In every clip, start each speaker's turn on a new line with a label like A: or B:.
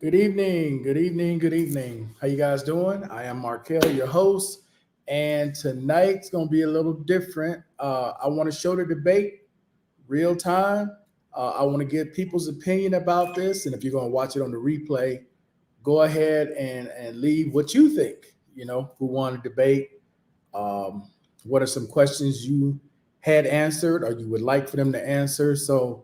A: Good evening, good evening, good evening. How you guys doing? I am Markel, your host, and tonight's gonna be a little different. I want to show the debate real time. I want to get people's opinion about this, and if you're gonna watch it on the replay, go ahead and leave what you think. Who won the debate? Um, what are some questions you had answered, or you would like for them to answer? So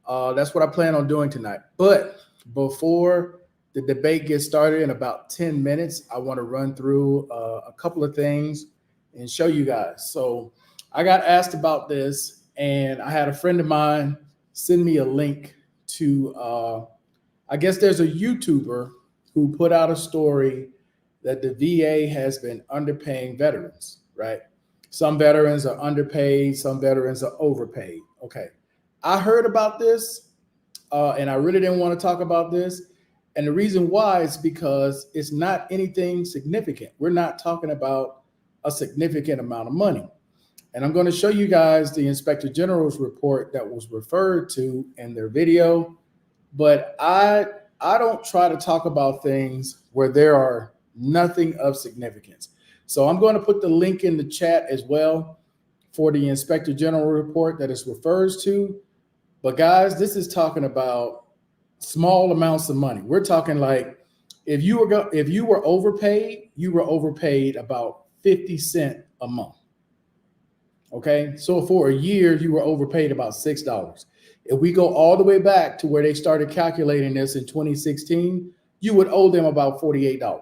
A: that's what I plan on doing tonight. But before the debate gets started in about 10 minutes, I want to run through a couple of things and show you guys. So I got asked about this, and I had a friend of mine send me a link to, I guess there's a YouTuber who put out a story that the VA has been underpaying veterans, right? Some veterans are underpaid, some veterans are overpaid. Okay. I heard about this, and I really didn't want to talk about this. And the reason why is because it's not anything significant. We're not talking about a significant amount of money. And I'm going to show you guys the Inspector General's report that was referred to in their video. But I don't try to talk about things where there are nothing of significance. So I'm going to put the link in the chat as well for the Inspector General report that it refers to. But guys, this is talking about small amounts of money. We're talking like if you were overpaid, you were overpaid about 50 cents a month. Okay, so for a year you were overpaid about $6. If we go all the way back to where they started calculating this in 2016, you would owe them about $48.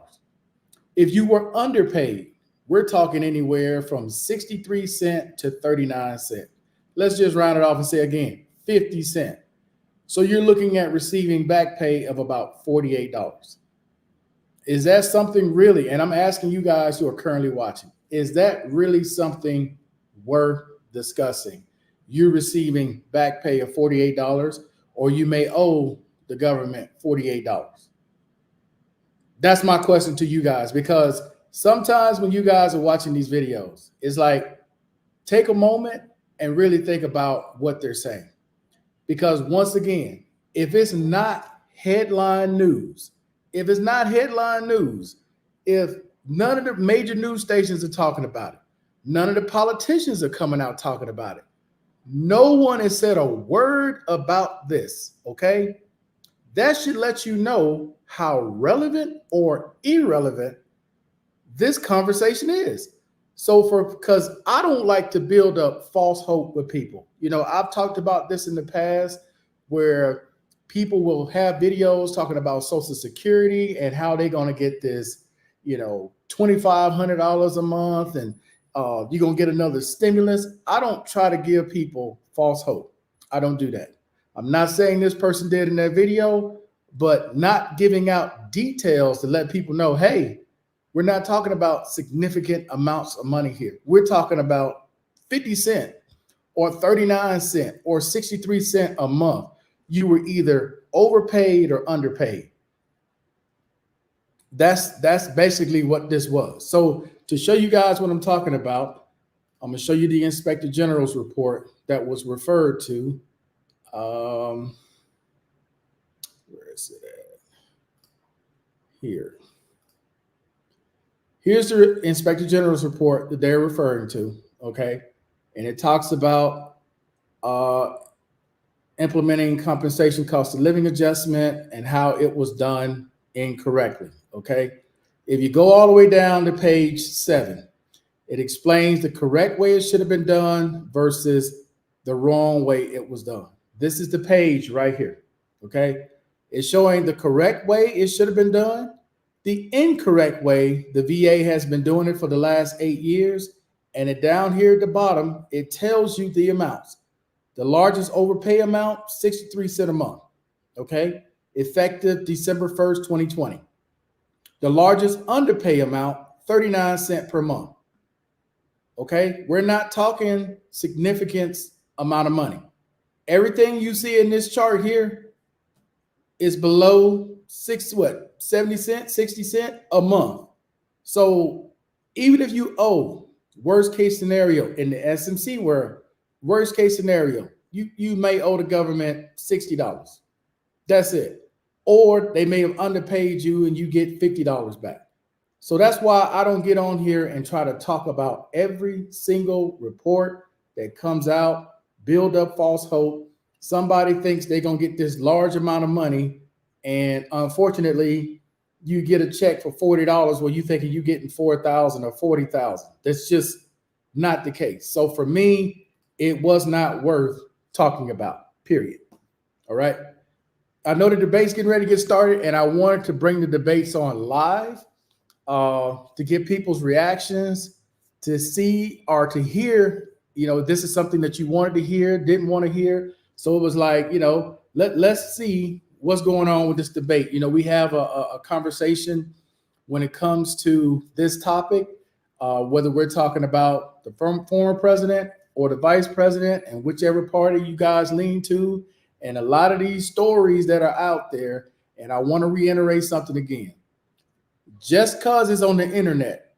A: If you were underpaid, we're talking anywhere from 63 cents to 39 cents. Let's just round it off and say again, 50 cents. So you're looking at receiving back pay of about $48. Is that something really, and I'm asking you guys who are currently watching, is that really something worth discussing? You're receiving back pay of $48, or you may owe the government $48. That's my question to you guys, because sometimes when you guys are watching these videos, it's like take a moment and really think about what they're saying. Because once again, if it's not headline news, if it's not headline news, if none of the major news stations are talking about it, none of the politicians are coming out talking about it, no one has said a word about this, okay? That should let you know how relevant or irrelevant this conversation is. Because I don't like to build up false hope with people. I've talked about this in the past where people will have videos talking about Social Security and how they're going to get this, $2,500 a month, and you're going to get another stimulus. I don't try to give people false hope. I don't do that. I'm not saying this person did in that video, but not giving out details to let people know, hey, we're not talking about significant amounts of money here. We're talking about 50 cents or 39 cents or 63 cents a month. You were either overpaid or underpaid. That's basically what this was. So to show you guys what I'm talking about, I'm going to show you the Inspector General's report that was referred to. Where is it at? Here. Here's the Inspector General's report that they're referring to, okay? And it talks about implementing compensation cost of living adjustment and how it was done incorrectly, okay? If you go all the way down to page 7, it explains the correct way it should have been done versus the wrong way it was done. This is the page right here, okay? It's showing the correct way it should have been done, the incorrect way the VA has been doing it for the last 8 years, and it down here at the bottom, it tells you the amounts. The largest overpay amount, 63 cents a month, okay? Effective December 1st, 2020. The largest underpay amount, 39 cents per month, okay? We're not talking significant amount of money. Everything you see in this chart here is below 70 cents, 60 cents a month. So even if you owe, worst case scenario in the SMC world, worst case scenario, you may owe the government $60. That's it. or they may have underpaid you and you get $50 back. So that's why I don't get on here and try to talk about every single report that comes out, build up false hope. Somebody thinks they're going to get this large amount of money, and unfortunately, you get a check for $40 where you thinking you're getting 4,000 or 40,000. That's just not the case. So for me, it was not worth talking about, period. All right. I know the debate's getting ready to get started, and I wanted to bring the debates on live to get people's reactions, to see or to hear, this is something that you wanted to hear, didn't want to hear. So it was like, let's see what's going on with this debate. We have a conversation when it comes to this topic, whether we're talking about the former president or the vice president, and whichever party you guys lean to, and a lot of these stories that are out there. And I want to reiterate something again. Just because it's on the internet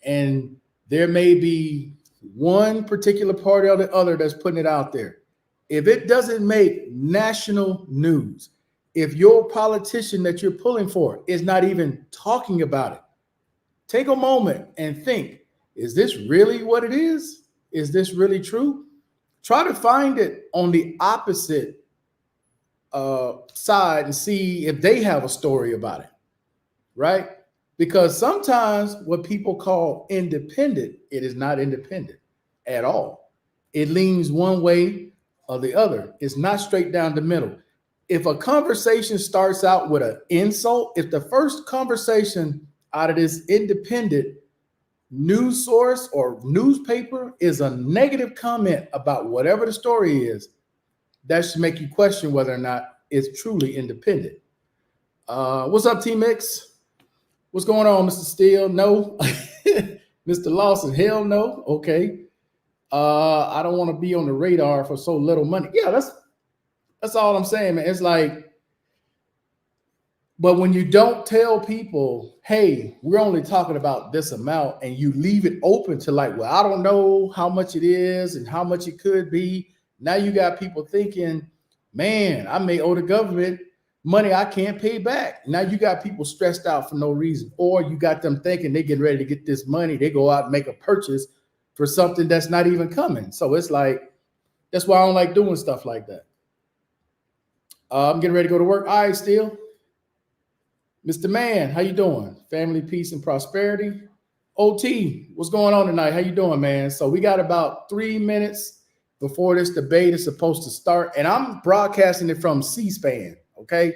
A: and there may be one particular party or the other that's putting it out there, if it doesn't make national news, if your politician that you're pulling for is not even talking about it, take a moment and think, is this really what it is? Is this really true? Try to find it on the opposite side and see if they have a story about it, right? Because sometimes what people call independent, it is not independent at all. It leans one way or the other. It's not straight down the middle. If a conversation starts out with an insult, if the first conversation out of this independent news source or newspaper is a negative comment about whatever the story is, that should make you question whether or not it's truly independent. What's up, T-Mix? What's going on, Mr. Steele? No. Mr. Lawson, hell no. Okay. I don't want to be on the radar for so little money. Yeah, that's all I'm saying, man. It's like, but when you don't tell people, hey, we're only talking about this amount, and you leave it open to like, well, I don't know how much it is and how much it could be. Now you got people thinking, man, I may owe the government money I can't pay back. Now you got people stressed out for no reason. Or you got them thinking they getting ready to get this money. They go out and make a purchase for something that's not even coming. So it's like, that's why I don't like doing stuff like that. I'm getting ready to go to work. All right, Steele. Mr. Man, how you doing? Family, peace, and prosperity. OT, what's going on tonight? How you doing, man? So we got about 3 minutes before this debate is supposed to start, and I'm broadcasting it from C-SPAN, okay?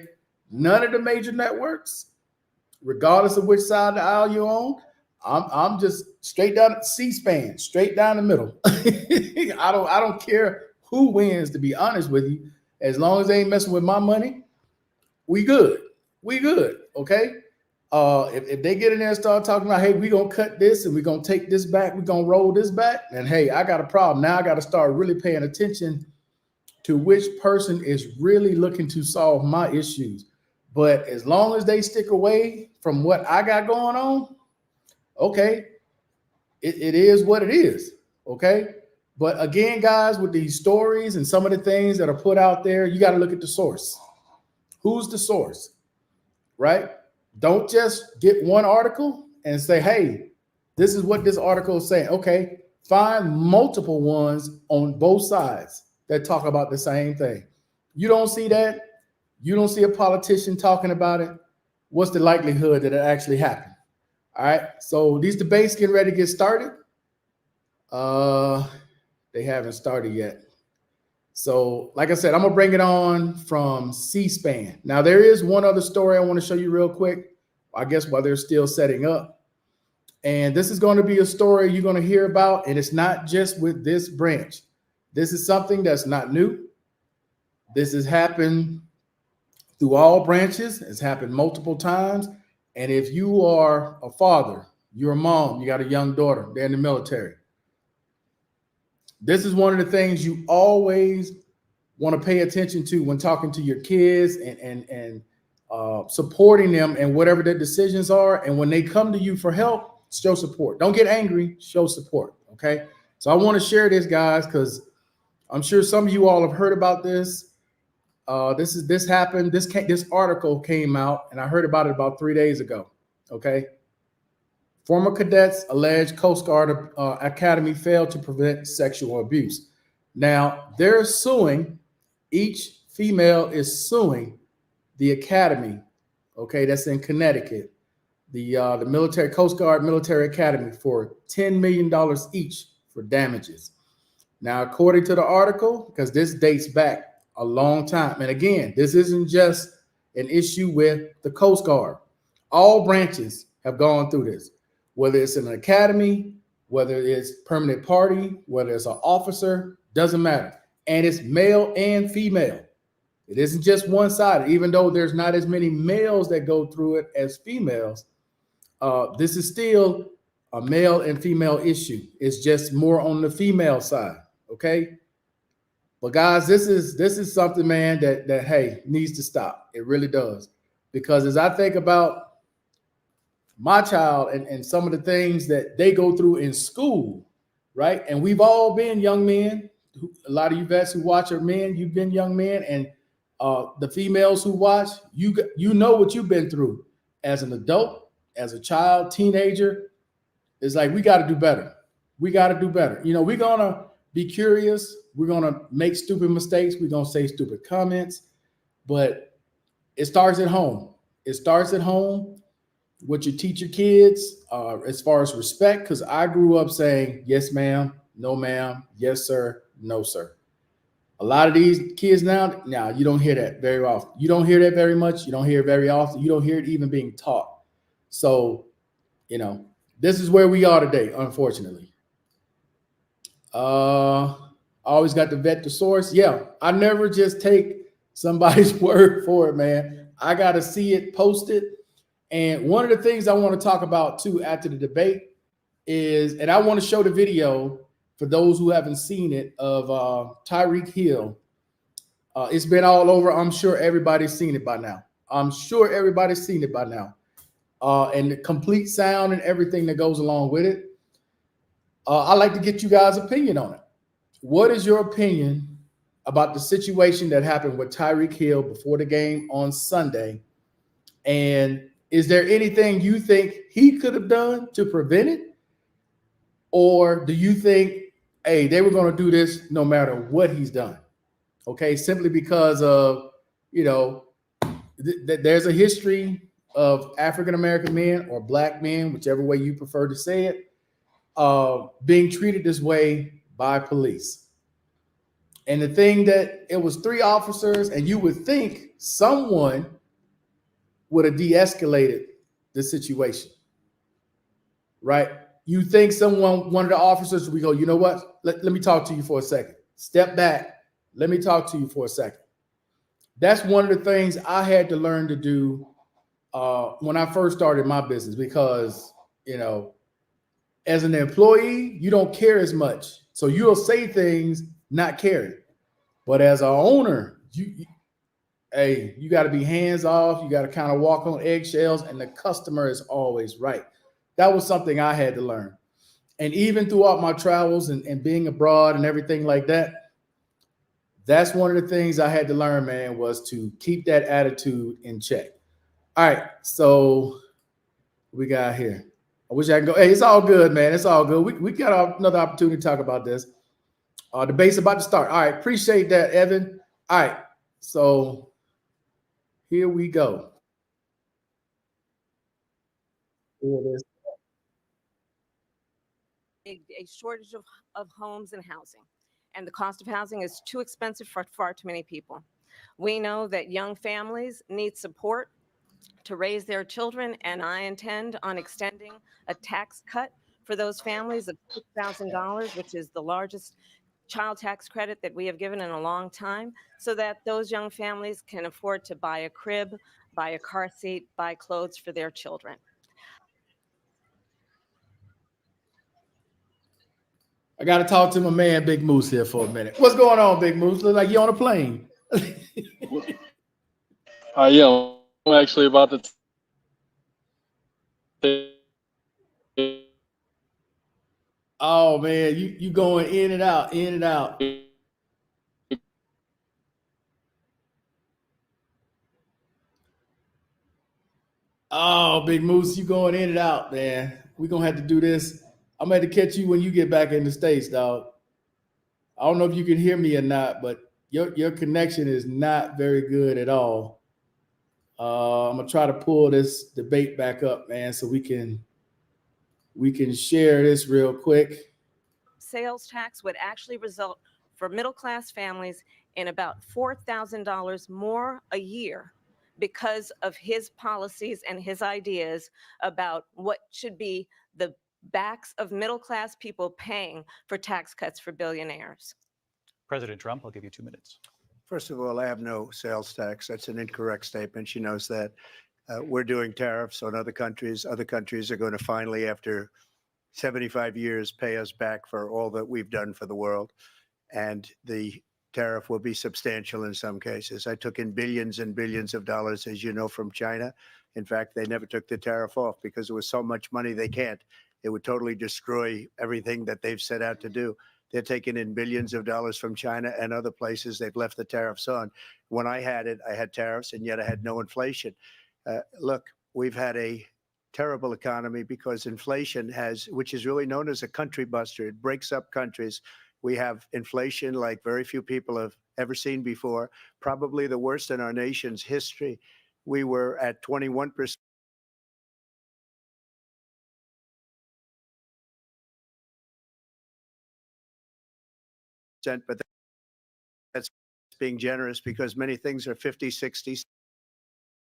A: None of the major networks, regardless of which side of the aisle you're on, I'm just straight down C-SPAN, straight down the middle. I don't care who wins, to be honest with you. As long as they ain't messing with my money, we good. We good, okay? If they get in there and start talking about, hey, we're going to cut this and we're going to take this back, we're going to roll this back, and hey, I got a problem. Now I got to start really paying attention to which person is really looking to solve my issues. But as long as they stick away from what I got going on, okay, it is what it is, okay? But again, guys, with these stories and some of the things that are put out there, you got to look at the source. Who's the source, right? Don't just get one article and say, hey, this is what this article is saying. Okay, find multiple ones on both sides that talk about the same thing. You don't see that. You don't see a politician talking about it. What's the likelihood that it actually happened? All right, so these debates getting ready to get started. They haven't started yet. So, like I said, I'm going to bring it on from C-SPAN. Now, there is one other story I want to show you real quick, I guess, while they're still setting up. And this is going to be a story you're going to hear about, and it's not just with this branch. This is something that's not new. This has happened through all branches. It's happened multiple times. And if you are a father, you're a mom, you got a young daughter, they're in the military, this is one of the things you always want to pay attention to when talking to your kids and supporting them and whatever their decisions are. And when they come to you for help, show support. Don't get angry, show support, okay? So I want to share this, guys, because I'm sure some of you all have heard about this. This happened. This article came out, and I heard about it about 3 days ago. Okay, former cadets allege Coast Guard Academy failed to prevent sexual abuse. Now they're suing. Each female is suing the academy. Okay, that's in Connecticut. The military Coast Guard Military Academy for $10 million each for damages. Now, according to the article, because this dates back a long time, and again, this isn't just an issue with the Coast Guard. All branches have gone through this, whether it's an academy, whether it's permanent party, whether it's an officer, doesn't matter. And it's male and female. It isn't just one-sided, even though there's not as many males that go through it as females. This is still a male and female issue. It's just more on the female side, okay? But guys, this is something, man, that hey, needs to stop. It really does. Because as I think about my child and some of the things that they go through in school, right? And we've all been young men. A lot of you vets who watch are men. You've been young men, and the females who watch, you know what you've been through as an adult, as a child, teenager. It's like we got to do better. We got to do better. You know, we're gonna be curious. We're gonna make stupid mistakes. We're gonna say stupid comments, but it starts at home. It starts at home. What you teach your kids, as far as respect, because I grew up saying yes, ma'am, no, ma'am, yes, sir, no, sir. A lot of these kids now you don't hear that very often. You don't hear that very much. You don't hear it very often. You don't hear it even being taught. So, you know, this is where we are today, unfortunately. I always got to vet the source. Yeah, I never just take somebody's word for it, man. I got to see it posted. And one of the things I want to talk about too after the debate is, and I want to show the video for those who haven't seen it, of Tyreek Hill. It's been all over. I'm sure everybody's seen it by now. And the complete sound and everything that goes along with it. I'd like to get you guys' opinion on it. What is your opinion about the situation that happened with Tyreek Hill before the game on Sunday? And is there anything you think he could have done to prevent it? Or do you think, hey, they were going to do this no matter what he's done? Okay, simply because of, you know, there's a history of African-American men or black men, whichever way you prefer to say it, being treated this way by police. And the thing that it was 3 officers, and you would think someone would have de-escalated the situation, right? You think one of the officers would go, you know what? Let me talk to you for a second. Step back. Let me talk to you for a second. That's one of the things I had to learn to do when I first started my business, because, you know, as an employee, you don't care as much. So you'll say things not caring. But as an owner, you got to be hands off. You got to kind of walk on eggshells, and the customer is always right. That was something I had to learn. And even throughout my travels and being abroad and everything like that, that's one of the things I had to learn, man, was to keep that attitude in check. All right, so we got here. I wish I could go. Hey, it's all good, man. It's all good. We got another opportunity to talk about this. Debate's about to start. All right, appreciate that, Evan. All right, so here we go. Here it is.
B: A shortage of homes and housing, and the cost of housing is too expensive for far too many people. We know that young families need support to raise their children, and I intend on extending a tax cut for those families of $6,000, which is the largest child tax credit that we have given in a long time, so that those young families can afford to buy a crib, buy a car seat, buy clothes for their children.
A: I got to talk to my man, Big Moose, here for a minute. What's going on, Big Moose? Look like you're on a plane.
C: Yeah, I'm actually about to
A: Oh man, you going in and out, in and out. Oh, Big Moose, you going in and out, man. We're gonna have to do this. I'm gonna have to catch you when you get back in the States, dog. I don't know if you can hear me or not, but your connection is not very good at all. I'm gonna try to pull this debate back up, man, so we can share this real quick.
B: Sales tax would actually result for middle class families in about $4,000 more a year because of his policies and his ideas about what should be the backs of middle class people paying for tax cuts for billionaires.
D: President Trump, I'll give you 2 minutes.
E: First of all, I have no sales tax. That's an incorrect statement. She knows that. We're doing tariffs on other countries. Other countries are going to finally, after 75 years, pay us back for all that we've done for the world. And the tariff will be substantial in some cases. I took in billions and billions of dollars, as you know, from China. In fact, they never took the tariff off because it was so much money they can't. It would totally destroy everything that they've set out to do. They're taking in billions of dollars from China and other places. They've left the tariffs on. When I had it, I had tariffs, and yet I had no inflation. Look, we've had a terrible economy because inflation has, which is really known as a country buster. It breaks up countries. We have inflation like very few people have ever seen before, probably the worst in our nation's history. We were at 21%. But that's being generous because many things are 50, 60,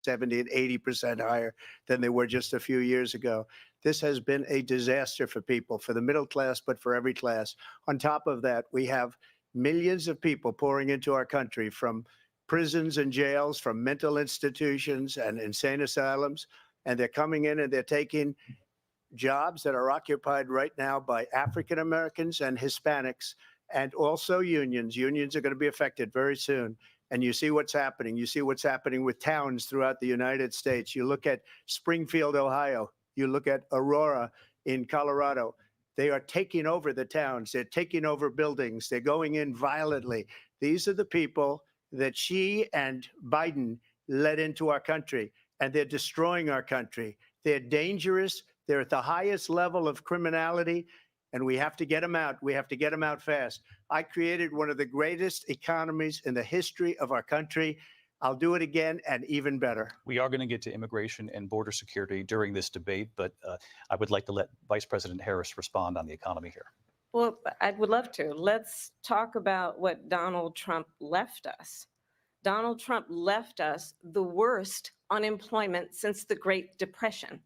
E: 70, and 80% higher than they were just a few years ago. This has been a disaster for people, for the middle class, but for every class. On top of that, we have millions of people pouring into our country from prisons and jails, from mental institutions and insane asylums, and they're coming in and they're taking jobs that are occupied right now by African Americans and Hispanics, and also unions. Unions are going to be affected very soon. And you see what's happening. You see what's happening with towns throughout the United States. You look at Springfield, Ohio. You look at Aurora in Colorado. They are taking over the towns. They're taking over buildings. They're going in violently. These are the people that Xi and Biden led into our country, and they're destroying our country. They're dangerous. They're at the highest level of criminality, and we have to get them out. We have to get them out fast. I created one of the greatest economies in the history of our country. I'll do it again and even better.
D: We are going to get to immigration and border security during this debate, but I would like to let Vice President Harris respond on the economy here.
B: Well, I would love to. Let's talk about what Donald Trump left us. Donald Trump left us the worst unemployment since the Great Depression.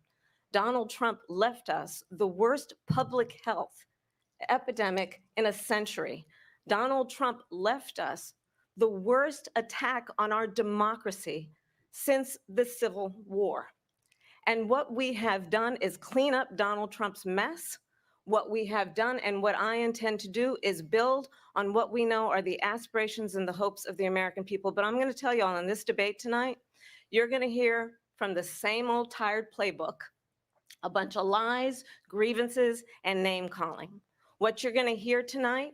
B: Donald Trump left us the worst public health epidemic in a century. Donald Trump left us the worst attack on our democracy since the Civil War. And what we have done is clean up Donald Trump's mess. What we have done and what I intend to do is build on what we know are the aspirations and the hopes of the American people. But I'm going to tell you all in this debate tonight, you're going to hear from the same old tired playbook, a bunch of lies, grievances, and name calling. What you're going to hear tonight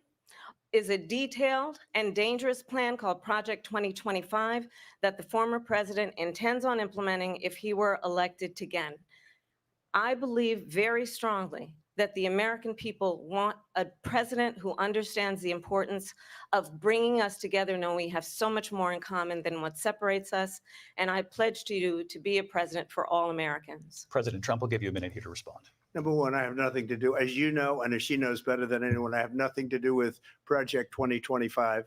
B: is a detailed and dangerous plan called Project 2025 that the former president intends on implementing if he were elected again. I believe very strongly that the American people want a president who understands the importance of bringing us together, knowing we have so much more in common than what separates us. And I pledge to you to be a president for all Americans.
D: President Trump will give you a minute here to respond.
E: Number one, I have nothing to do, as you know, and as she knows better than anyone, I have nothing to do with Project 2025.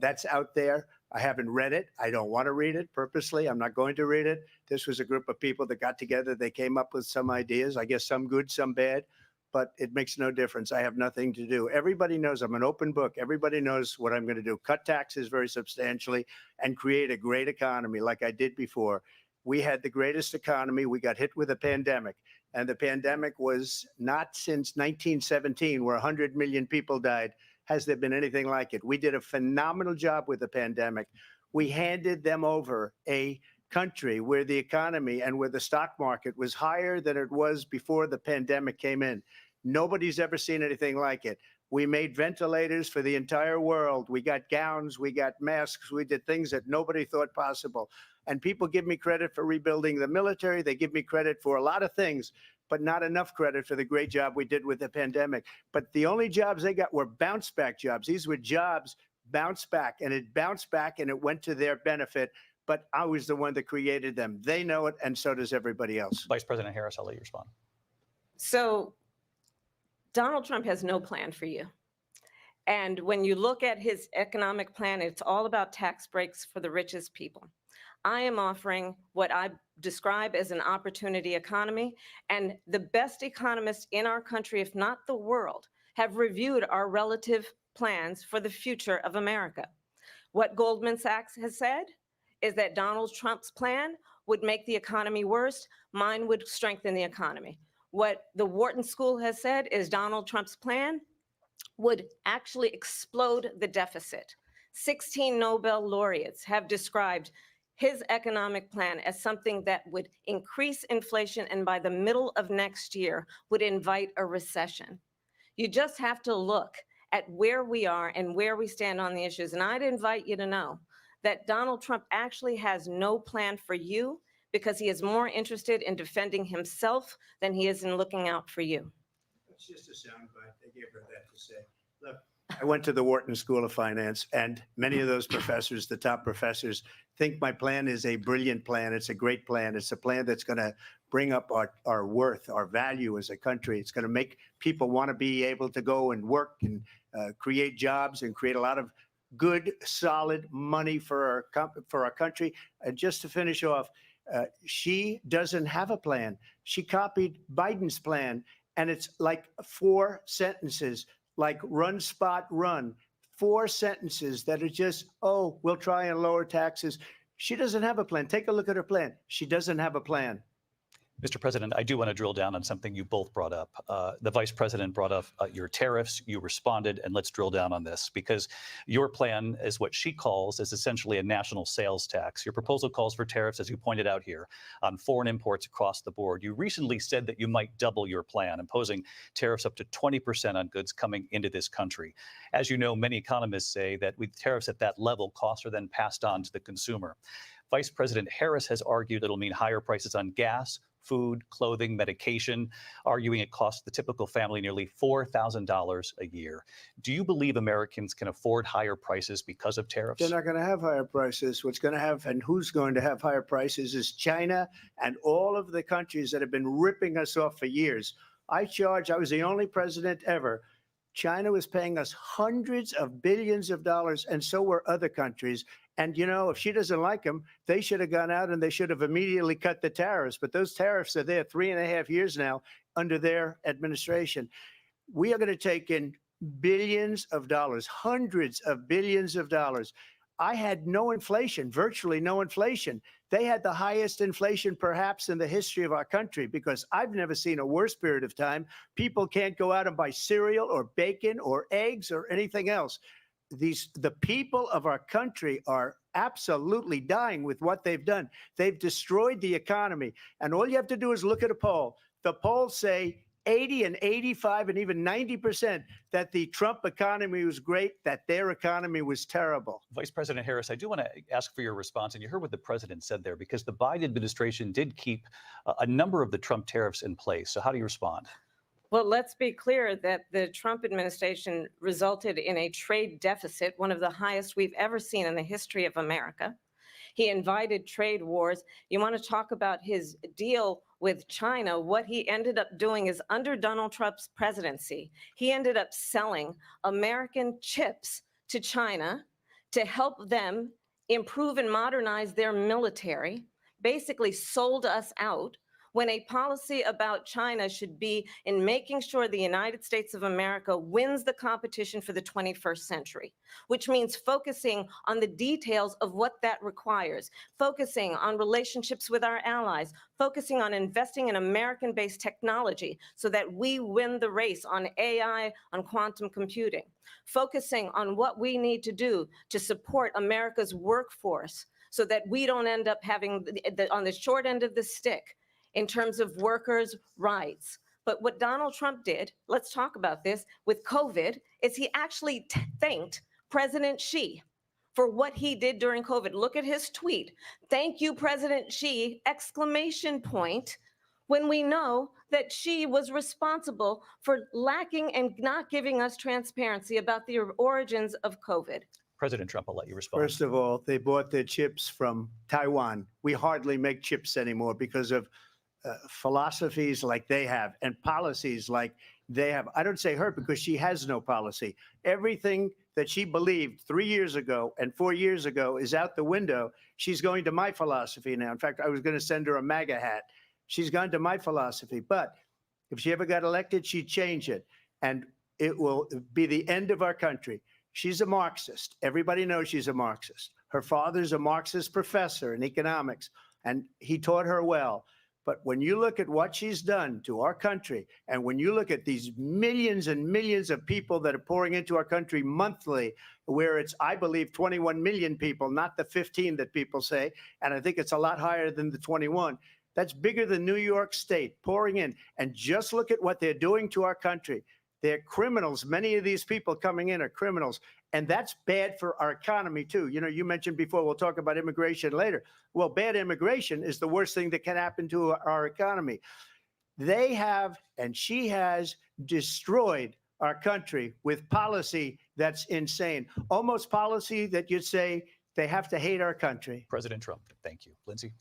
E: That's out there. I haven't read it. I don't want to read it purposely. I'm not going to read it. This was a group of people that got together. They came up with some ideas, I guess some good, some bad, but it makes no difference. I have nothing to do. Everybody knows I'm an open book. Everybody knows what I'm going to do. Cut taxes very substantially and create a great economy like I did before. We had the greatest economy. We got hit with a pandemic. And the pandemic was not since 1917, where 100 million people died, has there been anything like it. We did a phenomenal job with the pandemic. We handed them over a country where the economy and where the stock market was higher than it was before the pandemic came in. Nobody's ever seen anything like it. We made ventilators for the entire world. We got gowns, we got masks, we did things that nobody thought possible. And people give me credit for rebuilding the military. They give me credit for a lot of things, but not enough credit for the great job we did with the pandemic. But the only jobs they got were bounce back jobs. These were jobs bounced back, and it bounced back and it went to their benefit. But I was the one that created them. They know it, and so does everybody else.
D: Vice President Harris, I'll let you respond.
B: So Donald Trump has no plan for you. And when you look at his economic plan, it's all about tax breaks for the richest people. I am offering what I describe as an opportunity economy, and the best economists in our country, if not the world, have reviewed our relative plans for the future of America. What Goldman Sachs has said is that Donald Trump's plan would make the economy worse. Mine would strengthen the economy. What the Wharton School has said is Donald Trump's plan would actually explode the deficit. 16 Nobel laureates have described his economic plan as something that would increase inflation and by the middle of next year would invite a recession. You just have to look at where we are and where we stand on the issues. And I'd invite you to know that Donald Trump actually has no plan for you because he is more interested in defending himself than he is in looking out for you.
E: It's just a soundbite. They gave her that to say. Look, I went to the Wharton School of Finance, and many of those professors, the top professors, think my plan is a brilliant plan. It's a great plan. It's a plan that's going to bring up our worth, our value as a country. It's going to make people want to be able to go and work and create jobs and create a lot of good, solid money for our country. And just to finish off, she doesn't have a plan. She copied Biden's plan, and it's like 4 sentences, like run, spot, run. 4 sentences that are just, oh, we'll try and lower taxes. She doesn't have a plan. Take a look at her plan. She doesn't have a plan.
D: Mr. President, I do want to drill down on something you both brought up. The Vice President brought up your tariffs. You responded, and let's drill down on this because your plan is what she calls is essentially a national sales tax. Your proposal calls for tariffs, as you pointed out here, on foreign imports across the board. You recently said that you might double your plan, imposing tariffs up to 20% on goods coming into this country. As you know, many economists say that with tariffs at that level, costs are then passed on to the consumer. Vice President Harris has argued it'll mean higher prices on gas, food, clothing, medication, arguing it costs the typical family nearly $4,000 a year. Do you believe Americans can afford higher prices because of tariffs?
E: They're not going to have higher prices. What's going to have and who's going to have higher prices is China and all of the countries that have been ripping us off for years. I was the only president ever. China was paying us hundreds of billions of dollars, and so were other countries. And, you know, if she doesn't like them, they should have gone out and they should have immediately cut the tariffs. But those tariffs are there 3.5 years now under their administration. We are going to take in billions of dollars, hundreds of billions of dollars. I had no inflation, virtually no inflation. They had the highest inflation perhaps in the history of our country because I've never seen a worse period of time. People can't go out and buy cereal or bacon or eggs or anything else. The people of our country are absolutely dying with what they've done. They've destroyed the economy. And all you have to do is look at a poll. The polls say 80 and 85 and even 90% that the Trump economy was great, that their economy was terrible.
D: Vice President Harris, I do want to ask for your response. And you heard what the president said there, because the Biden administration did keep a number of the Trump tariffs in place. So how do you respond?
B: Well, let's be clear that the Trump administration resulted in a trade deficit, one of the highest we've ever seen in the history of America. He invited trade wars. You want to talk about his deal with China? What he ended up doing is under Donald Trump's presidency, he ended up selling American chips to China to help them improve and modernize their military, basically sold us out, when a policy about China should be in making sure the United States of America wins the competition for the 21st century, which means focusing on the details of what that requires, focusing on relationships with our allies, focusing on investing in American-based technology so that we win the race on AI, on quantum computing, focusing on what we need to do to support America's workforce so that we don't end up having on the short end of the stick in terms of workers' rights, But what Donald Trump did, let's talk about this, with COVID, is he actually thanked President Xi for what he did during COVID. Look at his tweet. Thank you, President Xi, exclamation point, when we know that Xi was responsible for lacking and not giving us transparency about the origins of COVID.
D: President Trump, I'll let you respond.
E: First of all, they bought their chips from Taiwan. We hardly make chips anymore because of philosophies like they have and policies like they have. I don't say her because she has no policy. Everything that she believed 3 years ago and 4 years ago is out the window. She's going to my philosophy now. In fact, I was going to send her a MAGA hat. She's gone to my philosophy. But if she ever got elected, she'd change it. And it will be the end of our country. She's a Marxist. Everybody knows she's a Marxist. Her father's a Marxist professor in economics, and he taught her well. But when you look at what she's done to our country, and when you look at these millions and millions of people that are pouring into our country monthly, where it's, I believe, 21 million people, not the 15 that people say, and I think it's a lot higher than the 21. That's bigger than New York State pouring in. And just look at what they're doing to our country. They're criminals. Many of these people coming in are criminals. And that's bad for our economy, too. You know, you mentioned before, we'll talk about immigration later. Well, bad immigration is the worst thing that can happen to our economy. They have, and she has, destroyed our country with policy that's insane. Almost policy that you'd say they have to hate our country.
D: President Trump, thank you. Lindsay?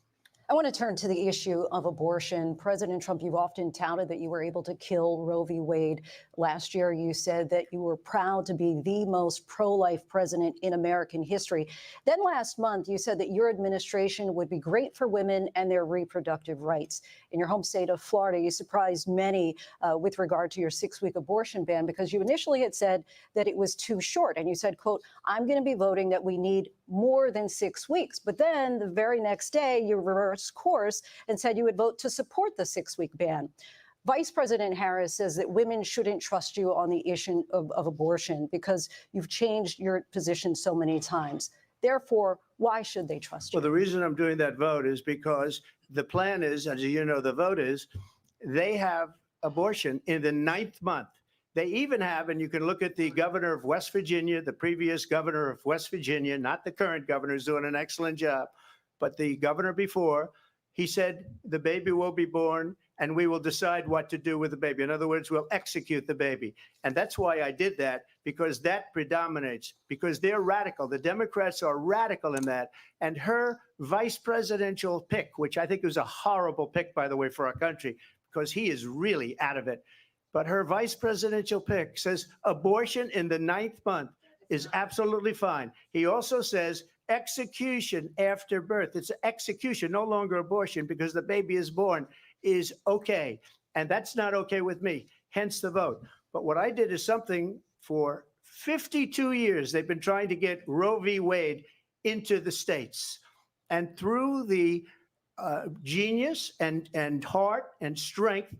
F: I want to turn to the issue of abortion. President Trump, you've often touted that you were able to kill Roe v. Wade. Last year, you said that you were proud to be the most pro-life president in American history. Then last month, you said that your administration would be great for women and their reproductive rights. In your home state of Florida, you surprised many with regard to your 6-week abortion ban because you initially had said that it was too short. And you said, quote, I'm going to be voting that we need more than 6 weeks. But then the very next day, you reversed course and said you would vote to support the 6-week ban. Vice President Harris says that women shouldn't trust you on the issue of abortion because you've changed your position so many times. Therefore, why should they trust you?
E: Well, the reason I'm doing that vote is because the plan is, as you know, the vote is, they have abortion in the 9th month. They even have, and you can look at the governor of West Virginia, the previous governor of West Virginia, not the current governor, who's doing an excellent job, but the governor before, he said the baby will be born and we will decide what to do with the baby. In other words, we'll execute the baby. And that's why I did that, because that predominates, because they're radical. The Democrats are radical in that. And her vice presidential pick, which I think was a horrible pick, by the way, for our country, because he is really out of it. But her vice presidential pick says abortion in the 9th month is absolutely fine. He also says execution after birth. It's execution, no longer abortion, because the baby is born, is okay. And that's not okay with me, hence the vote. But what I did is something for 52 years, they've been trying to get Roe v. Wade into the states. And through the genius and heart and strength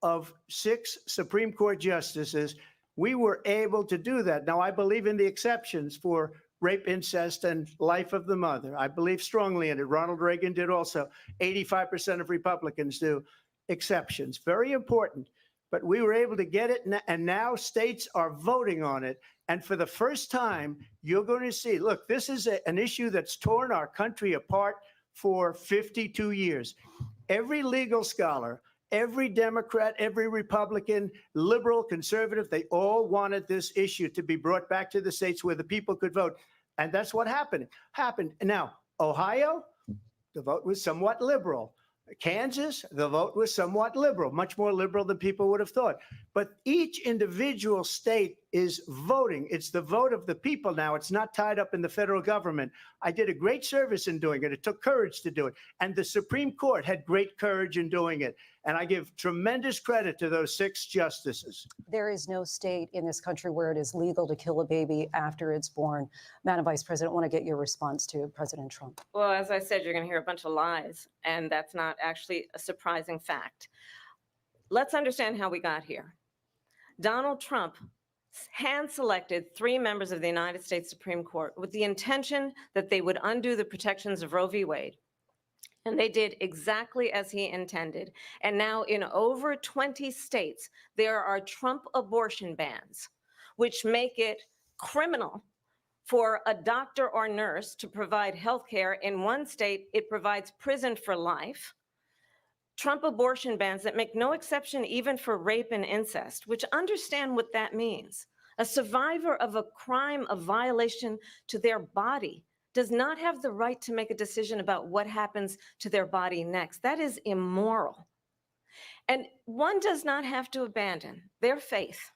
E: of 6 Supreme Court justices, we were able to do that. Now, I believe in the exceptions for rape, incest, and life of the mother. I believe strongly in it. Ronald Reagan did also. 85% of Republicans do. Exceptions, very important. But we were able to get it, and now states are voting on it. And for the first time, you're going to see, look, this is an issue that's torn our country apart for 52 years. Every legal scholar, every Democrat, every Republican, liberal, conservative, they all wanted this issue to be brought back to the states where the people could vote. And that's what happened. Now, Ohio, the vote was somewhat liberal. Kansas, the vote was somewhat liberal, much more liberal than people would have thought. But each individual state is voting. It's the vote of the people now. It's not tied up in the federal government. I did a great service in doing it. It took courage to do it. And the Supreme Court had great courage in doing it. And I give tremendous credit to those 6 justices.
F: There is no state in this country where it is legal to kill a baby after it's born. Madam Vice President, I want to get your response to President Trump.
B: Well, as I said, you're going to hear a bunch of lies, and that's not actually a surprising fact. Let's understand how we got here. Donald Trump hand-selected 3 members of the United States Supreme Court with the intention that they would undo the protections of Roe v. Wade. And they did exactly as he intended. And now in over 20 states, there are Trump abortion bans, which make it criminal for a doctor or nurse to provide health care. In one state, it provides prison for life. Trump abortion bans that make no exception even for rape and incest, which understand what that means. A survivor of a crime of violation to their body does not have the right to make a decision about what happens to their body next. That is immoral. And one does not have to abandon their faith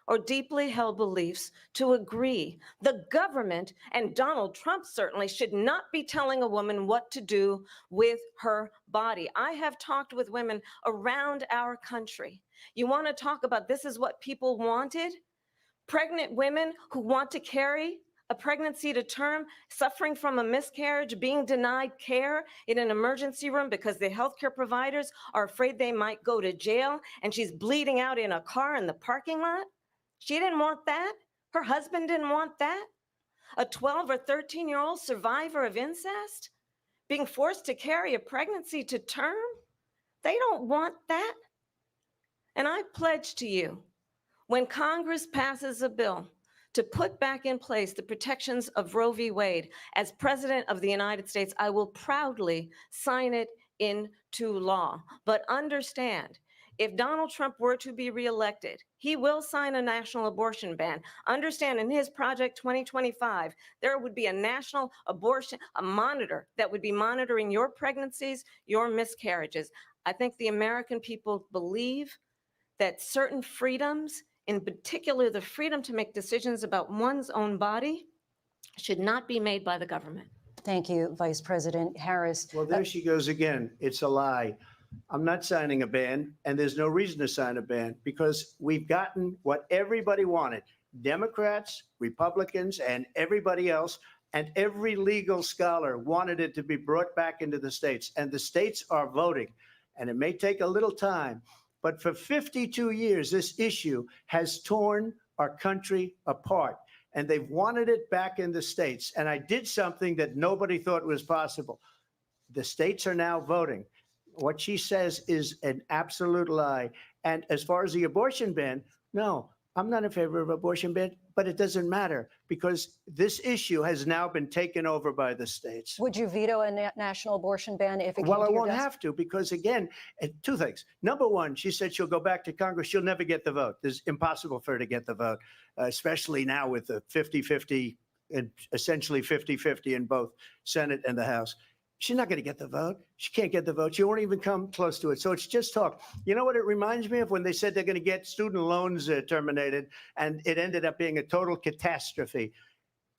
B: or deeply held beliefs to agree. The government, and Donald Trump certainly, should not be telling a woman what to do with her body. I have talked with women around our country. You want to talk about this is what people wanted? Pregnant women who want to carry a pregnancy to term, suffering from a miscarriage, being denied care in an emergency room because the healthcare providers are afraid they might go to jail, and she's bleeding out in a car in the parking lot. She didn't want that. Her husband didn't want that. A 12 or 13-year-old survivor of incest being forced to carry a pregnancy to term. They don't want that. And I pledge to you, when Congress passes a bill to put back in place the protections of Roe v. Wade, as President of the United States, I will proudly sign it into law. But understand, if Donald Trump were to be reelected, he will sign a national abortion ban. Understand, in his Project 2025, there would be a national abortion, a monitor that would be monitoring your pregnancies, your miscarriages. I think the American people believe that certain freedoms, in particular the freedom to make decisions about one's own body, should not be made by the government.
F: Thank you, Vice President Harris.
E: Well, there she goes again. It's a lie. I'm not signing a ban, and there's no reason to sign a ban because we've gotten what everybody wanted. Democrats, Republicans, and everybody else, and every legal scholar wanted it to be brought back into the states, and the states are voting. And it may take a little time, but for 52 years, this issue has torn our country apart, and they've wanted it back in the states. And I did something that nobody thought was possible. The states are now voting. What she says is an absolute lie. And as far as the abortion ban, no, I'm not in favor of abortion ban, but it doesn't matter because this issue has now been taken over by the states.
F: Would you veto a national abortion ban if it came
E: Well,
F: to
E: I
F: your
E: won't
F: desk?
E: have to because, again, two things. Number one, she said she'll go back to Congress. She'll never get the vote. It's impossible for her to get the vote, especially now with the 50-50 and essentially 50-50 in both Senate and the House. She's not going to get the vote. She can't get the vote. She won't even come close to it. So it's just talk. You know what it reminds me of? When they said they're going to get student loans terminated, and it ended up being a total catastrophe.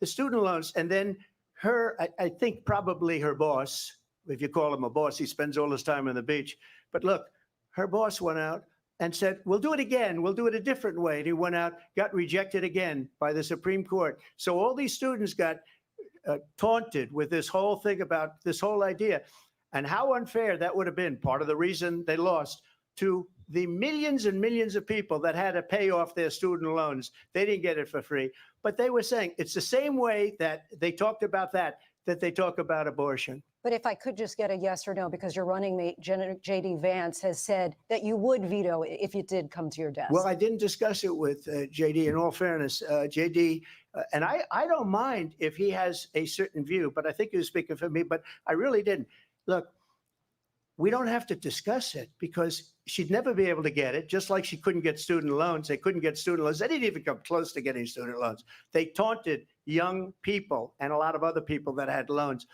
E: The student loans, and then her, I think probably her boss, if you call him a boss, he spends all his time on the beach. But look, her boss went out and said, we'll do it again. We'll do it a different way. And he went out, got rejected again by the Supreme Court. So all these students got taunted with this whole thing about this whole idea, and how unfair that would have been. Part of the reason they lost to the millions and millions of people that had to pay off their student loans. They didn't get it for free, but they were saying it's the same way that they talked about that they talk about abortion.
F: But if I could just get a yes or no, because your running mate, J.D. Vance, has said that you would veto it if it did come to your desk.
E: Well, I didn't discuss it with J.D. In all fairness, J.D. And I don't mind if he has a certain view, but I think he was speaking for me, but I really didn't. Look, we don't have to discuss it because she'd never be able to get it, just like she couldn't get student loans. They couldn't get student loans. They didn't even come close to getting student loans. They taunted young people and a lot of other people that had loans.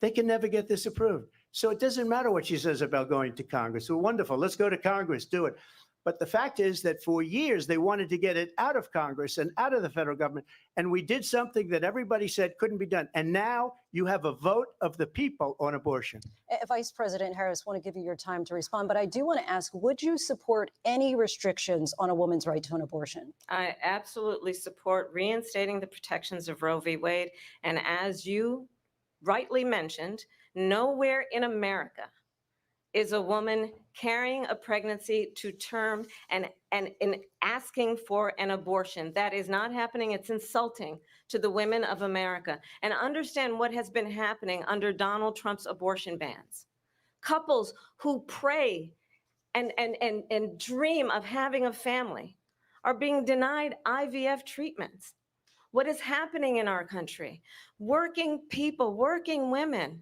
E: They can never get this approved. So it doesn't matter what she says about going to Congress. Well, wonderful. Let's go to Congress, do it. But the fact is that for years, they wanted to get it out of Congress and out of the federal government. And we did something that everybody said couldn't be done. And now you have a vote of the people on abortion.
F: Vice President Harris, I want to give you your time to respond, but I do want to ask, would you support any restrictions on a woman's right to an abortion?
B: I absolutely support reinstating the protections of Roe v. Wade. And as you rightly mentioned, nowhere in America is a woman carrying a pregnancy to term and in asking for an abortion. That is not happening. It's insulting to the women of America. And understand what has been happening under Donald Trump's abortion bans. Couples who pray and dream of having a family are being denied IVF treatments. What is happening in our country? Working people, working women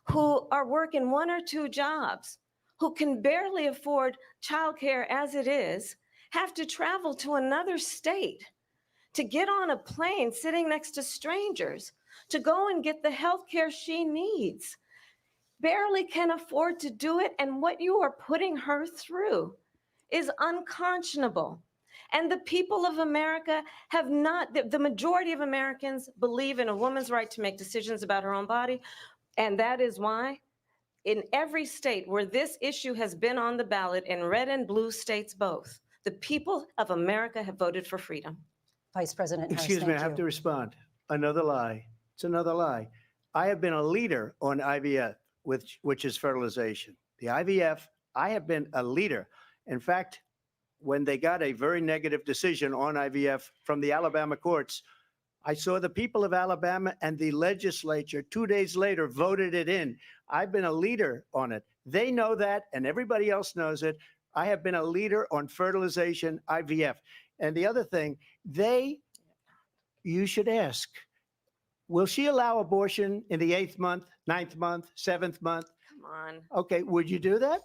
B: who are working 1 or 2 jobs, who can barely afford childcare as it is, have to travel to another state to get on a plane sitting next to strangers to go and get the health care she needs. Barely can afford to do it, and what you are putting her through is unconscionable. And the people of America have not, the majority of Americans believe in a woman's right to make decisions about her own body. And that is why in every state where this issue has been on the ballot, in red and blue states both, the people of America have voted for freedom.
F: Vice President Harris,
E: Excuse me, I
F: thank
E: have
F: you.
E: to respond. Another lie. It's another lie. I have been a leader on IVF, which is fertilization. The IVF, I have been a leader. In fact, when they got a very negative decision on IVF from the Alabama courts, I saw the people of Alabama and the legislature 2 days later voted it in. I've been a leader on it. They know that, and everybody else knows it. I have been a leader on fertilization, IVF. And the other thing, you should ask, will she allow abortion in the 8th month, 9th month, 7th month?
B: Come on.
E: Okay, would you do that?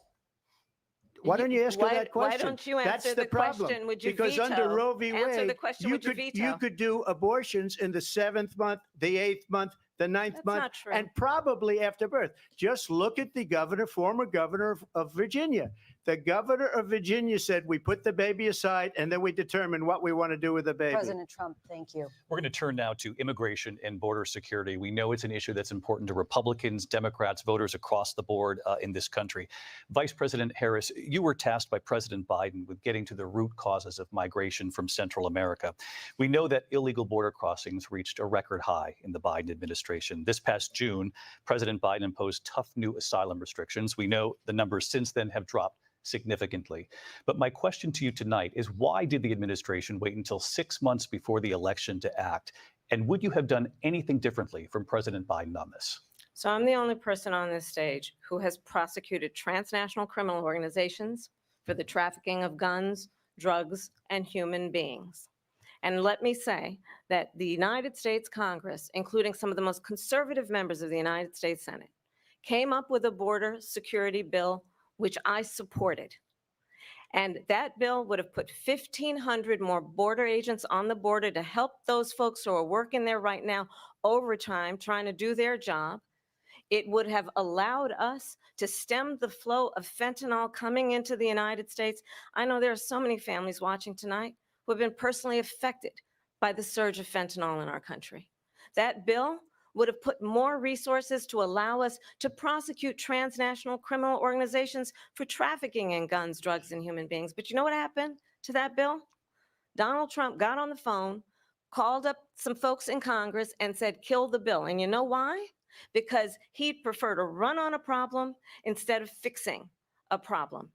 E: Why don't you ask her that question?
B: Why don't you
E: That's
B: answer
E: the
B: the
E: problem.
B: question? Would you
E: Because
B: veto?
E: under Roe v.
B: Answer the
E: Wade,
B: question. Would you veto?
E: you could do abortions in the 7th month, the 8th month, the 9th
B: That's
E: month,
B: not true.
E: and probably after birth. Just look at the former governor of Virginia. The governor of Virginia said, we put the baby aside and then we determine what we want to do with the baby.
F: President Trump, thank you.
D: We're going to turn now to immigration and border security. We know it's an issue that's important to Republicans, Democrats, voters across the board in this country. Vice President Harris, you were tasked by President Biden with getting to the root causes of migration from Central America. We know that illegal border crossings reached a record high in the Biden administration. This past June, President Biden imposed tough new asylum restrictions. We know the numbers since then have dropped significantly. But my question to you tonight is, why did the administration wait until 6 months before the election to act? And would you have done anything differently from President Biden on this?
B: So I'm the only person on this stage who has prosecuted transnational criminal organizations for the trafficking of guns, drugs, and human beings. And let me say that the United States Congress, including some of the most conservative members of the United States Senate, came up with a border security bill which I supported. And that bill would have put 1,500 more border agents on the border to help those folks who are working there right now overtime, trying to do their job. It would have allowed us to stem the flow of fentanyl coming into the United States. I know there are so many families watching tonight who have been personally affected by the surge of fentanyl in our country. That bill would have put more resources to allow us to prosecute transnational criminal organizations for trafficking in guns, drugs, and human beings. But you know what happened to that bill? Donald Trump got on the phone, called up some folks in Congress and said, kill the bill. And you know why? Because he'd prefer to run on a problem instead of fixing a problem.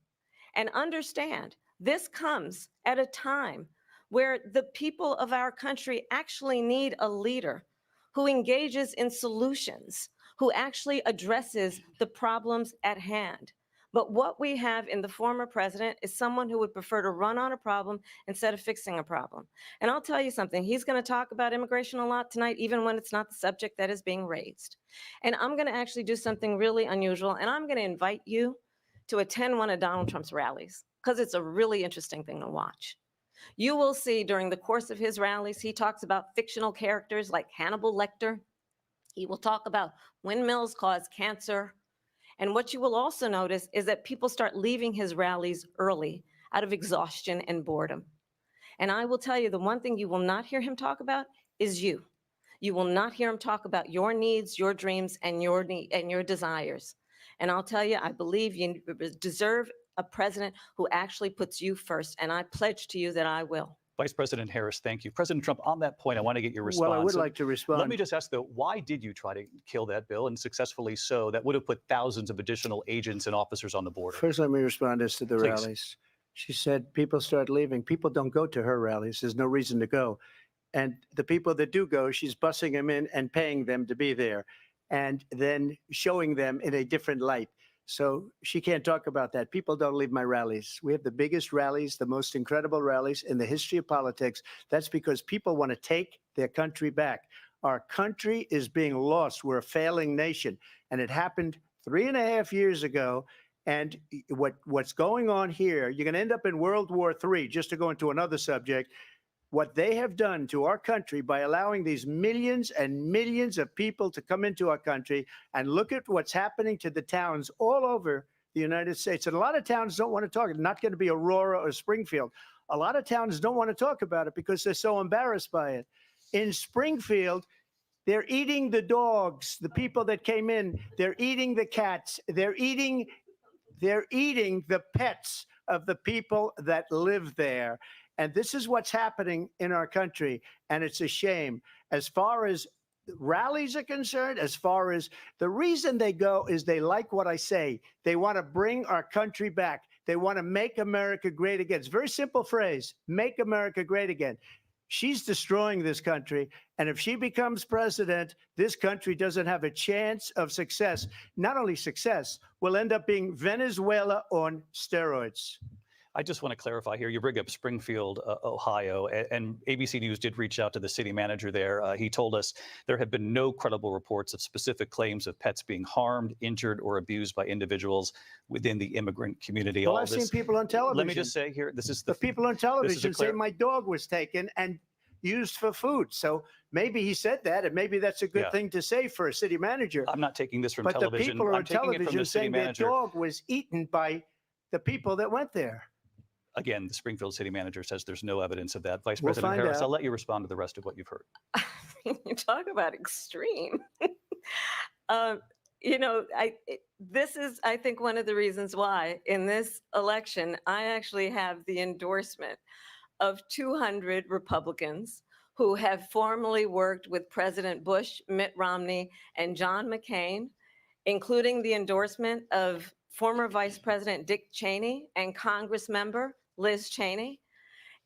B: And understand, this comes at a time where the people of our country actually need a leader who engages in solutions, who actually addresses the problems at hand. But what we have in the former president is someone who would prefer to run on a problem instead of fixing a problem. And I'll tell you something, he's going to talk about immigration a lot tonight, even when it's not the subject that is being raised. And I'm going to actually do something really unusual, and I'm going to invite you to attend one of Donald Trump's rallies, because it's a really interesting thing to watch. You will see during the course of his rallies, he talks about fictional characters like Hannibal Lecter. He will talk about windmills cause cancer. And what you will also notice is that people start leaving his rallies early out of exhaustion and boredom. And I will tell you, the one thing you will not hear him talk about is you. You will not hear him talk about your needs, your dreams, and your desires. And I'll tell you, I believe you deserve a president who actually puts you first, and I pledge to you that I will.
D: Vice President Harris, thank you. President Trump, on that point, I want to get your response.
E: Well, I would like to respond.
D: Let me just ask, though, why did you try to kill that bill, and successfully so? That would have put thousands of additional agents and officers on the border.
E: First, let me respond as to the
D: Please.
E: rallies. She said people start leaving. People don't go to her rallies. There's no reason to go. And the people that do go, she's bussing them in and paying them to be there and then showing them in a different light. So she can't talk about that. People don't leave my rallies. We have the biggest rallies, the most incredible rallies in the history of politics. That's because people want to take their country back. Our country is being lost. We're a failing nation. And it happened 3.5 years ago. And what's going on here, you're going to end up in World War III, just to go into another subject. What they have done to our country by allowing these millions and millions of people to come into our country, and look at what's happening to the towns all over the United States. And a lot of towns don't want to talk. It's not going to be Aurora or Springfield. A lot of towns don't want to talk about it because they're so embarrassed by it. In Springfield, they're eating the dogs, the people that came in. They're eating the cats. They're eating the pets of the people that live there. And this is what's happening in our country. And it's a shame. As far as rallies are concerned, as far as the reason they go is they like what I say. They want to bring our country back. They want to make America great again. It's a very simple phrase, make America great again. She's destroying this country. And if she becomes president, this country doesn't have a chance of success. Not only success, we'll end up being Venezuela on steroids.
D: I just want to clarify here. You bring up Springfield, Ohio, and ABC News did reach out to the city manager there. He told us there have been no credible reports of specific claims of pets being harmed, injured, or abused by individuals within the immigrant community.
E: Well, I've seen people on television.
D: Let me just say here, this is
E: the people on television say
D: clear-
E: my dog was taken and used for food. So maybe he said that, and maybe that's a good thing to say for a city manager.
D: I'm not taking this from
E: but
D: television.
E: the people
D: I'm
E: on
D: taking it from
E: television
D: the city
E: saying their
D: manager.
E: dog was eaten by the people that went there.
D: Again, the Springfield city manager says there's no evidence of that. Vice
E: We'll
D: President
E: find
D: Harris,
E: out.
D: I'll let you respond to the rest of what you've heard.
B: You talk about extreme. This is, I think, one of the reasons why in this election, I actually have the endorsement of 200 Republicans who have formerly worked with President Bush, Mitt Romney, and John McCain, including the endorsement of former Vice President Dick Cheney and Congress member Liz Cheney.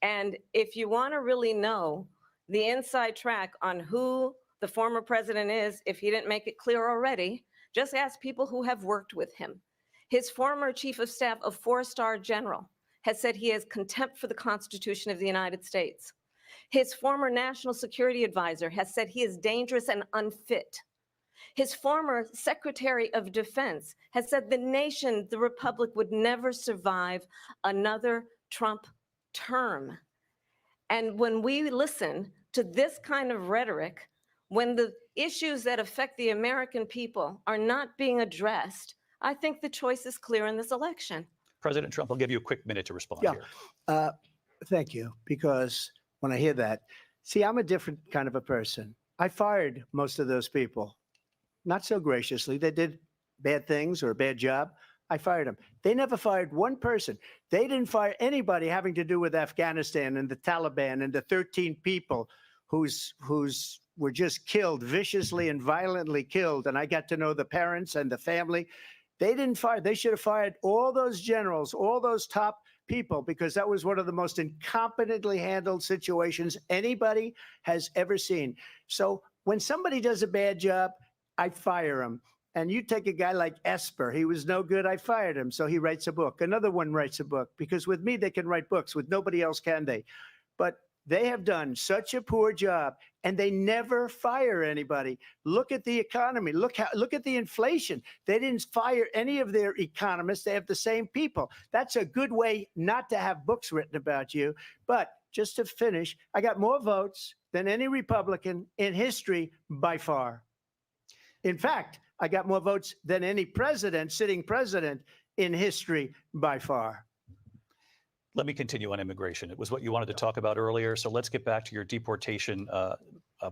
B: And if you want to really know the inside track on who the former president is, if he didn't make it clear already, just ask people who have worked with him. His former chief of staff, a 4-star general, has said he has contempt for the Constitution of the United States. His former national security advisor has said he is dangerous and unfit. His former Secretary of Defense has said the nation, the republic, would never survive another Trump term. And when we listen to this kind of rhetoric, when the issues that affect the American people are not being addressed, I think the choice is clear in this election.
D: President Trump, I'll give you a quick minute to respond
E: Yeah.
D: here.
E: Thank you. Because when I hear that, see, I'm a different kind of a person. I fired most of those people. Not so graciously. They did bad things or a bad job. I fired them. They never fired one person. They didn't fire anybody having to do with Afghanistan and the Taliban and the 13 people whose were just killed, viciously and violently killed. And I got to know the parents and the family. They didn't fire. They should have fired all those generals, all those top people, because that was one of the most incompetently handled situations anybody has ever seen. So when somebody does a bad job, I fire him. And you take a guy like Esper, he was no good, I fired him. So he writes a book. Another one writes a book, because with me, they can write books. With nobody else can they? But they have done such a poor job, and they never fire anybody. Look at the economy. Look at the inflation. They didn't fire any of their economists. They have the same people. That's a good way not to have books written about you. But just to finish, I got more votes than any Republican in history by far. In fact, I got more votes than any president, sitting president in history by far.
D: Let me continue on immigration. It was what you wanted to talk about earlier. So let's get back to your deportation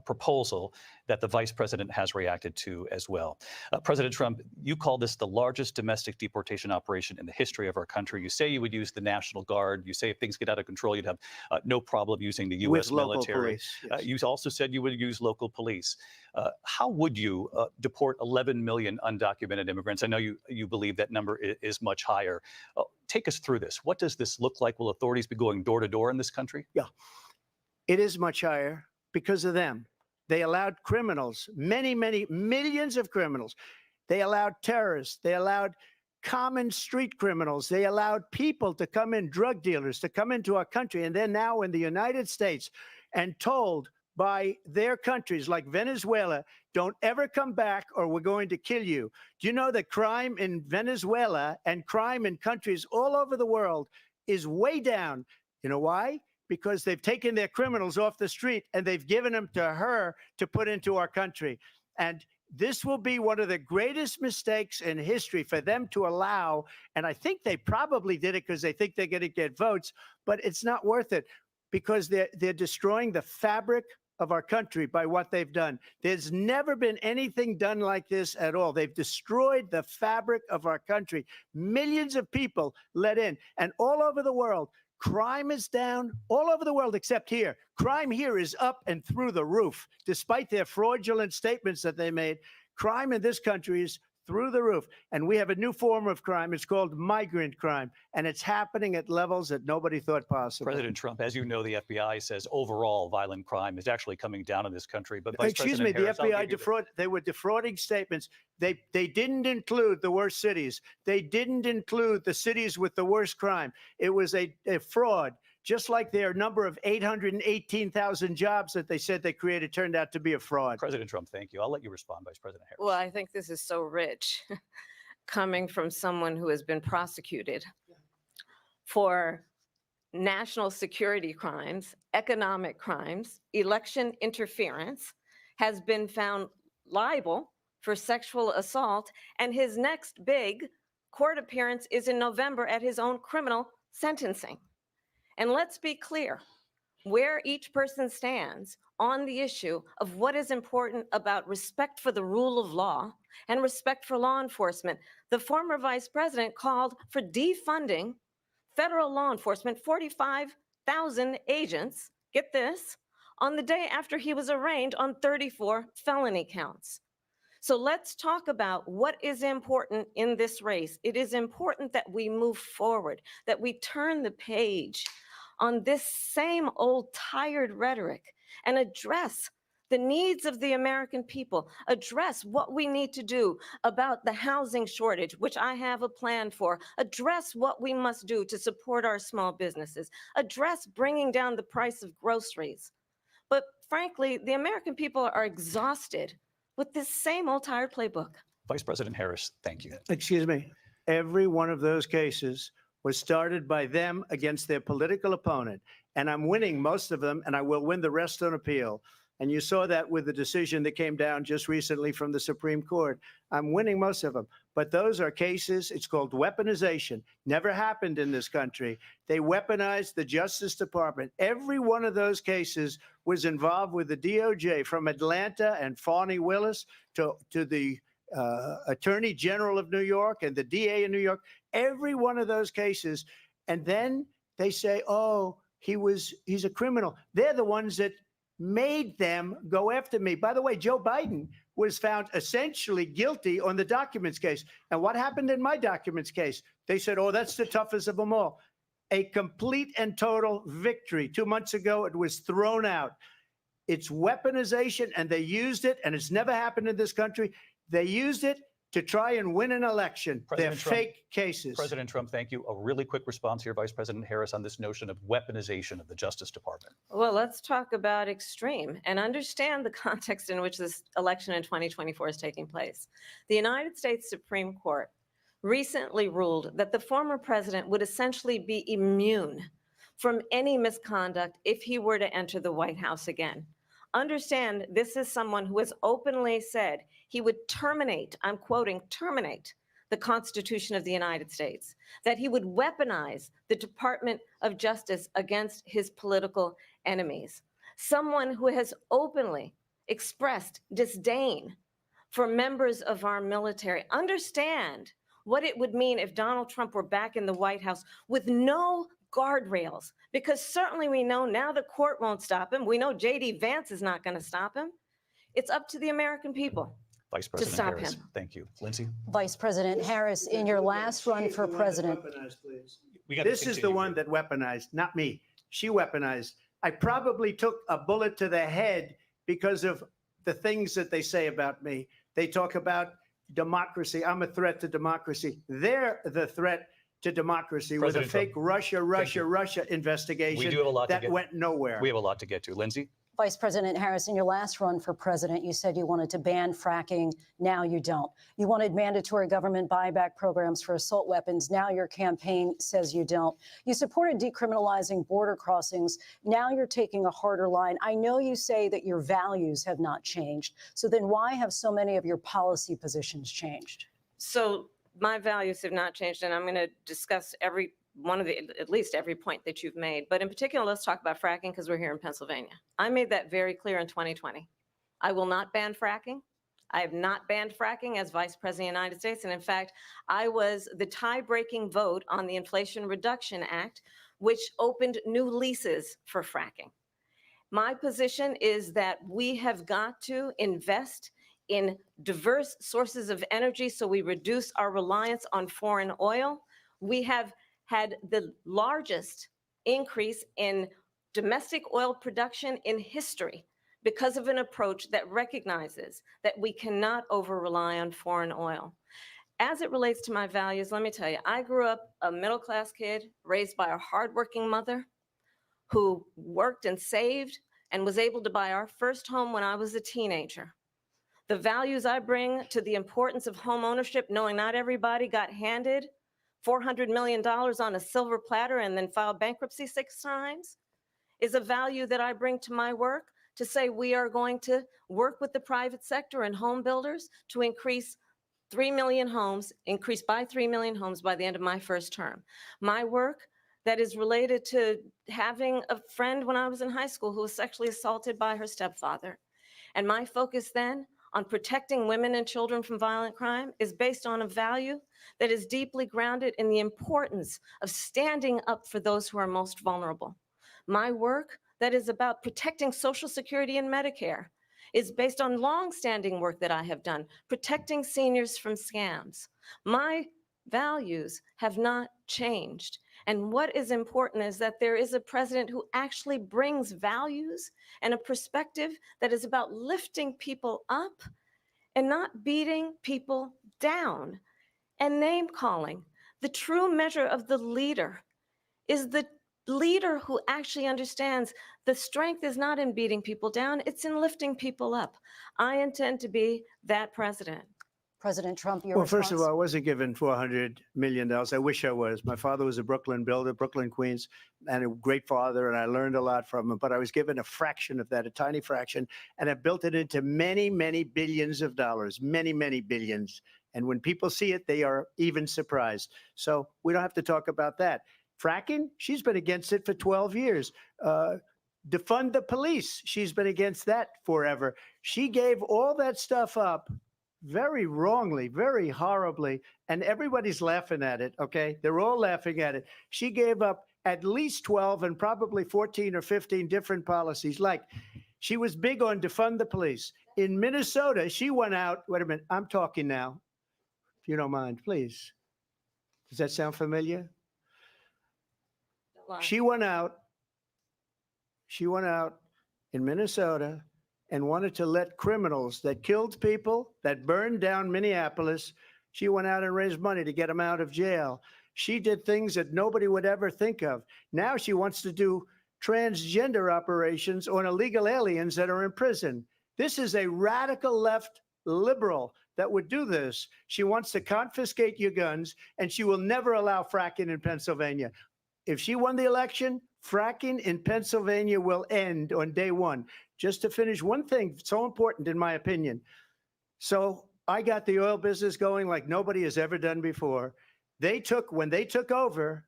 D: proposal that the vice president has reacted to as well. President Trump, you call this the largest domestic deportation operation in the history of our country. You say you would use the National Guard. You say if things get out of control, you'd have no problem using the U.S.
E: With local
D: military.
E: police, yes.
D: You also said you would use local police. How would you deport 11 million undocumented immigrants? I know you believe that number is much higher. Take us through this. What does this look like? Will authorities be going door to door in this country?
E: Yeah, it is much higher because of them. They allowed criminals, many millions of criminals. They allowed terrorists. They allowed common street criminals. They allowed people to come in, drug dealers, to come into our country. And they're now in the United States and told by their countries like Venezuela, don't ever come back or we're going to kill you. Do you know that crime in Venezuela and crime in countries all over the world is way down? You know why? Because they've taken their criminals off the street and they've given them to her to put into our country. And this will be one of the greatest mistakes in history for them to allow. And I think they probably did it because they think they're going to get votes, but it's not worth it because they're destroying the fabric of our country by what they've done. There's never been anything done like this at all. They've destroyed the fabric of our country. Millions of people let in, and all over the world, crime is down all over the world except here. Crime here is up and through the roof. Despite their fraudulent statements that they made, crime in this country is through the roof. And we have a new form of crime. It's called migrant crime. And it's happening at levels that nobody thought possible.
D: President Trump, as you know, the FBI says overall violent crime is actually coming down in this country. But Vice
E: Excuse me,
D: President
E: the
D: Harris,
E: FBI they were defrauding statements. They didn't include the worst cities. They didn't include the cities with the worst crime. It was a fraud. Just like their number of 818,000 jobs that they said they created turned out to be a fraud.
D: President Trump, thank you. I'll let you respond, Vice President Harris.
B: Well, I think this is so rich coming from someone who has been prosecuted for national security crimes, economic crimes, election interference, has been found liable for sexual assault, and his next big court appearance is in November at his own criminal sentencing. And let's be clear where each person stands on the issue of what is important about respect for the rule of law and respect for law enforcement. The former vice president called for defunding federal law enforcement, 45,000 agents, get this, on the day after he was arraigned on 34 felony counts. So let's talk about what is important in this race. It is important that we move forward, that we turn the page on this same old tired rhetoric and address the needs of the American people, address what we need to do about the housing shortage, which I have a plan for, address what we must do to support our small businesses, address bringing down the price of groceries. But frankly, the American people are exhausted with this same old tired playbook.
D: Vice President Harris, thank you.
E: Excuse me. Every one of those cases was started by them against their political opponent. And I'm winning most of them, and I will win the rest on appeal. And you saw that with the decision that came down just recently from the Supreme Court. I'm winning most of them. But those are cases, it's called weaponization. Never happened in this country. They weaponized the Justice Department. Every one of those cases was involved with the DOJ, from Atlanta and Fani Willis to the Attorney General of New York and the DA in New York. Every one of those cases. And then they say, oh, he's a criminal. They're the ones that made them go after me. By the way, Joe Biden was found essentially guilty on the documents case. And what happened in my documents case? They said, oh, that's the toughest of them all. A complete and total victory. 2 months ago, it was thrown out. It's weaponization, and they used it, and it's never happened in this country. They used it to try and win an election. They're fake cases.
D: President Trump, thank you. A really quick response here, Vice President Harris, on this notion of weaponization of the Justice Department.
B: Well, let's talk about extreme and understand the context in which this election in 2024 is taking place. The United States Supreme Court recently ruled that the former president would essentially be immune from any misconduct if he were to enter the White House again. Understand, this is someone who has openly said he would terminate, I'm quoting, terminate the Constitution of the United States, that he would weaponize the Department of Justice against his political enemies. someone who has openly expressed disdain for members of our military. Understand what it would mean if Donald Trump were back in the White House with no guardrails, because certainly we know now the court won't stop him. We know J.D. Vance is not going to stop him. It's up to the American people.
D: Vice President
B: stop
D: Harris,
B: him.
D: thank you. Lindsay?
F: Vice President Harris, in your last run for president,
D: We gotta
E: This is the
D: continue
E: one
D: here.
E: that weaponized, not me. She weaponized. I probably took a bullet to the head because of the things that they say about me. They talk about democracy. I'm a threat to democracy. They're the threat to democracy with a
D: President
E: fake
D: Trump,
E: Russia
D: we
E: investigation
D: do have a lot to
E: that
D: get.
E: went nowhere.
D: We have a lot to get to. Lindsay?
F: Vice President Harris, in your last run for president, you said you wanted to ban fracking. Now you don't. You wanted mandatory government buyback programs for assault weapons. Now your campaign says you don't. You supported decriminalizing border crossings. Now you're taking a harder line. I know you say that your values have not changed. So then why have so many of your policy positions changed?
B: So my values have not changed, and I'm going to discuss every one of the, at least every point that you've made. But in particular, let's talk about fracking because we're here in Pennsylvania. I made that very clear in 2020. I will not ban fracking. I have not banned fracking as Vice President of the United States. And in fact, I was the tie-breaking vote on the Inflation Reduction Act, which opened new leases for fracking. My position is that we have got to invest in diverse sources of energy so we reduce our reliance on foreign oil. We have had the largest increase in domestic oil production in history because of an approach that recognizes that we cannot over-rely on foreign oil. As it relates to my values, let me tell you, I grew up a middle-class kid raised by a hardworking mother who worked and saved and was able to buy our first home when I was a teenager. The values I bring to the importance of home ownership, knowing not everybody got handed $400 million on a silver platter and then filed bankruptcy 6 times, is a value that I bring to my work to say we are going to work with the private sector and home builders to increase 3 million homes, increase by 3 million homes by the end of my first term. My work that is related to having a friend when I was in high school who was sexually assaulted by her stepfather. And my focus then on protecting women and children from violent crime is based on a value that is deeply grounded in the importance of standing up for those who are most vulnerable. My work that is about protecting Social Security and Medicare is based on longstanding work that I have done, protecting seniors from scams. My values have not changed. And what is important is that there is a president who actually brings values and a perspective that is about lifting people up and not beating people down and name calling. The true measure of the leader is the leader who actually understands the strength is not in beating people down, it's in lifting people up. I intend to be that president.
F: President Trump, your
E: Well,
F: response?
E: first of all, I wasn't given $400 million. I wish I was. My father was a Brooklyn builder, Brooklyn, Queens, and a great father, and I learned a lot from him. But I was given a fraction of that, a tiny fraction, and I built it into many, many billions of dollars, many, many billions. And when people see it, they are even surprised. So we don't have to talk about that. Fracking, she's been against it for 12 years. Defund the police, she's been against that forever. She gave all that stuff up very wrongly, very horribly, and everybody's laughing at it, okay? They're all laughing at it. She gave up at least 12 and probably 14 or 15 different policies. Like, she was big on defund the police. In Minnesota, she went out, wait a minute, I'm talking now, if you don't mind, please. Does that sound familiar?
B: Don't lie.
E: She went out in Minnesota and wanted to let criminals that killed people, that burned down Minneapolis, she went out and raised money to get them out of jail. She did things that nobody would ever think of. Now she wants to do transgender operations on illegal aliens that are in prison. This is a radical left liberal that would do this. She wants to confiscate your guns, and she will never allow fracking in Pennsylvania. If she won the election, fracking in Pennsylvania will end on day one. Just to finish, one thing so important in my opinion. So I got the oil business going like nobody has ever done before. When they took over,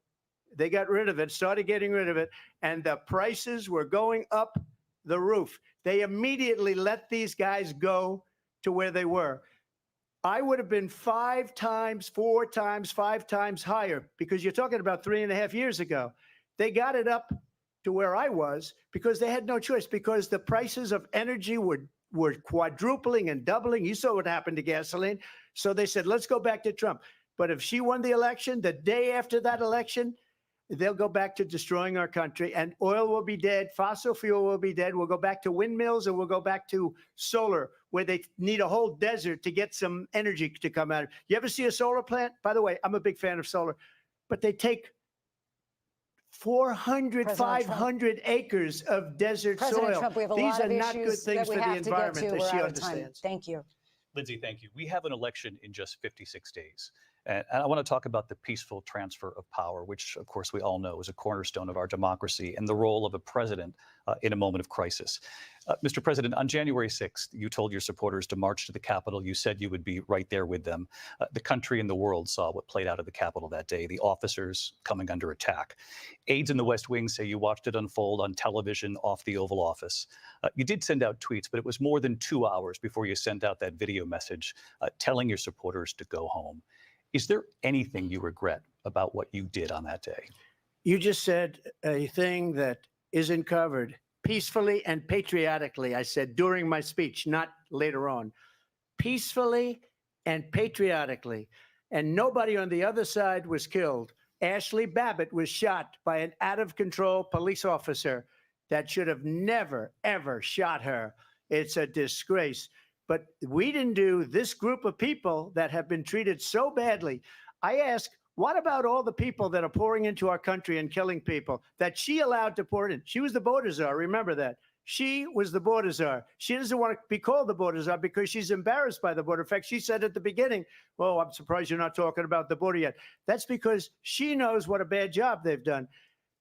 E: they got rid of it, started getting rid of it, and the prices were going up the roof. They immediately let these guys go to where they were. I would have been 5 times, 4 times, 5 times higher, because you're talking about 3.5 years ago. They got it up to where I was because they had no choice, because the prices of energy were quadrupling and doubling. You saw what happened to gasoline. So they said, let's go back to Trump. But if she won the election, the day after that election, they'll go back to destroying our country, and oil will be dead. Fossil fuel will be dead. We'll go back to windmills, and we'll go back to solar, where they need a whole desert to get some energy to come out. You ever see a solar plant? By the way, I'm a big fan of solar, but they take 400,
F: President
E: 500 acres of desert
F: President
E: soil.
F: Trump, we have a
E: These
F: lot
E: are
F: of
E: not good
F: issues that
E: things
F: we
E: for the
F: have to get to.
E: environment, as
F: We're
E: she
F: out of time.
E: understands.
F: Thank you.
D: Lindsay, thank you. We have an election in just 56 days. And I want to talk about the peaceful transfer of power, which, of course, we all know is a cornerstone of our democracy, and the role of a president in a moment of crisis. Mr. President, on January 6th, you told your supporters to march to the Capitol. You said you would be right there with them. The country and the world saw what played out at the Capitol that day, the officers coming under attack. Aides in the West Wing say you watched it unfold on television off the Oval Office. You did send out tweets, but it was more than 2 hours before you sent out that video message telling your supporters to go home. Is there anything you regret about what you did on that day?
E: You just said a thing that isn't covered. Peacefully and patriotically, I said during my speech, not later on. Peacefully and patriotically. And nobody on the other side was killed. Ashley Babbitt was shot by an out-of-control police officer that should have never, ever shot her. It's a disgrace. But we didn't do this group of people that have been treated so badly. I ask, what about all the people that are pouring into our country and killing people that she allowed to pour in? She was the border czar. Remember that. She was the border czar. She doesn't want to be called the border czar because she's embarrassed by the border. In fact, she said at the beginning, well, I'm surprised you're not talking about the border yet. That's because she knows what a bad job they've done.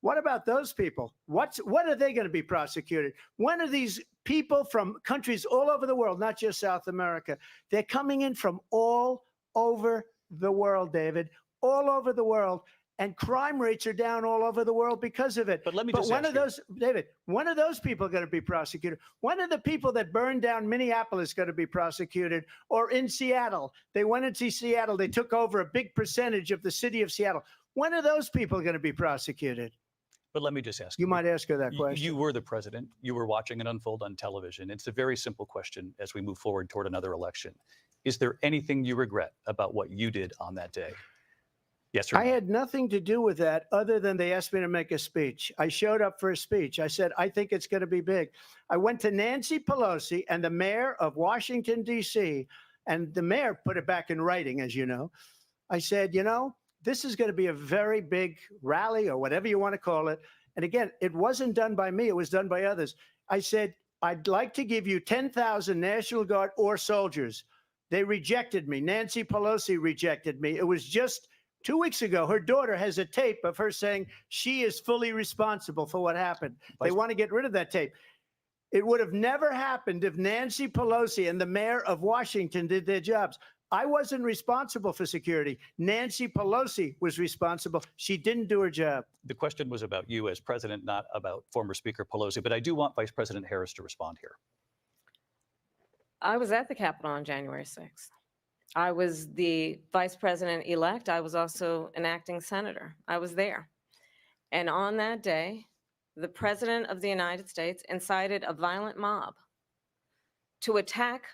E: What about those people? What are they going to be prosecuted? When are these people from countries all over the world, not just South America? They're coming in from all over the world, David, all over the world. And crime rates are down all over the world because of it.
D: But let me just
E: when
D: ask
E: are
D: you-
E: those, David, when are those people going to be prosecuted? When are the people that burned down Minneapolis going to be prosecuted? Or in Seattle, they went into Seattle, they took over a big percentage of the city of Seattle. When are those people going to be prosecuted?
D: But let me just ask
E: You might ask her that question.
D: You were the president. You were watching it unfold on television. It's a very simple question as we move forward toward another election. Is there anything you regret about what you did on that day? Yes or no?
E: I had nothing to do with that other than they asked me to make a speech. I showed up for a speech. I said, I think it's going to be big. I went to Nancy Pelosi and the mayor of Washington, D.C., and the mayor put it back in writing, as you know. I said, you know, this is going to be a very big rally or whatever you want to call it. And again, it wasn't done by me. It was done by others. I said, I'd like to give you 10,000 National Guard or soldiers. They rejected me. Nancy Pelosi rejected me. It was just 2 weeks ago. Her daughter has a tape of her saying she is fully responsible for what happened. They want to get rid of that tape. It would have never happened if Nancy Pelosi and the mayor of Washington did their jobs. I wasn't responsible for security. Nancy Pelosi was responsible. She didn't do her job.
D: The question was about you as president, not about former Speaker Pelosi. But I do want Vice President Harris to respond here.
B: I was at the Capitol on January 6th. I was the vice president-elect. I was also an acting senator. I was there. And on that day, the President of the United States incited a violent mob to attack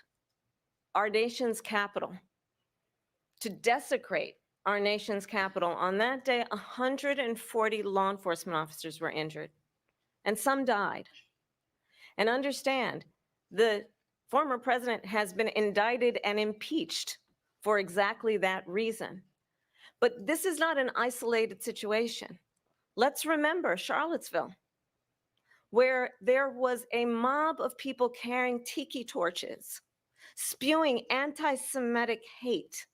B: our nation's capital, to desecrate our nation's capital. On that day, 140 law enforcement officers were injured, and some died. And understand, the former president has been indicted and impeached for exactly that reason. But this is not an isolated situation. Let's remember Charlottesville, where there was a mob of people carrying tiki torches, spewing anti-Semitic hate.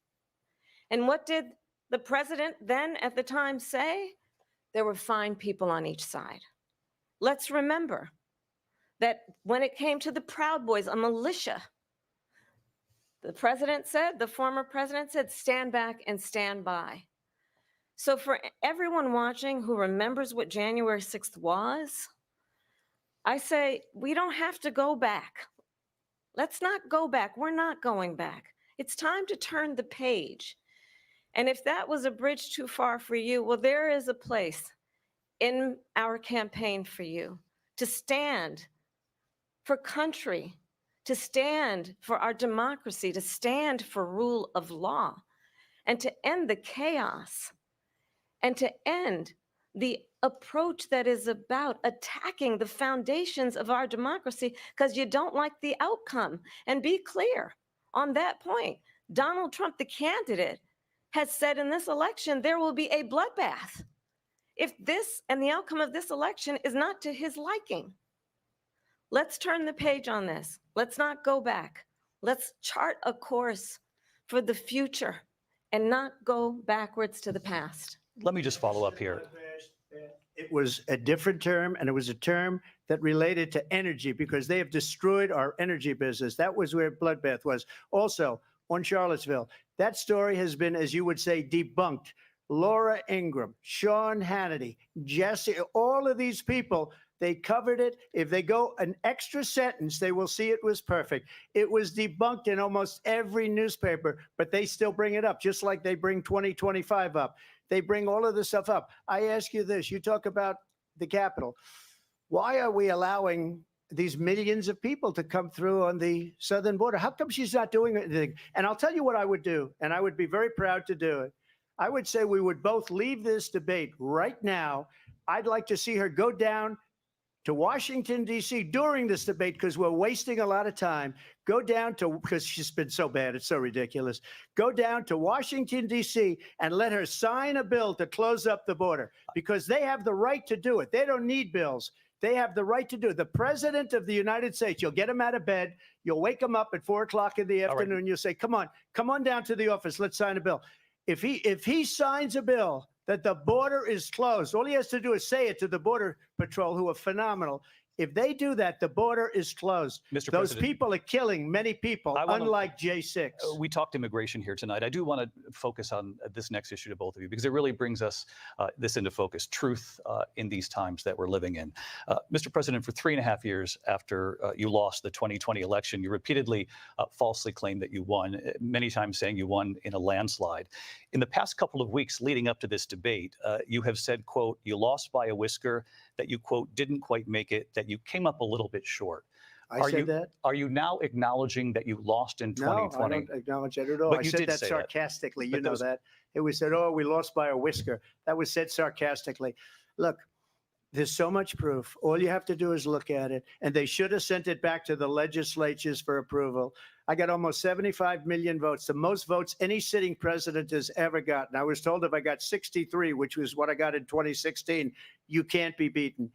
B: And what did the president then at the time say? There were fine people on each side. Let's remember that when it came to the Proud Boys, a militia, the president said, the former president said, stand back and stand by. So for everyone watching who remembers what January 6th was, I say we don't have to go back. Let's not go back. We're not going back. It's time to turn the page. And if that was a bridge too far for you, well, there is a place in our campaign for you to stand for country, to stand for our democracy, to stand for rule of law, and to end the chaos, and to end the approach that is about attacking the foundations of our democracy because you don't like the outcome. And be clear on that point. Donald Trump, the candidate, has said in this election there will be a bloodbath if this and the outcome of this election is not to his liking. Let's turn the page on this. Let's not go back. Let's chart a course for the future and not go backwards to the past.
D: Let me just follow up here.
E: It was a different term, and it was a term that related to energy because they have destroyed our energy business. That was where bloodbath was. Also, on Charlottesville, that story has been, as you would say, debunked. Laura Ingraham, Sean Hannity, Jesse, all of these people, they covered it. If they go an extra sentence, they will see it was perfect. It was debunked in almost every newspaper, but they still bring it up, just like they bring 2025 up. They bring all of this stuff up. I ask you this, you talk about the Capitol. Why are we allowing these millions of people to come through on the southern border? How come she's not doing anything? And I'll tell you what I would do, and I would be very proud to do it. I would say we would both leave this debate right now. I'd like to see her go down to Washington, D.C. during this debate because we're wasting a lot of time. Go down to, because she's been so bad, it's so ridiculous. Go down to Washington, D.C. and let her sign a bill to close up the border because they have the right to do it. They don't need bills. They have the right to do it. The president of the United States, you'll get him out of bed. You'll wake him up at 4 o'clock in the afternoon. Right. You'll say, come on down to the office. Let's sign a bill. If he signs a bill that the border is closed, all he has to do is say it to the Border Patrol, who are phenomenal. If they do that, the border is closed.
D: Mr.
E: Those
D: President,
E: people are killing many people, unlike J6.
D: We talked immigration here tonight. I do want to focus on this next issue to both of you because it really brings us this into focus, truth in these times that we're living in. Mr. President, for 3.5 years after you lost the 2020 election, you repeatedly falsely claimed that you won, many times saying you won in a landslide. In the past couple of weeks leading up to this debate, you have said, quote, you lost by a whisker, that you, quote, didn't quite make it, that you came up a little bit short.
E: I said that?
D: Are you now acknowledging that you lost in 2020?
E: No, I don't acknowledge that at all.
D: But
E: I
D: you
E: said
D: did
E: that
D: say
E: sarcastically.
D: But
E: You know that. It was said, oh, we lost by a whisker. That was said sarcastically. Look, there's so much proof. All you have to do is look at it. And they should have sent it back to the legislatures for approval. I got almost 75 million votes, the most votes any sitting president has ever gotten. I was told if I got 63, which was what I got in 2016, you can't be beaten.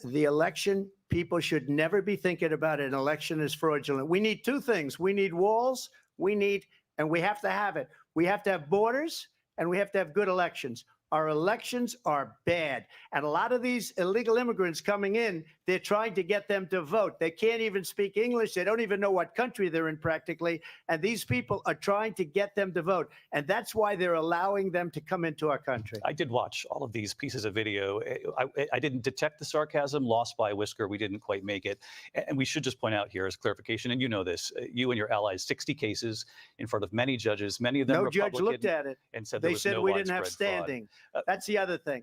E: The election, people should never be thinking about an election as fraudulent. We need two things. We need walls, and we have to have it. We have to have borders, and we have to have good elections. Our elections are bad. And a lot of these illegal immigrants coming in, they're trying to get them to vote. They can't even speak English. They don't even know what country they're in practically. And these people are trying to get them to vote. And that's why they're allowing them to come into our country.
D: I did watch all of these pieces of video. I didn't detect the sarcasm, lost by a whisker. We didn't quite make it. And we should just point out here as clarification, and you know this, you and your allies, 60 cases in front of many judges, many of them Republican.
E: No judge looked at it.
D: And said
E: they said we didn't have standing. That's the other thing.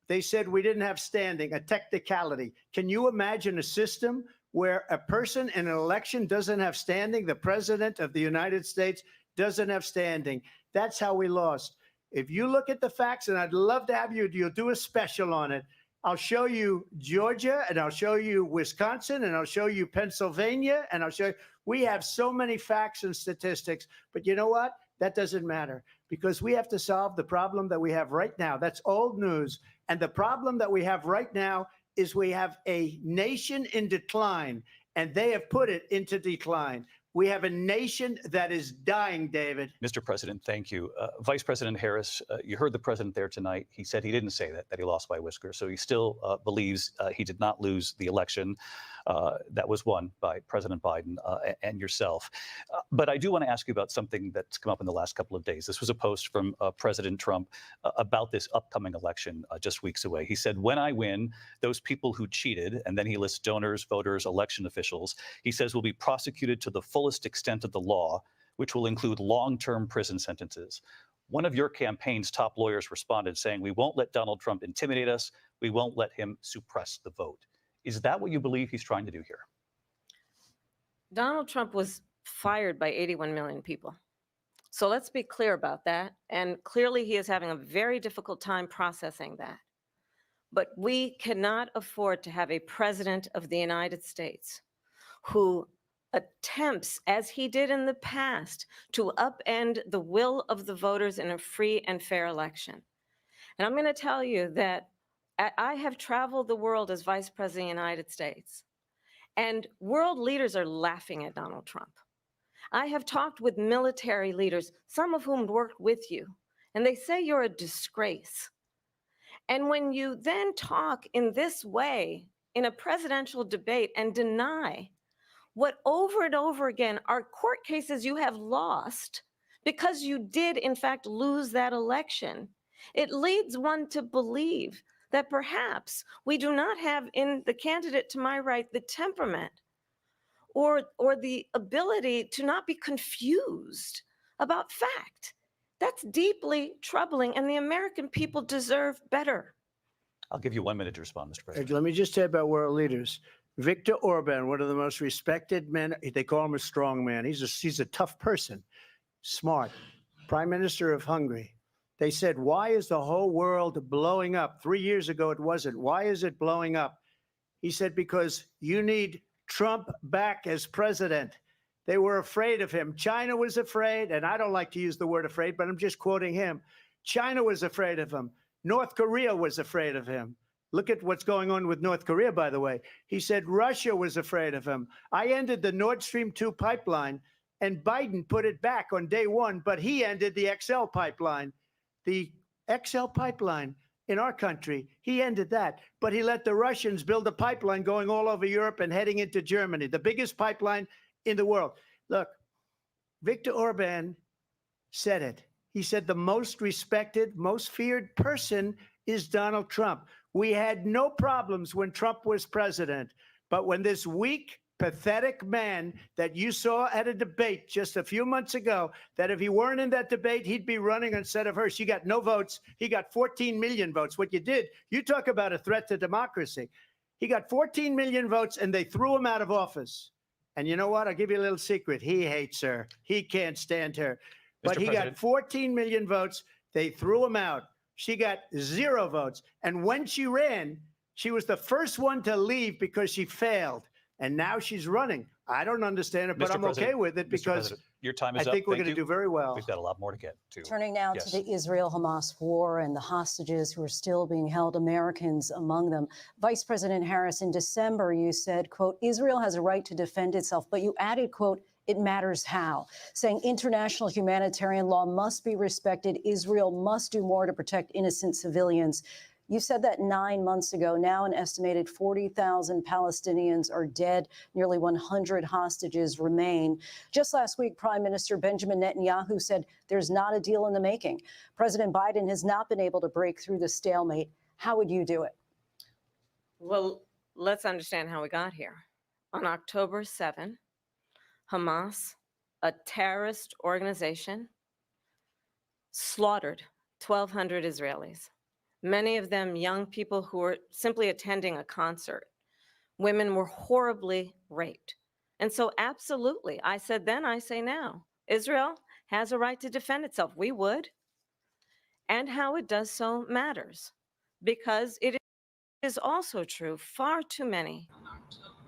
E: They said we didn't have standing, a technicality. Can you imagine a system where a person in an election doesn't have standing? The president of the United States doesn't have standing. That's how we lost. If you look at the facts, and I'd love to have you'll do a special on it. I'll show you Georgia, and I'll show you Wisconsin, and I'll show you Pennsylvania, and I'll show you. We have so many facts and statistics, but you know what? That doesn't matter because we have to solve the problem that we have right now. That's old news. And the problem that we have right now is we have a nation in decline, and they have put it into decline. We have a nation that is dying, David.
D: Mr. President, thank you. Vice President Harris, you heard the president there tonight. He said he didn't say that he lost by a whisker. So he still believes he did not lose the election that was won by President Biden and yourself. But I do want to ask you about something that's come up in the last couple of days. This was a post from President Trump about this upcoming election just weeks away. He said, when I win, those people who cheated, and then he lists donors, voters, election officials, he says will be prosecuted to the fullest extent of the law, which will include long-term prison sentences. One of your campaign's top lawyers responded saying, we won't let Donald Trump intimidate us. We won't let him suppress the vote. Is that what you believe he's trying to do here?
B: Donald Trump was fired by 81 million people. So let's be clear about that. And clearly he is having a very difficult time processing that. But we cannot afford to have a president of the United States who attempts, as he did in the past, to upend the will of the voters in a free and fair election. And I'm going to tell you that I have traveled the world as Vice President of the United States, and world leaders are laughing at Donald Trump. I have talked with military leaders, some of whom worked with you, and they say you're a disgrace. And when you then talk in this way in a presidential debate and deny what over and over again are court cases you have lost because you did in fact lose that election, it leads one to believe that perhaps we do not have in the candidate to my right the temperament or the ability to not be confused about fact. That's deeply troubling, and the American people deserve better.
D: I'll give you 1 minute to respond, Mr. President.
E: Let me just say about world leaders. Viktor Orban, one of the most respected men, they call him a strong man. He's a tough person, smart. Prime Minister of Hungary. They said, why is the whole world blowing up? 3 years ago, it wasn't. Why is it blowing up? He said, because you need Trump back as president. They were afraid of him. China was afraid, and I don't like to use the word afraid, but I'm just quoting him. China was afraid of him. North Korea was afraid of him. Look at what's going on with North Korea, by the way. He said Russia was afraid of him. I ended the Nord Stream 2 pipeline, and Biden put it back on day one, but he ended the XL pipeline. The XL pipeline in our country, he ended that. But he let the Russians build a pipeline going all over Europe and heading into Germany, the biggest pipeline in the world. Look, Viktor Orban said it. He said the most respected, most feared person is Donald Trump. We had no problems when Trump was president. But when this weak, pathetic man that you saw at a debate just a few months ago, that if he weren't in that debate, he'd be running instead of her. She got no votes. He got 14 million votes. What you did, you talk about a threat to democracy. He got 14 million votes, and they threw him out of office. And you know what? I'll give you a little secret. He hates her. He can't stand her. But he got 14 million votes. They threw him out. She got 0 votes. And when she ran, she was the first one to leave because she failed. And now she's running. I don't understand it, but I'm okay with it because
D: your time is
E: I think
D: up.
E: we're going to do very well.
D: We've got a lot more to get to.
F: Turning now to the Israel-Hamas war and the hostages who are still being held, Americans among them. Vice President Harris, in December, you said, quote, Israel has a right to defend itself, but you added, quote, it matters how, saying international humanitarian law must be respected. Israel must do more to protect innocent civilians. You said that 9 months ago. Now an estimated 40,000 Palestinians are dead. Nearly 100 hostages remain. Just last week, Prime Minister Benjamin Netanyahu said there's not a deal in the making. President Biden has not been able to break through the stalemate. How would you do it?
B: Well, let's understand how we got here. On October 7, Hamas, a terrorist organization, slaughtered 1,200 Israelis. Many of them young people who were simply attending a concert. Women were horribly raped. And so absolutely, I said then, I say now, Israel has a right to defend itself. We would. And how it does so matters, because it is also true, far too many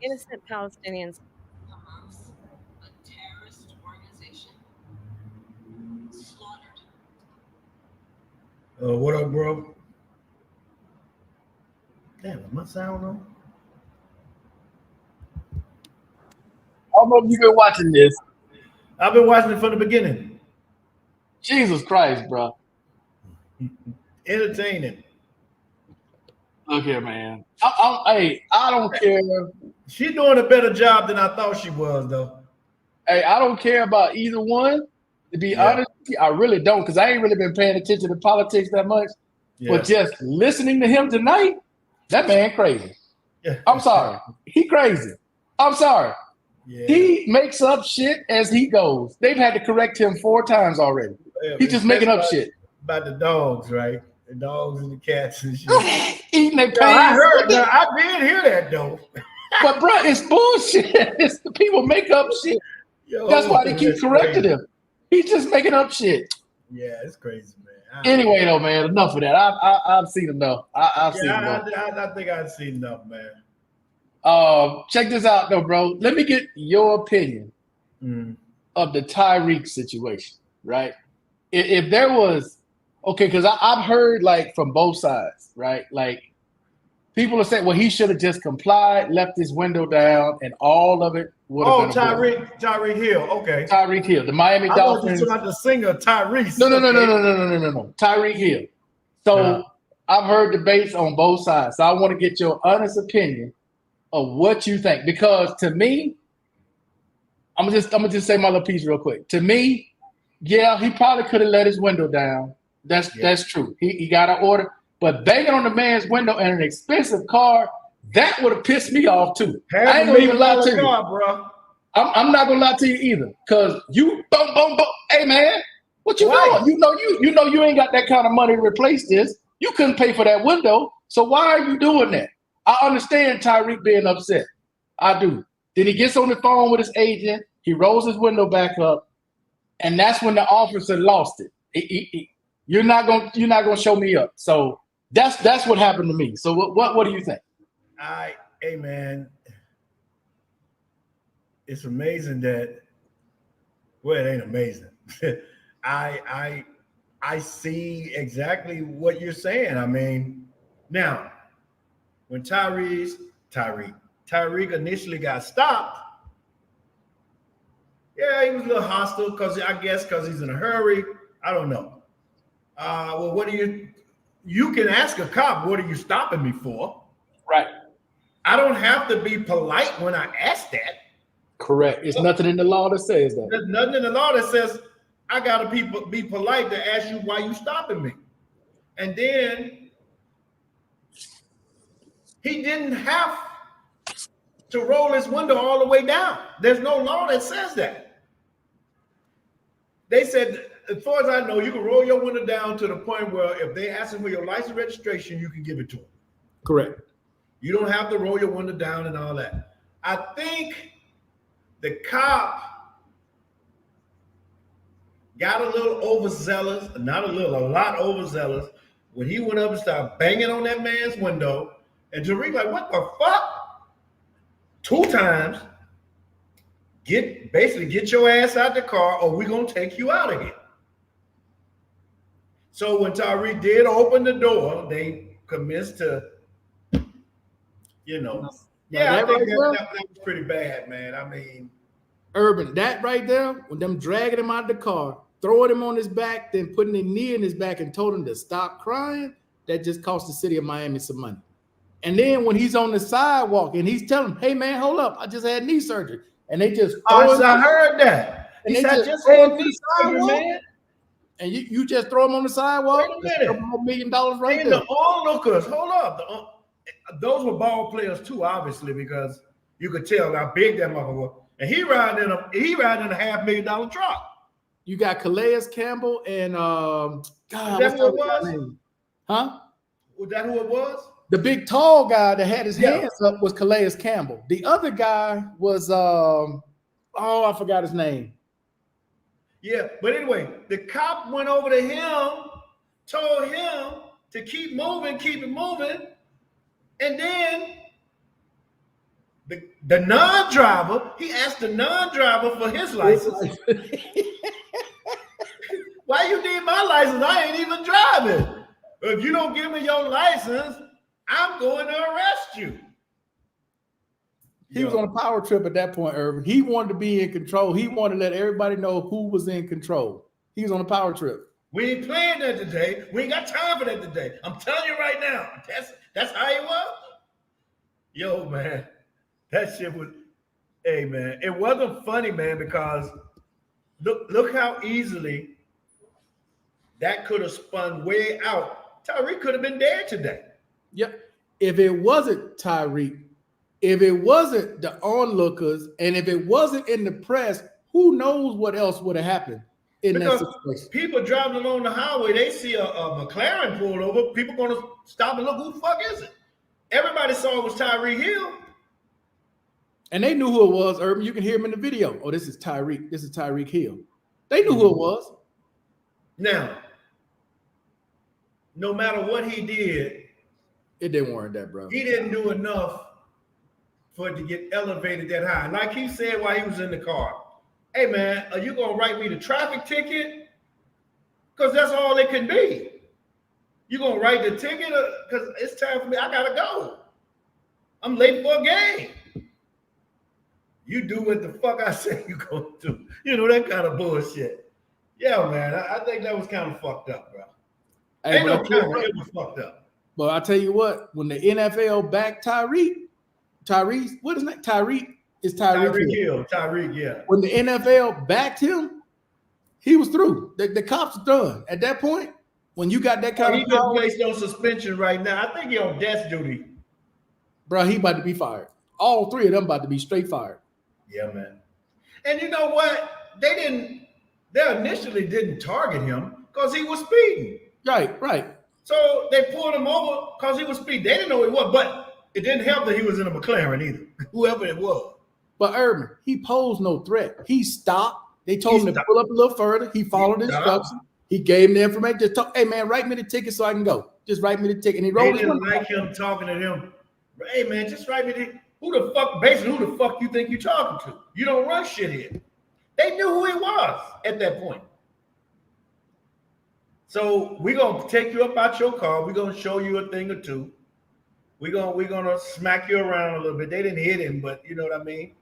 B: innocent Palestinians. Hamas, a terrorist organization, slaughtered.
G: What up, bro? Damn, is my sound on?
H: I don't know if you've been watching this.
G: I've been watching it from the beginning.
H: Jesus Christ, bro.
G: Entertaining.
H: Look here, man. Hey, I don't care.
G: She's doing a better job than I thought she was, though.
H: Hey, I don't care about either one. To be honest, I really don't, because I ain't really been paying attention to politics that much.
G: Yeah.
H: But just listening to him tonight, that man crazy.
G: Yeah.
H: I'm sorry. He crazy. I'm sorry.
G: Yeah.
H: He makes up shit as he goes. They've had to correct him 4 times already. He's just making up shit.
G: About the dogs, right? The dogs and the cats and shit.
H: Eating their
G: No, I
H: pants.
G: heard. No, I did hear that though.
H: But bro, it's bullshit. It's the people make up shit.
G: Yo,
H: That's why they keep
G: that's
H: correcting
G: crazy.
H: him. He's just making up shit.
G: Yeah, it's crazy, man.
H: Anyway, though, man, enough of that. I've seen enough. I've seen enough.
G: I think I've seen enough, man.
H: Check this out, though, bro. Let me get your opinion
G: Mm.
H: of the Tyreek situation, right? If there was, okay, because I've heard like from both sides, right? Like people are saying, well, he should have just complied, left his window down, and all of it would have been.
G: Tyreek Hill. Okay.
H: Tyreek Hill, the Miami
G: I thought you
H: Dolphins.
G: were talking about the singer Tyrese.
H: No.
G: Okay.
H: Tyreek Hill. So I've heard debates on both sides. So I want to get your honest opinion of what you think. Because to me, I'm gonna just say my little piece real quick. To me, yeah, he probably could have let his window down. That's true. He got an order, but banging on the man's window in an expensive car, that would have pissed me off too. I ain't gonna even lie to you.
G: Bro.
H: I'm not gonna lie to you either, cause you boom. Hey man, what you
G: Right.
H: doing? You know you ain't got that kind of money to replace this. You couldn't pay for that window, so why are you doing that? I understand Tyreek being upset. I do. Then he gets on the phone with his agent. He rolls his window back up, and that's when the officer lost it. You're not gonna show me up. So that's what happened to me. So what do you think?
G: Hey man, it's amazing that. Well, it ain't amazing. I see exactly what you're saying. I mean, now when Tyreek initially got stopped, yeah, he was a little hostile because he's in a hurry. I don't know. Well, what do you can ask a cop, what are you stopping me for?
H: Right.
G: I don't have to be polite when I ask that.
H: Correct. It's nothing in the law that says that.
G: There's nothing in the law that says I gotta be polite to ask you why you stopping me. And then he didn't have to roll his window all the way down. There's no law that says that. They said, as far as I know, you can roll your window down to the point where if they ask for your license registration, you can give it to them.
H: Correct.
G: You don't have to roll your window down and all that. I think the cop got a little overzealous, not a little, a lot overzealous, when he went up and started banging on that man's window. And Tariq like, what the fuck? 2 times. Get your ass out the car or we're going to take you out of here. So when Tyreek did open the door, they commenced to,
A: that
G: that
A: right
G: was pretty bad, man. I mean,
A: Urban, that right there, when them dragging him out of the car, throwing him on his back, then putting a knee in his back and told him to stop crying, that just cost the city of Miami some money. And then when he's on the sidewalk and he's telling him, hey man, hold up, I just had knee surgery. And they just throw him,
G: I heard that.
A: and
G: He
A: they
G: said,
A: just
G: throw
A: throw
G: him
A: him
G: to
A: on
G: the
A: the
G: sidewalk,
A: sidewalk,
G: man.
A: and you just throw him on the sidewalk.
G: Wait a minute.
A: $1 million right
G: And
A: there.
G: the onlookers, hold up. Those were ball players too, obviously, because you could tell how big that motherfucker was. And he riding in a $500,000 truck.
A: You got Calais Campbell and God,
G: that
A: what's
G: who it
A: the other guy's
G: was?
A: name? Huh?
G: Was that who it was?
A: The big tall guy that had his
G: Yeah.
A: hands up was Calais Campbell. The other guy was I forgot his name.
G: Yeah, but anyway, the cop went over to him, told him to keep it moving, and then the non-driver, he asked the non-driver for his license. Why you need my license? I ain't even driving. If you don't give me your license, I'm going to arrest you.
A: He was on a power trip at that point, Irvin. He wanted to be in control. He wanted to let everybody know who was in control. He was on a power trip.
G: We ain't playing that today. We ain't got time for that today. I'm telling you right now. That's how he was. Yo, man, that shit was. Hey, man, it wasn't funny, man, because look how easily that could have spun way out. Tyreek could have been dead today.
A: Yep. If it wasn't Tyreek, if it wasn't the onlookers, and if it wasn't in the press, who knows what else would have happened in
G: Because
A: that situation?
G: people driving along the highway, they see a McLaren pulled over. People going to stop and look, who the fuck is it? Everybody saw it was Tyreek Hill.
A: And they knew who it was, Urban. You can hear him in the video. Oh, this is Tyreek. This is Tyreek Hill. They knew who it was.
G: Now, no matter what he did,
A: It didn't warrant that, bro.
G: he didn't do enough for it to get elevated that high. Like he said while he was in the car, hey, man, are you going to write me the traffic ticket? Because that's all it can be. You going to write the ticket? Because it's time for me. I got to go. I'm late for a game. You do what the fuck I say you going to do. You know, that kind of bullshit. Yeah, man, I think that was kind of fucked up, bro.
A: Hey,
G: Ain't
A: but
G: no
A: I tell you
G: camera.
A: what-
G: It was fucked up.
A: But I tell you what, when the NFL backed Tyrese, what is that? Tyreek is Tyreek.
G: Tyreek
A: Hill.
G: Hill. Tyreek, yeah.
A: When the NFL backed him, he was through. The cops are done. At that point, when you got that kind
G: He
A: of
G: been
A: power,
G: placed on suspension right now. I think he on death duty.
A: bro, he about to be fired. All three of them about to be straight fired.
G: Yeah, man. And you know what? They initially didn't target him because he was speeding.
A: Right.
G: So they pulled him over because he was speeding. They didn't know he was, but it didn't help that he was in a McLaren either, whoever it was.
A: But Urban, he posed no threat. He stopped. They told
G: He
A: him to
G: stopped.
A: pull up a little further. He followed the
G: stopped.
A: instructions. He gave him the information. Just told, hey man, write me the ticket so I can go. Just write me the ticket. And he
G: They
A: rolled his
G: didn't
A: window.
G: like him talking to them. Hey, man, just write me the, who the fuck you think you talking to? You don't run shit here. They knew who he was at that point. So we're gonna take you up out your car. We're gonna show you a thing or two. We're gonna smack you around a little bit. They didn't hit him, but you know what I mean?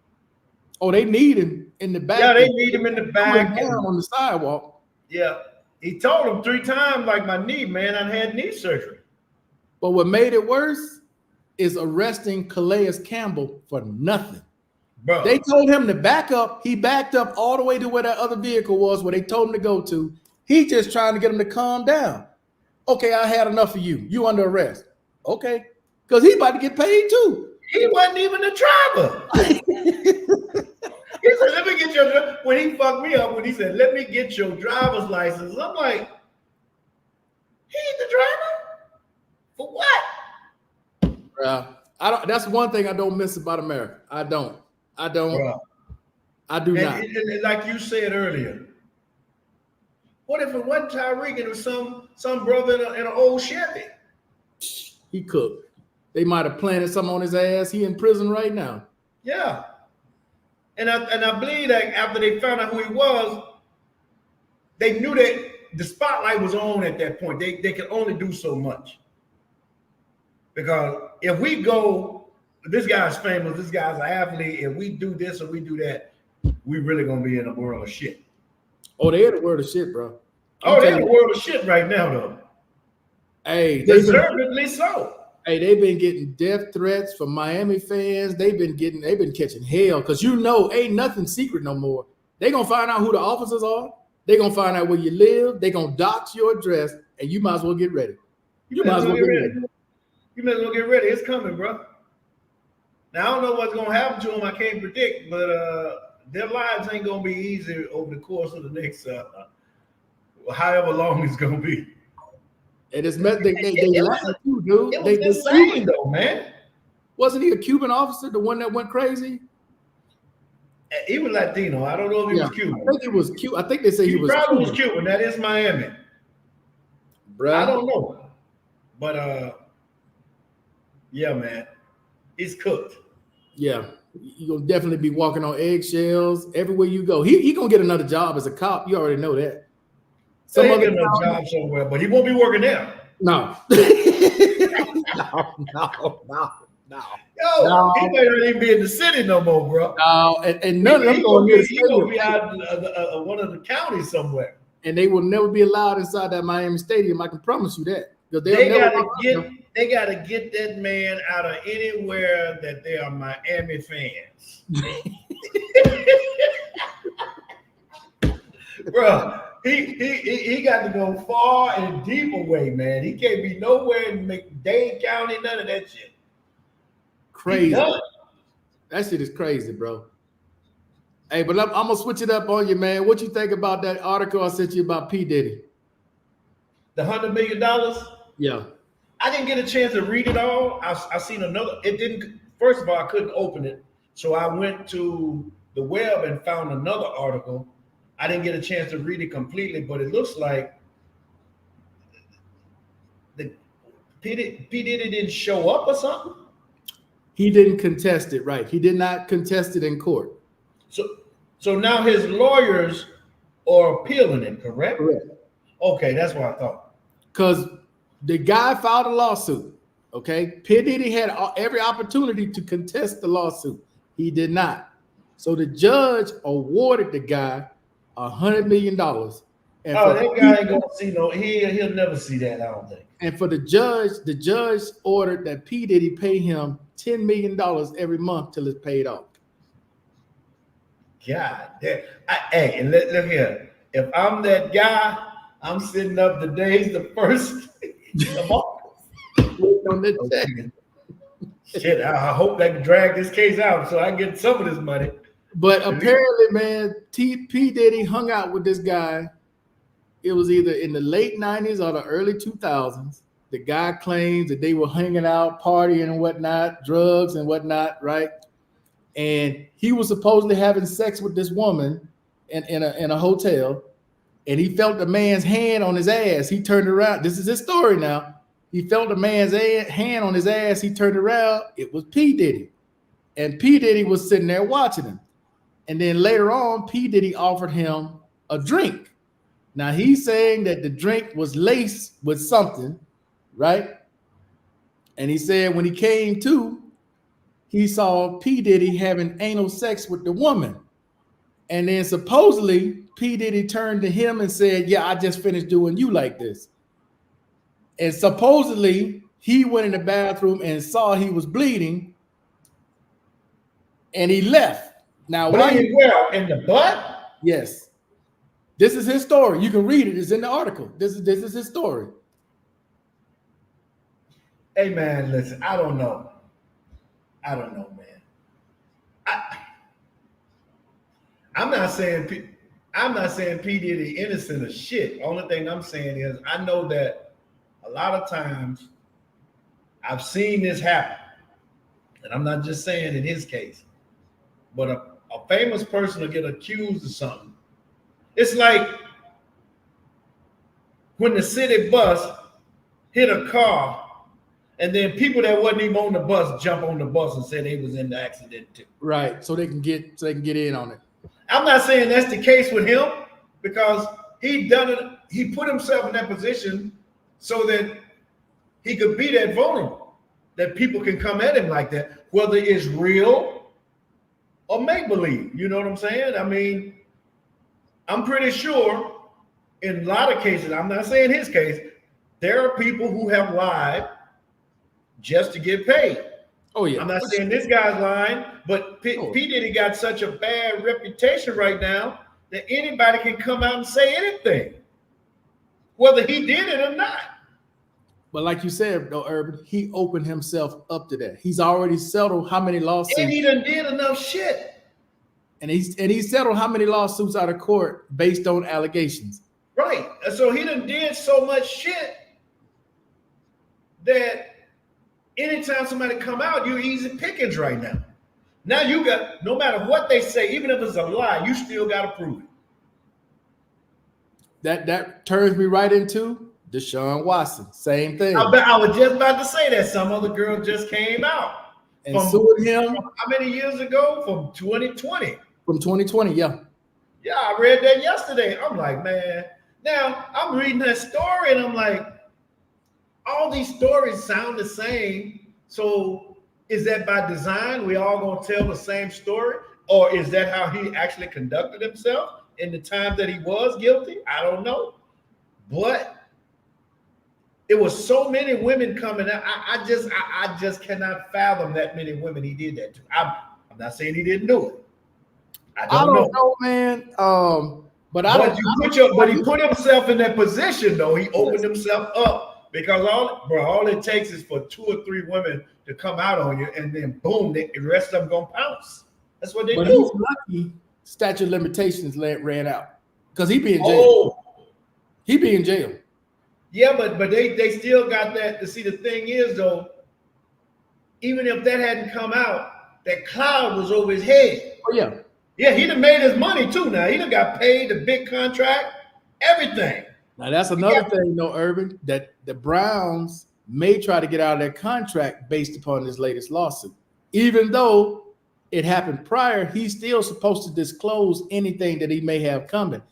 A: Oh, they need him in the back.
G: Yeah, they need him in the
A: He
G: back.
A: went down on the sidewalk.
G: Yeah. He told him 3 times, like my knee, man, I had knee surgery.
A: But what made it worse is arresting Calais Campbell for nothing.
G: Bro.
A: They told him to back up. He backed up all the way to where that other vehicle was, where they told him to go to. He just trying to get him to calm down. Okay, I had enough of you. You under arrest. Okay. Because he about to get paid too.
G: He wasn't even the driver. He said, let me get your, when he fucked me up, when he said, let me get your driver's license, I'm like, he's the driver? For what?
A: I don't. That's one thing I don't miss about America. I don't.
G: Bro.
A: I do not.
G: And like you said earlier, what if it wasn't Tyreek and it was some brother in an old Chevy?
A: He cooked. They might have planted something on his ass. He in prison right now.
G: Yeah. And I believe that after they found out who he was, they knew that the spotlight was on at that point. They could only do so much. Because if we go, this guy's famous, this guy's an athlete, if we do this or we do that, we really gonna be in a world of shit.
A: Oh, they in the world of shit, bro.
G: Oh, they're in a world of shit right now, though.
A: Hey, they've been,
G: Deservedly so.
A: they've been getting death threats from Miami fans. They've been catching hell because ain't nothing secret no more. They gonna find out who the officers are. They gonna find out where you live. They gonna dox your address, and you might as well get ready. You might as well get ready.
G: You might as well get ready. It's coming, bro. Now I don't know what's gonna happen to them. I can't predict, but their lives ain't gonna be easy over the course of the next however long it's gonna be.
A: And it's they lying too, dude.
G: It was insane though, man.
A: Wasn't he a Cuban officer, the one that went crazy?
G: He was Latino. I don't know if he was Cuban.
A: I think it was Cuban. I think they say he was
G: probably
A: Cuban.
G: was Cuban. That is Miami.
A: Bruh.
G: I don't know. But yeah, man. He's cooked.
A: Yeah. You're gonna definitely be walking on eggshells everywhere you go. He gonna get another job as a cop. You already know that.
G: Some other job somewhere, but he won't be working there.
A: No.
H: No.
G: Yo,
H: No.
G: he might not even be in the city no more, bro.
H: And none of them
G: He
H: going
G: gonna
H: near the
G: be
H: stadium.
G: out of one of the counties somewhere.
H: And they will never be allowed inside that Miami Stadium. I can promise you that. Because
G: They gotta get that man out of anywhere that there are Miami fans. Bro, he got to go far and deep away, man. He can't be nowhere in Dade County, none of that shit.
H: Crazy. That shit is crazy, bro. Hey, but I'm gonna switch it up on you, man. What you think about that article I sent you about P. Diddy?
G: The $100 million.
H: Yeah.
G: I didn't get a chance to read it all. I seen another. It didn't. First of all, I couldn't open it, so I went to the web and found another article. I didn't get a chance to read it completely, but it looks like the P. Diddy didn't show up or something.
H: He didn't contest it, right? He did not contest it in court.
G: So now his lawyers are appealing it, correct?
H: Correct.
G: Okay, that's what I thought.
H: Because the guy filed a lawsuit. Okay, P. Diddy had every opportunity to contest the lawsuit. He did not. So the judge awarded the guy $100 million. And
G: that guy ain't gonna see no. He'll never see that. I don't think.
H: And for the judge ordered that P. Diddy pay him $10 million every month till it's paid off.
G: God damn. Hey, and look here. If I'm that guy, I'm sitting up the days the first.
H: On the check.
G: Shit, I hope they can drag this case out so I can get some of this money.
H: But apparently, man, P. Diddy hung out with this guy. It was either in the late 90s or the early 2000s. The guy claims that they were hanging out, partying and whatnot, drugs and whatnot, right? And he was supposedly having sex with this woman in a hotel, and he felt the man's hand on his ass. He turned around. This is his story now. He felt the man's hand on his ass. He turned around. It was P. Diddy. And P. Diddy was sitting there watching him. And then later on, P. Diddy offered him a drink. Now, he's saying that the drink was laced with something, right? And he said when he came to, he saw P. Diddy having anal sex with the woman. And then supposedly, P. Diddy turned to him and said, yeah, I just finished doing you like this. And supposedly, he went in the bathroom and saw he was bleeding, and he left. Now,
G: bleeding where? In the butt?
H: Yes. This is his story. You can read it. It's in the article. This is his story.
G: Hey, man, listen, I don't know, man. I'm not saying P. Diddy innocent of shit. Only thing I'm saying is I know that a lot of times I've seen this happen, and I'm not just saying in his case, but a famous person will get accused of something. It's like when the city bus hit a car, and then people that wasn't even on the bus jump on the bus and say they was in the accident too.
H: Right, so they can get in on it.
G: I'm not saying that's the case with him, because he done it. He put himself in that position so that he could be that vulnerable, that people can come at him like that, whether it's real or make believe. You know what I'm saying? I mean, I'm pretty sure in a lot of cases, I'm not saying his case, there are people who have lied just to get paid.
H: Oh yeah.
G: I'm not saying this guy's lying, but P. Diddy got such a bad reputation right now that anybody can come out and say anything, whether he did it or not.
H: But like you said, though, Urban, he opened himself up to that. He's already settled how many lawsuits?
G: And he done did enough shit.
H: And he settled how many lawsuits out of court based on allegations.
G: Right. So he done did so much shit that anytime somebody come out, you're easy pickings right now. Now you got, no matter what they say, even if it's a lie, you still got to prove it.
H: That turns me right into Deshaun Watson. Same thing.
G: I was just about to say that some other girl just came out
H: and sued him.
G: How many years ago? From 2020.
H: From 2020, yeah.
G: Yeah, I read that yesterday. I'm like, man. Now I'm reading that story and I'm like, all these stories sound the same. So Is that by design? We all gonna tell the same story, or is that how he actually conducted himself in the time that he was guilty? I don't know, but it was so many women coming out. I just cannot fathom that many women he did that to. I'm not saying he didn't do it. I don't know,
A: man. But
G: he put himself in that position though. He opened himself up because all it takes is for 2 or 3 women to come out on you, and then boom, the rest of them gonna pounce. That's what they do.
A: He's lucky statute of limitations ran out because he be in jail.
G: Oh,
A: he be in jail.
G: Yeah, but they still got that. To see, the thing is though, even if that hadn't come out, that cloud was over his head.
A: Oh yeah.
G: Yeah, he done made his money too. Now he done got paid the big contract, everything.
A: Now that's another thing, though, Urban, that the Browns may try to get out of their contract based upon this latest lawsuit. Even though it happened prior, he's still supposed to disclose anything that he may have coming.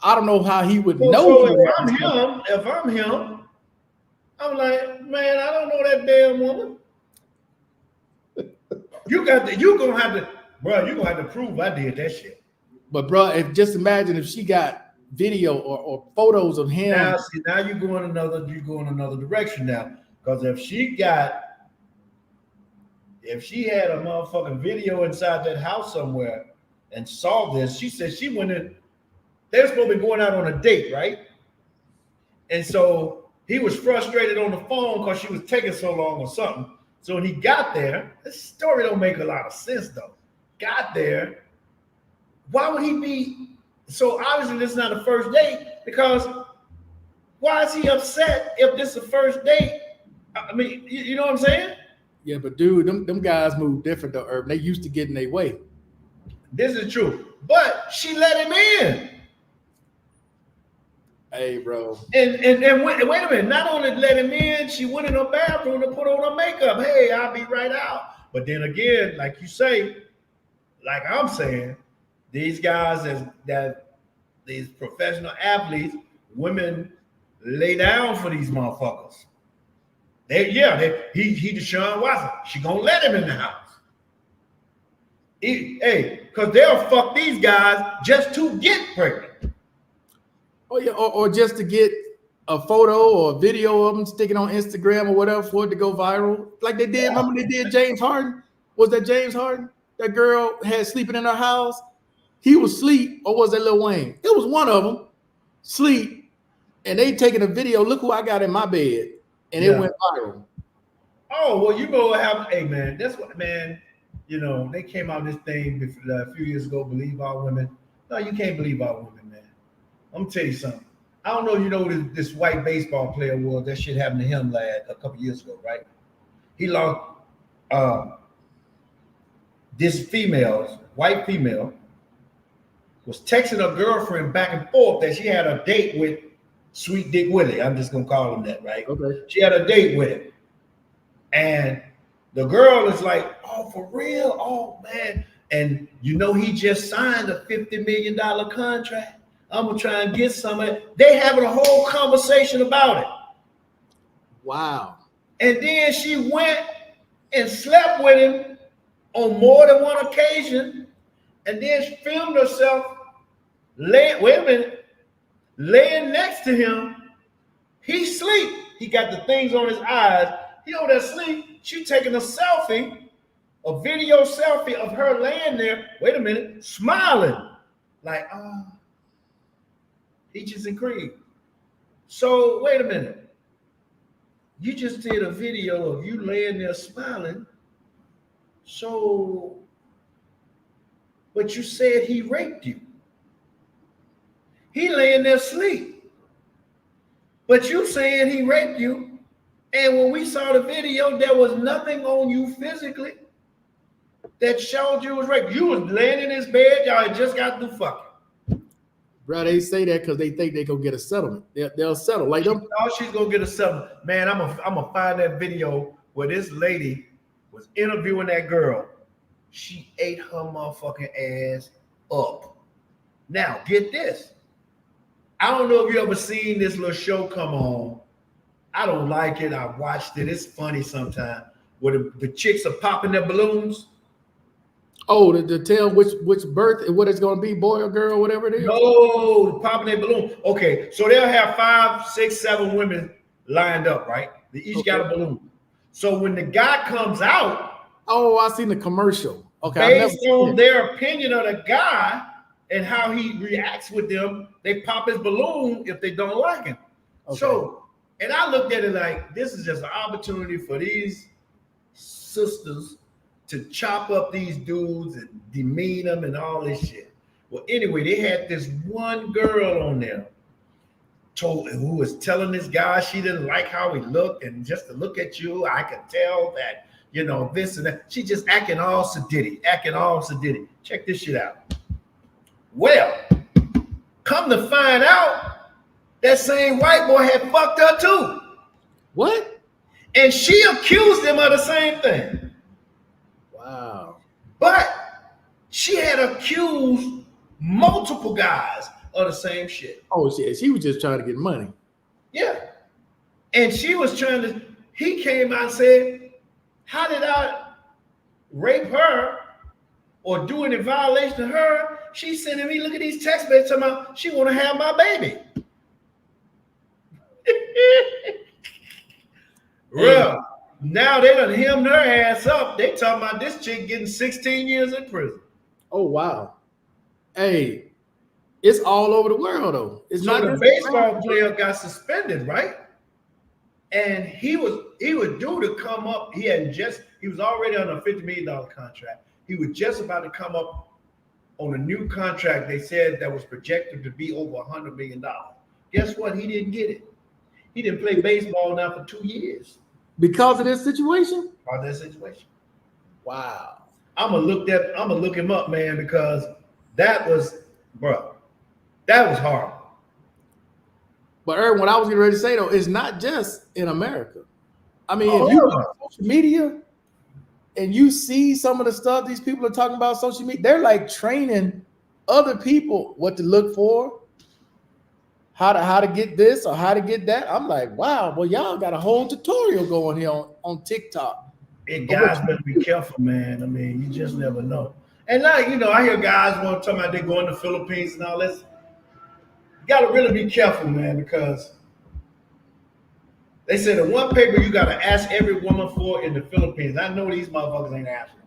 A: I don't know how he would know.
G: So if I'm him, I'm like, man, I don't know that damn woman. You're gonna have to prove I did that shit.
A: But bro, just imagine if she got video or photos of him.
G: Now you're going another direction now. Because if she had a motherfucking video inside that house somewhere and saw this, she said she went in. They're supposed to be going out on a date, right? And so he was frustrated on the phone because she was taking so long or something. So when he got there, this story don't make a lot of sense though. Got there, why would he be? So obviously this is not a first date, because why is he upset if this is the first date? I mean, you know what I'm saying?
A: Yeah, but dude, them guys move different though, Urban. They used to get in their way.
G: This is true, but she let him in.
A: Hey, bro.
G: And wait a minute. Not only let him in, she went in her bathroom to put on her makeup. Hey, I'll be right out. But then again, like you say, like I'm saying, these guys these professional athletes, women lay down for these motherfuckers. He Deshaun Watson. She gonna let him in the house. Because they'll fuck these guys just to get pregnant.
A: Oh yeah, or just to get a photo or a video of them sticking on Instagram or whatever for it to go viral, like they did. Yeah. Remember they did James Harden? Was that James Harden? That girl had sleeping in her house. He was asleep, or was that Lil Wayne? It was one of them sleep, and they taking a video. Look who I got in my bed, and it went viral. Oh well, you go have. Hey man, that's what man. You know they came out with this thing a few years ago. Believe all women. No, you can't believe all women, man. I'm gonna tell you something. I don't know if you know who this white baseball player was. That shit happened to him a couple years ago, right? He lost this white female, was texting her girlfriend back and forth that she had a date with Sweet Dick Willie. I'm just gonna call him that, right? Okay. She had a date with him. And the girl is like, oh, for real? Oh man. And you know he just signed a $50 million contract. I'm gonna try and get some of it. They having a whole conversation about it. Wow. And then she went and slept with him on more than one occasion, and then filmed herself laying next to him. He sleep. He got the things on his eyes. He over there sleep. She taking a video selfie of her laying there. Wait a minute, smiling like Peaches and Cream. So wait a minute. You just did a video of you laying there smiling. So, but you said he raped you. He laying there asleep. But you saying he raped you. And when we saw the video, there was nothing on you physically that showed you was raped. You was laying in his bed. Y'all had just got through fucking. Bro, they say that because they think they gonna get a settlement. They'll settle. Like them. Oh, she's gonna get a settlement. Man, I'm gonna find that video where this lady was interviewing that girl. She ate her motherfucking ass up. Now, get this. I don't know if you ever seen this little show come on. I don't like it. I watched it. It's funny sometimes.
G: where the chicks are popping their balloons.
A: Oh, to tell which birth, what it's going to be, boy or girl, whatever it is.
G: No, popping their balloon. Okay, so they'll have 5, 6, 7 women lined up, right? They each got a balloon. So when the guy comes out,
A: Oh, I seen the commercial. Okay, I never
G: based
A: seen
G: on
A: it.
G: their opinion of the guy and how he reacts with them, they pop his balloon if they don't like him.
A: Okay.
G: So, and I looked at it like this is just an opportunity for these sisters to chop up these dudes and demean them and all this shit. Well, anyway, they had this one girl on there who was telling this guy she didn't like how he looked, and just to look at you, I could tell that, you know, this and that. She just acting all sedity. Check this shit out. Well, come to find out, that same white boy had fucked her too.
A: What?
G: And she accused him of the same thing.
A: Wow.
G: But she had accused multiple guys of the same shit.
A: Oh, she was just trying to get money.
G: Yeah. And she was trying to, he came out and said, how did I rape her or do any violation of her? She's sending me, look at these text messages talking about she want to have my baby. Well, now they done hemmed her ass up. They talking about this chick getting 16 years in prison.
A: Oh, wow. Hey, it's all over the world, though. It's
G: So
A: not
G: the
A: just
G: baseball player got suspended, right? And he was due to come up. He was already on a $50 million contract. He was just about to come up on a new contract. They said that was projected to be over $100 million. Guess what? He didn't get it. He didn't play baseball now for 2 years.
A: because of this situation.
G: About that situation.
A: Wow.
G: I'm gonna look him up, man, because that was horrible.
A: But Erwin, what I was getting ready to say though, it's not just in America. I mean,
G: Oh,
A: if you
G: no.
A: look at social media and you see some of the stuff these people are talking about social media, they're like training other people what to look for, how to get this or how to get that. I'm like, wow, well, y'all got a whole tutorial going here on TikTok.
G: And guys better be careful, man. I mean, you just never know. And like, you know, I hear guys want to talk about they going to the Philippines and all this. You got to really be careful, man, because they say the one paper you got to ask every woman for in the Philippines. I know these motherfuckers ain't asking.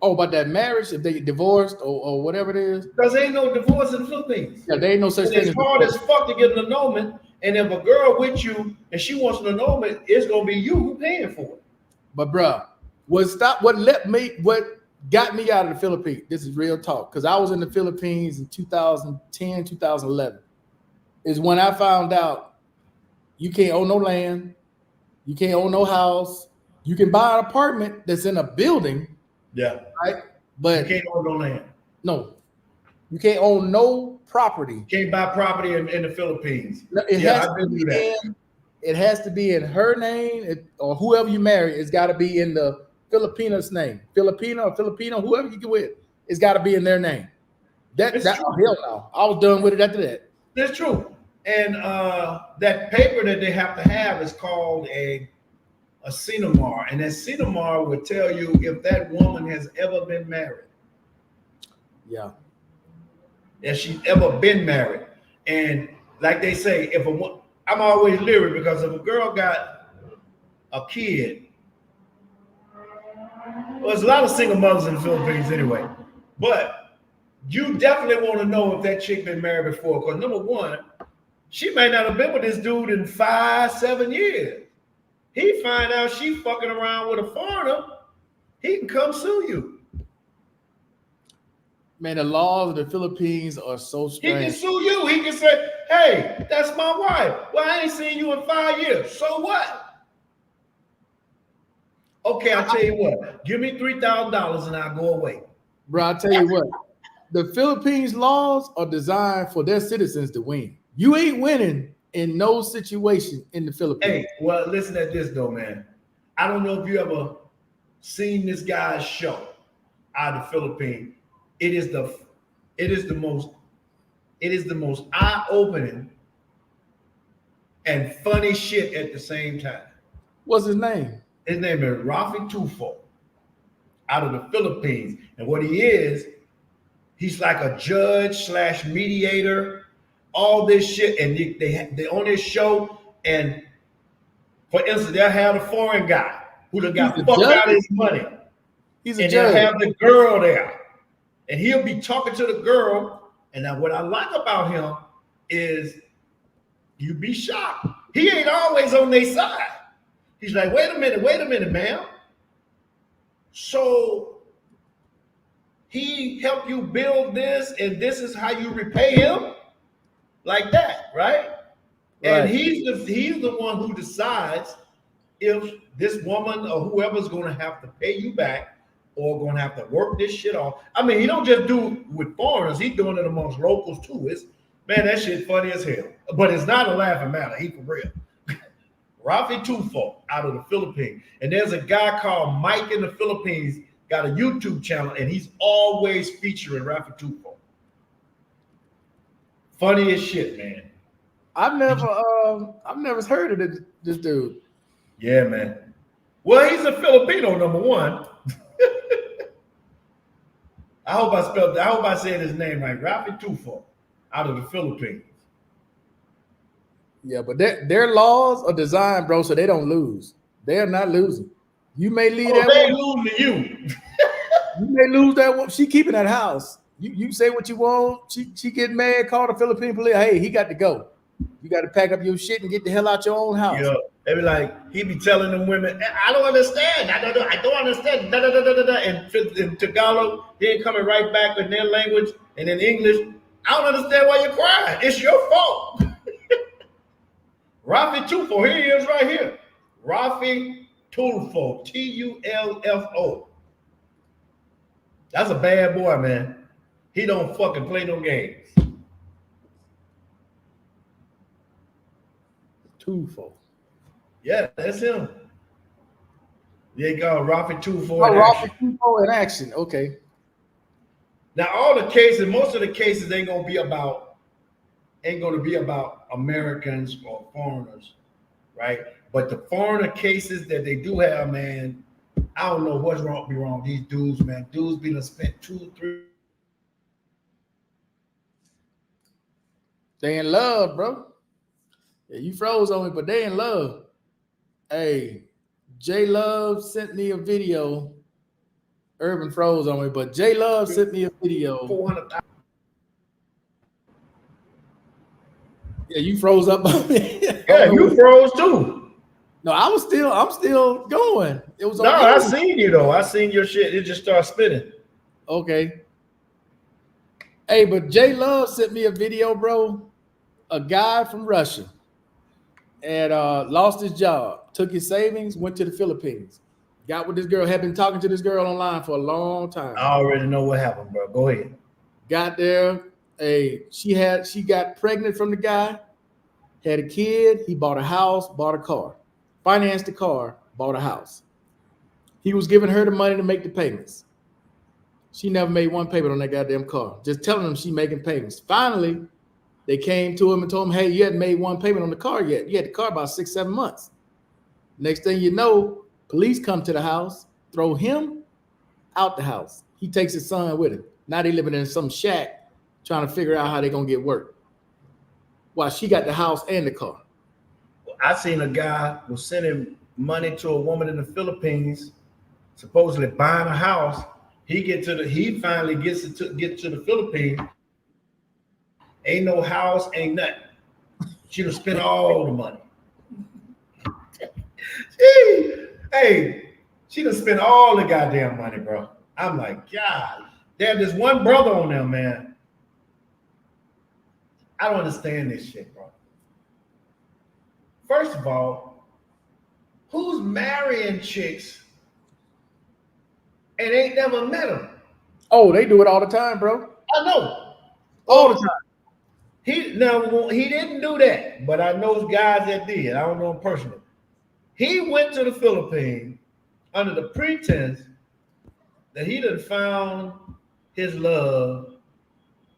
A: Oh, about that marriage, if they get divorced or whatever it is.
G: Because there ain't no divorce in the Philippines.
A: Yeah, there ain't no such
G: And
A: thing
G: it's hard as fuck to get an annulment. And if a girl with you and she wants an annulment, it's gonna be you who paying for it.
A: But bruh, what got me out of the Philippines, this is real talk, because I was in the Philippines in 2010, 2011, is when I found out you can't own no land, you can't own no house, you can buy an apartment that's in a building,
G: Yeah.
A: right?
G: You
A: But
G: can't own no land.
A: no, you can't own no property.
G: You can't buy property in the Philippines.
A: It
G: Yeah,
A: has
G: I've
A: to
G: been
A: be
G: through that.
A: it has to be in her name, or whoever you marry. It's got to be in the Filipina's name. Filipino, whoever you get with, it's got to be in their name.
G: It's
A: That
G: true.
A: hell no. I was done with it after that.
G: That's true. And that paper that they have to have is called a CINAMAR. And that CINAMAR would tell you if that woman has ever been married.
A: Yeah.
G: If she's ever been married. And like they say, I'm always leery because if a girl got a kid, well, there's a lot of single mothers in the Philippines anyway, but you definitely want to know if that chick been married before, because number one, she may not have been with this dude in 5-7 years. He find out she fucking around with a foreigner, he can come sue you.
A: Man, the laws of the Philippines are so
G: He can
A: strange.
G: sue you. He can say, hey, that's my wife. Well, I ain't seen you in 5 years. So what? Okay, I'll tell you what. Give me $3,000 and I'll go away.
A: Bro, I tell you what, the Philippines laws are designed for their citizens to win. You ain't winning in no situation in the Philippines.
G: Hey, well, listen at this though, man. I don't know if you ever seen this guy's show out of the Philippines. It is the most eye-opening and funny shit at the same time.
A: What's his name?
G: His name is Rafi Tufo out of the Philippines. And what he is, he's like a judge slash mediator, all this shit. And they on this show, and for instance, they'll have a foreign guy who done got fucked out of his money.
A: He's a
G: And
A: judge.
G: they'll have the girl there. And he'll be talking to the girl. And now what I like about him is you'd be shocked. He ain't always on their side. He's like, wait a minute, ma'am. So he helped you build this, and this is how you repay him? Like that, right? And he's the one who decides if this woman or whoever's going to have to pay you back or going to have to work this shit off. I mean, he don't just do it with foreigners. He's doing it amongst locals too. Man, that shit funny as hell. But it's not a laughing matter. He for real. Rafi Tufo out of the Philippines. And there's a guy called Mike in the Philippines, got a YouTube channel, and he's always featuring Rafi Tufo. Funny as shit, man.
A: I've never heard of this dude.
G: Yeah, man. Well, he's a Filipino, number one. I hope I said his name right. Rafi Tufo out of the Philippines.
A: Yeah, but their laws are designed, bro, so they don't lose. They are not losing. You may leave that
G: They
A: one.
G: lose to you.
A: You may lose that one. She keeping that house. You say what you want. She get mad, call the Philippine police. Hey, he got to go. You got to pack up your shit and get the hell out your own house.
G: Yeah, they be like, he be telling them women, I don't understand. I don't understand. Da, da, da, da, da, da. And in Tagalog, then coming right back in their language and in English. I don't understand why you're crying. It's your fault. Rafi Tufo, here he is right here. Rafi Tufo, Tufo. That's a bad boy, man. He don't fucking play no games.
A: Tufo.
G: Yeah, that's him. They call Rafi Tufo.
A: Oh, Rafi Tufo in action. Okay.
G: Now, all the cases, most of the cases ain't gonna be about Americans or foreigners, right? But the foreigner cases that they do have, man, I don't know what's wrong. Be wrong. These dudes, man, be done spent 2, 3.
A: They in love, bro. Yeah, you froze on me, but they in love. Hey, J Love sent me a video. Urban froze on me, but J Love sent me a video.
G: 400,000.
A: Yeah, you froze up on me.
G: Yeah, you froze too.
A: No, I'm still going. It was on
G: No, I
A: YouTube.
G: seen you though. I seen your shit. It just started spinning.
A: Okay. Hey, but J Love sent me a video, bro. A guy from Russia and lost his job, took his savings, went to the Philippines, got with this girl, had been talking to this girl online for a long time.
G: I already know what happened, bro. Go ahead.
A: Got there. Hey, she got pregnant from the guy, had a kid. He bought a house, bought a car, financed the car, bought a house. He was giving her the money to make the payments. She never made one payment on that goddamn car. Just telling him she making payments. Finally, they came to him and told him, hey, you hadn't made one payment on the car yet. You had the car about 6-7 months. Next thing you know, police come to the house, throw him out the house. He takes his son with him. Now they living in some shack trying to figure out how they're going to get work. While she got the house and the car.
G: I seen a guy was sending money to a woman in the Philippines, supposedly buying a house. He finally gets to the Philippines. Ain't no house, ain't nothing. She done spent all the money. She done spent all the goddamn money, bro. I'm like, God, there's this one brother on there, man. I don't understand this shit, bro. First of all, who's marrying chicks and ain't never met them?
A: Oh, they do it all the time, bro.
G: I know.
A: All the time.
G: He didn't do that, but I know guys that did. I don't know him personally. He went to the Philippines under the pretense that he done found his love,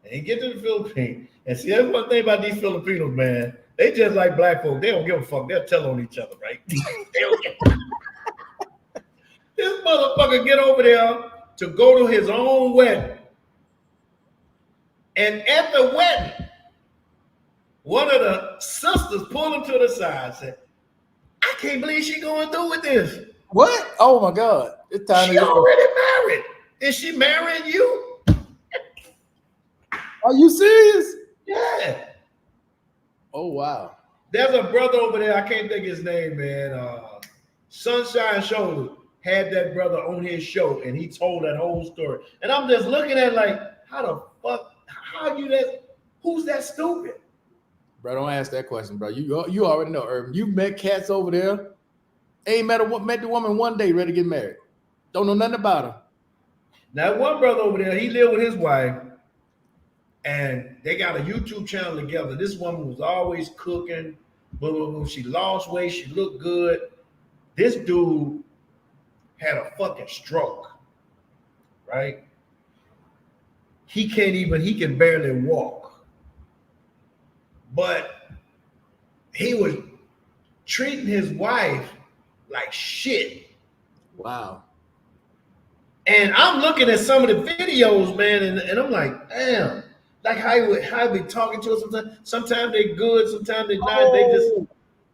G: and he get to the Philippines. And see, that's one thing about these Filipinos, man. They just like black folks. They don't give a fuck. They'll tell on each other, right? They don't give motherfucker get over there to go to his own wedding. And at the wedding, one of the sisters pulled him to the side and said, I can't believe she going through with this.
A: What? Oh my God. It's time
G: She
A: to get
G: already married. Is she marrying you?
A: Are you serious?
G: Yeah.
A: Oh wow.
G: There's a brother over there, I can't think his name, man. Sunshine Shoulder had that brother on his show, and he told that whole story. And I'm just looking at like, how the fuck, how you that, who's that stupid?
A: Bro, don't ask that question, bro. You already know, Urban. You met cats over there. Ain't met the woman one day ready to get married. Don't know nothing about her.
G: Now, one brother over there, he lived with his wife, and they got a YouTube channel together. This woman was always cooking. Blah, blah, blah. She lost weight. She looked good. This dude had a fucking stroke, right? He can barely walk. But he was treating his wife like shit.
A: Wow.
G: And I'm looking at some of the videos, man, and I'm like, damn, like how he be talking to us sometimes. Sometimes they good, sometimes they not. They just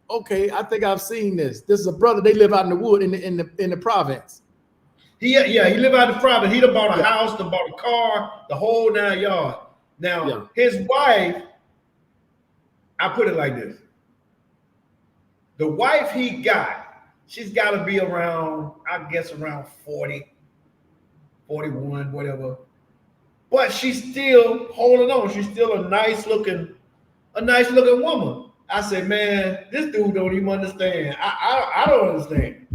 A: Okay, I think I've seen this. This is a brother. They live out in the wood in the province.
G: he live out in the province. He done bought a house, done bought a car, the whole 9 yards. Now his wife, I put it like this: the wife he got, she's got to be around, I guess, around 40, 41, whatever. But she's still holding on. She's still a nice looking woman. I said, man, this dude don't even understand. I don't understand.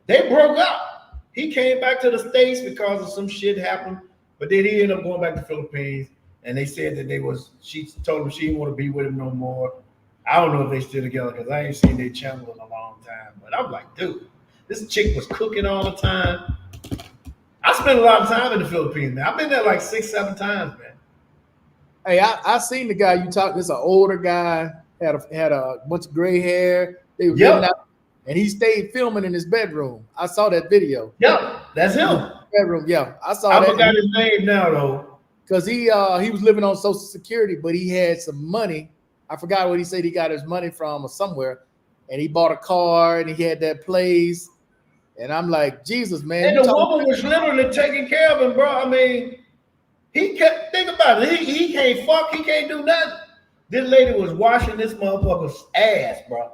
G: They broke up. He came back to the States because of some shit happened, but then he ended up going back to the Philippines. And they said that she told him she didn't want to be with him no more. I don't know if they still together because I ain't seen their channel in a long time. But I'm like, dude, this chick was cooking all the time. I spent a lot of time in the Philippines, man. I've been there like 6-7 times, man.
A: Hey, I seen the guy you talked. This an older guy, had a bunch of gray hair. They were getting out, and he stayed filming in his bedroom. I saw that video.
G: Yep, that's him.
A: Bedroom, yeah. I saw
G: I
A: that.
G: forgot his name now though.
A: Because he was living on Social Security, but he had some money. I forgot what he said he got his money from or somewhere. And he bought a car and he had that place. And I'm like, Jesus, man.
G: And the woman was literally taking care of him, bro. I mean, think about it. He can't fuck, he can't do nothing. This lady was washing this motherfucker's ass, bro.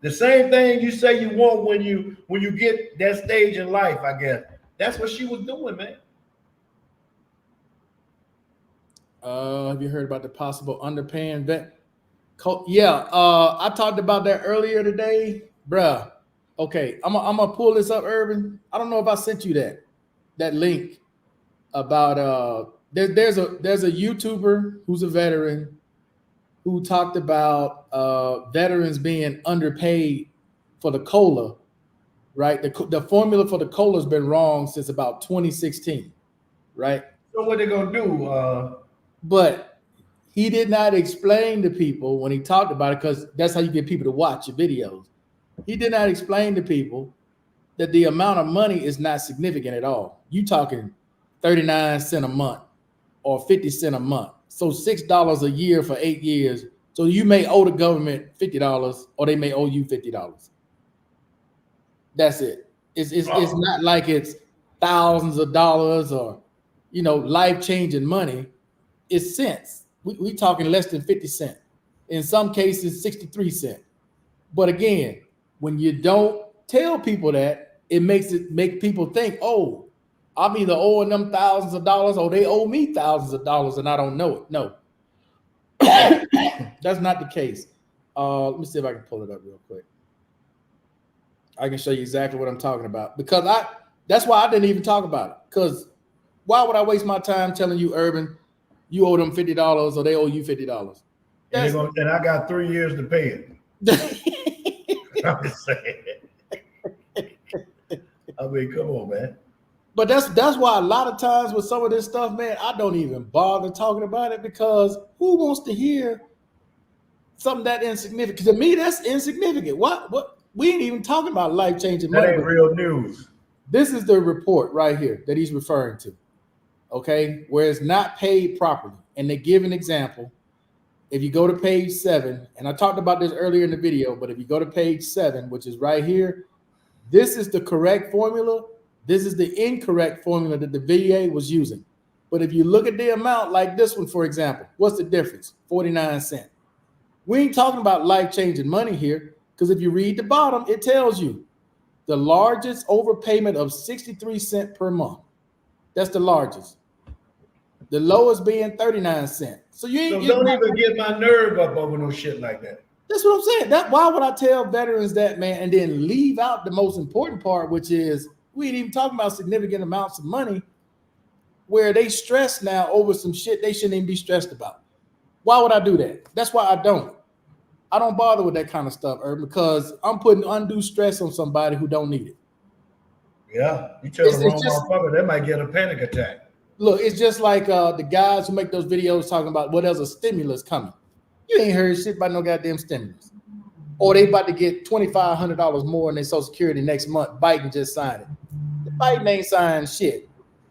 G: The same thing you say you want when you get that stage in life, I guess. That's what she was doing, man.
A: Have you heard about the possible underpaying vet? Yeah, I talked about that earlier today, bruh. Okay, I'm gonna pull this up, Urban. I don't know if I sent you that link about there's a YouTuber who's a veteran who talked about veterans being underpaid for the COLA, right? The formula for the COLA has been wrong since about 2016, right?
G: So what they gonna do?
A: But he did not explain to people when he talked about it, because that's how you get people to watch your videos. He did not explain to people that the amount of money is not significant at all. You talking 39 cents a month or 50 cents a month. So $6 a year for 8 years. So you may owe the government $50 or they may owe you $50. That's it. It's not like it's thousands of dollars or, life-changing money. It's cents. We talking less than 50 cents. In some cases, 63 cents. But again, when you don't tell people that, it make people think, oh, I'm either owing them thousands of dollars or they owe me thousands of dollars and I don't know it. No, that's not the case. Let me see if I can pull it up real quick. I can show you exactly what I'm talking about, because that's why I didn't even talk about it. Because why would I waste my time telling you, Urban, you owe them $50 or they owe you $50?
G: And I got 3 years to pay it. I'm just saying. I mean, come on, man.
A: But that's why a lot of times with some of this stuff, man, I don't even bother talking about it, because who wants to hear something that insignificant? To me, that's insignificant. What? We ain't even talking about life-changing money.
G: That ain't real news.
A: This is the report right here that he's referring to. Okay, where it's not paid properly. And they give an example. If you go to page 7, and I talked about this earlier in the video, but if you go to page 7, which is right here, this is the correct formula. This is the incorrect formula that the VA was using. But if you look at the amount like this one, for example, what's the difference? 49 cents. We ain't talking about life-changing money here, because if you read the bottom, it tells you the largest overpayment of 63 cents per month. That's the largest. The lowest being 39 cents. So you ain't.
G: So don't even get my nerve up over no shit like that.
A: That's what I'm saying. Why would I tell veterans that, man, and then leave out the most important part, which is we ain't even talking about significant amounts of money where they stress now over some shit they shouldn't even be stressed about. Why would I do that? That's why I don't. I don't bother with that kind of stuff, because I'm putting undue stress on somebody who don't need it.
G: Yeah, you tell the wrong motherfucker, they might get a panic attack.
A: Look, it's just like the guys who make those videos talking about, well, there's a stimulus coming. You ain't heard shit about no goddamn stimulus. Or they about to get $2,500 more in their Social Security next month. Biden just signed it. The Biden ain't signed shit.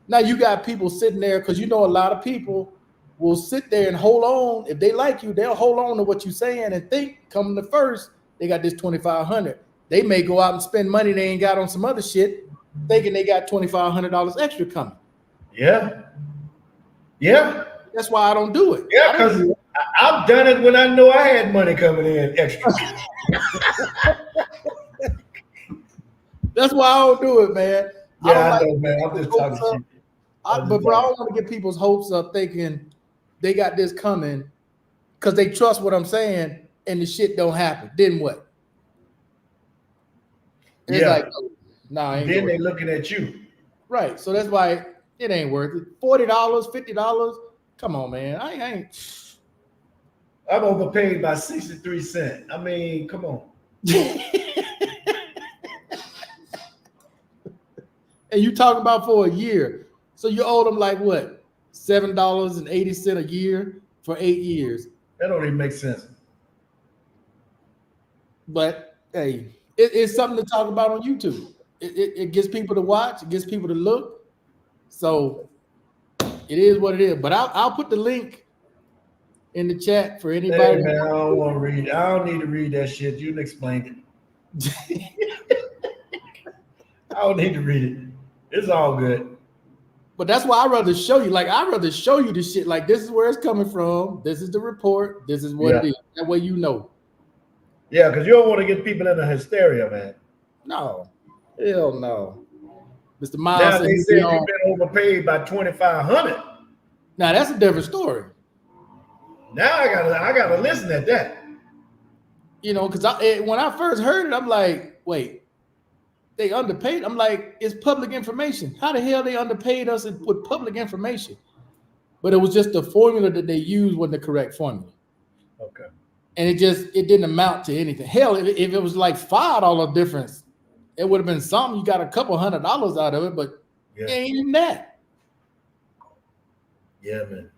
A: Now you got people sitting there, because you know a lot of people will sit there and hold on. If they like you, they'll hold on to what you're saying and think coming to first, they got this $2,500. They may go out and spend money they ain't got on some other shit, thinking they got $2,500 extra coming.
G: Yeah. Yeah.
A: That's why I don't do it.
G: Yeah, because I've done it when I know I had money coming in extra.
A: That's why I don't do it, man.
G: Yeah, I know, man. I'm just talking shit.
A: But bro, I don't want to get people's hopes up thinking they got this coming because they trust what I'm saying and the shit don't happen. Then what? It's
G: Yeah.
A: like, nah, ain't
G: Then
A: worth
G: they
A: it.
G: looking at you.
A: Right. So that's why it ain't worth it. $40, $50. Come on, man. I ain't.
G: I'm overpaid by 63 cents. I mean, come on.
A: And you talking about for a year. So you owe them like what? $7.80 a year for 8 years.
G: That don't even make sense.
A: But hey, it's something to talk about on YouTube. It gets people to watch. It gets people to look. So it is what it is. But I'll put the link in the chat for anybody.
G: Hey, man, I don't want to read. I don't need to read that shit. You explained it. I don't need to read it. It's all good.
A: But that's why I'd rather show you. Like, I'd rather show you the shit. Like, this is where it's coming from. This is the report. This is what it is. That way you know.
G: Yeah, because you don't want to get people in a hysteria, man.
A: No. Hell no. Mr. Miles
G: Now
A: said
G: they
A: he's
G: said you've
A: on.
G: been overpaid by $2,500.
A: Now that's a different story.
G: Now I gotta listen at that.
A: You know, because when I first heard it, I'm like, wait, they underpaid. I'm like, it's public information. How the hell they underpaid us and put public information? But it was just the formula that they used wasn't the correct formula.
G: Okay.
A: And it didn't amount to anything. Hell, if it was like $5 difference, it would have been something. You got a couple $100 out of it, but it ain't even that.
G: Yeah, man.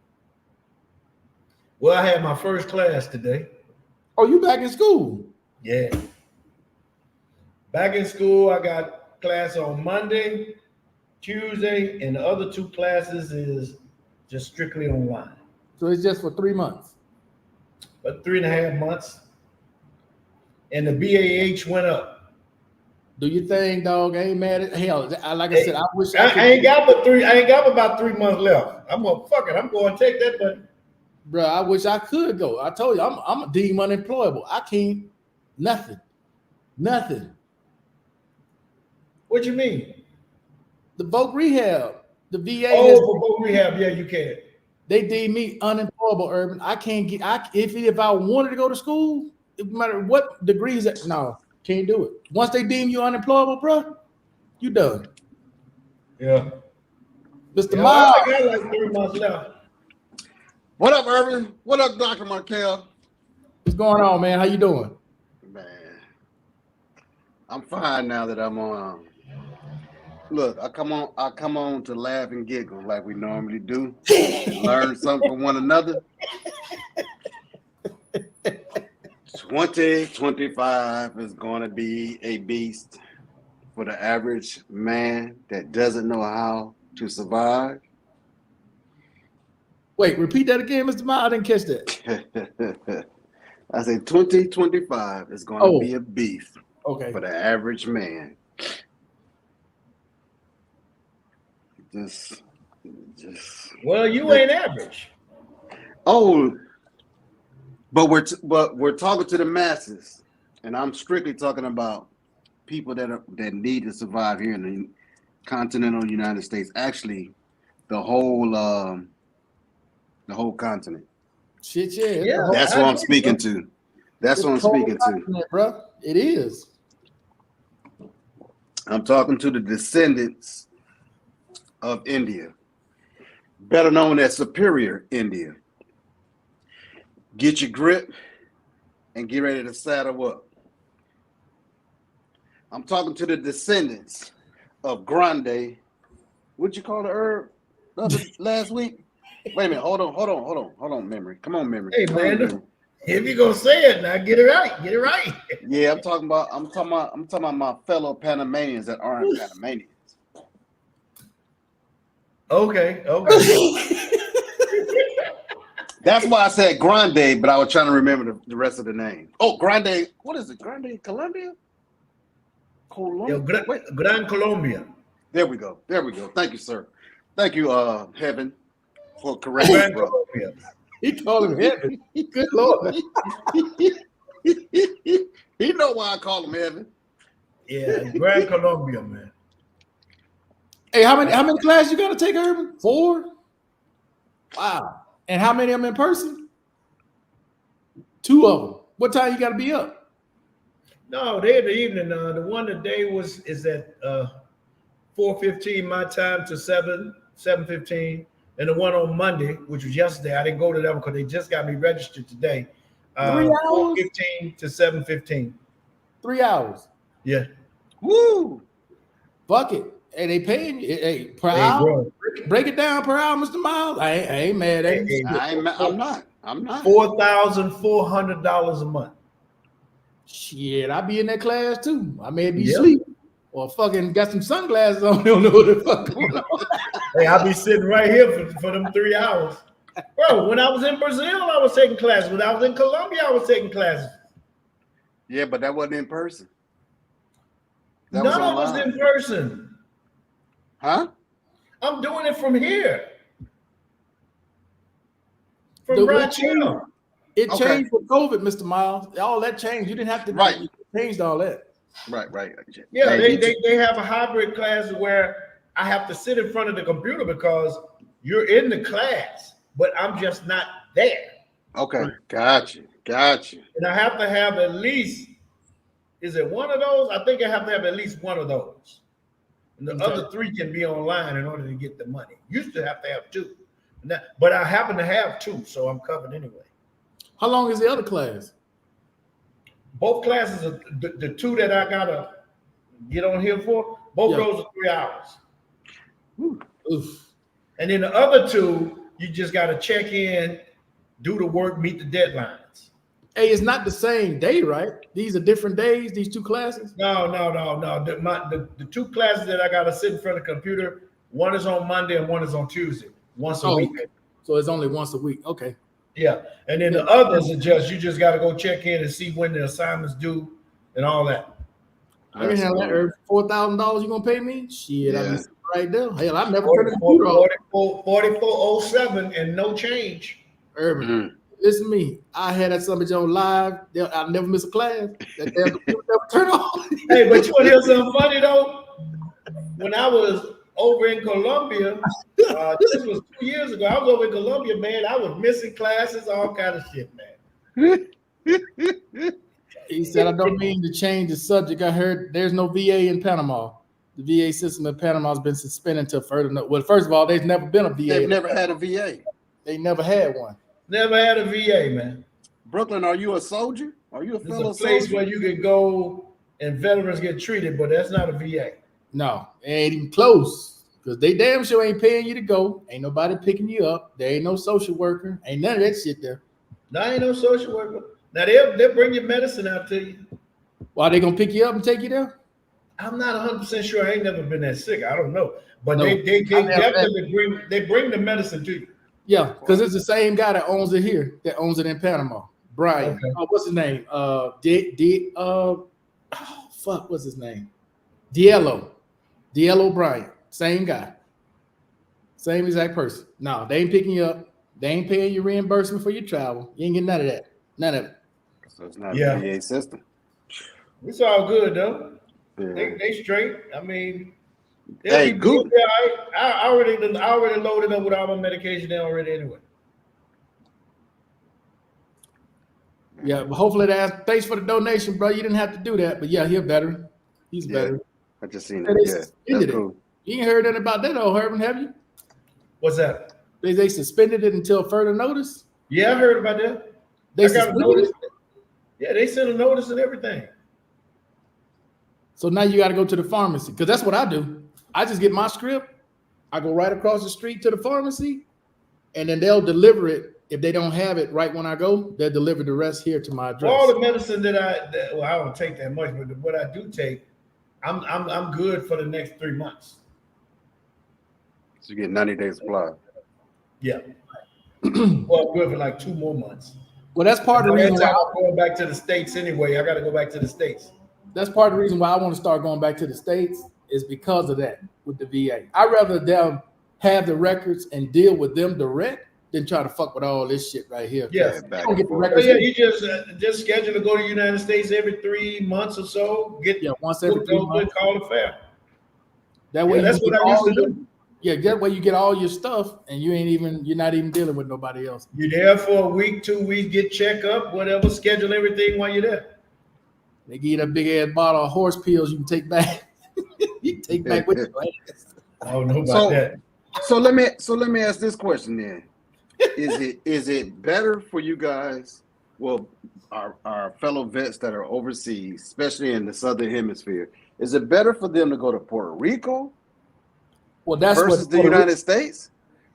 G: Well, I had my first class today.
A: Oh, you back in school?
G: Yeah. Back in school, I got class on Monday, Tuesday, and the other 2 classes is just strictly online.
A: So it's just for 3 months.
G: But 3.5 months. And the BAH went up.
A: Do your thing, dog. I ain't mad at hell. Like I said, I wish
G: I ain't got but about 3 months left. I'm gonna fuck it. I'm going to take that money.
A: Bro, I wish I could go. I told you, I'm a deemed unemployable. I can't, nothing.
G: What you mean?
A: The voc rehab, the VA,
G: For both rehab, yeah, you can.
A: they deem me unemployable, Urban. I can't get, if I wanted to go to school, no matter what degrees, no, can't do it. Once they deem you unemployable, bro, you done.
G: Yeah.
A: Mr.
G: Yeah,
A: Miles,
G: I got like 3 months left.
I: What up, Irvin? What up, Dr. Markel?
A: what's going on, man? How you doing?
I: Man, I'm fine now that I'm on. Look, I come on to laugh and giggle like we normally do, and learn something from one another. 2025 is going to be a beast. for the average man that doesn't know how to survive?
A: Wait, repeat that again, Mr. Miles. I didn't catch that.
I: I say 2025 is going to be a beef
A: Okay.
I: for the average man. Just.
G: Well, you ain't average.
I: Oh, but we're talking to the masses, and I'm strictly talking about people that need to survive here in the continental United States. Actually, the whole continent.
A: Shit, yeah.
G: Yeah.
I: That's what I'm speaking to. That's what I'm speaking to.
A: Bro. It is.
I: I'm talking to the descendants of India, better known as Superior India. Get your grip and get ready to saddle up. I'm talking to the descendants of Grande. What'd you call the herb last week? Wait a minute. Hold on, memory. Come on, memory.
G: Hey,
I: Come on,
G: man.
I: memory.
G: If you're gonna say it now, get it right. Get it right.
I: Yeah, I'm talking about my fellow Panamanians that aren't Panamanians.
G: Okay.
I: That's why I said Grande, but I was trying to remember the rest of the name. Oh, Grande. What is it? Grande Colombia?
G: Yo, Gran Colombia.
I: There we go. Thank you, sir. Thank you, Heaven, for correcting me,
G: Gran
I: bro.
G: Colombia.
A: He called him heaven. Good Lord.
I: He know why I call him Heaven.
G: Yeah, Gran Colombia, man.
A: Hey, how many classes you got to take, Urban? 4? Wow. And how many of them in person? 2 of them. What time you got to be up?
G: No, they're in the evening. The one today is at 4:15 my time to 7:15, and the one on Monday, which was yesterday, I didn't go to that one because they just got me registered today.
A: 3 hours?
G: 4:15 to 7:15.
A: 3 hours.
G: Yeah.
I: Woo!
A: Fuck it. Hey, they paying you. Hey, per
G: Hey,
A: hour.
G: bro.
A: Break it down per hour, Mr. Miles. I ain't mad at you.
G: Hey,
I: I'm not.
G: $4,400 a month.
A: Shit, I be in that class too. I may be
G: Yep.
A: asleep or fucking got some sunglasses on. Don't know what the fuck going on.
G: Hey, I'll be sitting right here for them 3 hours. Bro, when I was in Brazil, I was taking classes. When I was in Colombia, I was taking classes.
I: Yeah, but that wasn't in person. That
G: None of us
I: online.
G: in person.
I: Huh?
G: I'm doing it from here.
A: The
G: From
A: way
G: right here.
A: It
I: Okay.
A: changed with COVID, Mr. Miles. All that changed. You didn't have to
I: Right.
A: You changed all that.
I: Right.
G: Yeah,
I: Hey,
G: they have a hybrid class where I have to sit in front of the computer because you're in the class, but I'm just not there.
I: Okay, got you.
G: And I have to have at least, is it one of those? I think I have to have at least one of those. And the
A: Okay.
G: other 3 can be online in order to get the money. Used to have to have 2. But I happen to have 2, so I'm covered anyway.
A: How long is the other class?
G: Both classes are the 2 that I gotta get on here for, both
A: Yeah.
G: those are 3 hours.
A: Oof.
G: And then the other 2, you just gotta check in, do the work, meet the deadlines.
A: Hey, it's not the same day, right? These are different days, these 2 classes?
G: No. The 2 classes that I gotta sit in front of the computer, one is on Monday and one is on Tuesday, once a week.
A: Okay. So it's only once a week. Okay.
G: Yeah, and then the others are you just got to go check in and see when the assignments due and all that.
A: I can handle that. Irv. $4,000 you gonna pay me? Shit,
I: Yeah.
A: I be right there. Hell, I never turned the computer off.
G: 4407 and no change.
A: Urban,
I: Mhm.
A: listen to me. I had that somebody on live. I'll never miss a class. That damn computer never turn off.
G: Hey, but you want to hear something funny though? When I was over in Colombia, this was 2 years ago. I was over in Colombia, man. I was missing classes, all kind of shit, man.
A: He said, I don't mean to change the subject. I heard there's no VA in Panama. The VA system in Panama has been suspended until further notice. Well, first of all, there's never been a VA.
I: They've never had a VA.
A: They never had one.
G: Never had a VA, man.
I: Brooklyn, are you a soldier? Are you a
G: It's
I: fellow
G: a place
I: soldier?
G: where you can go and veterans get treated, but that's not a VA.
A: No, it ain't even close. Because they damn sure ain't paying you to go. Ain't nobody picking you up. There ain't no social worker. Ain't none of that shit there.
G: Now ain't no social worker. Now they'll bring your medicine out to you.
A: Why they gonna pick you up and take you there?
G: I'm not 100% sure. I ain't never been that sick. I don't know, but
A: No,
G: they
A: I never
G: definitely bring the medicine to you.
A: Yeah, because it's the same guy that owns it here that owns it in Panama. Brian.
G: Okay.
A: What's his name? What's his name? Diello Bryant. Same guy. Same exact person. No, they ain't picking you up. They ain't paying you reimbursement for your travel. You ain't getting none of that. None of it.
I: So it's not
G: Yeah.
I: a VA system.
G: It's all good though.
I: Yeah.
G: They straight. I mean,
I: Hey,
G: they'll be
I: good.
G: good. I already loaded up with all my medication there already anyway.
A: Yeah, but hopefully that. Thanks for the donation, bro. You didn't have to do that, but yeah, he's better. He's
I: Yeah.
A: better.
I: I just seen
A: Yeah,
I: it.
A: they
I: Yeah,
A: suspended
I: that's
A: it.
I: cool.
A: You ain't heard nothing about that, old Herman, have you?
G: What's that?
A: They suspended it until further notice.
G: Yeah, I heard about that.
A: They
G: I got a
A: suspended
G: notice.
A: it.
G: Yeah, they sent a notice and everything.
A: So now you got to go to the pharmacy because that's what I do. I just get my script. I go right across the street to the pharmacy, and then they'll deliver it. If they don't have it right when I go, they'll deliver the rest here to my address.
G: All the medicine well, I don't take that much, but what I do take, I'm good for the next 3 months.
I: So you get 90 days supply.
G: Yeah. Well, I'm good for like 2 more months.
A: Well, that's part of the
G: By that
A: reason
G: time,
A: why.
G: I'm going back to the States anyway. I got to go back to the States.
A: That's part of the reason why I want to start going back to the States is because of that with the VA. I'd rather them have the records and deal with them direct than try to fuck with all this shit right here.
G: Yeah.
A: I don't get the
G: Oh,
A: records.
G: yeah, you just schedule to go to the United States every 3 months or so.
A: Once every 3 months.
G: Call it fair.
A: That way,
G: Yeah, that's
A: you
G: what
A: get
G: I used
A: all
G: to
A: your-
G: do.
A: Yeah, that way you get all your stuff and you're not even dealing with nobody else.
G: You're there for a week, 2 weeks, get checkup, whatever, schedule everything while you're there.
A: They give you that big ass bottle of horse pills you can take back. You can take back with you. Right?
G: I don't know about
I: So-
G: that.
I: So let me ask this question then. Is it better for you guys, well, our fellow vets that are overseas, especially in the Southern Hemisphere, is it better for them to go to Puerto Rico
A: Well, that's
I: versus
A: what
I: the
A: Puerto
I: United
A: Rico,
I: States?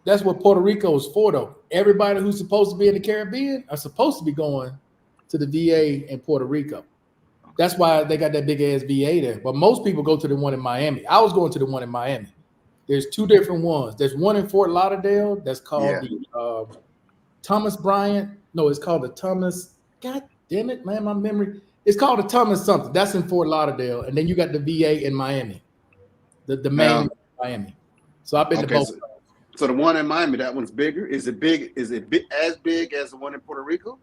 A: that's what Puerto Rico is for, though. Everybody who's supposed to be in the Caribbean are supposed to be going to the VA in Puerto Rico. That's why they got that big ass VA there. But most people go to the one in Miami. I was going to the one in Miami. There's 2 different ones. There's one in Fort Lauderdale that's called the Thomas Bryant. No, it's called the Thomas. God damn it, man, my memory. It's called the Thomas something. That's in Fort Lauderdale. And then you got the VA in Miami, the main Miami. So I've been to both.
I: So the one in Miami, that one's bigger. Is it big? Is it as big as the one in Puerto Rico?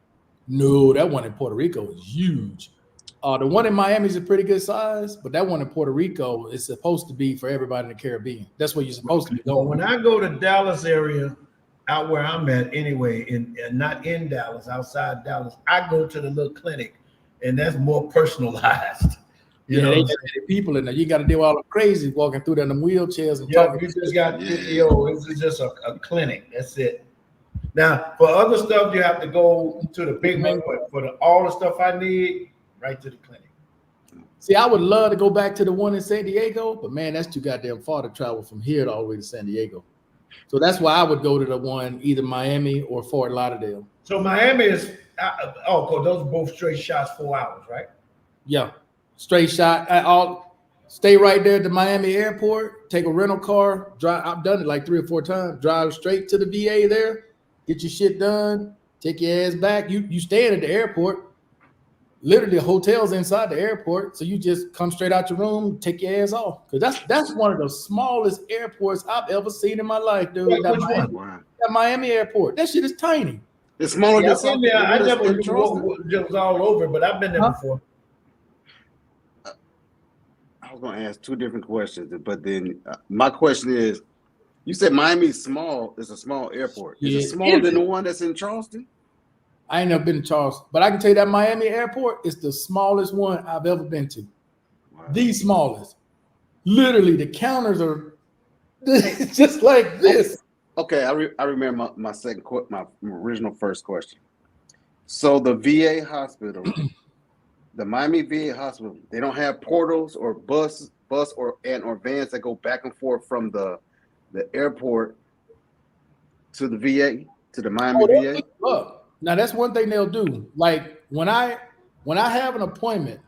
A: No, that one in Puerto Rico is huge. The one in Miami is a pretty good size, but that one in Puerto Rico is supposed to be for everybody in the Caribbean. That's where you're supposed to be
G: But
A: going.
G: when I go to Dallas area, out where I'm at anyway, not in Dallas, outside Dallas, I go to the little clinic, and that's more personalized. You know,
A: they got people in there. You got to deal with all the crazy walking through there in them wheelchairs and
G: yeah,
A: talking.
G: you just got it's just a clinic. That's it. Now, for other stuff, you have to go to the big one. But for all the stuff I need, right to the clinic.
A: See, I would love to go back to the one in San Diego, but man, that's too goddamn far to travel from here all the way to San Diego. So that's why I would go to the one either Miami or Fort Lauderdale.
G: So Miami is cool. Those are both straight shots, 4 hours, right?
A: Yeah, straight shot. I'll stay right there at the Miami airport, take a rental car, drive. I've done it like 3 or 4 times. Drive straight to the VA there, get your shit done, take your ass back. You staying at the airport. Literally, a hotel's inside the airport, so you just come straight out your room, take your ass off. Because that's one of the smallest airports I've ever seen in my life, dude.
G: Which
A: That
G: one?
I: Wow.
A: Miami airport. That shit is tiny.
I: It's smaller
G: Yeah,
I: than
G: I've been there. I never
I: in Charleston?
G: was all over, but I've been there before.
I: I was going to ask 2 different questions, but then my question is, you said Miami's small. It's a small airport. Is it smaller than the one that's in Charleston?
A: I ain't never been to Charleston, but I can tell you that Miami airport is the smallest one I've ever been to.
I: Wow.
A: The smallest. Literally, the counters are just like this.
I: Okay, I remember my original first question. So the VA hospital, the Miami VA hospital, they don't have portals or bus or vans that go back and forth from the airport to the VA, to the Miami VA.
A: Look, now that's one thing they'll do. Like when I have an appointment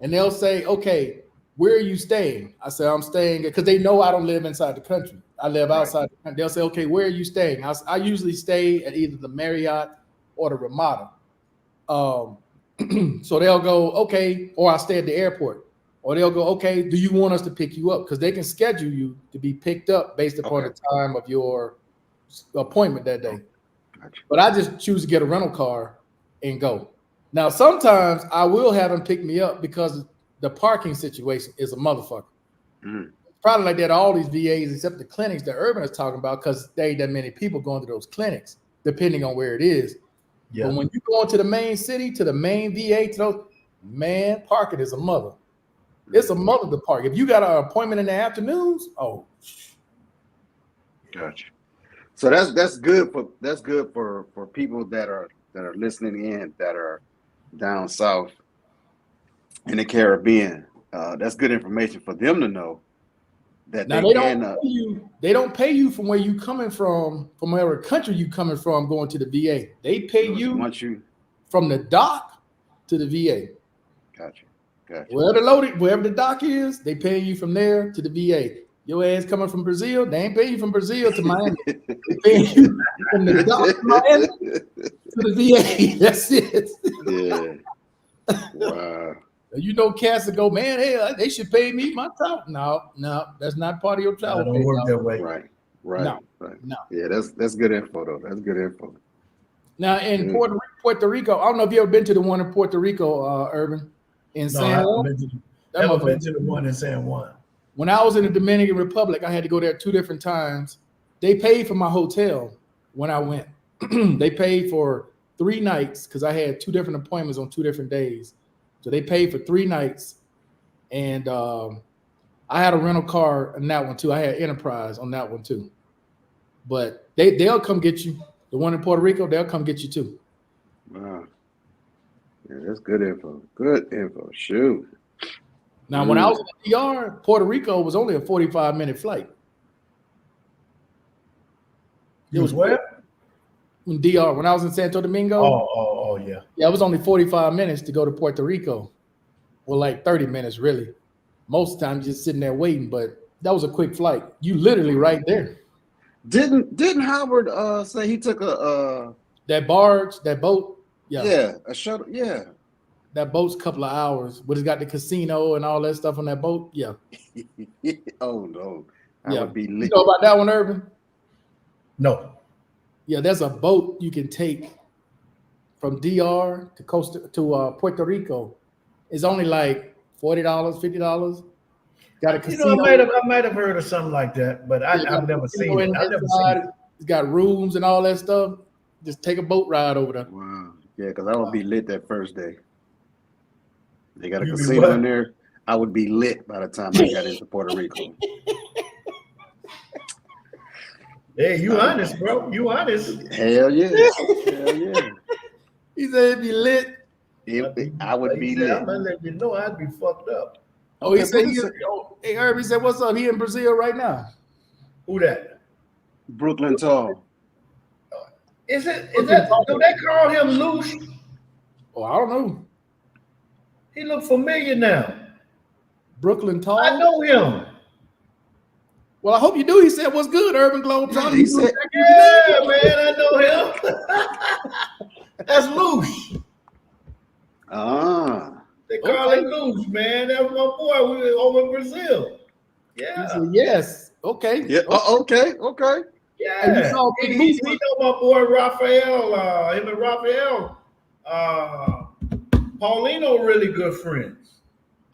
A: and they'll say, okay, where are you staying? I said, I'm staying, because they know I don't live inside the country. I live outside the country. They'll say, okay, where are you staying? I usually stay at either the Marriott or the Ramada. So they'll go, okay, or I stay at the airport. Or they'll go, okay, do you want us to pick you up? Because they can schedule you to be picked up based upon the time of your appointment that day.
I: Gotcha.
A: But I just choose to get a rental car and go. Now, sometimes I will have them pick me up because the parking situation is a motherfucker.
I: Mm.
A: Probably like that at all these VAs, except the clinics that Urban is talking about, because there ain't that many people going to those clinics, depending on where it is.
G: Yeah.
A: But when you go into the main city, to the main VA, to those, man, parking is a mother. It's a mother to park. If you got an appointment in the afternoons, oh.
I: Gotcha. So that's good for people that are listening in, that are down south in the Caribbean. That's good information for them to know that
A: Now
I: they
A: they don't pay you from where you coming from whatever country you coming from going to the VA. They pay you from the dock to the VA.
I: Gotcha.
A: Wherever the dock is, they pay you from there to the VA. Your ass coming from Brazil, they ain't paying you from Brazil to Miami. They paying you from the dock to Miami to the VA. That's it.
I: Yeah. Wow.
A: You know, cats that go, man, hey, they should pay me my travel. No, that's not part of your travel.
G: Don't work that way.
I: Right.
A: No.
I: Yeah, that's good info though. That's good info.
A: Now in Puerto Rico, I don't know if you ever been to the one in Puerto Rico, Urban, in San Juan.
G: Never been to the one in San Juan.
A: When I was in the Dominican Republic, I had to go there 2 different times. They paid for my hotel when I went. They paid for 3 nights because I had 2 different appointments on 2 different days. So they paid for 3 nights. And I had a rental car on that one too. I had Enterprise on that one too. But they'll come get you. The one in Puerto Rico, they'll come get you too.
I: Wow. Yeah, that's good info. Good info. Shoot.
A: Now, when I was in the DR, Puerto Rico was only a 45-minute flight.
G: It was where?
A: In DR, when I was in Santo Domingo.
G: Oh, yeah.
A: Yeah, it was only 45 minutes to go to Puerto Rico. Well, like 30 minutes, really. Most of the time, just sitting there waiting, but that was a quick flight. You literally right there.
I: Didn't Howard say he took
A: that boat?
I: Yeah, a shuttle. Yeah.
A: That boat's a couple of hours, but it's got the casino and all that stuff on that boat. Yeah.
I: Oh no. I would be lit.
A: You know about that one, Urban?
G: No.
A: Yeah, there's a boat you can take from DR to Puerto Rico. It's only like $40, $50. Got a casino.
G: I might have heard of something like that, but I've never seen it. I've never seen it.
A: It's got rooms and all that stuff. Just take a boat ride over there.
I: Wow. Yeah, because I would be lit that first day. They got a casino in there. I would be lit by the time I got into Puerto Rico.
G: Hey, you honest, bro. You honest.
I: Hell yeah. Hell yeah.
A: He said it'd be lit.
I: I would be lit.
G: I'm gonna let you know I'd be fucked up.
A: Oh, he said, hey, Herb, he said, what's up? He in Brazil right now.
G: Who that?
I: Brooklyn Tall.
G: Is that, do they call him Loose?
A: Oh, I don't know.
G: He look familiar now.
A: Brooklyn Tall?
G: I know him.
A: Well, I hope you do. He said, what's good, Urban Globe?
I: Yeah, he said,
G: yeah, man, I know him. That's Loose. They call him Loose, man. That's my boy. We were over in Brazil. Yeah.
A: He said, yes. Okay.
I: Yeah. Okay.
G: Yeah. He know my boy Raphael. Him and Raphael. Paulino really good friends.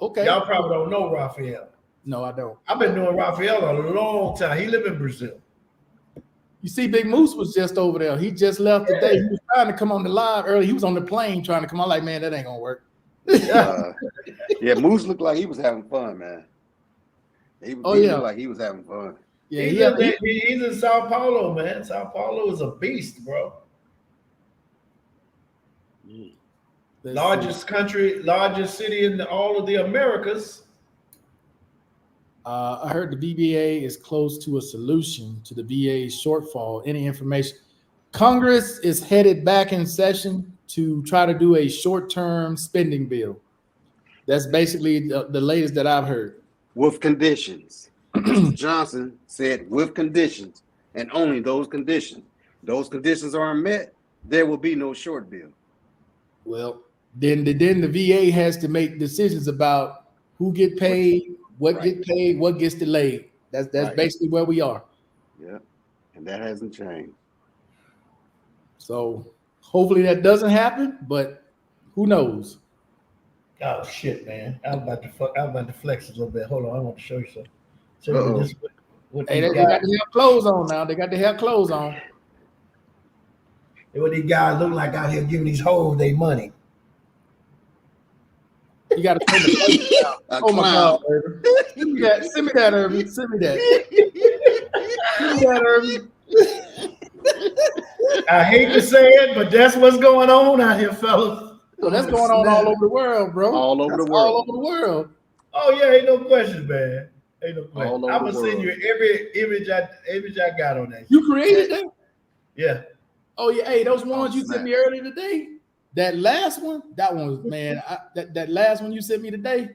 A: Okay.
G: Y'all probably don't know Raphael.
A: No, I don't.
G: I've been knowing Raphael a long time. He live in Brazil.
A: You see, Big Moose was just over there. He just left today. He was trying to come on the live early. He was on the plane trying to come on. Like, man, that ain't gonna work.
I: Yeah, Moose looked like he was having fun, man. He looked like he was having fun.
G: Yeah, he's in Sao Paulo, man. Sao Paulo is a beast, bro. Largest city in all of the Americas.
A: I heard the VBA is close to a solution to the VA's shortfall. Any information? Congress is headed back in session to try to do a short-term spending bill. That's basically the latest that I've heard.
I: With conditions. Mr. Johnson said with conditions, and only those conditions. Those conditions aren't met, there will be no short bill.
A: Well, then the VA has to make decisions about who get paid, what
I: Right.
A: get paid, what gets delayed. That's
I: Right.
A: basically where we are.
I: Yeah, and that hasn't changed.
A: So hopefully that doesn't happen, but who knows?
G: Oh shit, man! I'm about to flex a little bit. Hold on, I want to show you something. So
I: Uh-oh.
G: this what
A: Hey,
G: these
A: they got
G: guys,
A: to have clothes on now. They got to have clothes on.
G: what these guys look like out here giving these hoes their money.
A: You got to turn the lights down.
I: A
A: Oh my
I: clown.
A: God, Irvin. Send me that. Send me that, Irvin. Send me that. Send me that, Irvin.
G: I hate to say it, but that's what's going on out here, fellas.
A: Well, that's going on all over the world, bro.
I: All over
A: That's
I: the world.
A: All over the world.
G: Oh yeah, ain't no question, man. Ain't no
I: All
G: question.
I: over
G: I'm gonna
I: the
G: send you
I: world.
G: every image I got on that.
A: You created that?
G: Yeah.
A: Oh yeah. Hey, those ones
I: Oh,
A: you
I: snap.
A: sent me earlier today. That last one, that one was, man. That last one you sent me today.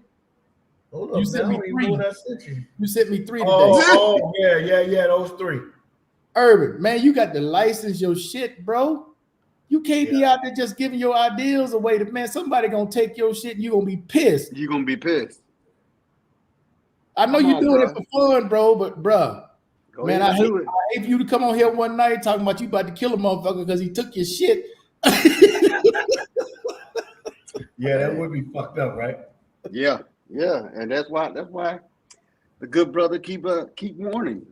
G: Hold
A: You
G: up,
A: sent
G: man.
A: me
G: I don't even
A: three.
G: know what I sent you.
A: You sent me 3 today.
G: Oh, yeah, those 3.
A: Urban, man, you got to license your shit, bro. You can't be out there just giving your ideals away. Man, somebody gonna take your shit and you gonna be pissed.
I: You're gonna be pissed.
A: I know
I: Come
A: you're
I: on,
A: doing
I: bro.
A: it for fun, bro, but bruh,
I: Go
A: man,
I: ahead
A: I
I: and
A: hate,
I: do it.
A: I hate for you to come on here one night talking about you about to kill a motherfucker because he took your shit.
G: Yeah, that would be fucked up, right?
I: Yeah, and that's why the good brother keep warning you.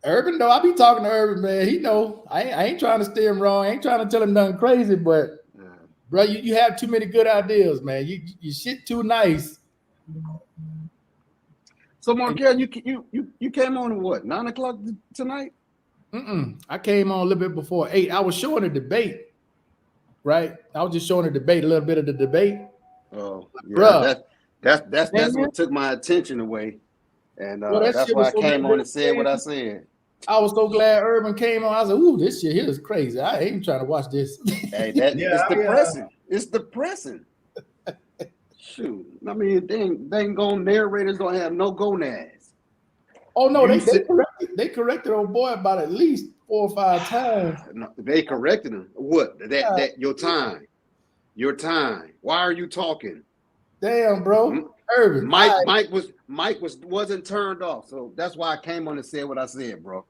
A: Urban, though, I be talking to Urban, man. He know I ain't trying to steer him wrong. I ain't trying to tell him nothing crazy, but bro, you have too many good ideas, man. You shit too nice.
I: So Markel, you came on at what, 9 o'clock tonight?
A: I came on a little bit before 8. I was showing a debate, right? I was just showing a debate, a little bit of the debate.
I: Oh, yeah,
A: Bruh.
I: that's
A: Man,
I: what took my attention away, and
A: Well, that
I: that's
A: shit
I: why
A: was
I: I
A: so
I: came on and
A: good.
I: said what I said.
A: I was so glad Urban came on. I was like, ooh, this shit here is crazy. I ain't trying to watch this.
I: Hey, that
G: Yeah,
I: it's depressing. It's depressing. Shoot, I mean, they ain't gonna narrators don't have no gonads.
A: Oh no,
I: You said-
A: they corrected old boy about at least 4 or 5 times.
I: No, they corrected him. What? That your time. Why are you talking?
A: Damn, bro. Urban.
I: Mike wasn't turned off, so that's why I came on and said what I said, bro.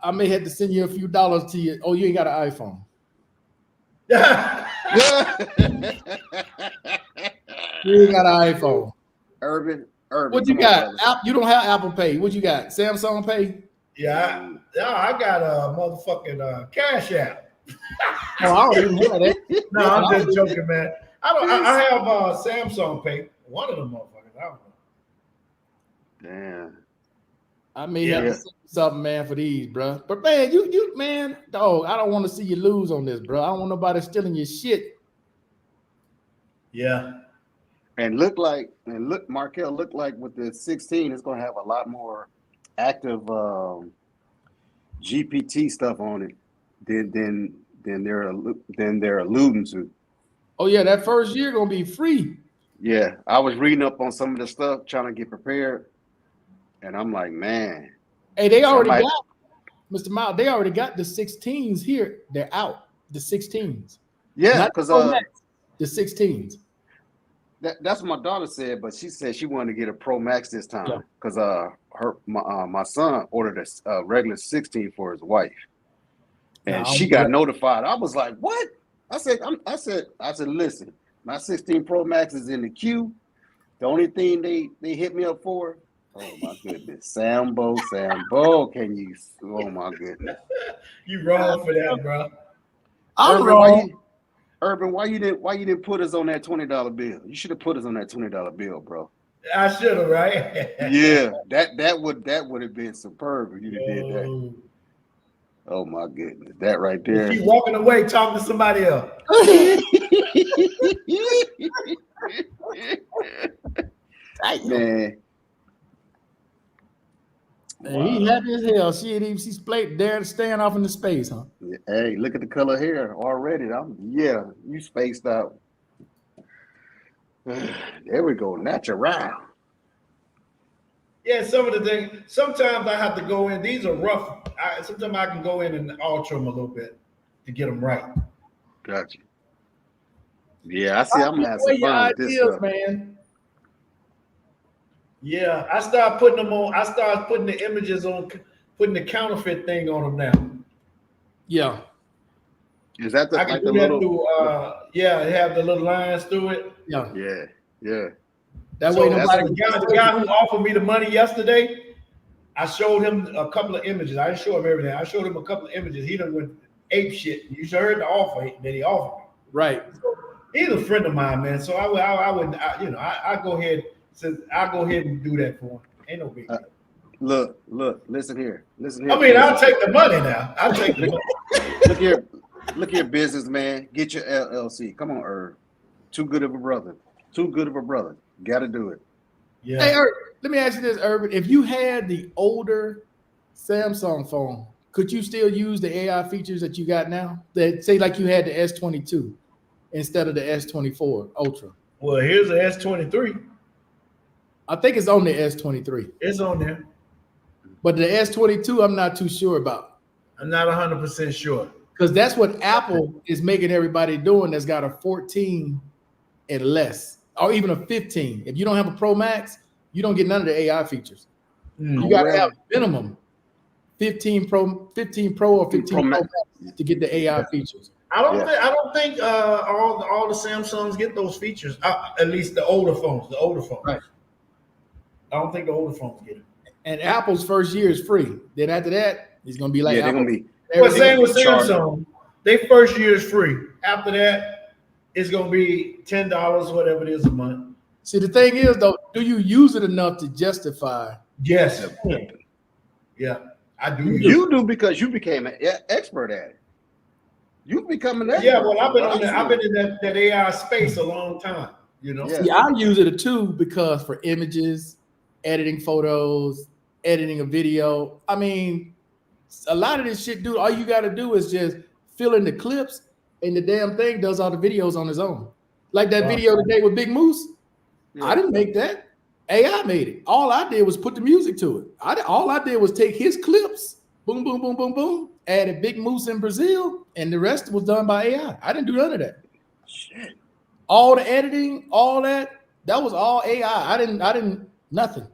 A: I may have to send you a few dollars to you. Oh, you ain't got an iPhone. You ain't got an iPhone.
I: Urban.
A: What you
I: come on,
A: got?
I: brother.
A: You don't have Apple Pay. What you got? Samsung Pay?
G: Yeah, I got a motherfucking Cash App.
A: Oh, I don't even have that.
G: No, I'm just joking, man. I have Samsung Pay. One of them motherfuckers. I don't know.
I: Damn.
A: I may have to send you something, man, for these, bro. But man, you man, dog, I don't want to see you lose on this, bro. I don't want nobody stealing your shit.
G: Yeah.
I: And Markel looked like with the 16, it's gonna have a lot more active GPT stuff on it than they're alluding to.
A: Oh yeah, that first year gonna be free.
I: Yeah, I was reading up on some of the stuff, trying to get prepared, and I'm like, man.
A: Hey, they already
I: Somebody-
A: got Mr. Miles. They already got the 16s here. They're out. The 16s.
I: Yeah,
A: Not
I: because
A: Pro Max, the 16s.
I: that's what my daughter said, but she said she wanted to get a Pro Max this
A: Yeah.
I: time because my son ordered a regular 16 for his wife, and
A: Nah,
I: she got notified. I was like, what? I said, listen, my 16 Pro Max is in the queue. The only thing they hit me up for, oh my goodness, Sambo, can you? Oh my goodness,
G: You wrong for that, bro.
A: I'm wrong.
I: Urban, why you didn't put us on that $20 bill? You should have put us on that $20 bill, bro.
G: I should have, right?
I: Yeah, that would have been superb if you did that.
G: Oh.
I: Oh my goodness, that right there.
G: Keep walking away, talking to somebody else.
I: Man,
A: And he happy as hell. She's staring off into space, huh?
I: hey, look at the color hair already. You spaced out. There we go, natural.
G: Yeah, some of the things. Sometimes I have to go in. These are rough. Sometimes I can go in and alter them a little bit to get them right.
I: Gotcha. Yeah, I see. I'm having some fun with this stuff.
A: man.
G: Yeah, I start putting them on. I start putting the images on, putting the counterfeit thing on them now.
A: Yeah.
I: Is that
G: I can
I: like
G: do
I: the
G: that
I: little?
G: through. Yeah, have the little lines through it.
A: Yeah.
I: Yeah.
A: That
G: So
A: way
G: that's
A: nobody
G: the guy who offered me the money yesterday, I showed him a couple of images. I didn't show him everything. I showed him a couple of images. He done went ape shit. You heard the offer that he offered me.
A: Right.
G: So he's a friend of mine, man. So I go ahead. Since I go ahead and do that for him. Ain't no big deal.
I: Look, listen here.
G: I mean, I'll take the money now. I'll take the money.
I: Look here, businessman. Get your LLC. Come on, Irv. Too good of a brother. Got to do it.
G: Yeah.
A: Hey, Irv, let me ask you this, Urban. If you had the older Samsung phone, could you still use the AI features that you got now? That say like you had the S22 instead of the S24 Ultra.
G: Well, here's the S23.
A: I think it's on the S23.
G: It's on there.
A: But the S22, I'm not too sure about.
G: I'm not 100% sure.
A: Because that's what Apple is making everybody doing that's got a 14 and less, or even a 15. If you don't have a Pro Max, you don't get none of the AI features. You got to have minimum 15 Pro or 15 Pro Max to get the AI features.
G: I don't think all the Samsungs get those features. At least the older phones.
A: Right.
G: I don't think the older phones get it.
A: And Apple's first year is free. Then after that, it's gonna be like
I: they're
A: Apple.
I: gonna be.
G: Well, same with Samsung. Their first year is free. After that, it's gonna be $10, whatever it is a month.
A: See, the thing is though, do you use it enough to justify?
G: Yes. Yeah, I do.
I: You do because you became an expert at it. You've become an expert.
G: Yeah, well, I've been in that AI space a long time. You know.
I: Yeah.
A: See, I use it too because for images, editing photos, editing a video. I mean, a lot of this shit, dude, all you got to do is just fill in the clips and the damn thing does all the videos on its own. Like that video today with Big Moose.
I: Yeah.
A: I didn't make that. AI made it. All I did was put the music to it. All I did was take his clips, boom, boom, boom, boom, boom, added Big Moose in Brazil, and the rest was done by AI. I didn't do none of that.
I: Shit.
A: All the editing, all that was all AI. I didn't nothing.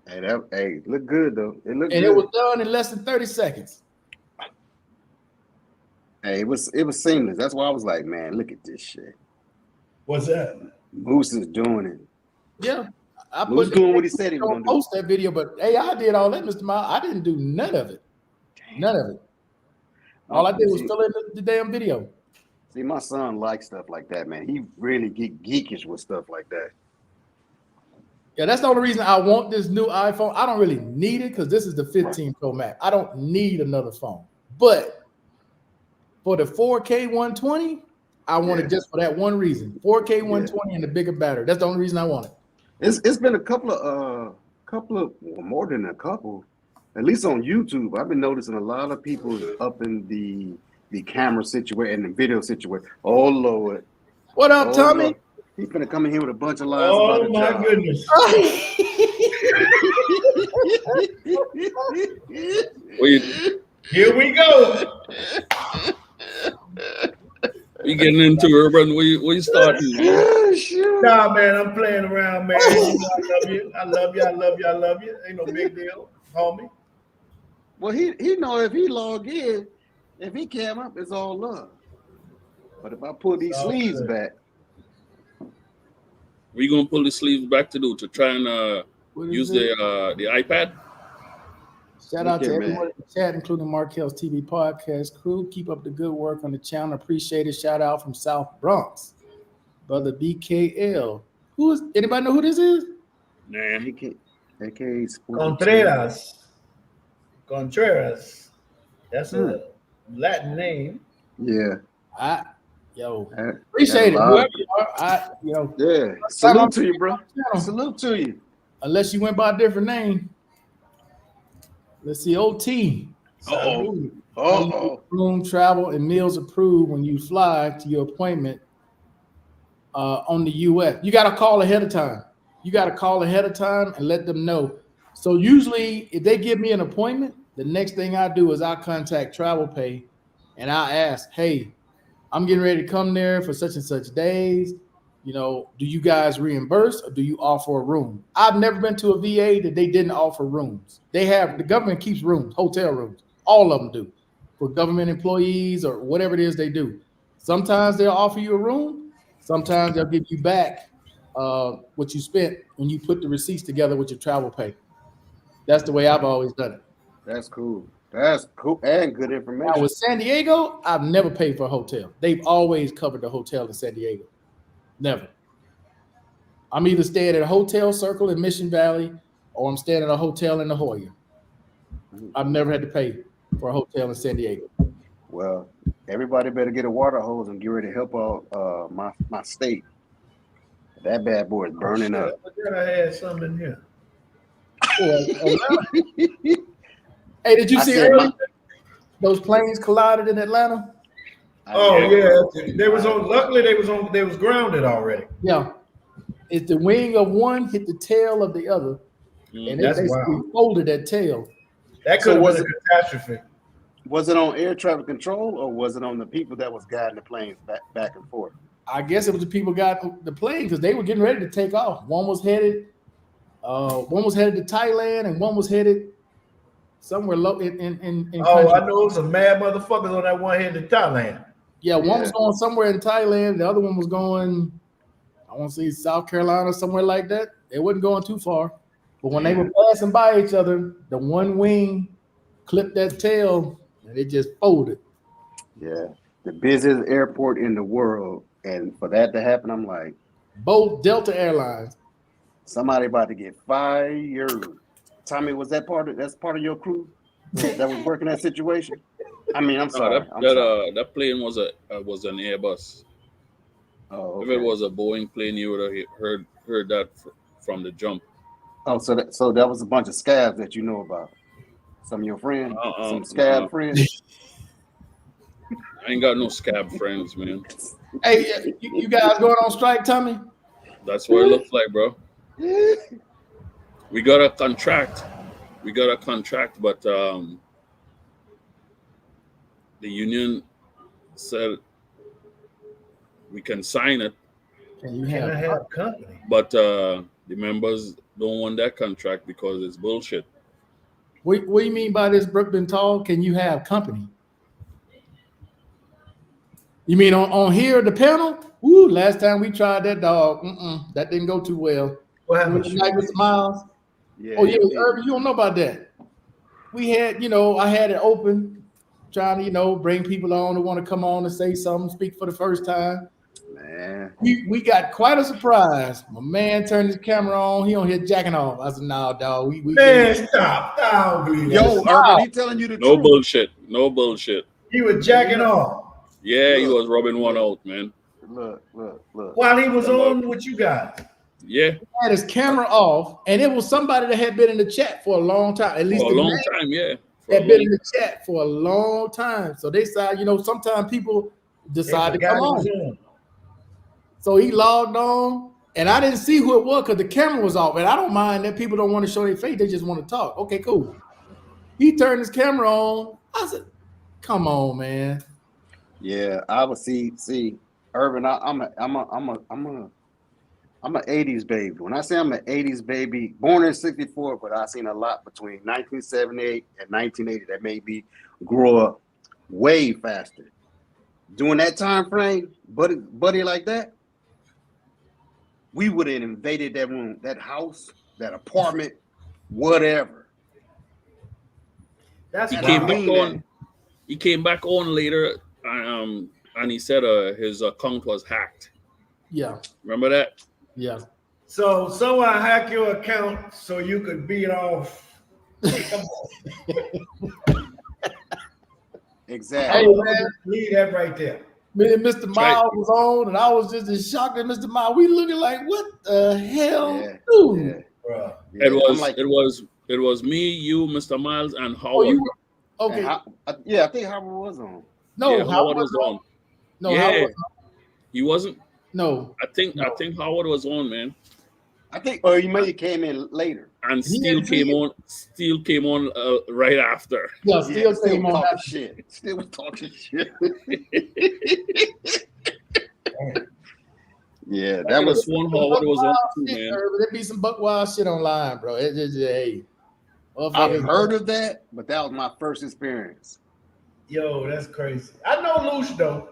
I: Hey, look good though. It looked
A: And
I: good.
A: it was done in less than 30 seconds.
I: Hey, it was seamless. That's why I was like, man, look at this shit.
G: What's that?
I: Moose is doing it.
A: Yeah.
I: Moose doing what he said he was gonna do.
A: Post that video, but AI did all that, Mr. Miles. I didn't do none of it. None of it. All I did was fill in the damn video.
I: See, my son likes stuff like that, man. He really get geekish with stuff like that.
A: Yeah, that's the only reason I want this new iPhone. I don't really need it because this is the 15 Pro Max. I don't need another phone. But for the 4K 120, I want it just for that one reason. 4K 120 and the bigger battery. That's the only reason I want it.
I: It's been a couple of well, more than a couple, at least on YouTube. I've been noticing a lot of people up in the camera situation and the video situation. Oh Lord.
A: What up, Tommy?
I: Lord. He's gonna come in here with a bunch of lies.
G: Oh
I: about
G: my
I: the job.
G: goodness. Here we go.
J: We getting into it, brother. We starting.
G: Nah, man, I'm playing around, man. I love you. Ain't no big deal, homie.
I: Well, he know if he log in, if he came up, it's all love. But if I pull these sleeves back,
J: We gonna pull the sleeves back to try and use the iPad.
A: Shout out to
I: Okay,
A: everyone
I: man.
A: in the chat, including Markel's TV podcast crew. Keep up the good work on the channel. Appreciate it. Shout out from South Bronx, brother BKL. Who is? Anybody know who this is?
J: Nah.
I: AKA
G: Contreras. That's a Latin name.
I: Yeah.
A: Appreciate it.
I: lot.
A: Whoever you are,
I: Yeah. Salute to you, bro. Salute to you.
A: Unless you went by a different name. Let's see, OT.
I: Uh-oh.
A: Room, travel, and meals approved when you fly to your appointment. on the US. You got to call ahead of time. You got to call ahead of time and let them know. So usually if they give me an appointment, the next thing I do is I contact Travel Pay and I ask, hey, I'm getting ready to come there for such and such days. You know, do you guys reimburse or do you offer a room? I've never been to a VA that they didn't offer rooms. They have, the government keeps rooms, hotel rooms. All of them do for government employees or whatever it is they do. Sometimes they'll offer you a room. Sometimes they'll give you back what you spent when you put the receipts together with your Travel Pay. That's the way I've always done it.
I: That's cool. That's cool and good information.
A: Now with San Diego, I've never paid for a hotel. They've always covered the hotel in San Diego. Never. I'm either staying at a hotel Circle in Mission Valley or I'm staying at a hotel in La Jolla. I've never had to pay for a hotel in San Diego.
I: Well, everybody better get a water hose and get ready to help out my state. That bad boy is burning up.
G: But then I had something in here.
A: Hey, did you see earlier those planes collided in Atlanta?
G: Oh yeah, they was on. Luckily, they was grounded already.
A: Yeah, it's the wing of one hit the tail of the other, and
G: That's
A: they basically
G: wild.
A: folded that tail.
G: That
I: So
G: could have
I: was
G: been a catastrophe.
I: Was it on air traffic control or was it on the people that was guiding the planes back and forth?
A: I guess it was the people got the plane because they were getting ready to take off. One was headed to Thailand, and one was headed somewhere low in
G: Oh,
A: country.
G: I know some mad motherfuckers on that one headed to Thailand.
A: Yeah, one was going somewhere in Thailand. The other one was going, I want to say South Carolina, somewhere like that. They wasn't going too far. But when they were passing by each other, the one wing clipped that tail and it just folded.
I: Yeah, the busiest airport in the world, and for that to happen, I'm like,
A: Both Delta Airlines.
I: somebody about to get fired. Tommy, was that that's part of your crew that was working that situation? I mean, I'm sorry.
J: That plane was an Airbus.
I: Oh,
J: If it was a Boeing plane, you would have heard that from the jump.
I: Oh, so that was a bunch of scabs that you know about. Some of your friends, some scab friends.
J: I ain't got no scab friends, man.
A: Hey, you guys going on strike, Tommy?
J: That's what it looks like, bro. We got a contract. But the union said we can sign it,
A: And you
G: Can I
A: have
G: have a company?
J: but the members don't want that contract because it's bullshit.
A: what do you mean by this, Brooklyn Tall? Can you have company? You mean on here, the panel? Woo, last time we tried that dog, that didn't go too well.
G: What
A: With
G: happened?
A: Mr. Miles.
I: Yeah,
A: Oh yeah, Irvin, you don't know about that. We had, I had it open, trying to, bring people on who want to come on and say something, speak for the first time.
I: man.
A: We got quite a surprise. My man turned his camera on. He on here jacking off. I said, "Nah, dog. We
G: Man, stop. I don't believe that.
I: Yo, Irvin, he telling you the
J: No
I: truth.
J: bullshit. No bullshit.
G: He was jacking off
J: Yeah, he was rubbing one out, man.
I: Look.
G: while he was on with you guys.
J: Yeah,
A: had his camera off, and it was somebody that had been in the chat for a long time. At least
J: for a
A: the
J: long
A: man
J: time. Yeah,
A: had been in the chat for a long time. So they said, sometimes people decide to come on. So he logged on, and I didn't see who it was because the camera was off. And I don't mind that people don't want to show their face; they just want to talk. Okay, cool. He turned his camera on. I said, "Come on, man."
I: Yeah, I would see, Irvin. I'm a 80s baby. When I say I'm an 80s baby, born in '64, but I seen a lot between 1978 and 1980 that made me grow up way faster. During that time frame, buddy like that, we would have invaded that room, that house, that apartment, whatever.
G: That's
J: he
G: wild.
J: came back on. He came back on later, and he said his account was hacked.
A: Yeah,
J: Remember that?
A: yeah.
G: So someone hack your account so you could beat off. Come on.
I: Exactly.
A: Hey, man.
G: Leave that right there.
A: Me and Mr. Miles was on, and I was just as shocked at Mr. Miles. We looking like, what the hell, dude?
I: Yeah.
G: Bruh.
I: Yeah,
J: It was.
I: I'm like,
J: It was me, you, Mr. Miles, and
A: Oh,
J: Howard.
A: you were okay?
I: I think Howard was on.
A: No,
J: Yeah,
A: Howard
J: Howard was
A: was
J: on.
A: No,
J: Yeah.
A: Howard was
J: He wasn't.
A: No.
J: I think Howard was on, man.
I: I think, or you maybe came in later.
J: And
A: He
J: Steele
A: didn't
J: came
A: see it.
J: on. Steele came on right after.
A: Yeah, still came on.
I: talking
A: that.
I: shit. Still was talking shit. Yeah, that was.
J: Swan Howard was on too,
A: Shit,
J: man.
A: there be some buck wild shit online, bro. It just, hey.
I: I've
A: motherfuckers-
I: heard of that, but that was my first experience.
G: Yo, that's crazy. I know Luce though.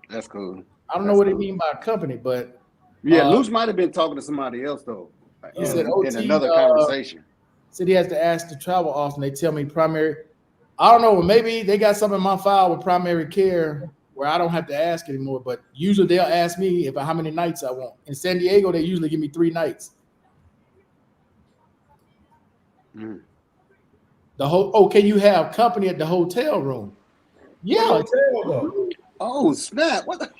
I: That's cool.
A: I don't know what they mean by company, but
I: Yeah, Luce might have been talking to somebody else though.
A: He said
I: in
A: OT,
I: another conversation.
A: said he has to ask the travel office. They tell me primary. I don't know. Maybe they got something in my file with primary care where I don't have to ask anymore. But usually they'll ask me how many nights I want. In San Diego, they usually give me 3 nights.
I: Mm.
A: Can you have company at the hotel room? Yeah.
G: Hotel though.
I: Oh snap! What the?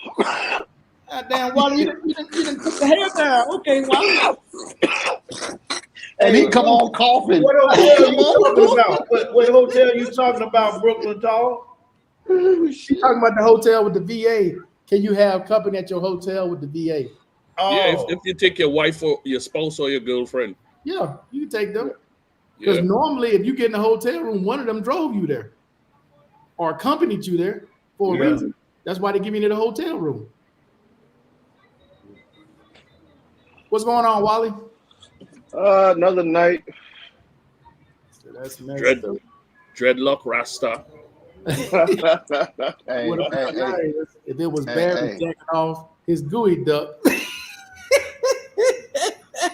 A: Goddamn, Wally, you didn't put the hair down. Okay, Wally.
I: And he come on coughing.
G: What hotel you talking about? What hotel you talking about, Brooklyn Tall?
A: You talking about the hotel with the VA. Can you have company at your hotel with the VA?
G: Oh,
J: Yeah, if you take your wife or your spouse or your girlfriend.
A: Yeah, you can take them. Because
J: Yeah.
A: normally, if you get in a hotel room, one of them drove you there or accompanied you there for a
G: Yeah.
A: reason. That's why they give you the hotel room. What's going on, Wally?
H: Another night.
A: That's
J: Dreadlock Rasta.
I: Hey,
A: What
I: hey,
A: about
I: hey.
A: guys, if it was
I: Hey,
A: Barry
I: hey.
A: jacking off his gooey duck?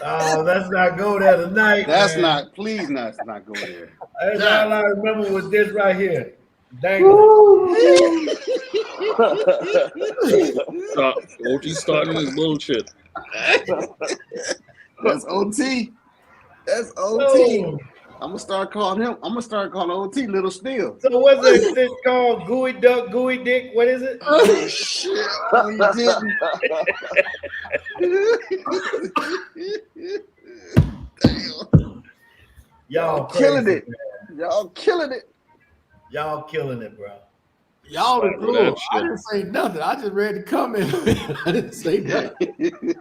G: let's not go there tonight.
I: That's
G: man.
I: not. Please, not go there.
G: That's all I remember was this right here. Dang.
J: OT starting his bullshit.
I: That's OT. That's OT.
G: So,
I: I'm gonna start calling him. I'm gonna start calling OT Little Steel.
G: so what's this called? Gooey duck, gooey dick. What is it?
I: Oh shit! No, you didn't. Damn.
G: Y'all
I: Killing
G: crazy,
I: it.
G: man.
I: Y'all killing it.
G: Y'all killing it, bro.
A: Y'all the
J: That
A: cool.
J: shit.
A: I didn't say nothing. I just read the comment. I didn't say nothing.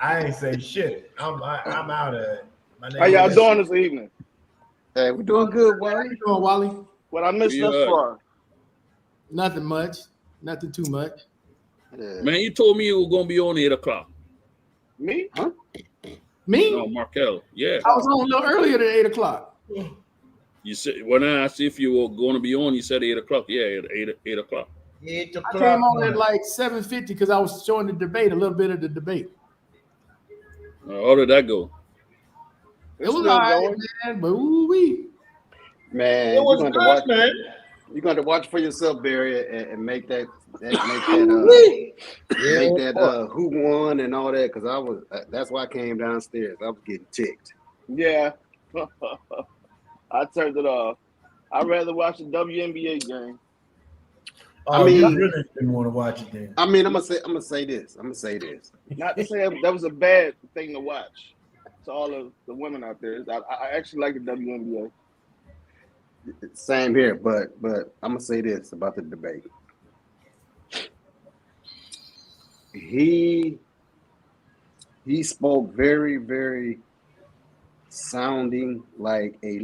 G: I ain't say shit. I'm out of it. My name
H: How y'all
G: is-
H: doing this evening?
I: Hey, we're doing good,
A: How
I: Wally.
A: you doing, Wally?
H: What I missed thus
J: Yeah.
H: far?
A: Nothing much. Nothing too much.
I: Yeah.
J: Man, you told me you were gonna be on 8 o'clock.
H: Me?
A: Me?
J: No, Markel. Yeah.
A: I was on a little earlier than 8 o'clock.
J: You said when I asked if you were going to be on, you said 8 o'clock. Yeah, at 8 o'clock.
G: 8
A: I
G: o'clock.
A: came on at like 7:50 because I was showing the debate, a little bit of the debate.
J: How did that go?
A: It was
H: still
A: all right,
H: going.
A: man, but ooh-wee.
I: Man,
G: It
I: you're
G: was
I: going to
G: good,
I: watch.
G: man.
I: You're going to watch for yourself, Barry, and make that who won and all that. Because I was. That's why I came downstairs. I was getting ticked.
H: Yeah. I turned it off. I'd rather watch the WNBA game.
G: Oh,
I: I mean-
G: you really didn't want to watch it then.
I: I mean, I'm gonna say this.
H: Not to say that was a bad thing to watch. To all of the women out there, I actually like the WNBA.
I: Same here, but I'm gonna say this about the debate. He spoke very, very sounding like a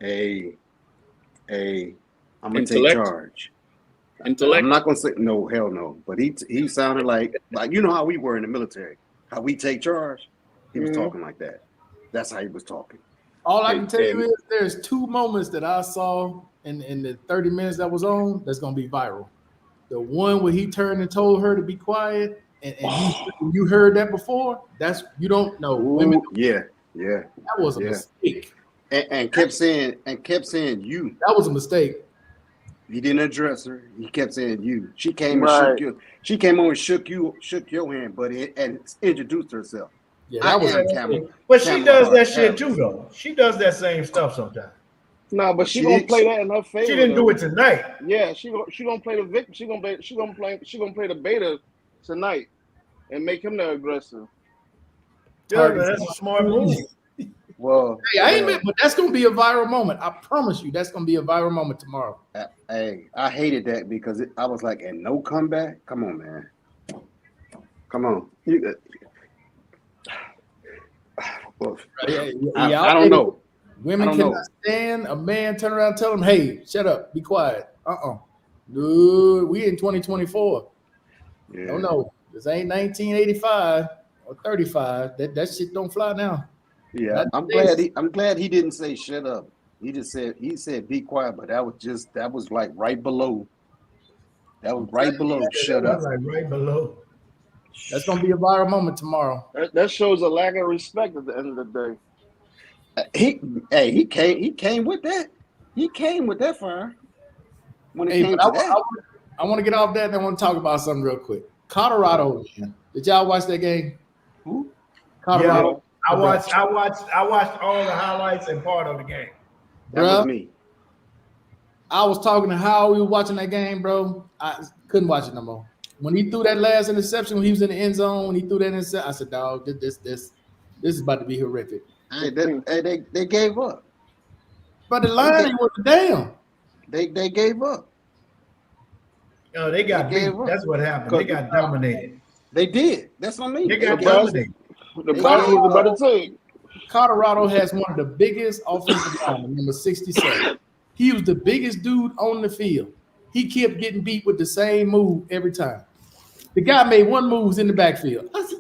I: I'm gonna take
J: Intellect?
I: charge.
J: Intellect.
I: I'm not gonna say no, hell no. But he sounded like you know how we were in the military, how we take charge. He was talking like that. That's how he was talking.
A: All I can tell you is there's 2 moments that I saw in the 30 minutes that was on that's gonna be viral. The one where he turned and told her to be quiet, and you heard that before. That's you don't know. Women,
I: Ooh, yeah.
A: that was a
I: yeah.
A: mistake.
I: And kept saying you.
A: That was a mistake.
I: He didn't address her. He kept saying you. She came and
H: Right.
I: shook you. She came on and shook your hand, buddy, and introduced herself.
A: Yeah, that was a
I: am
A: mistake.
I: Cameron.
G: But she
I: Cameron
G: does that
I: Hart
G: shit
I: Harris.
G: too, though. She does that same stuff sometimes.
H: No, but she
I: She
H: gonna
I: didn't-
H: play that in her favor.
G: She didn't do
H: though.
G: it tonight.
H: Yeah, she gonna play the victim. She gonna play the beta tonight and make him the aggressor.
G: Yeah, man, that's a smart move.
I: Well,
A: Hey, I ain't but that's gonna be a viral moment. I promise you, that's gonna be a viral moment tomorrow.
I: hey, I hated that because I was like, and no comeback. Come on, man. Come on. Well, I don't know.
A: Women cannot stand a man turn around and tell them, hey, shut up, be quiet. Dude, we in 2024.
I: Yeah.
A: No, this ain't 1985 or 35. That shit don't fly now.
I: Yeah, I'm glad he didn't say shut up. He said be quiet, but that was like right below. That was right below shut up.
G: Like right below.
A: That's gonna be a viral moment tomorrow.
K: That shows a lack of respect at the end of the
I: day. He came with that. He came with that fire. When it came to that.
A: I want to get off that and I want to talk about something real quick. Colorado, man. Did y'all watch that game?
I: Who?
A: Colorado.
G: Yeah, I watched all the highlights and part of the game.
I: That was me.
A: I was talking to Howard. We were watching that game, bro. I couldn't watch it no more. When he threw that last interception, when he was in the end zone, when he threw that interception, I said, dog, this is about to be horrific.
I: Hey, they gave up.
A: But the line was down.
I: They gave up.
G: Oh, they got beat. That's what happened. They got dominated.
I: They did. That's what I mean.
G: They got dominated.
K: The Browns was the better team.
A: Colorado has one of the biggest offensive linemen, number 67. He was the biggest dude on the field. He kept getting beat with the same move every time. The guy made one move in the backfield. I said,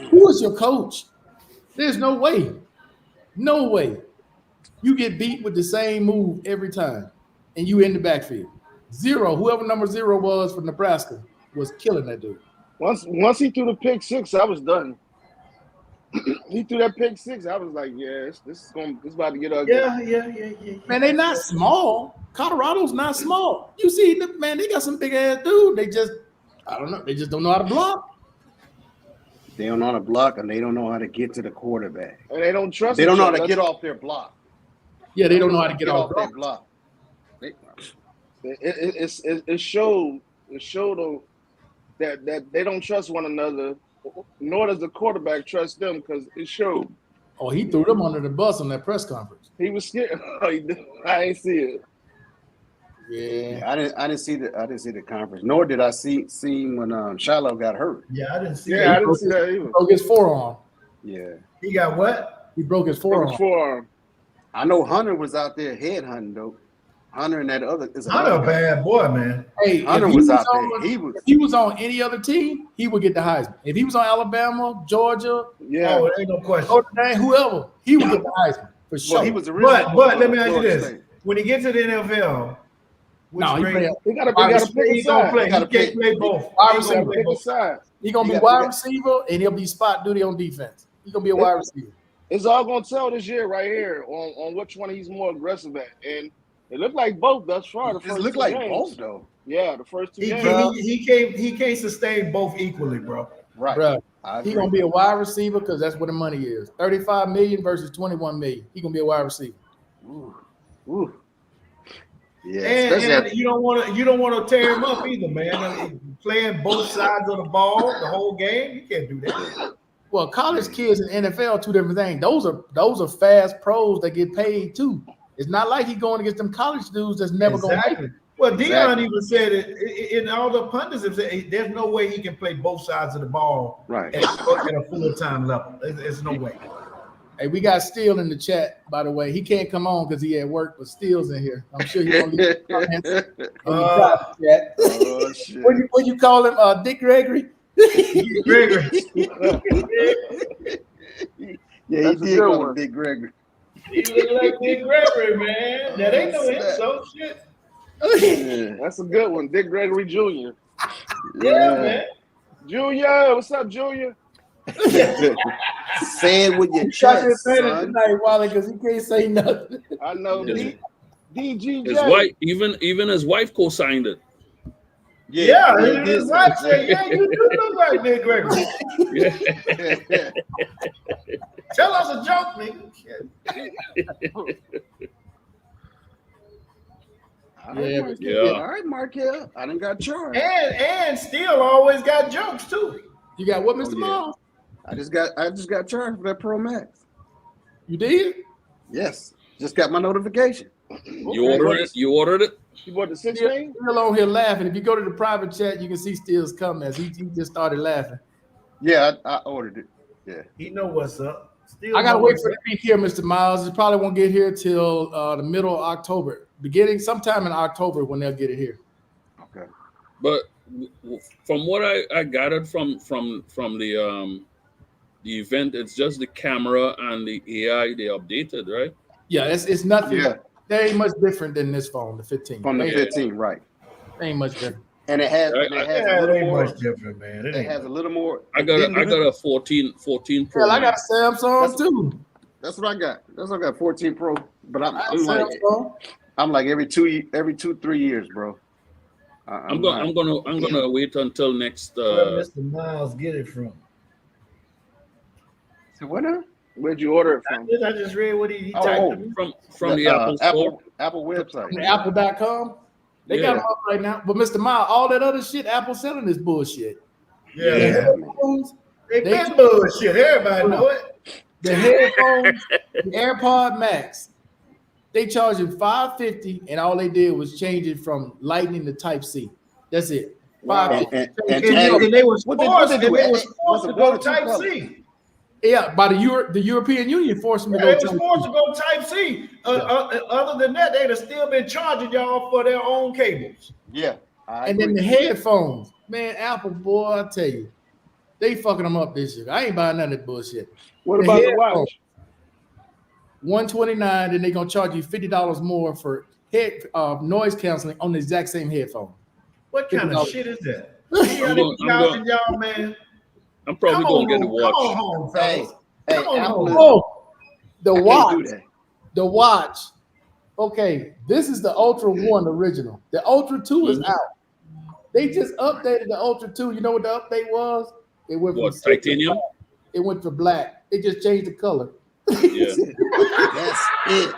A: who is your coach? There's no way. No way. You get beat with the same move every time, and you in the backfield. Zero. Whoever number 0 was for Nebraska was killing that dude.
K: Once he threw the pick six, I was done. He threw that pick six. I was like, yeah, this is about to get ugly.
G: Yeah.
A: Man, they not small. Colorado's not small. You see, man, they got some big ass dude. I don't know. They just don't know how to block.
I: They don't know how to block, and they don't know how to get to the quarterback.
K: And they don't trust.
I: They don't know how to get off their block.
A: Yeah, they don't know how to get off
I: their block.
K: It showed that they don't trust one another, nor does the quarterback trust them because it showed.
A: Oh, he threw them under the bus on that press conference.
K: He was scared. I ain't see it.
A: Yeah,
I: I didn't see the conference, nor did I see when Shiloh got hurt.
G: Yeah, I didn't see
K: that.
G: that.
K: I didn't see that either.
A: He broke his forearm.
I: Yeah.
G: He got what?
A: He broke his forearm.
I: I know Hunter was out there headhunting though. Hunter and that other is
G: Hunter a bad boy, man.
A: Hey,
I: Hunter was out there.
A: If he was on any other team, he would get the Heisman. If he was on Alabama, Georgia,
G: oh, ain't no question.
A: Notre Dame, whoever, he would get the Heisman for sure.
I: Well, he was
G: but let me ask you this: when he gets to the NFL,
K: he gotta pick a side.
G: He can't play both.
A: He's gonna be wide receiver and he'll be spot duty on defense. He's gonna be a wide receiver.
K: It's all gonna tell this year right here on which one he's more aggressive at. And it looked like both thus far. The first
I: looked
K: two
I: like
K: games.
I: both though.
K: Yeah, the first two games.
G: He can't sustain both equally, bro.
I: Right.
A: Bro, he's gonna be a wide receiver because that's where the money is. 35 million versus 21 million. He's gonna be a wide receiver.
I: Ooh. Yeah,
G: and you don't want to tear him up either, man. Playing both sides of the ball the whole game, you can't do that.
A: Well, college kids and NFL, two different things. Those are fast pros that get paid too. It's not like he's going against them college dudes that's never going to make it.
G: Well, Deion even said it in all the pundits have said there's no way he can play both sides of the ball
I: right
G: at a full-time level. There's no way.
A: Hey, we got Steele in the chat, by the way. He can't come on because he at work, but Steele's in here. I'm sure he's going to leave comments in the chat.
I: Oh, shit.
A: What you call him, Dick Gregory?
G: Dick Gregory.
I: Yeah, he did call him Dick Gregory.
G: He look like Dick Gregory, man. That ain't no insult shit.
K: Yeah, that's a good one, Dick Gregory Jr.
G: Yeah, man.
K: Junior, what's up, Junior?
I: Say it with your chest, son.
A: Tonight, Wally, because he can't say nothing.
K: I know. DGJ.
J: His wife, even his wife co-signed it.
G: Yeah, his wife said, "Yeah, you do look like Dick Gregory." Tell us a joke, nigga.
I: All right, Markel. I done got charged.
G: And still always got jokes too.
A: You got what, Mr. Miles?
I: I just got charged for that Pro Max.
A: You did?
I: Yes, just got my notification.
J: You ordered it? You ordered it?
K: You bought the
A: Still
K: 16?
A: on here laughing. If you go to the private chat, you can see Steele's comments. He just started laughing.
I: Yeah, I ordered it. Yeah.
G: He know what's up. Still
A: I gotta
G: know
A: wait
G: what's
A: for it
G: up.
A: to be here, Mr. Miles. It probably won't get here till the middle of October, beginning sometime in October when they'll get it here.
I: Okay.
J: But from what I gathered from the event, it's just the camera and the AI they updated, right?
A: Yeah, it's nothing.
I: Yeah,
A: They ain't much different than this phone, the 15.
I: from the
A: They
I: 15, right?
A: ain't much different.
I: And it has,
J: Right.
I: and it has
G: Yeah,
I: a
G: it
I: little
G: ain't
I: more.
G: much different, man. It
I: It
G: ain't
I: has a little more.
J: I got a 14 Pro.
A: Hell, I got
J: Max.
A: a Samsung
I: That's-
A: too.
I: That's what I got. That's what I got. 14 Pro. But
A: I got a
I: I'm
A: Samsung.
I: like every 3 years, bro.
J: I'm gonna wait until next.
G: where Mr. Miles get it from.
I: So what now?
K: Where'd you order it from?
G: I just read what he
I: Oh,
G: typed
I: oh.
G: to me.
J: From the Apple Store.
I: Apple website.
A: From Apple.com. They got them up right now. But Mr. Miles, all that other shit Apple selling is bullshit.
G: Yeah,
I: Yeah.
A: Headphones,
G: they
A: They-
G: been bullshit. Everybody know it.
A: the headphones, the AirPod Max, they charge you $550, and all they did was change it from Lightning to Type C. That's it.
K: Wow.
I: And,
A: $550.
I: and,
G: And
I: added-
G: they was
I: what they
G: forced
I: do?
G: to go
I: Was it
G: Type
I: one or two
G: C.
A: Yeah, by the European Union forced them to
G: They
A: go
G: was
A: Type
G: forced
A: C.
G: to go Type C. Other than that, they'd have still been charging y'all for their own cables.
I: Yeah. I
A: And then
I: agree.
A: the headphones, man, Apple, boy, I tell you, they fucking them up this year. I ain't buying none of that bullshit.
K: What
A: The
K: about the
A: headphones,
K: watch?
A: $129, then they gonna charge you $50 more for noise canceling on the exact same headphone.
G: What kind of
A: $50.
G: shit is that?
J: I'm going-
G: Charging y'all, man.
J: I'm probably
G: Come
J: gonna
G: on
J: get the
G: home. Come on
J: watch.
G: home,
I: Hey,
G: fellas.
I: hey,
G: Come on
I: Apple
G: home.
I: is,
A: Oh, the
I: I can't
A: watch,
I: do that.
A: the watch. Okay, this is the Ultra 1 original. The Ultra 2 is
J: Mhm.
A: out. They just updated the Ultra 2. You know what the update was? It went from
J: What,
A: silver to
J: titanium?
A: black. It went to black. They just changed the color.
J: Yeah.
I: That's it.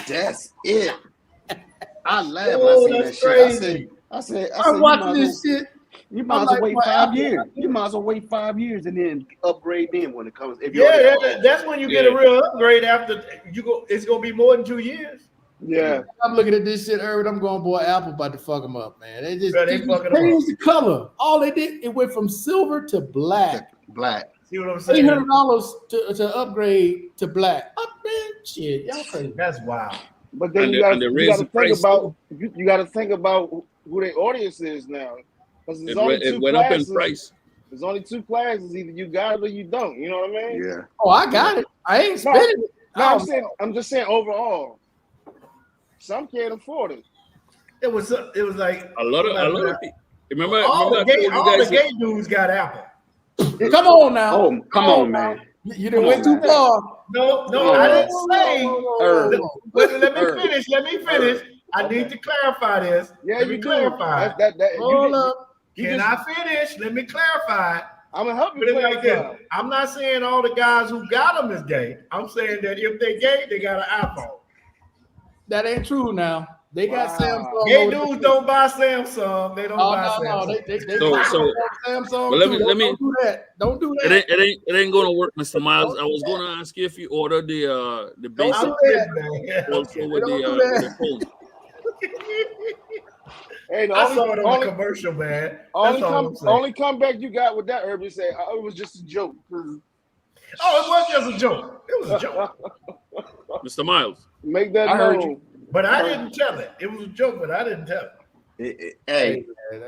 I: That's it. I laughed when I
G: Oh,
I: seen that
G: that's
I: shit.
G: crazy.
I: I said,
A: I'm
I: you
A: watching
I: might
A: this
I: as well-
A: shit.
I: You might
A: I'm
I: as well
A: like,
I: wait
A: well,
I: 5
A: Apple-
I: years. You might as well wait 5 years and then upgrade then when it comes. If you already
G: Yeah,
I: own.
G: that's when you get a
J: Yeah.
G: real upgrade after you go. It's gonna be more than 2 years.
K: Yeah.
A: I'm looking at this shit, Irvin. I'm going, boy, Apple about to fuck them up, man. They just,
G: Yeah, they
A: they just
G: fucking 'em
A: changed the color. All they did, it went from silver to black.
I: Black.
G: See what I'm saying?
A: $800 to upgrade to black. Up man, shit, y'all crazy.
G: That's wild.
K: But then
J: And
K: you
J: they-
K: got
J: and they
K: to
J: raised the
K: think
J: price
K: about you got to think about who their audience is now. Because there's only two
J: It went up in
K: classes.
J: price.
K: There's only two classes. Either you got it or you don't. You know what I mean?
I: Yeah.
A: Oh, I got it. I ain't
K: No,
A: spending it.
K: No,
A: Oh,
K: I'm just saying overall. Some can't afford it.
G: It was like
J: A lot of people. Remember
G: all
J: I
G: the
J: told you guys
G: gay dudes got Apple.
A: come on now.
I: Oh, come on, man.
A: You didn't
I: come
A: went
I: on,
A: too
I: man.
A: far.
G: No,
I: Oh,
G: I
I: no.
G: didn't say.
I: Irv.
G: But let me
I: Irv.
G: finish. Let me finish. I need to clarify this.
K: Yeah,
G: Let
K: you
G: me
K: do.
G: clarify.
A: Hold up.
G: Can I finish? Let me clarify.
K: I'm gonna help you
G: Put it like this.
K: clarify.
G: I'm not saying all the guys who got them is gay. I'm saying that if they gay, they got an iPhone.
A: That ain't true now. They got
K: Wow.
A: Samsung.
G: Gay
A: over there.
G: dudes don't buy Samsung. They don't buy
A: Oh, no.
G: Samsung.
A: They
J: So-
A: buy
J: so-
A: Samsung.
J: Well, let
A: too.
J: me-
A: Don't,
J: let me-
A: don't do that. Don't do
J: It
A: that.
J: ain't gonna work, Mr. Miles. I was gonna ask you if you ordered the
A: Don't
J: basic
A: do that.
G: Man.
J: also with
A: Don't do
J: with
A: that.
J: the phone.
K: Hey, the
G: I saw it on
K: only,
G: the commercial, man.
K: only,
G: That's all I'm
K: come,
G: saying.
K: only comeback you got with that, Herb, you say, oh, it was just a joke. 'Cause
G: Oh, it was just a joke. It was a joke.
J: Mr. Miles.
K: Make that
I: I heard
K: known.
G: But I didn't tell it. It was a joke, but I didn't tell it.
I: Hey,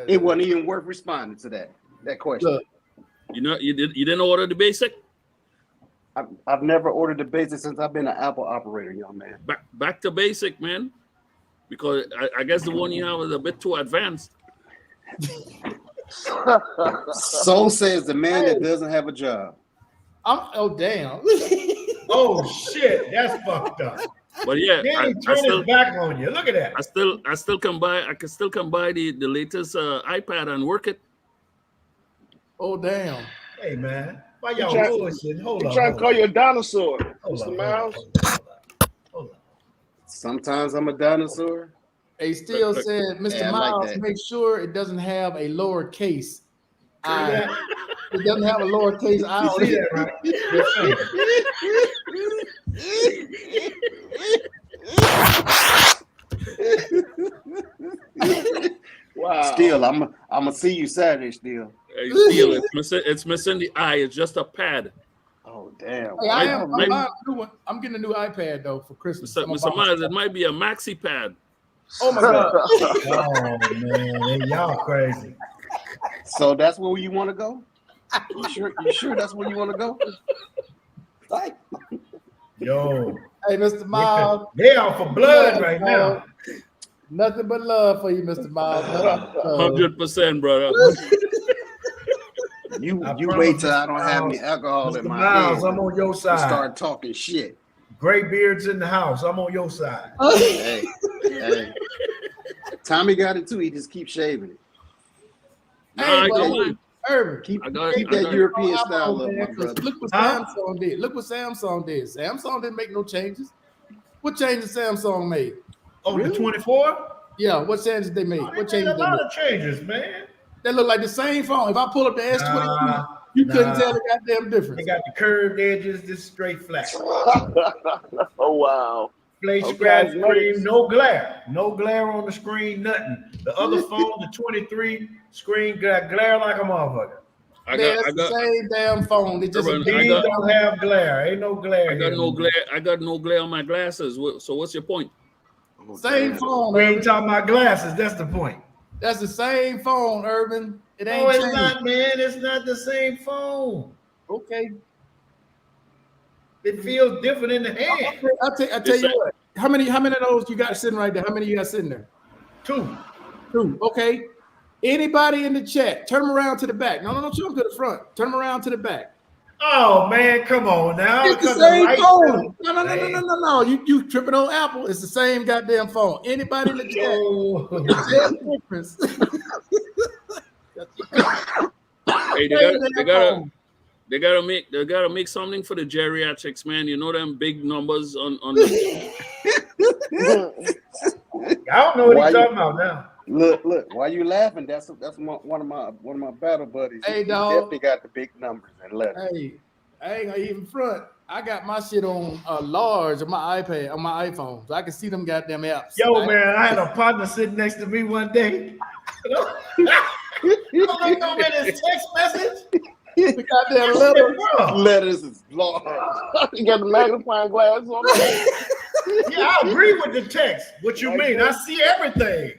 I: it wasn't even worth responding to that question.
A: Look.
J: You didn't order the basic?
I: I've never ordered the basic since I've been an Apple operator, young man.
J: Back to basic, man. Because I guess the one you have is a bit too advanced.
I: So says the man that doesn't have a job.
A: Oh, damn.
G: Oh shit, that's fucked up.
J: But yeah,
G: Then
J: I
G: he turned
J: still
G: his back on you. Look at that.
J: I still can buy the latest iPad and work it.
A: Oh, damn.
G: Hey man, why y'all
K: try-
G: bullshitting? Hold
K: I'm
G: on.
K: trying to call you a dinosaur,
G: Hold
K: Mr.
G: on,
K: Miles.
G: hold on.
I: Sometimes I'm a dinosaur.
A: They still
J: Look,
A: said, Mr.
I: yeah, I like
A: Miles,
I: that.
A: make sure it doesn't have a lowercase
G: See
A: I.
G: that?
A: It doesn't have a lowercase I
G: You
A: on
G: see
A: it.
G: that, right?
I: Still, I'm gonna see you Saturday. Still.
J: Still, it's missing the eye. It's just a pad.
I: Oh damn!
A: Hey, I'm buying a new one. I'm getting a new iPad though for Christmas.
J: Mr. Miles, it might be a maxi pad.
A: Oh my God!
G: Oh man, y'all crazy.
I: So that's where you want to go? You sure that's where you want to go?
G: Yo,
A: Hey, Mr. Miles.
G: they out for blood right now.
A: Nothing but love for you, Mr. Miles.
J: 100%, brother.
I: You
G: I
I: wait
G: promise
I: till I don't have
G: Miles,
I: any alcohol in
G: Mr.
I: my
G: Miles,
I: head.
G: I'm on your
I: and
G: side.
I: start talking shit.
G: Gray beards in the house. I'm on your side.
I: Hey. Tommy got it too. He just keeps shaving it.
J: Nah, I
A: bro,
J: got one.
A: Urban.
I: Keep
J: I got
I: that
J: it.
I: European
A: Apple,
I: style up,
A: man,
I: my
A: 'cause
I: brother.
A: Look what
G: Huh?
A: Samsung did. Look what Samsung did. Samsung didn't make no changes. What changes Samsung made?
G: Oh,
I: Really?
G: the 24?
A: Yeah, what changes they made? What
G: They made
A: changes
G: a
A: they
G: lot
A: made?
G: of changes, man.
A: They look like the same phone. If I pull up the S22,
G: Nah,
A: you couldn't
G: nah.
A: tell the goddamn
G: They
A: difference.
G: got the curved edges, this straight flat.
K: Oh wow.
G: Play
K: Okay,
G: scratch
K: I
G: screen,
K: noticed.
G: no glare. No glare on the screen, nothing. The other phone, the 23 screen got glare like a motherfucker.
J: I
A: Man,
J: got
A: it's the same damn phone. It's just a
J: Urban,
A: big
G: These don't have glare. Ain't no glare here.
J: no glare. I got no glare on my glasses. So what's your point?
I: Oh,
A: same
I: damn.
A: phone,
G: We ain't
A: Urban.
G: talking about glasses. That's the point.
A: That's the same phone, Urban. It ain't
G: No, it's
A: changed.
G: not, man. It's not the same phone.
A: Okay.
G: It feels different in the hand.
A: I'll tell you what. How many of those you got sitting right there? How many you got sitting there?
G: Two.
A: Two. Okay. Anybody in the chat, turn them around to the back. No, turn them to the front. Turn them around to the back.
G: Oh man, come on now.
A: It's the
G: Because
A: same
G: light-
A: phone. No. You tripping on Apple. It's the same goddamn phone. Anybody in the chat,
G: Oh.
A: there's a difference.
J: Hey, they gotta make something for the geriatrics, man. You know them big numbers on the
G: I don't know what
I: Why
G: he's
I: you-
G: talking about now.
I: Look. Why you laughing? That's one of my battle buddies.
A: Hey,
I: He
A: dog.
I: definitely got the big numbers and letters.
A: Hey, I ain't gonna even front. I got my shit on large on my iPad, on my iPhone, so I can see them goddamn apps.
G: Yo, man, I had a partner sitting next to me one day. You looked over at his text message.
A: The goddamn letter.
G: Bro,
I: Letters is large.
K: You got the magnifying glass on there.
G: yeah, I agree with the text. What you mean? I see everything.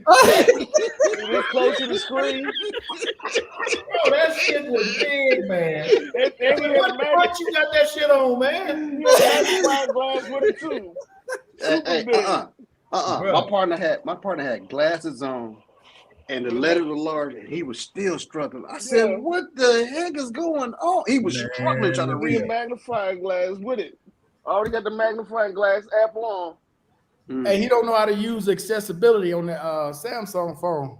K: You get close to the screen.
G: Bro, that shit was big, man.
K: And you got the
G: What you got that shit on, man?
K: magnifying glass with it too.
I: Hey,
K: big.
G: Bro.
I: My partner had glasses on, and the letters were large, and he was still struggling. I said,
K: Yeah.
I: "What the heck is going on?" He was struggling trying to
K: Bring a
I: read.
K: magnifying glass with it. I already got the magnifying glass app on.
A: Hey, he don't know how to use accessibility on the Samsung phone,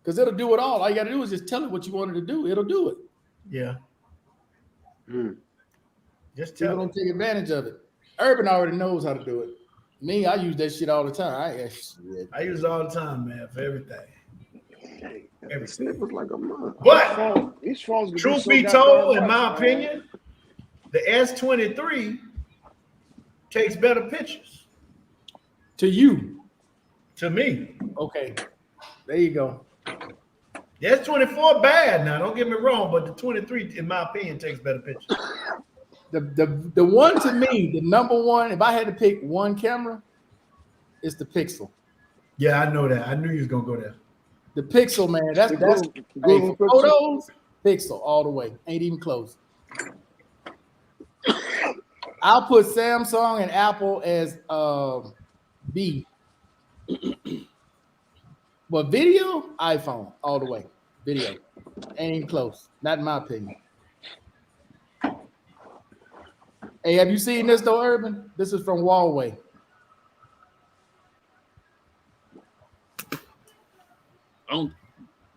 A: because it'll do it all. All you got to do is just tell it what you wanted to do. It'll do it.
G: Yeah.
I: Mm.
G: Just
A: People
G: tell him.
A: don't take advantage of it. Urban already knows how to do it. Me, I use that shit all the time. Shit.
G: I use it all the time, man, for everything.
I: Everything. It was like a month.
G: But
K: These phones can do
G: truth
K: so
G: be
K: goddamn
G: told, in
K: much,
G: my
K: man.
G: opinion, the S23 takes better pictures
A: To you.
G: to me.
A: Okay. There you go.
G: The S24 bad now, don't get me wrong, but the 23, in my opinion, takes better pictures.
A: The one to me, the number one, if I had to pick one camera, it's the Pixel.
G: Yeah, I know that. I knew you was gonna go there.
A: The Pixel, man. That's
K: Google
A: hey, for
K: Pixel.
A: photos, Pixel all the way. Ain't even close. I'll put Samsung and Apple as B. But video, iPhone all the way. Video. Ain't even close. Not in my opinion. Hey, have you seen this though, Urban? This is from Huawei.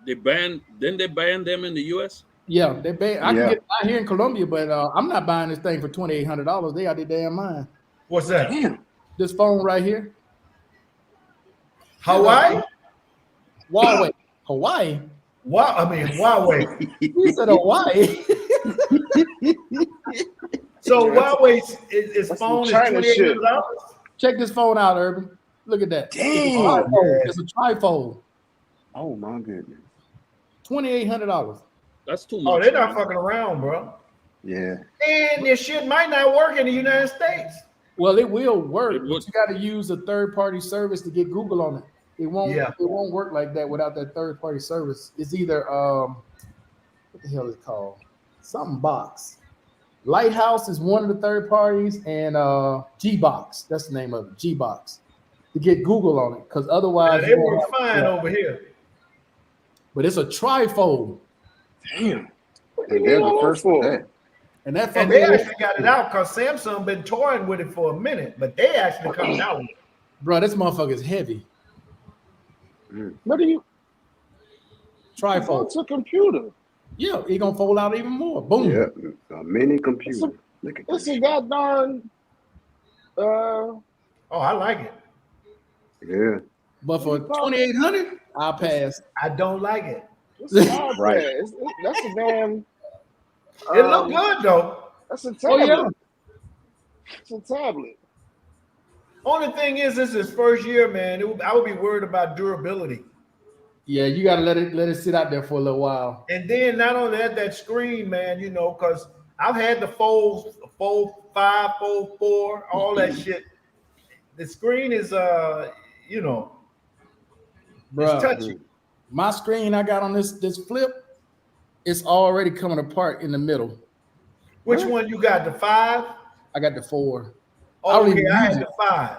J: Didn't they ban them in the US?
A: Yeah, they I can
I: Yeah.
A: get it out here in Colombia, but I'm not buying this thing for $2,800. They out their damn mind.
G: What's that?
I: Damn.
A: This phone right here,
G: Hawaii?
A: Huawei, Hawaii.
G: Wow, I mean Huawei.
A: You said Hawaii.
G: So Huawei is
K: some
G: phone is
K: China shit.
G: $2,800.
A: Check this phone out, Urban. Look at that.
I: Damn.
A: It's a trifold.
I: Oh my goodness.
A: $2,800.
J: That's too much.
G: Oh, they're not
J: man.
G: fucking around, bro.
I: Yeah.
G: And this shit might not work in the United States.
A: Well, it will work,
J: It would.
A: but you got to use a third-party service to get Google on it. It won't.
G: Yeah.
A: It won't work like that without that third-party service. It's either what the hell is it called? Something box. Lighthouse is one of the third parties, and Gbox. That's the name of it. Gbox. To get Google on it, because
G: Now,
A: otherwise,
G: they
A: you won't
G: work
A: have-
G: fine over here.
A: But it's a trifold,
I: Damn. And they're the first for that.
A: and that
G: And they
A: fucking
G: actually got it out because Samsung been toying with it for a minute, but they actually coming out with it.
A: bro, this motherfucker is heavy.
K: What do you?
A: Trifold.
K: It's a computer.
A: Yeah, it gonna fold out even more. Boom.
I: Yeah. A mini computer. Look at
K: It's
I: that.
K: a goddamn.
G: Oh, I like it.
I: Yeah.
A: But for 2,800, I'll pass.
G: I don't like it.
K: It's an iPad.
I: Right.
K: That's a damn.
G: It look good though.
K: That's a
A: Oh
K: tablet.
A: yeah.
K: It's a tablet.
G: Only thing is, this is his first year, man. I would be worried about durability.
A: Yeah, you gotta let it sit out there for a little while.
G: And then not only that screen, man, you know, because I've had the Fold 5, Fold 4, all that shit. The screen is, you know,
A: Bruh,
G: it's touchy.
A: my screen I got on this flip, it's already coming apart in the middle.
G: Which one you got? The 5?
A: I got the 4. I
G: Oh,
A: don't
G: okay,
A: even
G: I
A: use
G: had
A: it.
G: the 5.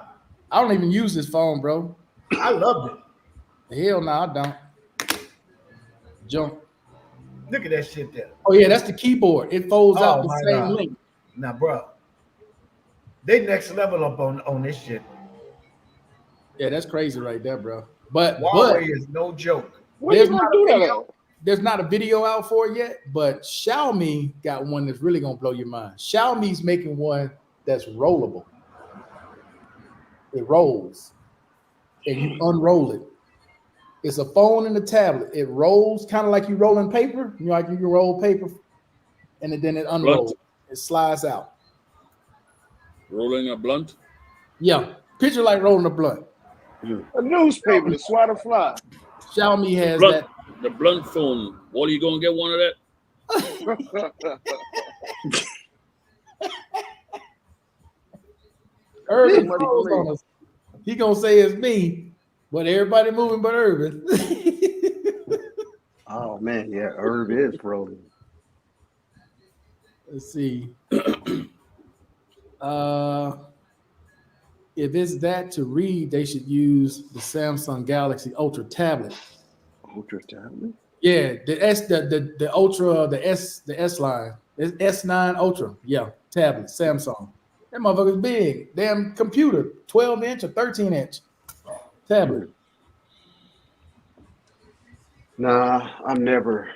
A: I don't even use this phone, bro.
G: I loved it.
A: Hell no, I don't. Jump.
G: Look at that shit there.
A: Oh yeah, that's the keyboard. It folds
G: Oh,
A: out the
G: my
A: same
G: God.
A: length.
G: Now, bro, they next level up on this shit.
A: Yeah, that's crazy right there, bro. But
G: Huawei is no joke.
K: What
A: There's
K: you gonna
A: not
K: do
A: a
K: that
A: video.
K: at?
A: there's not a video out for it yet, but Xiaomi got one that's really gonna blow your mind. Xiaomi's making one that's rollable. It rolls, and you unroll it. It's a phone and a tablet. It rolls kind of like you rolling paper. You know, like you can roll paper, and then it unrolls. It slides out.
J: Rolling a blunt.
A: Yeah, picture like rolling a blunt.
K: A newspaper to swat a fly.
A: Xiaomi has
J: Blunt,
A: that.
J: the blunt phone. Wally, you gonna get one of that?
A: Urban
K: Money
A: froze
K: for me.
A: on us. He gonna say it's me, but everybody moving but Urban.
I: Oh man, yeah, Herb is frozen.
A: Let's see. If it's that to read, they should use the Samsung Galaxy Ultra tablet.
I: Ultra tablet.
A: Yeah, the Ultra, the S line, it's S9 Ultra. Yeah, tablet, Samsung. That motherfucker's big. Damn computer, 12-inch or 13-inch tablet.
I: Nah, I'm never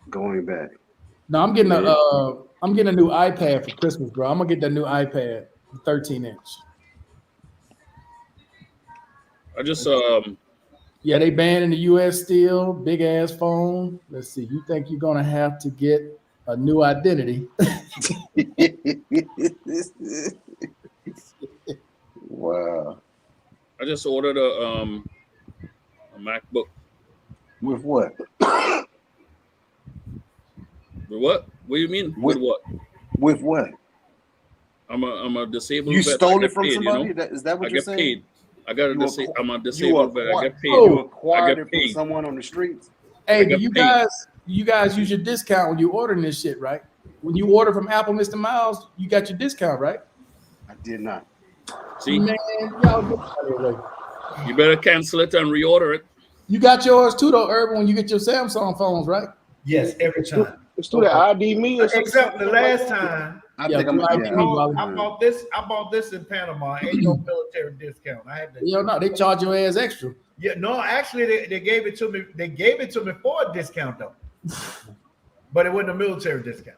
I: going back.
A: No, I'm getting a new iPad for Christmas, bro. I'm gonna get that new iPad, 13-inch.
J: I just
A: Yeah, they banned in the US still, big ass phone. Let's see. You think you're gonna have to get a new identity?
I: Wow.
J: I just ordered a MacBook.
I: With what?
J: With what? What do you mean? With what?
I: With what?
J: I'm a disabled
I: You
J: vet. I
I: stole
J: get
I: it from
J: paid,
I: somebody?
J: You know?
I: Is that what
J: I
I: you're
J: get
I: saying?
J: paid. I got I'm a disabled vet. I get paid.
I: You
J: I
I: acquired
J: get
I: it from
J: paid.
I: someone on the streets?
A: Hey,
J: get
A: do
J: paid.
A: you guys use your discount when you ordering this shit, right? When you order from Apple, Mr. Miles, you got your discount, right?
I: I did not.
J: See,
A: Man, y'all get out of the way.
J: you better cancel it and reorder it.
A: You got yours too, though, Urban, when you get your Samsung phones, right?
G: Yes, every time.
K: It's through the ID me or something.
G: Except the last time.
I: I
A: Yeah,
I: think I'm
A: like
I: yeah.
A: me,
G: I bought this in Panama. Ain't no military discount. I had to.
A: You know, no, they charge your ass extra.
G: Yeah, no, actually they gave it to me. They gave it to me for a discount though, but it wasn't a military discount.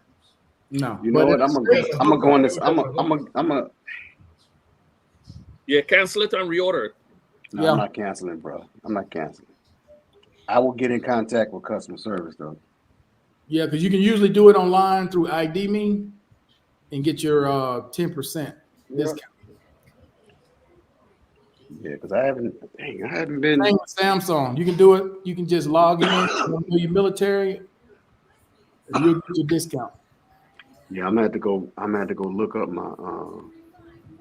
A: No,
I: You know
A: but
I: what?
A: it's-
I: I'm gonna go on this. I'm a
J: Yeah, cancel it and reorder it.
I: No,
A: Yeah.
I: I'm not canceling, bro. I'm not canceling. I will get in contact with customer service though.
A: Yeah, because you can usually do it online through ID Me and get your 10% discount.
I: Yeah, because I haven't been.
A: Same with Samsung. You can do it. You can just log in, do your military, and you'll get your discount.
I: Yeah, I'm gonna have to go. Look up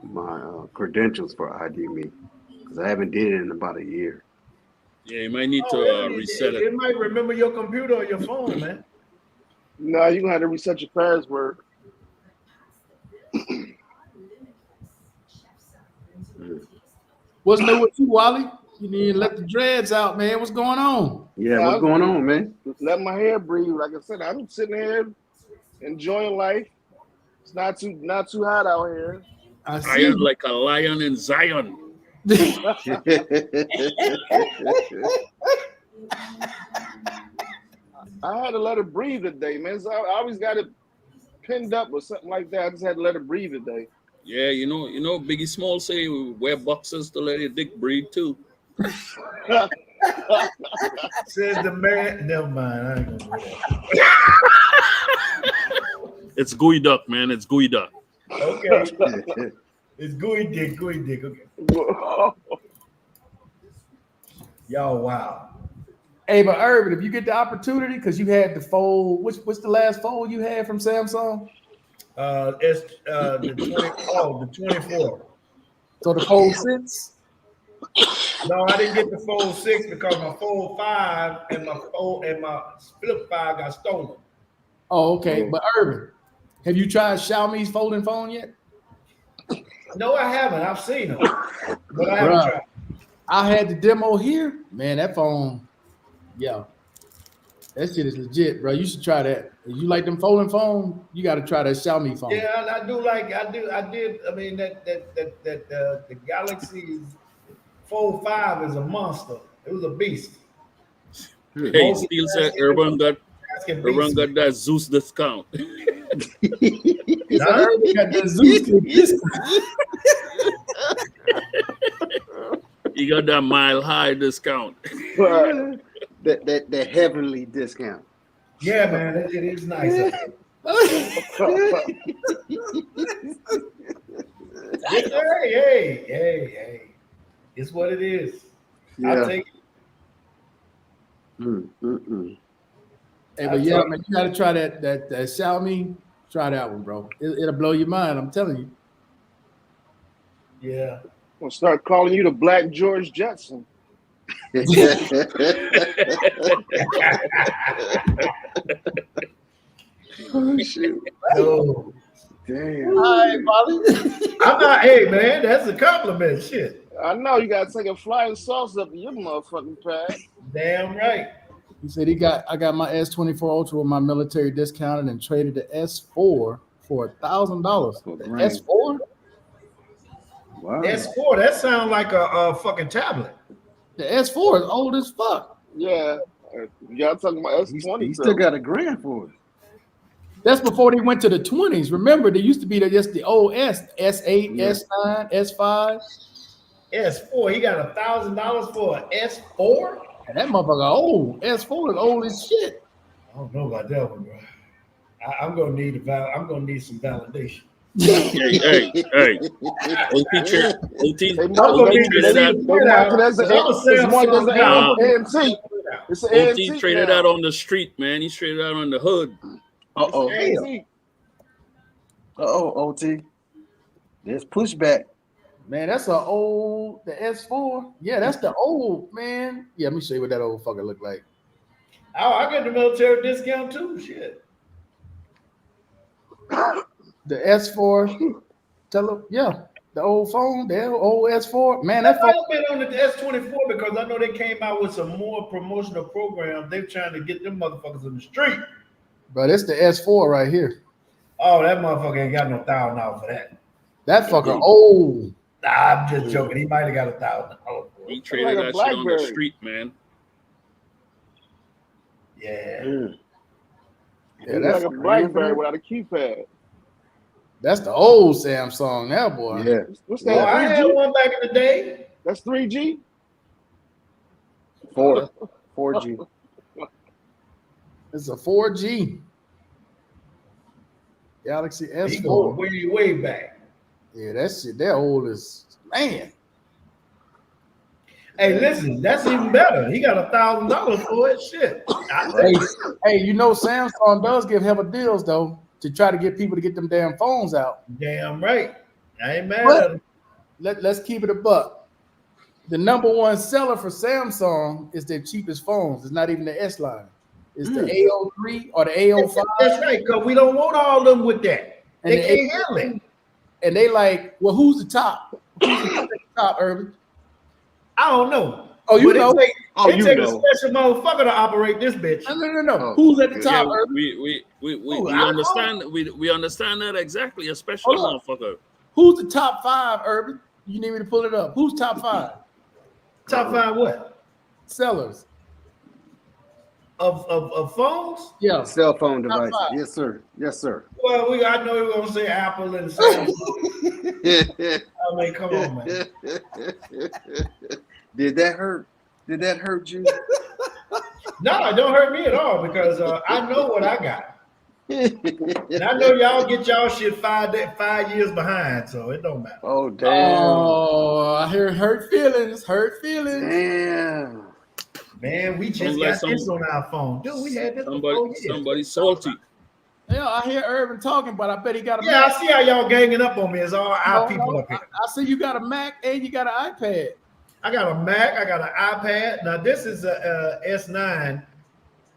I: my credentials for ID Me because I haven't did it in about a year.
J: Yeah, you might need to
G: Really?
J: reset
G: It
J: it.
G: might remember your computer or your phone, man.
K: No, you're gonna have to reset your password.
A: What's new with you, Wally? You need to let the dreads out, man. What's going on?
I: Yeah, what's going on, man?
K: Let my hair breathe. Like I said, I'm sitting here enjoying life. It's not too hot out here.
A: I see.
J: Iron like a lion in Zion.
K: I had to let it breathe today, man. So I always got it pinned up or something like that. I just had to let it breathe today.
J: Yeah, you know, Biggie Small say wear boxers to let your dick breathe too.
G: Says the man. Never mind. I ain't gonna do that.
J: It's gooey duck, man. It's gooey duck.
G: Okay. It's gooey dick. Okay. Y'all, wow.
A: Hey, but Urban, if you get the opportunity, because you had the fold, what's the last fold you had from Samsung?
G: It's the 24.
A: So the Fold 6?
G: No, I didn't get the Fold 6 because my Fold 5 and my Flip 5 got stolen.
A: Oh, okay. But Urban, have you tried Xiaomi's folding phone yet?
G: No, I haven't. I've seen them, but I haven't tried.
A: I had the demo here. Man, that phone, yeah. That shit is legit, bro. You should try that. If you like them folding phone, you got to try that Xiaomi phone.
G: Yeah, I did. I mean, the Galaxy Fold 5 is a monster. It was a beast.
J: Hey, Steel said Urban got that Zeus discount.
A: Urban got that Zeus discount.
J: You got that Mile High discount.
I: that heavenly discount.
G: Yeah, man, it is nice. Hey. It's what it is.
I: Yeah.
G: I'll take it.
A: Hey, but yeah, man, you got to try that Xiaomi. Try that one, bro. It'll blow your mind. I'm telling you.
G: Yeah.
K: I'm gonna start calling you the Black George Jetson.
I: Oh shoot!
G: Oh,
I: damn!
A: Hi, Molly.
G: I'm not. Hey, man, that's a compliment. Shit.
K: I know you gotta take a flying sauce up in your motherfucking pad.
G: Damn right.
A: He said I got my S24 Ultra with my military discounted and traded the S4 for $1,000. The S4?
I: Wow.
G: S4. That sounds like a fucking tablet.
A: The S4 is old as fuck.
K: Yeah, y'all talking about S20?
I: He still got $1,000 for it.
A: That's before they went to the 20s. Remember, there used to be just the old S8,
I: Yeah.
A: S9, S5.
G: S4. He got $1,000 for an S4.
A: And that motherfucker old. S4 is old as shit.
G: I don't know about that one, bro. I'm gonna need some validation.
J: Hey. OT traded that on the street, man. He traded that on the hood.
I: OT. There's pushback.
A: Man, that's the S4. Yeah, that's the old, man. Yeah, let me show you what that old fucker look like.
G: Oh, I got the military discount too. Shit.
A: The S4, the old phone, the old S4. Man, that phone.
G: I've been on the S24 because I know they came out with some more promotional programs. They're trying to get them motherfuckers in the street.
A: But it's the S4 right here.
G: Oh, that motherfucker ain't got no $1,000 for that.
A: That fucker old.
G: Nah, I'm just joking. He might have got $1,000.
J: He traded that shit on the street, man.
G: Yeah.
A: Yeah, that's
K: like a BlackBerry without a keypad.
A: That's the old Samsung now, boy.
I: Yeah.
K: What's that?
G: Well, I had one back in the day.
K: That's 3G?
I: 4G.
A: It's a 4G. Galaxy S4.
G: He going way back.
A: Yeah, that shit, that old as man.
G: Hey, listen, that's even better. He got $1,000 for it. Shit.
A: Hey, you know Samsung does give hella deals though to try to get people to get them damn phones out.
G: Damn right. I ain't mad
A: But
G: at him.
A: let's keep it a buck. The number one seller for Samsung is their cheapest phones. It's not even the S line. It's the A03 or the A05.
G: That's right, because we don't want all of them with that.
A: And
G: They
A: the
G: can't handle it.
A: And they like, well, who's the top? Who's the top, Urban?
G: I don't know.
A: Oh, you
G: But
A: know.
G: It take a special motherfucker to operate this bitch.
A: No.
I: Oh,
A: Who's at the
J: Yeah,
A: top, Urban?
J: we
G: I
J: understand. We understand that exactly. A special
A: Hold
J: motherfucker.
A: Who's the top 5, Urban? You need me to pull it up. Who's top 5?
G: Top 5 what?
A: Sellers.
G: Of phones?
A: Yeah.
I: Cell phone
A: Top
I: devices.
A: 5.
I: Yes, sir. Yes, sir.
G: Well, I know you're gonna say Apple and Samsung. I mean, come on, man.
I: Did that hurt? Did that hurt you?
G: No, it don't hurt me at all because I know what I got. And I know y'all get y'all shit 5 years behind, so it don't matter.
I: Oh, damn.
A: Oh, I hear hurt feelings. Hurt feelings.
I: Damn.
G: Man, we just
J: Sounds
G: got
J: like
G: this on our phone. Dude, we had this for 4 years.
J: Somebody salty.
A: Yeah, I hear Urban talking, but I bet he got a
G: Yeah, I
A: Mac.
G: see how y'all ganging up on me. It's all our people up here.
A: I see you got a Mac and you got an iPad.
G: I got a Mac. I got an iPad. Now this is a S9.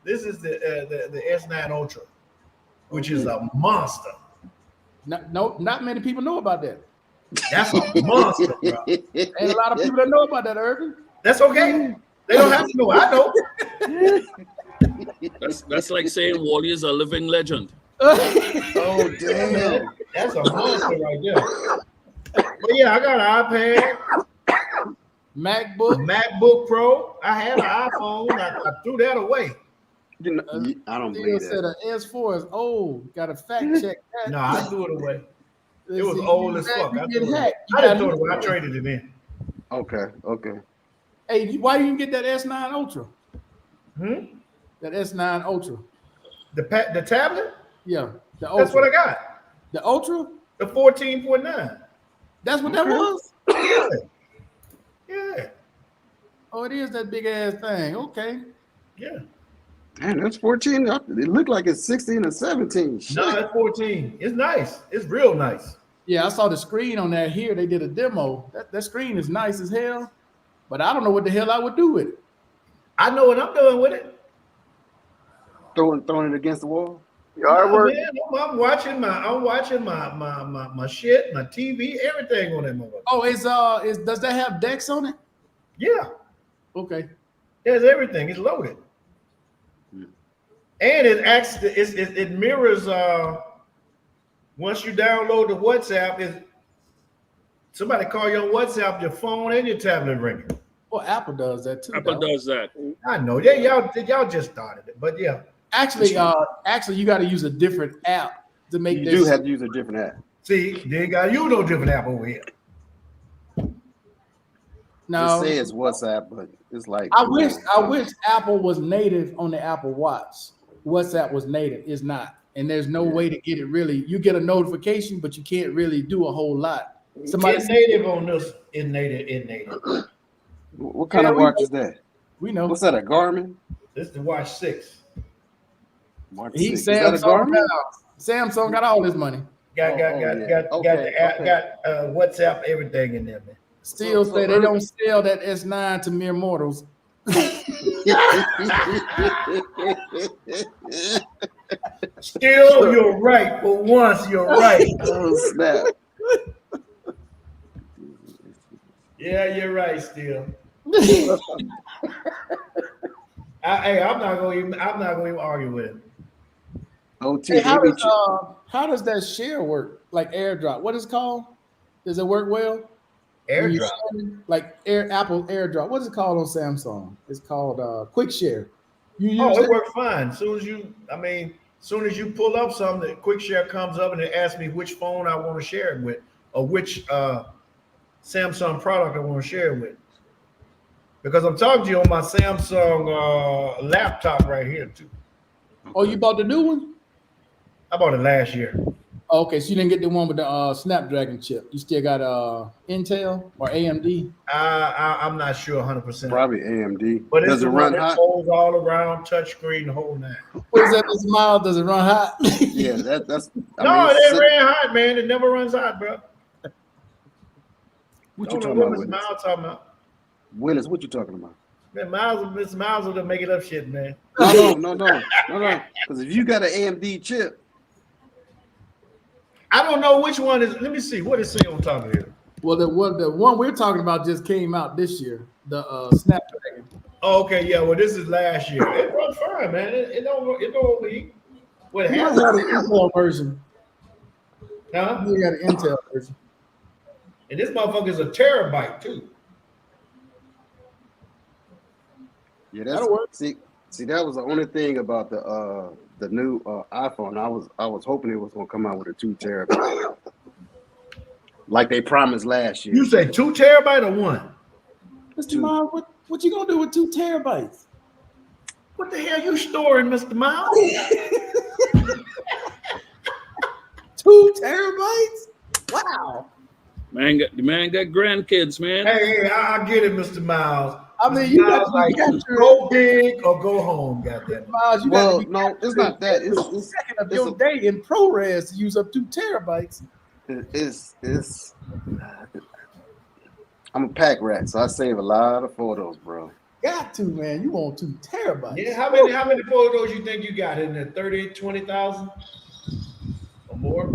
G: This is the S9 Ultra, which is a monster.
A: Not many people know about that.
G: That's a monster, bro.
A: Ain't a lot of people that know about that, Urban.
G: That's okay. They don't have to know. I know.
J: That's like saying Wally is a living legend.
I: Oh, damn.
G: That's a monster right there. But yeah, I got an iPad, MacBook Pro. I had an iPhone. I threw that away.
I: You know, I don't
A: Still
I: believe
A: said
I: that.
A: an S4 is old. Got to fact check that.
G: No, I threw it away. It was
A: See,
G: old
A: you
G: as
A: back,
G: fuck.
A: you
G: I
A: get
G: threw it away.
A: hacked. You
G: I didn't
A: gotta
G: throw it away. I
A: do
G: traded it in.
I: Okay.
A: Hey, why you didn't get that S9 Ultra?
G: Hmm?
A: That S9 Ultra.
G: The tablet?
A: Yeah. The Ultra.
G: That's what I got.
A: The Ultra?
G: The 14.9.
A: That's what that was?
G: Yeah. Yeah.
A: Oh, it is that big ass thing. Okay.
G: Yeah.
I: Man, that's 14. It looked like it's 16 or 17. Shit.
G: No, it's 14. It's nice. It's real nice.
A: Yeah, I saw the screen on that here. They did a demo. That screen is nice as hell, but I don't know what the hell I would do with it.
G: I know what I'm doing with it.
I: Throwing it against the wall.
K: Yard work.
G: Man, I'm watching my shit, my TV, everything on that mobile.
A: Oh, does that have Dex on it?
G: Yeah,
A: Okay.
G: there's everything. It's loaded, and it mirrors. Once you download the WhatsApp, somebody call you on WhatsApp, your phone and your tablet ringing.
A: Well, Apple does that too.
J: Apple
A: though.
J: does that.
G: I know. Yeah, y'all just started it, but yeah.
A: Actually, you got to use a different app to make
I: You
A: this.
I: do have to use a different app.
G: See, they ain't got you no different app over here.
A: No,
I: It says WhatsApp, but it's like
A: I wish Apple was native on the Apple Watch. WhatsApp was native. It's not, and there's no way to get it really. You get a notification, but you can't really do a whole lot. Somebody
G: It's native on this. It's native.
I: What kind
A: Yeah,
I: of watch is that?
A: we know.
I: What's that? A Garmin?
G: This is the Watch 6.
I: Watch
A: He's
I: 6. Is that a
A: Samsung.
I: Garmin?
A: Samsung got all this money.
G: Got WhatsApp, everything in there, man.
A: Still say they don't sell that S9 to mere mortals.
G: Still, you're right. For once, you're right.
I: Oh snap!
G: Yeah, you're right. Still, I'm not going to even argue with him.
I: OT.
A: Hey, how does that share work? Like AirDrop? What is it called? Does it work well? When you
G: AirDrop.
A: share, like Apple AirDrop. What is it called on Samsung? It's called Quick Share. You use
G: It
A: it?
G: worked fine. As soon as you pull up something, the quick share comes up and it asks me which phone I want to share it with, or which Samsung product I want to share it with. Because I'm talking to you on my Samsung laptop right here too.
A: Oh, you bought the new one?
G: I bought it last year.
A: Okay, so you didn't get the one with the Snapdragon chip. You still got Intel or AMD?
G: I'm not sure 100%.
I: Probably AMD.
G: But it's
I: Does it
G: the one
I: run
G: that
I: hot?
G: folds all around, touchscreen, the whole nine.
A: What is that, Mr. Miles? Does it run hot?
I: Yeah, that's.
G: No, it ain't ran hot, man. It never runs hot, bro.
I: What you
G: Don't
I: talking
G: know
I: about,
G: what Mr.
I: Willis?
G: Miles talking about.
I: Willis, what you talking about?
G: Man, Mr. Miles will make it up shit, man.
I: No. Because if you got an AMD chip,
G: I don't know which one is. Let me see. What is saying on top of here?
A: Well, the one we're talking about just came out this year. The Snapdragon.
G: Oh, okay, yeah. Well, this is last year. It runs fine, man. It don't overheat. Well, it
A: You
G: has
A: got an Intel version.
G: huh?
A: You got an Intel version.
G: And this motherfucker is a terabyte too.
I: yeah,
A: That'll work.
I: see, that was the only thing about the new iPhone. I was hoping it was gonna come out with a 2 terabyte, like they promised last year.
G: You say 2 terabyte or 1?
A: Mr. Miles, what you gonna do with 2 terabytes?
G: What the hell you storing, Mr. Miles?
A: 2 terabytes? Wow.
J: The man got grandkids, man.
G: Hey, I get it, Mr. Miles.
A: I mean,
G: Mr.
A: you
G: Miles,
A: got
G: like,
A: your
G: go big or go home, goddamn.
A: Miles, you
I: Well,
A: got
I: no, it's not that. It's
A: second of your day in ProRes to use up 2 terabytes.
I: it's. I'm a pack rat, so I save a lot of photos, bro.
A: Got to, man. You want 2 terabytes.
G: Yeah, how many photos you think you got in there? 30, 20,000 or more?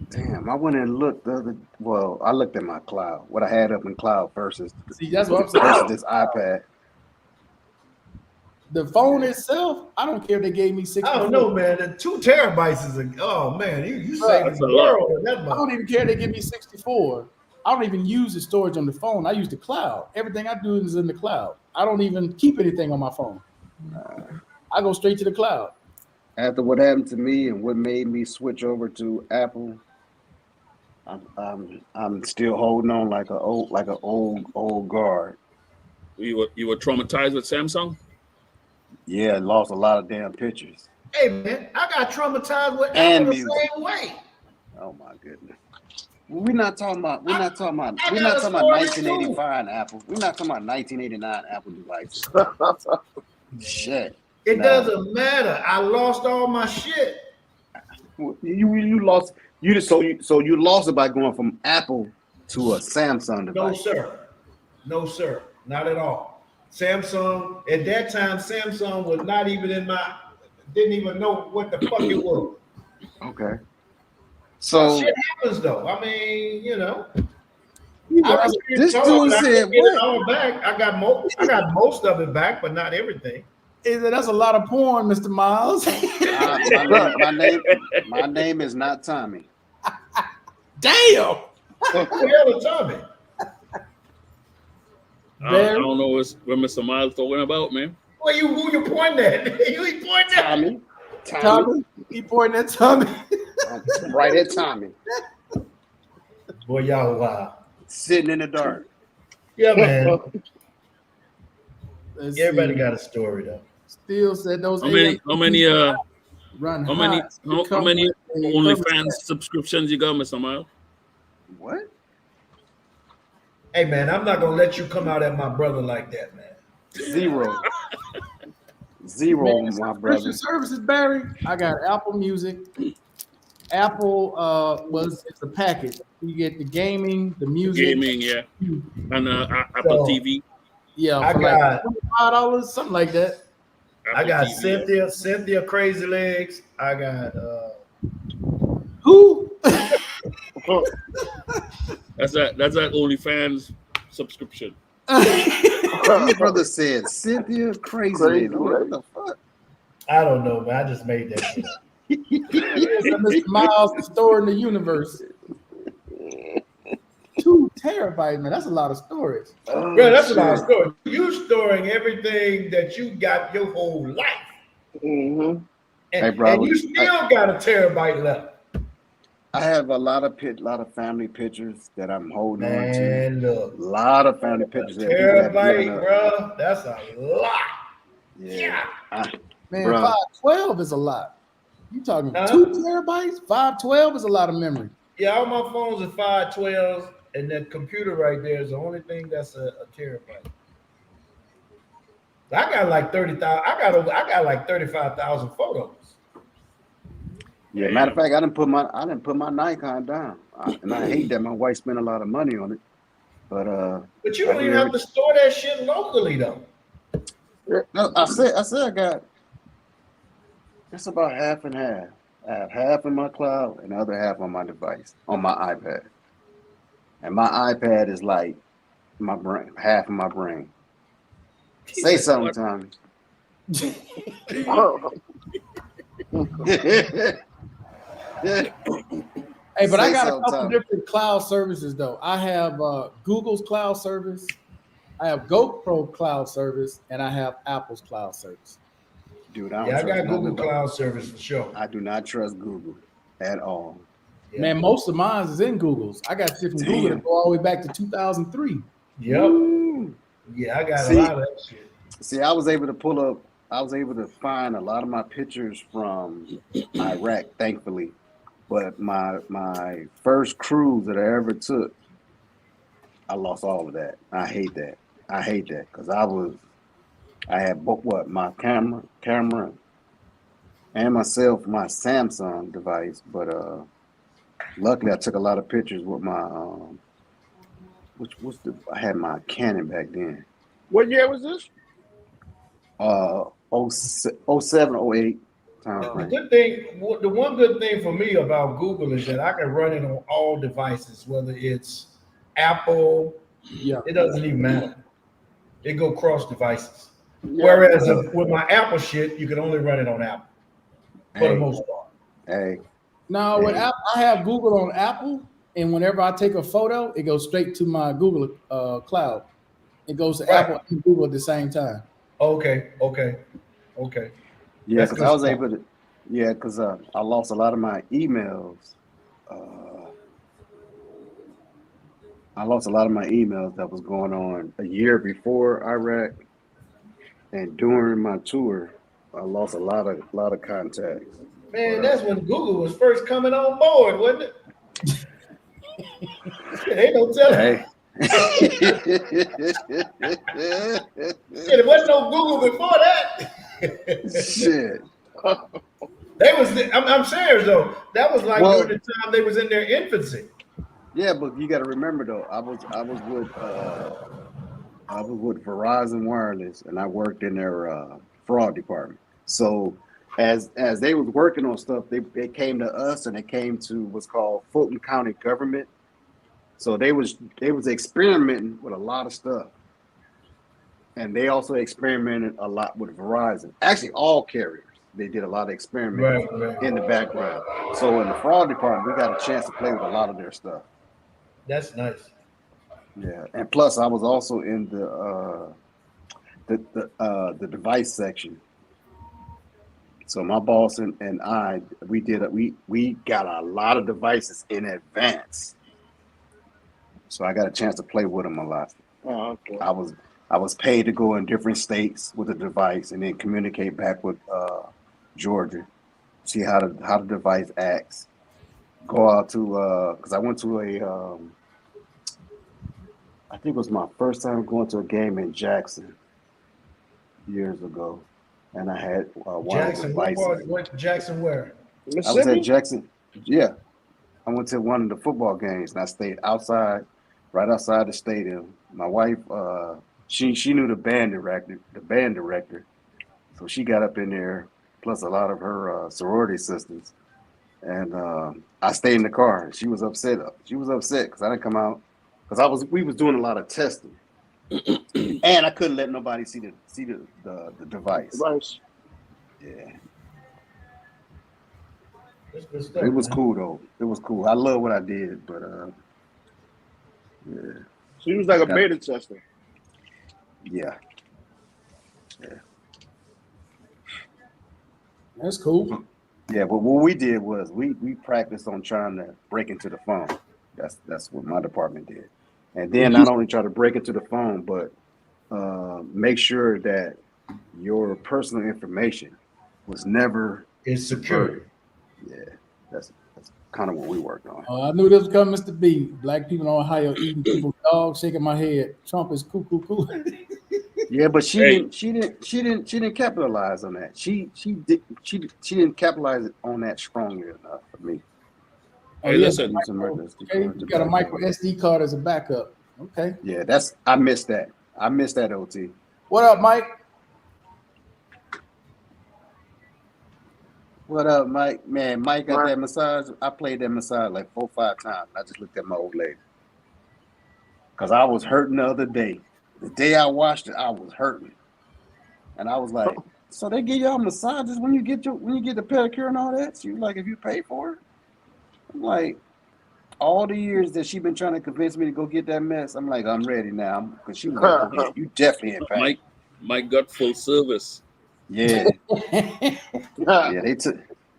I: Damn, I went and looked I looked at my cloud, what I had up in cloud versus
A: See, that's what I'm saying.
I: this iPad.
A: The phone itself, I don't care if they gave me 64.
G: I don't know, man. The 2 terabytes is oh man, you
A: Bro,
G: saving
J: that's
G: the
J: a lot.
G: world in that
A: I
G: much.
A: don't even care if they give me 64. I don't even use the storage on the phone. I use the cloud. Everything I do is in the cloud. I don't even keep anything on my phone. I go straight to the cloud.
I: After what happened to me and what made me switch over to Apple, I'm still holding on like an old guard.
J: You were traumatized with Samsung?
I: Yeah, lost a lot of damn pictures.
G: Hey man, I got traumatized with
I: And
G: Apple the
I: music.
G: same way.
I: Oh my goodness. We're not talking about
G: I got a
I: 1985 Apple. We're not talking about 1989 Apple devices. Shit.
G: It
I: Nah.
G: doesn't matter. I lost all my shit.
I: You lost you lost it by going from Apple to a Samsung
G: No,
I: device.
G: sir. No, sir. Not at all. Samsung, at that time, Samsung was not even didn't even know what the fuck it was.
I: Okay. So
G: Shit happens though. I mean, you know.
I: this dude said what?
G: All back. I got most of it back, but not everything.
A: That's a lot of porn, Mr. Miles.
I: My name is not Tommy.
A: Damn.
G: Who the hell is Tommy?
J: I don't know what Mr. Miles talking about, man.
G: Who you pointing at? You pointing at?
I: Tommy.
A: He pointing at Tommy.
I: Right at Tommy.
G: Boy, y'all wild.
I: Sitting in the dark.
G: Yeah, man.
A: Let's
G: Everybody
A: see.
G: got a story though.
A: Still said those.
J: How many
A: run
J: how many
A: hot.
J: how many OnlyFans subscriptions you got, Mr. Miles?
I: What?
G: Hey man, I'm not gonna let you come out at my brother like that, man.
I: Zero,
A: Man,
I: my brother.
A: Christian services, Barry. I got Apple Music. Apple it's a package. You get the gaming, the music.
J: Gaming, yeah. And Apple
G: So,
J: TV.
A: Yeah,
G: I
A: for
G: got-
A: like $25, something like that.
G: I
J: Apple
G: got
J: TV,
G: Cynthia Crazy Legs. I got
A: Who?
J: That's that OnlyFans subscription.
I: My brother said Cynthia Crazy. What the fuck?
G: I don't know, man. I just made that shit up.
A: Mr. Miles, the store in the universe. 2 terabytes, man. That's a lot of storage.
G: Bro, that's a lot of storage. You storing everything that you got your whole life.
K: Mm-hmm.
I: Hey, bro,
G: and you still got a terabyte left.
I: I have a lot of family pictures that I'm holding on to.
G: Man, look.
I: A lot of family pictures that people have given
G: Terabyte,
I: up.
G: bro. That's a lot.
I: Yeah.
A: Man,
I: Bruh.
A: 512 is a lot. You talking
G: Huh?
A: 2 terabytes? 512 is a lot of memory.
G: Yeah, all my phones are 512s, and that computer right there is the only thing that's a terabyte. I got like 30,000. I got like 35,000 photos.
I: Yeah, matter of fact, I didn't put my Nikon down, and I hate that my wife spent a lot of money on it. But
G: But you don't even have to store that shit locally though.
I: No, I said I got. It's about half and half. I have half in my cloud and the other half on my device, on my iPad. And my iPad is like my brain, half of my brain. Say something, Tommy.
A: Hey, but I got a couple different cloud services though. I have Google's cloud service, I have GoPro cloud service, and I have Apple's cloud service.
I: Dude,
G: I got Google Cloud service for sure.
I: I do not trust Google at all.
G: Yeah.
A: Man, most of mine is in Google's. I got shit from Google that go all the way back to 2003.
G: Yep.
I: Woo.
G: Yeah, I got a lot of that shit.
I: See, I was able to find a lot of my pictures from Iraq, thankfully. But my first cruise that I ever took, I lost all of that. I hate that because I had both my camera and my Samsung device, but luckily I took a lot of pictures with my I had my Canon back then.
K: What year was this?
I: 07, 08 time
G: The
I: frame.
G: good thing, the one good thing for me about Google is that I can run it on all devices, whether it's Apple.
A: Yeah,
G: it doesn't even matter. It go cross devices.
K: Yeah.
G: Whereas with my Apple shit, you can only run it on Apple for the most part.
I: Hey,
A: now with Apple, I have Google on Apple, and whenever I take a photo, it goes straight to my Google cloud. It goes to
G: Right.
A: Apple and Google at the same time.
G: Okay.
I: yeah,
G: That's
I: because
G: good
I: I was
G: stuff.
I: able to. Yeah, because I lost a lot of my emails. I lost a lot of my emails that was going on a year before Iraq, and during my tour, I lost a lot of contacts.
G: Man, that's when Google was first coming on board, wasn't it? Ain't no telling. There wasn't no Google before that.
I: Shit.
G: They was. I'm serious though. That was like during the time they was in their infancy.
I: Yeah, but you got to remember though, I was with Verizon Wireless, and I worked in their fraud department. So as they was working on stuff, they came to us, and they came to what's called Fulton County government. So they was experimenting with a lot of stuff, and they also experimented a lot with Verizon. Actually, all carriers. They did a lot of experimenting in the background. So in the fraud department, we got a chance to play with a lot of their stuff.
G: That's nice.
I: Yeah, and plus I was also in the device section. So my boss and I, we got a lot of devices in advance. So I got a chance to play with them a lot.
K: Oh, okay.
I: I was paid to go in different states with the device and then communicate back with Georgia, see how the device acts. Go out to because I went to I think it was my first time going to a game in Jackson years ago, and I had one
G: Jackson,
I: of the devices.
G: what Jackson where?
I: I was at Jackson. Yeah, I went to one of the football games, and I stayed outside, right outside the stadium. My wife, she knew the band director, so she got up in there, plus a lot of her sorority sisters, and I stayed in the car. She was upset. She was upset because I didn't come out because we was doing a lot of testing, and I couldn't let nobody see the device. Yeah.
G: Stuff,
I: it was cool though. It was cool. I love what I did, but yeah.
K: So you was like a beta tester.
I: Yeah.
A: That's cool.
I: Yeah, but what we did was we practiced on trying to break into the phone. That's what my department did. And then not only try to break into the phone, but make sure that your personal information was never
G: is secure.
I: Yeah, that's kind of what we worked on.
A: I knew this was coming, Mr. B. Black people in Ohio eating people's dogs, shaking my head. Trump is cool.
I: Yeah, but she
J: Hey.
I: didn't capitalize on that. She didn't capitalize on that strongly enough for me.
A: Oh,
J: Hey,
A: yeah,
J: listen.
A: okay, you got a micro SD card as a backup. Okay.
I: Yeah, I missed that. I missed that, OT.
A: What up, Mike?
I: What up, Mike? Man, Mike got that massage. I played that massage like 4 or 5 times. I just looked at my old lady. Because I was hurting the other day. The day I watched it, I was hurting. And I was like, so they give y'all massages when you get the pedicure and all that? So you like, if you pay for it? I'm like, all the years that she been trying to convince me to go get that mess, I'm like, I'm ready now. Because she was like, okay, you definitely in pain.
J: Mike got full service.
I: Yeah. Yeah,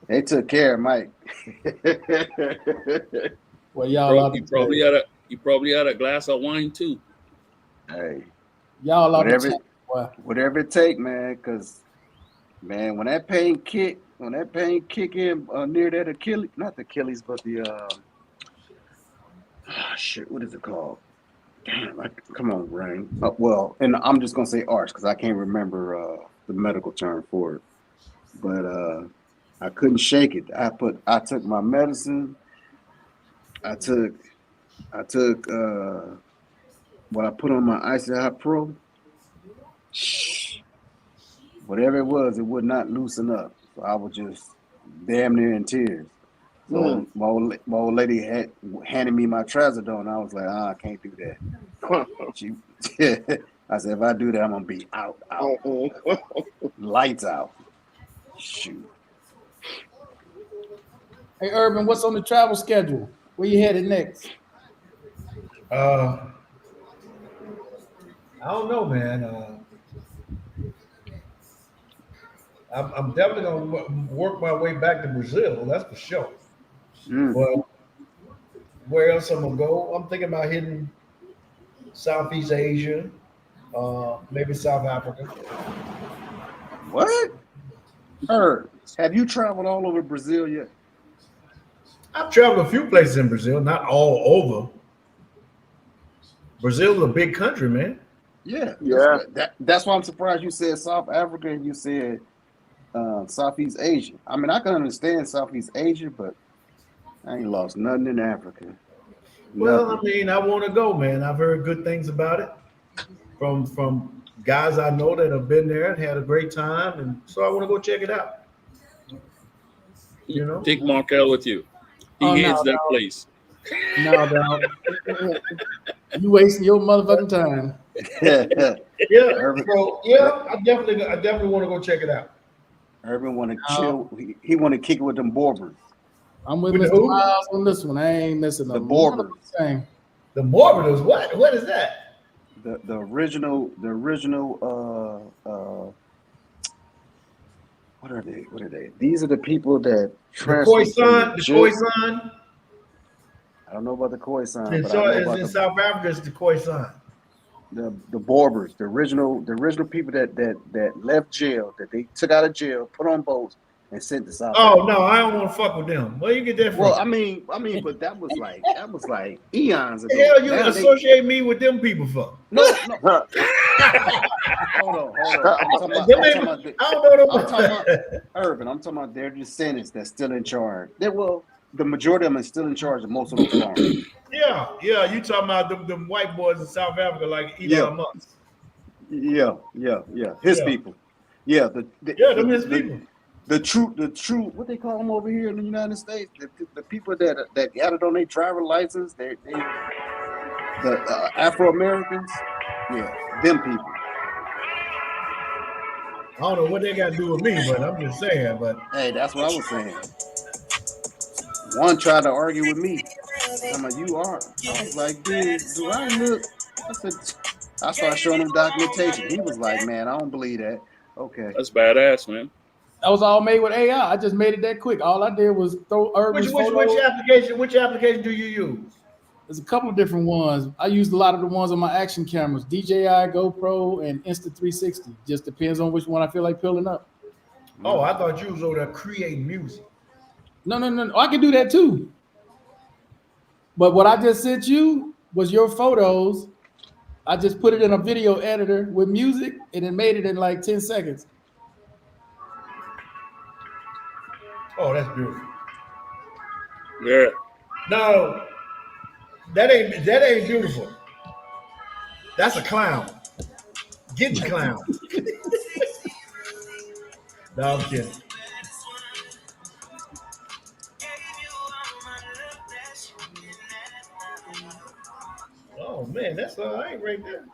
I: they took care of Mike.
A: Well, y'all
J: He probably had a glass of wine too.
I: Hey,
A: y'all
I: whatever it take, man. Because man, when that pain kick in near that Achilles, not the Achilles, but the shit, what is it called? Damn, come on, Rain. Well, and I'm just gonna say arch because I can't remember the medical term for it. But I couldn't shake it. I took my medicine. I took what I put on my Icy Hot Pro. Whatever it was, it would not loosen up. So I was just damn near in tears. So my old lady handed me my Trazodone. I was like, I can't do that. I said, if I do that, I'm gonna be out. Lights out. Shoot.
A: Hey, Urban, what's on the travel schedule? Where you headed next?
G: I don't know, man. I'm definitely gonna work my way back to Brazil. That's for sure. But where else I'm gonna go? I'm thinking about hitting Southeast Asia, maybe South Africa.
I: What? Have you traveled all over Brazil yet?
G: I've traveled a few places in Brazil, not all over. Brazil's a big country, man.
I: Yeah. That's why I'm surprised you said South Africa and you said Southeast Asia. I mean, I can understand Southeast Asia, but I ain't lost nothing in Africa.
G: Well, I mean, I want to go, man. I've heard good things about it from guys I know that have been there and had a great time, and so I want to go check it out. You know,
J: take Markel with you. He hates that place.
A: No, dog. You wasting your motherfucking time.
G: Yeah. So I definitely want to go check it out.
I: Urban want to chill. He want to kick it with them Borbers.
A: I'm with Mr. Miles on this one. I ain't missing
I: the Borbers.
G: The Borbers. What is that?
I: The original. What are they? These are the people that
G: the Khoisan.
I: I don't know about the Khoisan.
G: In South Africa, it's the Khoisan.
I: The Borbers, the original people that left jail, that they took out of jail, put on boats, and sent to South Africa.
G: No, I don't want to fuck with them. Where you get that from?
I: Well, I mean, but that was like eons ago.
G: Hell, you associate me with them people for?
I: No. Hold on. I'm talking about Urban. I'm talking about their descendants that's still in charge. The majority of them is still in charge of most of those farms.
G: Yeah. You talking about them white boys in South Africa like Elon Musk?
I: Yeah. His people. Yeah, them
G: his people.
I: The true, what they call them over here in the United States, the people that got it on their driver license, the Afro Americans, them people.
G: I don't know what they got to do with me, but I'm just saying. But
I: hey, that's what I was saying. One tried to argue with me. I'm like, you are. I was like, dude, do I look? I started showing him documentation. He was like, man, I don't believe that. Okay,
J: that's badass, man.
A: That was all made with AI. I just made it that quick. All I did was throw Urban's
G: Which application do you use?
A: There's a couple of different ones. I used a lot of the ones on my action cameras, DJI, GoPro, and Insta360. Just depends on which one I feel like pulling up.
G: Oh, I thought you was over there creating music.
A: No. I can do that too. But what I just sent you was your photos. I just put it in a video editor with music, and it made it in like 10 seconds.
G: Oh, that's beautiful.
J: Yeah.
G: No, that ain't beautiful. That's a clown. Getting clown. No, I'm kidding. Oh man, that's all right right there.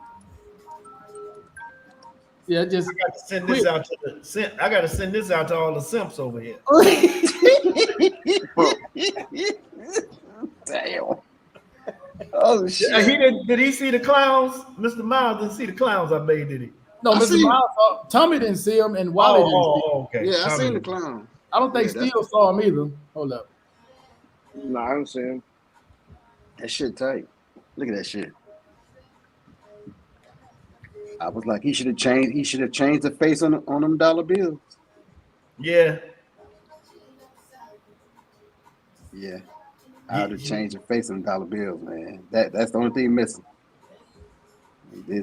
A: Yeah, just
G: I got to send this out to I got to send this out to all the simps over here.
I: Damn. Oh shit.
G: Did he see the clowns? Mr. Miles didn't see the clowns I made, did he?
A: no, Mr. Miles. Tommy didn't see him, and Wally didn't see him.
G: Okay.
I: Yeah, I
G: Tommy
I: seen the
G: didn't.
I: clown.
A: I don't think Steele saw him either. Hold up.
K: No, I didn't see him.
I: That shit tight. Look at that shit. I was like, he should have changed the face on them dollar bills.
G: Yeah.
I: Yeah. I would have changed the face on the dollar bills, man. That's the only thing missing.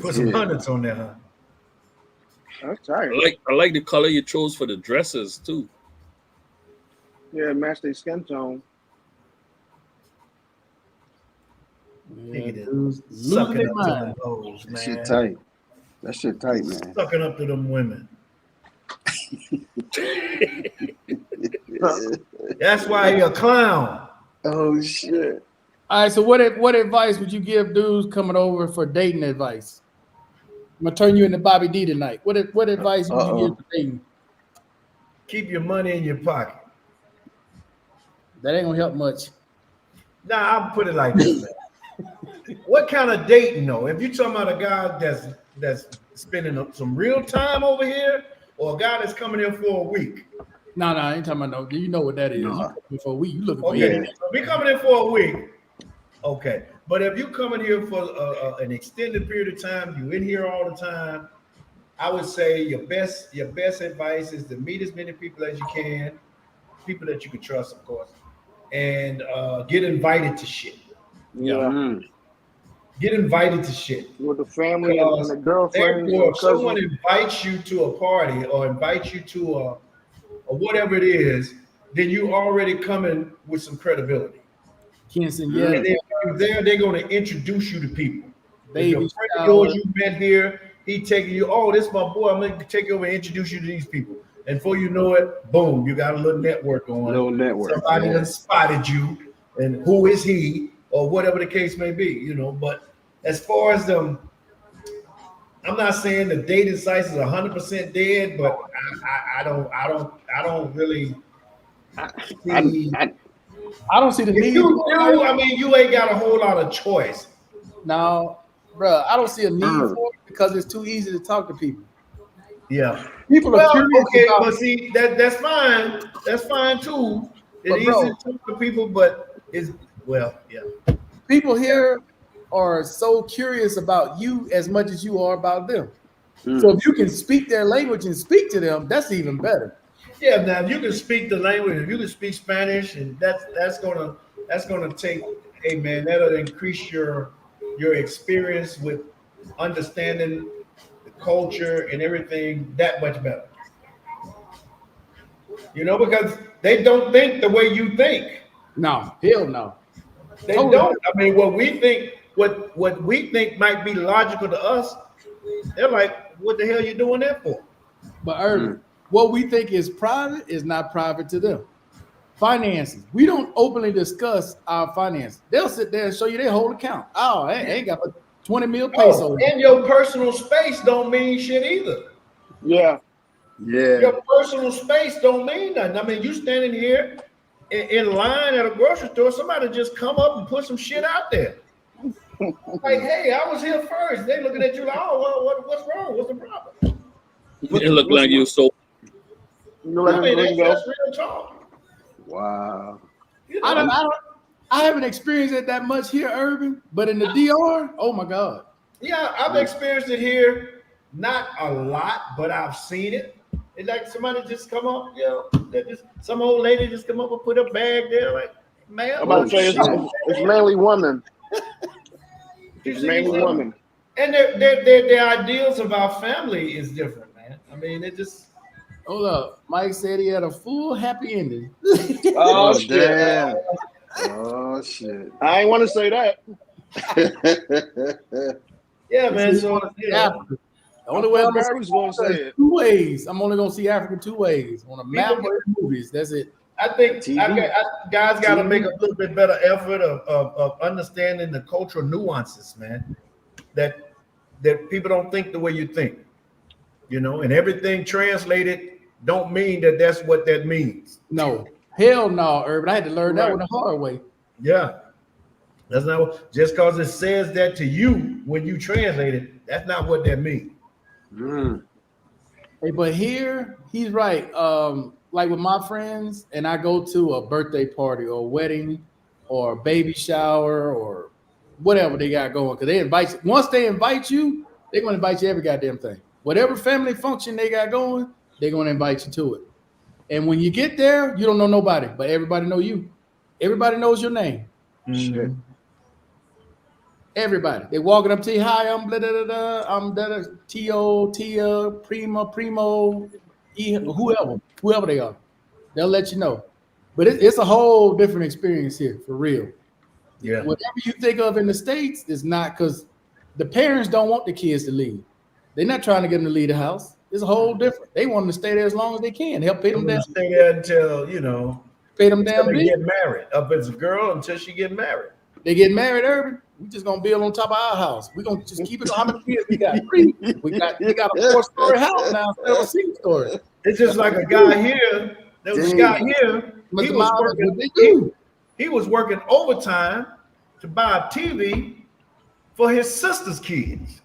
G: Put some hundreds on there, huh?
K: That's tight.
J: I like the color you chose for the dresses too.
K: Yeah, match their skin tone.
G: Look at
A: dudes
G: it. Sucking
A: losing
G: up
A: their
G: to
A: mind.
G: them hoes,
I: That
G: man.
I: shit tight. That shit tight, man.
G: Sucking up to them women. That's why he a clown.
I: Oh shit.
A: All right, so what advice would you give dudes coming over for dating advice? I'm gonna turn you into Bobby D tonight. What advice would you give for dating?
G: Keep your money in your pocket.
A: That ain't gonna help much.
G: Nah, I'll put it like this, man. What kind of dating though? If you're talking about a guy that's spending some real time over here, or a guy that's coming here for a week.
A: No, I ain't talking about no. You know what that is. You looking for a week. You looking for
G: Okay,
A: anything.
G: so if we coming in for a week, okay. But if you coming here for an extended period of time, you in here all the time, I would say your best advice is to meet as many people as you can, people that you can trust, of course, and get invited to shit.
K: Yeah.
I: Mm.
G: Get invited to shit.
K: With the family and the girlfriend.
G: Therefore, if someone invites you to a party or invites you to a whatever it is, then you already coming with some credibility.
A: Kenson,
G: And
A: yeah.
G: then when you're there, they're going to introduce you to people. If
A: Baby
G: your friend of
A: shower.
G: yours you met here, he taking you, oh, this is my boy, I'm going to take you over and introduce you to these people. And before you know it, boom, you got a little network going.
I: Little network.
G: Somebody
I: Yeah.
G: done spotted you, and who is he, or whatever the case may be, you know. But as far as I'm not saying the dating sites is 100% dead, but I don't really see.
A: I don't see the
G: If
A: need.
G: you do, I mean, you ain't got a whole lot of choice.
A: No, bro, I don't see a need for it because it's too easy to talk to people.
G: Yeah.
A: People are
G: Well,
A: curious
G: okay,
A: about
G: but see, that's fine. That's fine too. It's
A: But
G: easy
A: bro-
G: to talk to people, but it's yeah.
A: people here are so curious about you as much as you are about them. So if you can speak their language and speak to them, that's even better.
G: Yeah, now if you can speak the language, if you can speak Spanish, and that's gonna take, hey man, that'll increase your experience with understanding the culture and everything that much better. You know, because they don't think the way you think.
A: No, hell no.
G: They
A: Totally.
G: don't. I mean, what we think might be logical to us, they're like, what the hell you doing that for?
A: But Irvin, what we think is private is not private to them. Finances. We don't openly discuss our finances. They'll sit there and show you their whole account. Oh, I ain't got but 20 mil pesos.
G: Oh, and your personal space don't mean shit either.
K: Yeah.
I: Yeah.
G: Your personal space don't mean nothing. I mean, you standing here in line at a grocery store, somebody just come up and put some shit out there. Like, hey, I was here first. They looking at you like, oh, well, what's wrong? What's the problem?
J: It look like you so.
G: I mean, that's real talk.
I: Wow.
G: You know?
A: I haven't experienced it that much here, Irvin, but in the DR, oh my God.
G: Yeah, I've experienced it here. Not a lot, but I've seen it. It's like somebody just come up, some old lady just come up and put a bag there, like, man.
K: I'm about to say it's mainly women. It's
G: see,
K: mainly women.
G: And their ideals about family is different, man. I mean, it just.
A: Hold up. Mike said he had a full happy ending.
K: Oh, shit.
I: Damn. Oh shit.
K: I ain't want to say that.
G: Yeah, man. So
A: Africa. The only way I'm
K: I was going to say it.
A: two ways. I'm only gonna see Africa two ways. On a map or in movies. That's it.
G: I think guys got to
I: TV.
G: make a little bit better effort of understanding the cultural nuances, man. That people don't think the way you think, and everything translated don't mean that that's what that means.
A: No, hell no, Urban. I had to learn that one the hard way.
G: Yeah, that's not what, just because it says that to you when you translate it, that's not what that means.
A: Hey, but here he's right. Like with my friends, and I go to a birthday party or a wedding or a baby shower or whatever they got going, because they invite you. Once they invite you, they're gonna invite you every goddamn thing. Whatever family function they got going, they're gonna invite you to it. And when you get there, you don't know nobody, but everybody know you. Everybody knows your name.
I: Shit.
A: Everybody. They walking up to you, hi, I'm blah, blah, blah, I'm blah, T.O., Tia, Primo, whoever they are. They'll let you know. But it's a whole different experience here, for real.
G: Yeah.
A: Whatever you think of in the States is not, because the parents don't want the kids to leave. They're not trying to get them to leave the house. It's a whole different. They want them to stay there as long as they can. Help pay them down.
G: Stay there until,
A: Pay them down.
G: they get married. Up as a girl until she get married.
A: They get married, Urban. We just gonna build on top of our house. We're gonna just keep it. How many kids we got? 3. We got a 4-story house now instead of a 6-story.
G: It's just like a guy here. There was a guy here. He was working overtime to buy a TV for his sister's kids,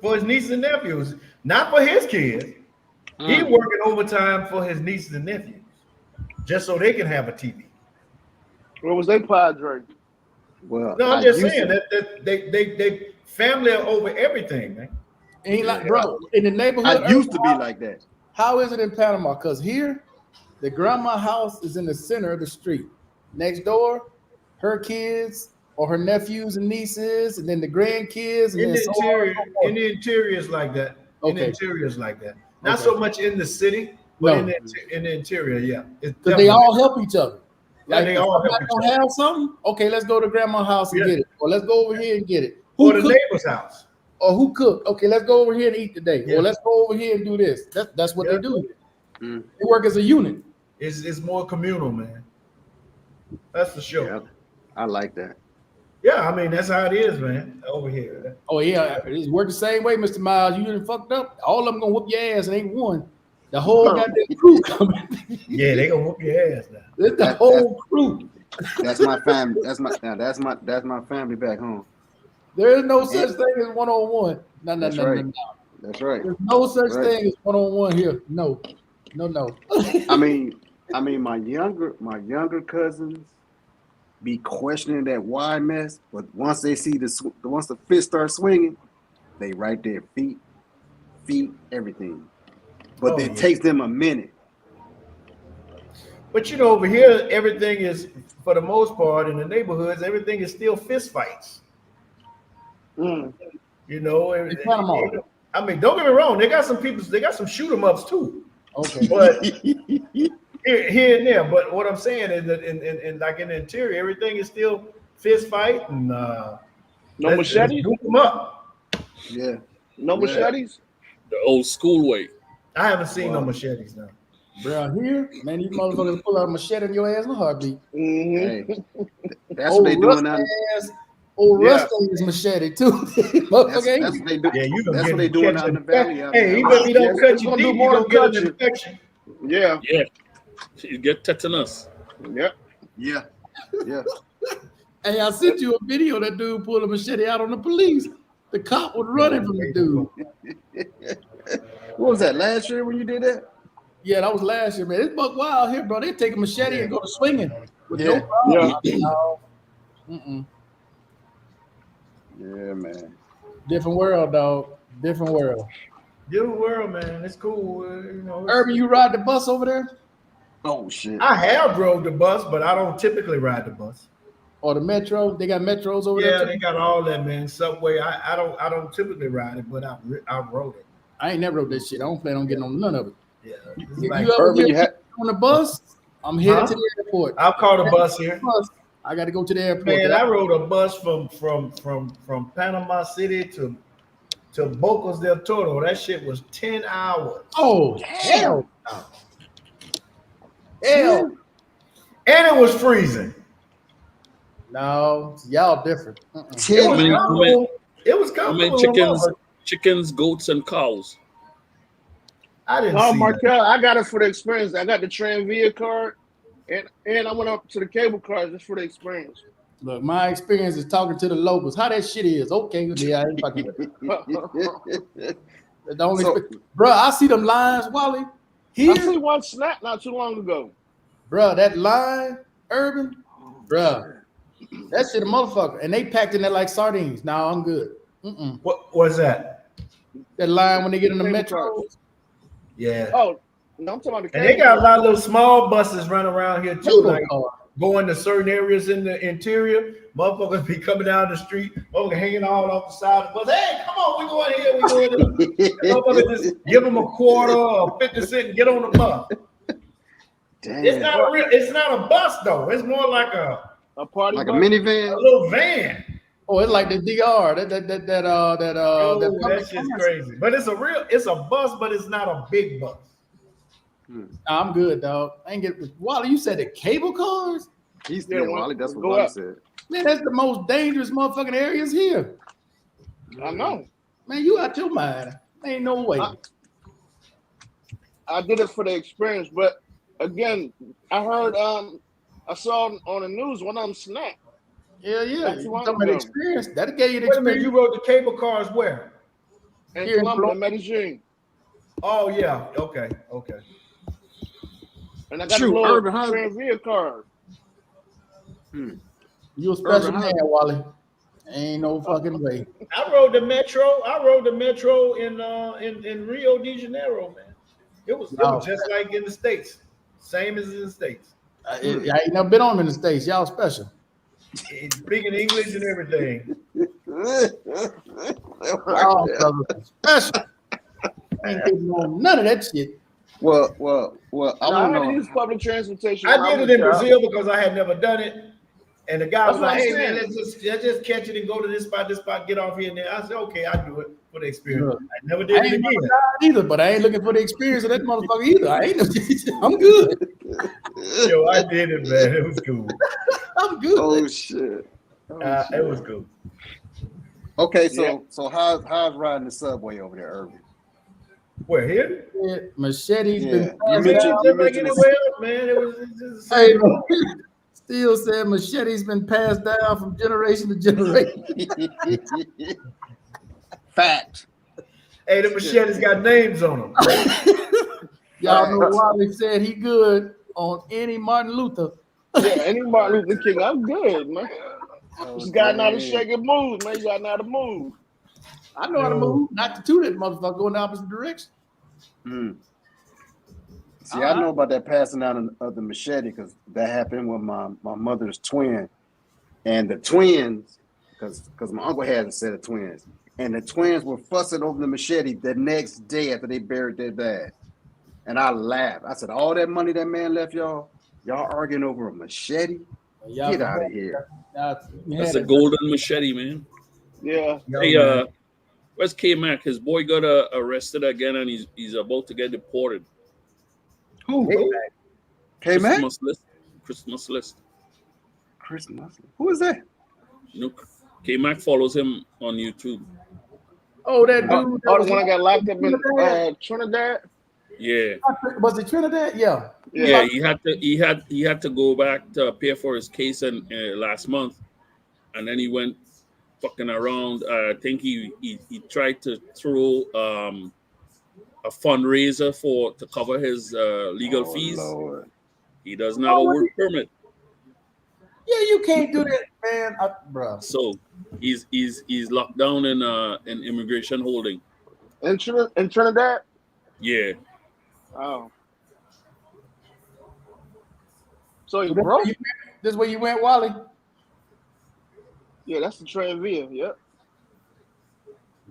G: for his nieces and nephews, not for his kids. He working overtime for his nieces and nephews, just so they can have a TV.
K: What was they padre?
I: Well,
G: No, I'm just saying that they family are over everything, man.
A: Ain't like, bro, in the neighborhood.
I: I used to be like that.
A: How is it in Panama? Because here, the grandma house is in the center of the street. Next door, her kids or her nephews and nieces, and then the grandkids. And
G: In
A: then
G: the
A: so on
G: interior,
A: and so forth.
G: in the interior is like that. In the
A: Okay.
G: interior is like that. Not
A: Okay.
G: so much in the city, but
A: No.
G: in the interior, yeah.
A: Because they all help each other.
G: Yeah,
A: Like,
G: they
A: if
G: all help
A: somebody
G: each
A: don't
G: other.
A: have something, okay, let's go to grandma's house and
G: Yeah.
A: get it. Or let's go over here and get it.
G: Or
A: Who
G: the
A: cooked?
G: neighbor's house.
A: Or who cooked? Okay, let's go over here and eat today.
G: Yeah.
A: Or let's go over here and do this. That's what
G: Yeah.
A: they do.
I: Mm.
A: They work as a unit.
G: It's more communal, man. That's for sure.
I: Yeah, I like that.
G: Yeah, I mean that's how it is, man. Over here.
A: Oh yeah, it's work the same way, Mr. Miles. You done fucked up. All of them gonna whoop your ass and ain't one. The whole goddamn crew coming.
G: Yeah, they gonna whoop your ass now.
A: It's the whole crew.
I: That's my family. That's my family back home.
A: There is no such thing as one-on-one. No.
I: That's right. That's right.
A: There's no such
I: Right.
A: thing as one-on-one here. No.
I: I mean, my younger cousins be questioning that wide mess, but once they see once the fist starts swinging, they right there, feet, everything. But it takes them a minute.
G: But over here, everything is, for the most part, in the neighborhoods, everything is still fist fights.
K: Mm.
G: I mean, don't get me wrong. They got some shoot 'em ups too.
A: Okay.
G: But here and there. But what I'm saying is that in like in the interior, everything is still fist fight and
K: No machetes?
G: Shoot 'em up.
I: Yeah.
K: No machetes?
J: The old school way.
G: I haven't seen no machetes now.
A: Bro, here, man, these motherfuckers pull out a machete in your ass in a heartbeat.
K: Mm-hmm.
I: Hey, that's what they doing now.
A: Old
G: Yeah.
A: Rusty machete too.
I: That's what they do.
G: Yeah, you
I: That's what they doing out in the valley.
G: Hey, even if you don't cut
K: It's
G: you
K: gonna
G: deep,
K: do
G: you
K: more
G: don't
K: than
G: get
K: cut
G: an
K: you.
G: infection.
K: Yeah.
J: Yeah. You get tetanus.
K: Yep.
I: Yeah.
A: Hey, I sent you a video that dude pulled a machete out on the police. The cop was running from the dude.
I: What was that, last year when you did that?
A: Yeah, that was last year, man. It's buck wild here, bro. They take a machete and go to swinging with no
I: Yeah.
A: problem. No. Mm-mm.
I: Yeah, man.
A: Different world, dog. Different world.
G: Beautiful world, man. It's cool. You know,
A: Urban, you ride the bus over there
I: Oh shit.
G: I have drove the bus, but I don't typically ride the bus.
A: or the metro? They got metros over
G: Yeah,
A: there
G: they
A: too.
G: got all that, man. Subway. I don't typically ride it, but I rode it.
A: I ain't never rode that shit. I don't plan on getting on none of it.
G: Yeah.
A: You,
G: It's
A: you
G: like-
A: ever
I: Urban,
A: get
I: you had
A: on the bus? I'm headed
G: Huh?
A: to the airport.
G: I'll call the bus here.
A: Bus, I got to go to the airport.
G: Man, I rode a bus from Panama City to Bocas del Toro. That shit was 10 hours.
A: Oh hell! Hell
G: And it was freezing.
A: no, y'all different.
G: It was
J: I mean,
G: comfortable. It was
J: I
G: comfortable.
J: mean, chickens, goats, and cows.
G: I didn't
K: Oh,
G: see that.
K: Markel, I got it for the experience. I got the Tranvia card, and I went up to the cable cars just for the experience.
A: Look, my experience is talking to the locals. How that shit is? Okay, yeah, I ain't fucking with it. The only,
I: So-
A: bro, I see them lines, Wally.
K: I
A: Here,
K: see one snap not too long ago.
A: bro, that line, Urban, bro, that shit a motherfucker. And they packed in there like sardines. Now I'm good.
G: What was that?
A: That line when they get in the
K: Cable
A: metro.
K: cars.
G: Yeah.
K: Oh, no, I'm talking about the
G: And they
K: cable
G: got a
K: cars.
G: lot of little small buses running around here too,
A: Cable
G: like
A: car.
G: going to certain areas in the interior. Motherfuckers be coming down the street, motherfuckers hanging all off the side of the bus. Hey, come on, we going here, we going there. Motherfuckers just give them a quarter or 50 cents and get on the bus.
I: Damn.
G: It's not a bus though. It's more like a
K: party
I: Like a
K: bus.
I: minivan.
G: little van.
A: Oh, it's like the DR.
G: Oh,
A: that
G: that shit's crazy. But it's a bus, but it's not a big bus.
A: Nah, I'm good, dog. I ain't get Wally. You said the cable cars?
I: He's
K: Yeah,
I: there,
K: well,
I: Wally. That's what
K: go
I: Wally
K: up.
I: said.
A: Man, that's the most dangerous motherfucking areas here.
K: I know.
A: Man, you out your mind. Ain't no way.
K: I did it for the experience, but again, I heard I saw on the news one of them snapped.
A: Yeah.
K: That's
A: You
K: one
A: talking about
K: of them.
A: experience? That'll get you the
G: Wait a minute,
A: experience.
G: you rode the cable cars where?
K: In
A: Here in
K: Colombia,
A: Florida.
K: Medellin.
G: Oh yeah, okay.
K: And I got
I: Shoot,
K: a little
I: Urban, how-
K: Tranvia card.
A: You a special
I: Urban,
A: man, Wally. Ain't no fucking way.
G: I rode the metro in Rio de Janeiro, man. It was just like in the States. Same as in the States.
A: I ain't never been on in the States. Y'all special.
G: Speaking English and everything.
A: Y'all brothers special. Ain't getting on none of that shit.
I: Well, I
K: No, I
I: want
K: had to
I: to
K: use public transportation.
G: I
K: when
G: did
K: was
G: it in
K: a child.
G: Brazil because I had never done it. And the guy was
K: That's what
G: like,
K: I'm
G: hey man,
K: saying.
G: let's just catch it and go to this spot, get off here and there. I said, okay, I'll do it for the experience.
A: Look,
G: I never
A: I
G: did it
A: ain't never
G: again.
A: died either, but I ain't looking for the experience of that motherfucker either. I ain't. I'm good.
G: Yo, I did it, man. It was cool.
A: I'm good.
I: Oh shit.
G: It was cool.
I: Okay,
K: Yeah.
I: so how's riding the subway over there, Urban?
G: Where here?
A: Yeah, machetes
I: Yeah,
A: been
I: you
A: passed
I: mentioned-
A: down.
G: Just like
I: mentioned
G: anywhere else, man. It was just the
A: Hey,
G: same.
A: Still said machetes been passed down from generation to generation.
I: Fact.
G: Hey, the machetes got names on them.
A: Y'all know Wally said he good on any Martin Luther.
K: Yeah, any Martin Luther King, I'm good, man. Just got how to shake and move, man. You got how to move.
A: I know how to move, not to toot that motherfucker going the opposite direction.
I: See, I know about that passing out of the machete because that happened with my mother's twin, and the twins, because my uncle had a set of twins, and the twins were fussing over the machete the next day after they buried their dad, and I laughed. I said, "All that money that man left y'all arguing over a machete?
A: Y'all
I: Get out of here!"
J: That's a golden machete, man.
K: Yeah.
J: Hey, where's K-Mac? His boy got arrested again, and he's about to get deported.
I: Who? K-Mac?
J: Christmas list.
I: Christmas. Who is that?
J: You know, K-Mac follows him on YouTube.
A: Oh, that dude.
K: Oh, the one that got locked up in Trinidad?
J: Yeah.
A: Was it Trinidad? Yeah.
J: Yeah, he had to go back to appear for his case last month, and then he went fucking around. I think he tried to throw a fundraiser to cover his legal fees.
I: Lord.
J: He doesn't have a work permit,
A: Yeah, you can't do that, man. Bro.
J: so he's locked down in immigration holding.
K: In Trinidad?
J: Yeah.
K: Oh. So he
A: So this
K: broke?
A: where you- this where you went, Wally?
K: Yeah, that's the Tranvia. Yep.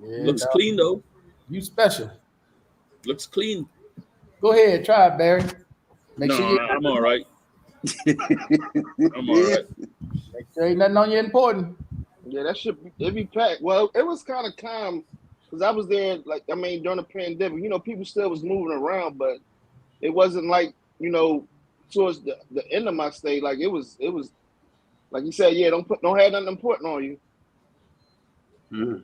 A: Yeah,
J: Looks
A: dog.
J: clean though.
A: You special.
J: Looks clean.
A: Go ahead, try it, Barry. Make
J: No,
A: sure you
J: I'm all right. I'm all right.
A: make sure ain't nothing on you important.
K: Yeah, that should it be packed. Well, it was kind of calm because I was there. Like, I mean, during the pandemic, people still was moving around, but it wasn't like towards the end of my stay. Like it was like you said. Yeah, don't have nothing important on you.
I: Mm.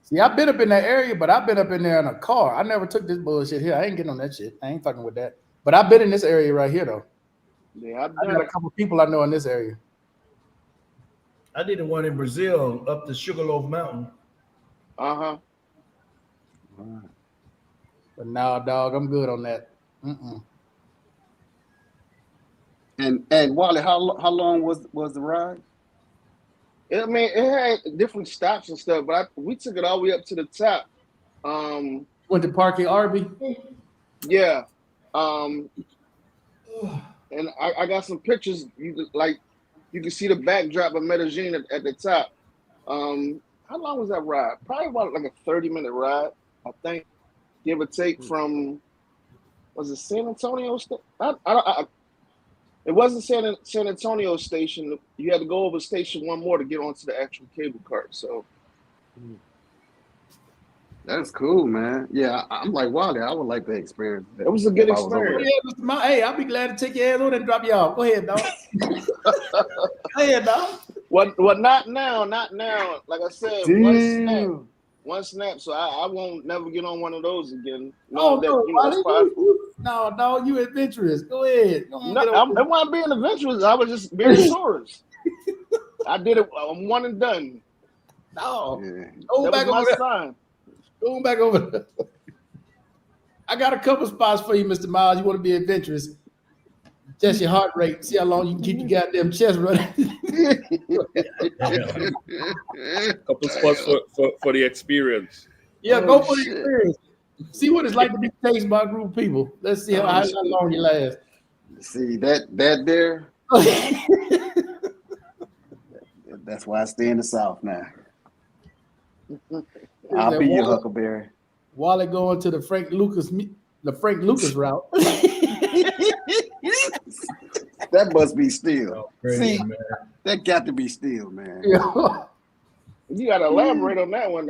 A: See, I've been up in that area, but I've been up in there in a car. I never took this bullshit here. I ain't getting on that shit. I ain't fucking with that. But I've been in this area right here though.
K: Yeah,
A: I got a couple people I know in this area.
G: I did the one in Brazil up the Sugarloaf Mountain.
K: Uh-huh.
A: But nah, dog, I'm good on that.
I: And Wally, how long was the ride?
K: I mean, it had different stops and stuff, but we took it all the way up to the top.
A: Went to Parky Arby.
K: Yeah. And I got some pictures. You can see the backdrop of Medellin at the top. How long was that ride? Probably about like a 30-minute ride, I think, give or take from. Was it San Antonio? It wasn't San Antonio station. You had to go over station one more to get onto the actual cable car. So.
I: That's cool, man. Yeah, I'm like Wally. I would like to experience that.
K: It was a good
I: if I was over
K: experience.
A: Yeah, Mr. Ma, hey, I'll be glad to take your ass on and drop you off. Go ahead, dog. Go ahead, dog.
K: Well, not now. Like I said, one snap. So I won't never get on one of those again.
A: No,
K: That's possible.
A: No, dog, you adventurous. Go ahead. Go on,
K: No, I wasn't being adventurous. I was just being a tourist. I did it. I'm one and done.
A: No,
I: Yeah.
A: go back over there.
K: Sign.
A: Go back over there. I got a couple spots for you, Mr. Miles. You want to be adventurous? Test your heart rate. See how long you can keep your goddamn chest running.
J: Couple spots for the experience.
A: Yeah, go for the experience. See what it's like to be chased by a group of people. Let's see how long you last.
I: See that there? That's why I stay in the South now. I'll be your Huckleberry.
A: Wally going to the Frank Lucas route.
I: That must be still.
G: Oh, crazy,
I: See,
G: man.
I: that got to be still, man.
A: Yeah.
K: You got to elaborate on that one.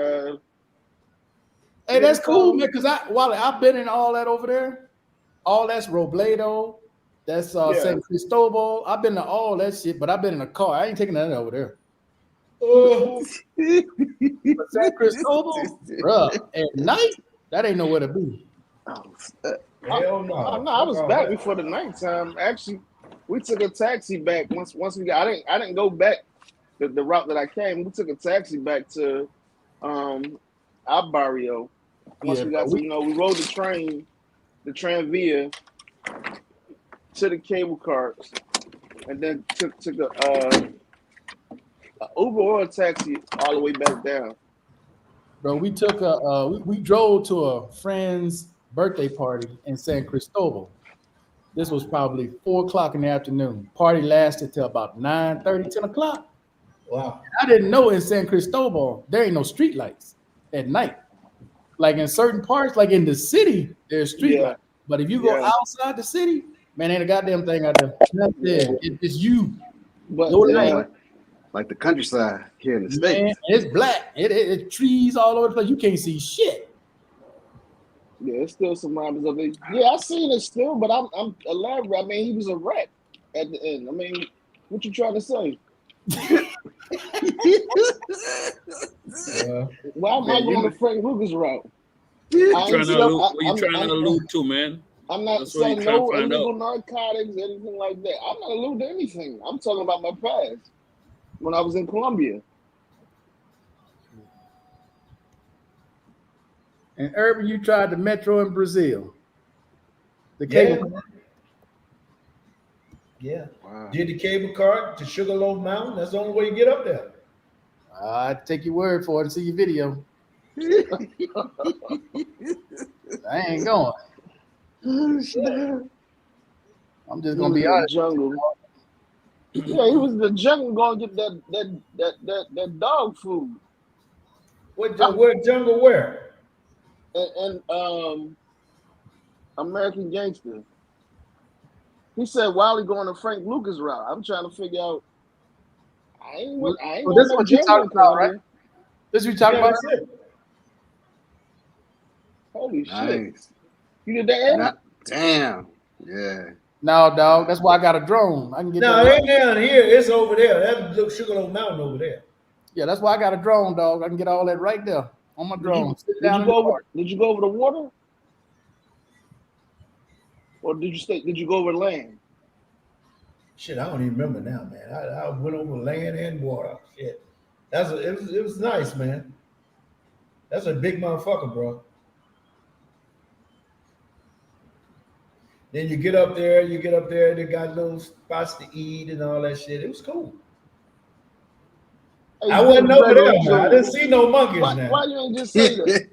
A: Hey, that's cool, man. Cause Wally, I've been in all that over there. All that's Robledo. That's San Cristobal. I've been to all that shit, but I've been in a car. I ain't taking that over there. But San Cristobal, bro, at night, that ain't nowhere to be.
G: Hell no.
K: I was back before the nighttime. Actually, we took a taxi back once we got. I didn't go back the route that I came. We took a taxi back to our barrio. Once we got to, we rode the Tranvia to the cable cars, and then took a Uber or a taxi all the way back down.
A: Bro, we took we drove to a friend's birthday party in San Cristobal. This was probably 4:00 in the afternoon. Party lasted till about 9:30, 10 o'clock.
G: Wow.
A: I didn't know in San Cristobal there ain't no street lights at night. Like in certain parts, like in the city, there's street lights. But if you go outside the city, man, ain't a goddamn thing out there. Nothing. It's you.
K: But
A: no light.
I: Like the countryside here in the
A: Man,
I: States.
A: it's black. It's trees all over the place. You can't see shit.
K: Yeah, it's still some robbers of it. Yeah, I seen it still, but I'm elaborate. I mean, he was a rat at the end. I mean, what you trying to say? Why am I going the Frank Lucas route?
J: What you trying to allude to, man?
K: I'm not saying no illegal narcotics, anything like that. I'm not alluding to anything. I'm talking about my past when I was in Colombia.
A: And Urban, you tried the metro in Brazil. The cable car.
G: Yeah. Wow. Did the cable car to Sugarloaf Mountain. That's the only way you get up there.
A: I take your word for it and see your video. I ain't going. I'm just gonna be honest.
K: Jungle. Yeah, he was in the jungle going to get that dog food.
G: What jungle where?
K: And American Gangster. He said Wiley going the Frank Lucas route. I'm trying to figure out. I ain't
A: Well,
K: going
A: this is
K: no
A: what you
K: jungle
A: talking about, right?
K: Columbia.
A: This is what you talking about?
G: That's it.
K: Holy shit!
I: Nice.
K: You did that?
I: Not, damn. Yeah.
A: No, dog. That's why I got a drone. I can get
G: No,
A: that.
G: it ain't down here. It's over there. That's Sugarloaf Mountain over there.
A: Yeah, that's why I got a drone, dog. I can get all that right there on my drone. Sit
K: Did
A: down
K: you
A: in
K: go
A: the
K: over?
A: park.
K: Did you go over the water? Or did you stay? Did you go over land?
G: Shit, I don't even remember now, man. I went over land and water. Shit, it was nice, man. That's a big motherfucker, bro. Then you get up there, they got little spots to eat and all that shit. It was cool.
K: Hey,
G: I wasn't over there, man. I
K: Joe.
G: didn't see no monkeys
K: Why,
G: now.
K: why you ain't just say that?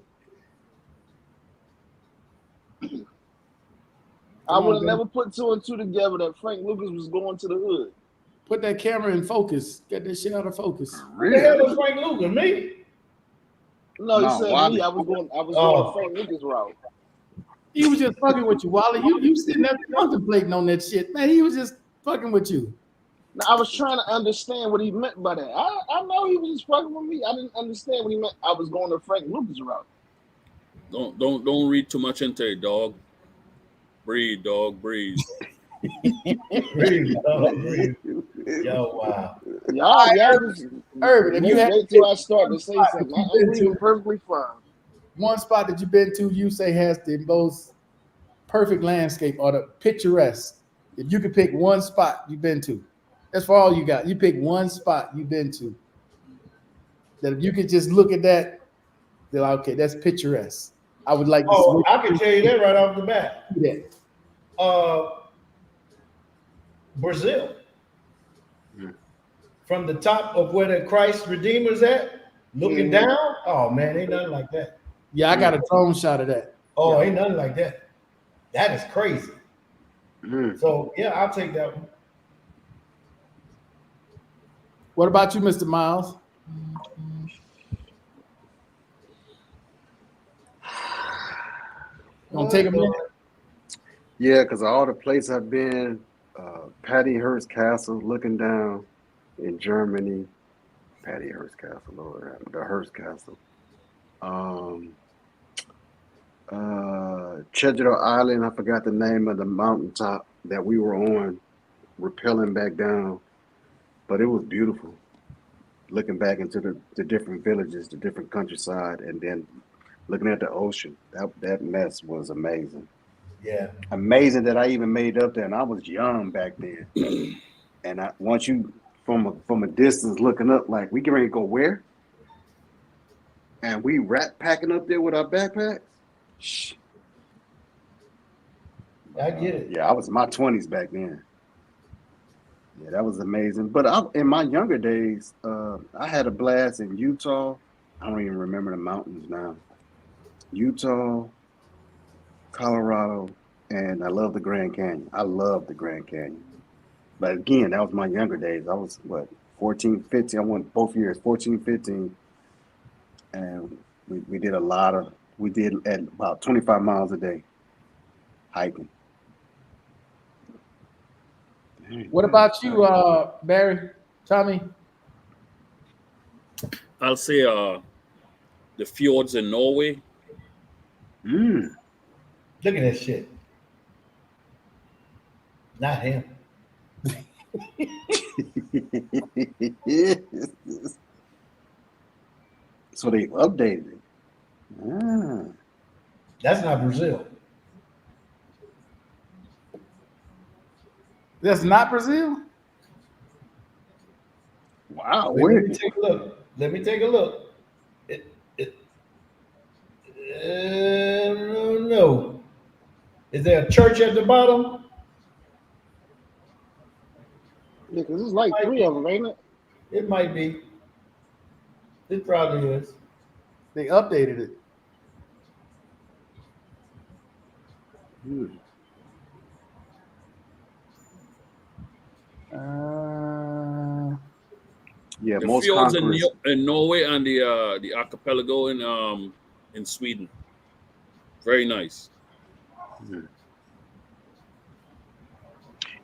K: I
A: Come on,
K: would have
A: man.
K: never put two and two together that Frank Lucas was going to the hood.
A: Put that camera in focus. Get that shit out of focus.
G: What the hell was Frank Lucas? Me?
K: No, he
I: No,
K: said
I: Wiley.
K: me. I was going
G: Oh.
K: the Frank Lucas route.
A: He was just fucking with you, Wally. You sitting there contemplating on that shit, man. He was just fucking with you.
K: Now, I was trying to understand what he meant by that. I know he was just fucking with me. I didn't understand what he meant. I was going the Frank Lucas route.
J: Don't read too much into it, dog. Breathe, dog. Breathe.
G: Breathe, dog, breathe. Yo, wow.
K: Y'all just
A: Urban, if you had
K: wait till I start to say something.
A: you've
K: I'm
A: been
K: breathing
A: to-
K: perfectly fine.
A: one spot that you've been to, you say has the most perfect landscape or the picturesque. If you could pick one spot you've been to, that's for all you got. You pick one spot you've been to. That if you could just look at that, they're like, okay, that's picturesque. I would like to
G: Oh, I can tell you that right off the bat.
A: see that.
G: Brazil. From the top of where the Christ Redeemer's at, looking down. Oh man, ain't nothing like that.
A: Yeah, I got a drone shot of that.
G: Oh,
A: Yeah.
G: ain't nothing like that. That is crazy. So yeah, I'll take that one.
A: What about you, Mr. Miles? Gonna take a minute?
I: Yeah, because all the places I've been, Patty Hearst Castle, looking down in Germany. Patty Hearst Castle, Lord, the Hearst Castle. Cheddarrow Island, I forgot the name of the mountaintop that we were on, rappelling back down, but it was beautiful. Looking back into the different villages, the different countryside, and then looking at the ocean. That mess was amazing.
G: Yeah.
I: Amazing that I even made it up there, and I was young back then. And once you from a distance looking up, like we get ready to go where? And we rat packing up there with our backpacks. Shh.
G: I get it.
I: Yeah, I was in my 20s back then. Yeah, that was amazing. But in my younger days, I had a blast in Utah. I don't even remember the mountains now. Utah, Colorado, and I love the Grand Canyon. I love the Grand Canyon. But again, that was my younger days. I was, 14, 15. I went both years, 14, 15. And we did we did at about 25 miles a day hiking.
A: What about you, Barry? Tommy?
J: I'll say the fjords in Norway.
G: Look at that shit. Not him.
I: So they updated it.
G: That's not Brazil.
A: That's not Brazil?
I: Wow.
G: Wait, let me take a look. Let me take a look. No. Is there a church at the bottom?
K: Yeah, because it's like three of them, ain't it?
G: It might be. It probably is.
A: They updated it.
I: Yeah,
J: The
I: most
J: fjords
I: conquerors.
J: in Norway and the archipelago in Sweden. Very nice.
G: All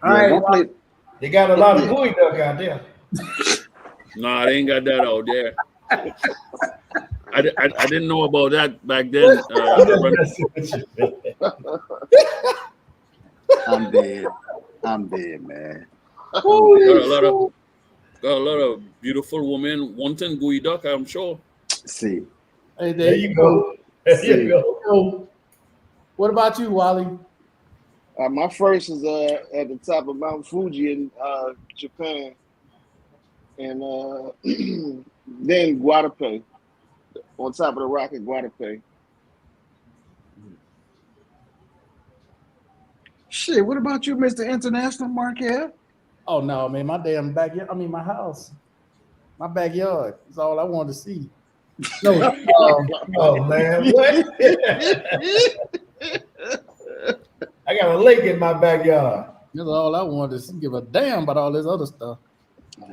I: Yeah,
G: right,
I: one place.
G: they got a lot of
I: Yeah.
G: gooey duck out there.
J: Nah, they ain't got that out there. I didn't know about that back then.
G: I'm just
J: Urban.
G: messing with you, man.
I: I'm dead. I'm dead, man.
J: Got a lot of beautiful women wanting gooey duck, I'm sure.
I: See.
A: Hey,
G: There you go. There
I: See.
G: you go.
A: So, what about you, Wally?
K: My first is at the top of Mount Fuji in Japan, and then Guadalupe, on top of the rock at Guadalupe.
I: Shit, what about you, Mr. International Marquette?
A: Oh no, man, my damn backyard. I mean, my house, my backyard. That's all I wanted to see. No,
G: Oh man, what? I got a lake in my backyard.
A: that's all I wanted to see. Give a damn about all this other stuff.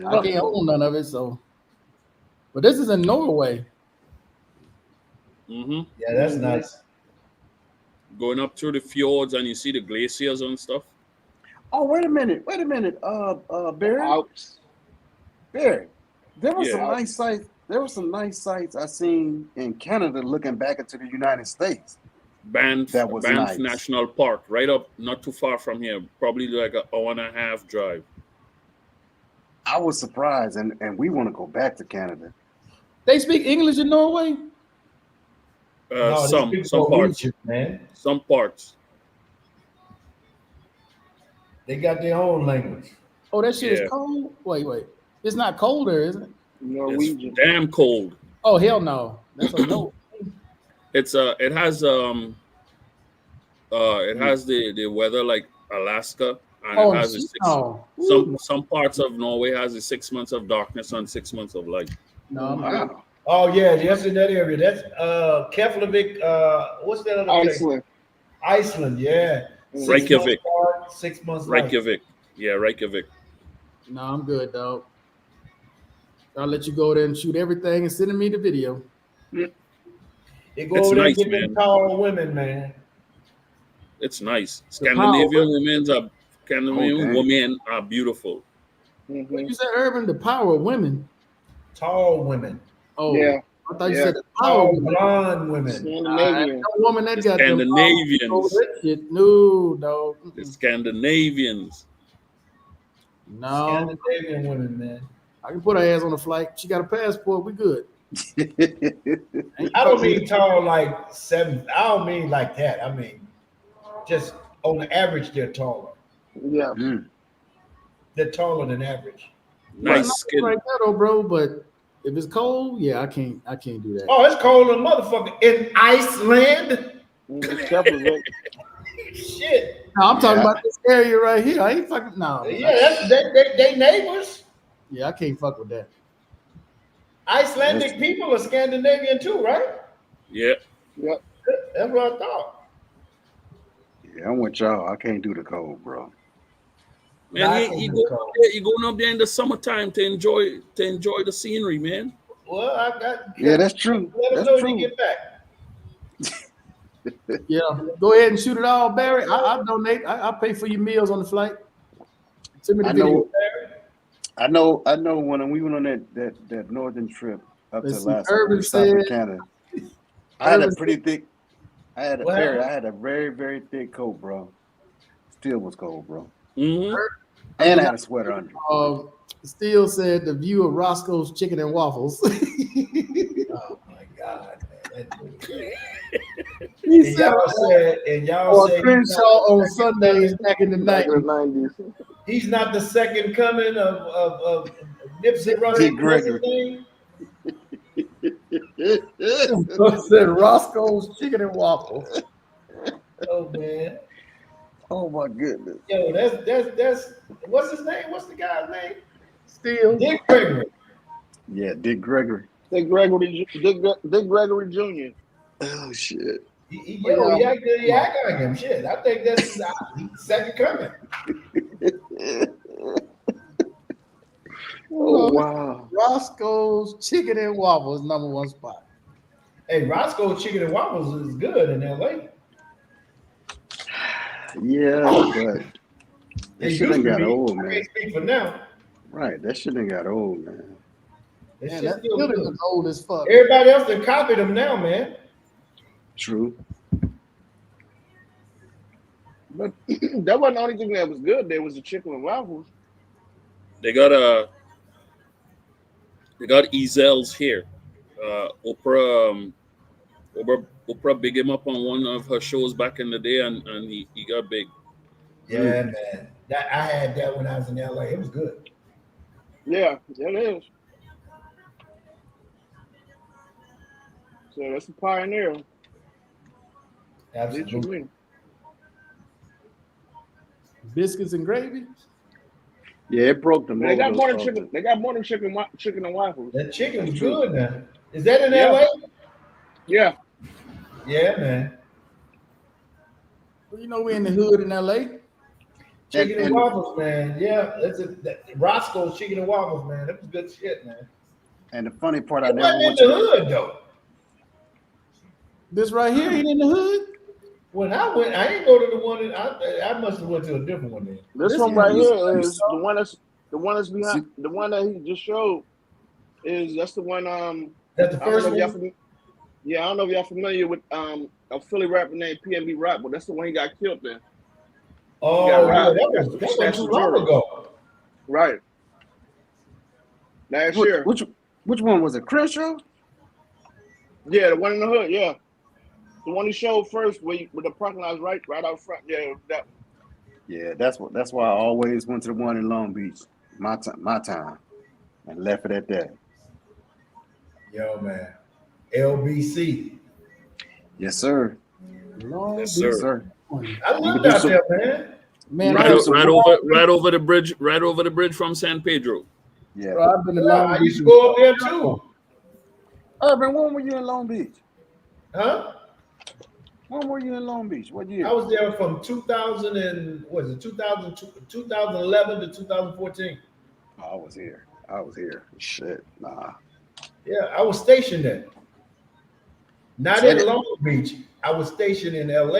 A: I can't own none of it. So, but this is in Norway.
J: Mm-hmm.
G: Yeah, that's nice.
J: Going up through the fjords and you see the glaciers and stuff.
I: Oh, wait a minute. Barry.
K: Alps.
I: Barry. There were
J: Yeah.
I: some nice sites. There were some nice sites I seen in Canada looking back into the United States.
J: Banff
I: That was
J: Banff
I: nice.
J: National Park, right up, not too far from here, probably like an hour and a half drive.
I: I was surprised, and we want to go back to Canada.
A: They speak English in Norway.
G: No, these
J: Some
G: people
J: parts,
G: Norwegian, man.
J: some parts.
G: They got their own language.
A: Oh, that shit
J: Yeah.
A: is cold. Wait. It's not cold there, is it?
K: Norwegian.
J: It's damn cold.
A: Oh hell no. That's a no.
J: It has the weather like Alaska, and
A: Oh
J: it has a
A: no.
J: some parts of Norway has a 6 months of darkness and 6 months of light.
A: No, I'm good.
I: Wow.
G: Oh yeah, yes, in that area. That's Keflavik. What's that other place?
K: Iceland.
G: Iceland, yeah. 6
J: Reykjavik.
G: months dark, 6 months light.
J: Reykjavik. Yeah, Reykjavik.
A: No, I'm good, dog. I'll let you go there and shoot everything and send me the video.
G: They go
J: It's
G: over there
J: nice,
G: and get them
J: man.
G: tall women, man.
J: It's nice.
A: The
J: Scandinavian
I: dang.
J: women are beautiful.
A: What
K: Mhm.
A: you said, Urban? The power of women.
G: Tall women.
A: Oh,
K: Yeah.
A: I thought you
K: Yeah.
A: said the power of
G: Tall
A: women.
G: blonde women.
K: Scandinavian.
A: That woman that
J: The
A: got them
J: Scandinavians.
A: all over that shit. No, dog.
J: The Scandinavians.
A: No,
G: Scandinavian women, man.
A: I can put her ass on a flight. She got a passport. We good.
G: I don't mean tall like 7. I don't mean like that. I mean just on the average, they're taller.
K: Yeah.
G: They're taller than average.
J: Nice
A: Not
J: skin.
A: right there, though, bro. But if it's cold, yeah, I can't do that.
G: Oh, it's cold as a motherfucker in Iceland.
K: Keflavik.
G: Shit.
A: No, I'm talking
I: Yeah.
A: about this area right here. I ain't fucking no.
G: Yeah, they neighbors.
A: Yeah, I can't fuck with that.
G: Icelandic people are Scandinavian too, right?
J: Yeah.
G: That's what I thought.
I: Yeah, I'm with y'all. I can't do the cold, bro.
J: Man, you going up there in the summertime to enjoy the scenery, man.
G: Well, I got.
I: Yeah, that's true.
G: Let us
I: That's
G: know when
I: true.
G: you get back.
A: Yeah, go ahead and shoot it all, Barry. I'll donate. I'll pay for your meals on the flight. Send me the
I: I
A: video.
I: know. I know. When we went on that northern trip up
A: Let's
I: to
A: see,
I: Alaska,
A: Urban
I: we stopped in
A: said-
I: Canada. I had a
A: Urban
I: pretty thick. I had
G: What happened?
I: a very very thick coat, bro. Still was cold, bro.
J: Mm-hmm.
I: And I had a sweater under.
A: Steele said the view of Roscoe's Chicken and Waffles.
G: Oh my God, man.
A: He
G: And
A: said,
G: y'all say
A: Crenshaw on Sundays back in the
K: Back
A: night.
K: in the 90s.
G: he's not the second coming of Nipsey Russell.
I: Dick Gregory.
A: Said Roscoe's Chicken and Waffles.
G: Oh man.
I: Oh my goodness.
G: Yo, that's what's his name? What's the guy's name?
A: Steele.
G: Dick Gregory.
I: Yeah, Dick Gregory.
K: Dick Gregory Jr.
I: Oh shit.
G: He act like him. Shit, I think that's his second coming.
I: Oh wow.
A: Roscoe's Chicken and Waffles, #1 spot.
G: Hey, Roscoe's Chicken and Waffles is good in LA.
I: Yeah, but that
G: It
I: shit
G: used
I: ain't
G: to
I: got
G: be.
I: old,
G: I
I: man.
G: can't speak for now.
I: Right, that shit ain't got old, man.
G: That
A: Man,
G: shit's
A: that
G: still
A: building
G: good.
A: is old as fuck.
G: Everybody else done copied them now, man.
I: True.
K: But that wasn't the only thing that was good. There was the chicken and waffles.
J: They got Ezel's here. Oprah big him up on one of her shows back in the day, and he got big.
G: Yeah, man. That I had that when I was in LA. It was good.
K: Yeah, it is. So that's a pioneer.
G: Absolutely.
K: Literally.
A: Biscuits and gravy.
I: Yeah, it broke the
K: But they got
I: mold
K: more
I: of-
K: than chicken. They got more than chicken and waffles.
G: That chicken was
I: That's true.
G: good now. Is that in
K: Yeah.
G: LA?
K: Yeah.
G: Yeah, man.
A: Well, you know we in the hood in LA.
G: Chicken and
I: and-
G: waffles, man. Yeah, Roscoe's Chicken and Waffles, man. That was good shit, man.
I: And the funny part, I
G: It
I: never
G: wasn't in
I: went
G: the
I: to.
G: hood though.
A: This right here ain't in the hood.
G: When I went, I didn't go to the one that I must have went to a different one then.
K: This one right
A: is-
K: here is the one that's behind the one that he just showed. That's the one.
G: That's the
K: I don't
G: first
K: know if y'all
G: one.
K: I don't know if y'all familiar with a Philly rapper named PNB Rock, but that's the one he got killed in.
G: Oh,
K: Yeah,
G: yeah,
K: right.
G: that was too long ago.
K: Right. Last year.
I: Which one was it? Crenshaw?
K: Yeah, the one in the hood. Yeah, the one he showed first, with the parking lot right out front. Yeah, that.
I: Yeah, that's why I always went to the one in Long Beach. My time, and left it at that.
G: Yo, man. LBC.
I: Yes, sir.
A: Long
J: Yes,
A: Beach.
J: sir.
I: Yes, sir.
G: I lived
I: do
G: out
I: some-
G: there, man.
A: Man,
J: Right,
A: I have
J: right over the bridge. Right over the bridge from San Pedro.
I: Yeah.
A: bro, I've been to
G: Yeah,
A: Long
G: I
A: Beach.
G: used to go up there too.
I: Urban, when were you in Long Beach?
G: Huh?
I: When were you in Long Beach? What year?
G: I was there from 2011 to 2014.
I: Oh, I was here. Shit, nah.
G: Yeah, I was stationed there. Not
I: So
G: in
I: that-
G: Long Beach. I was stationed in LA.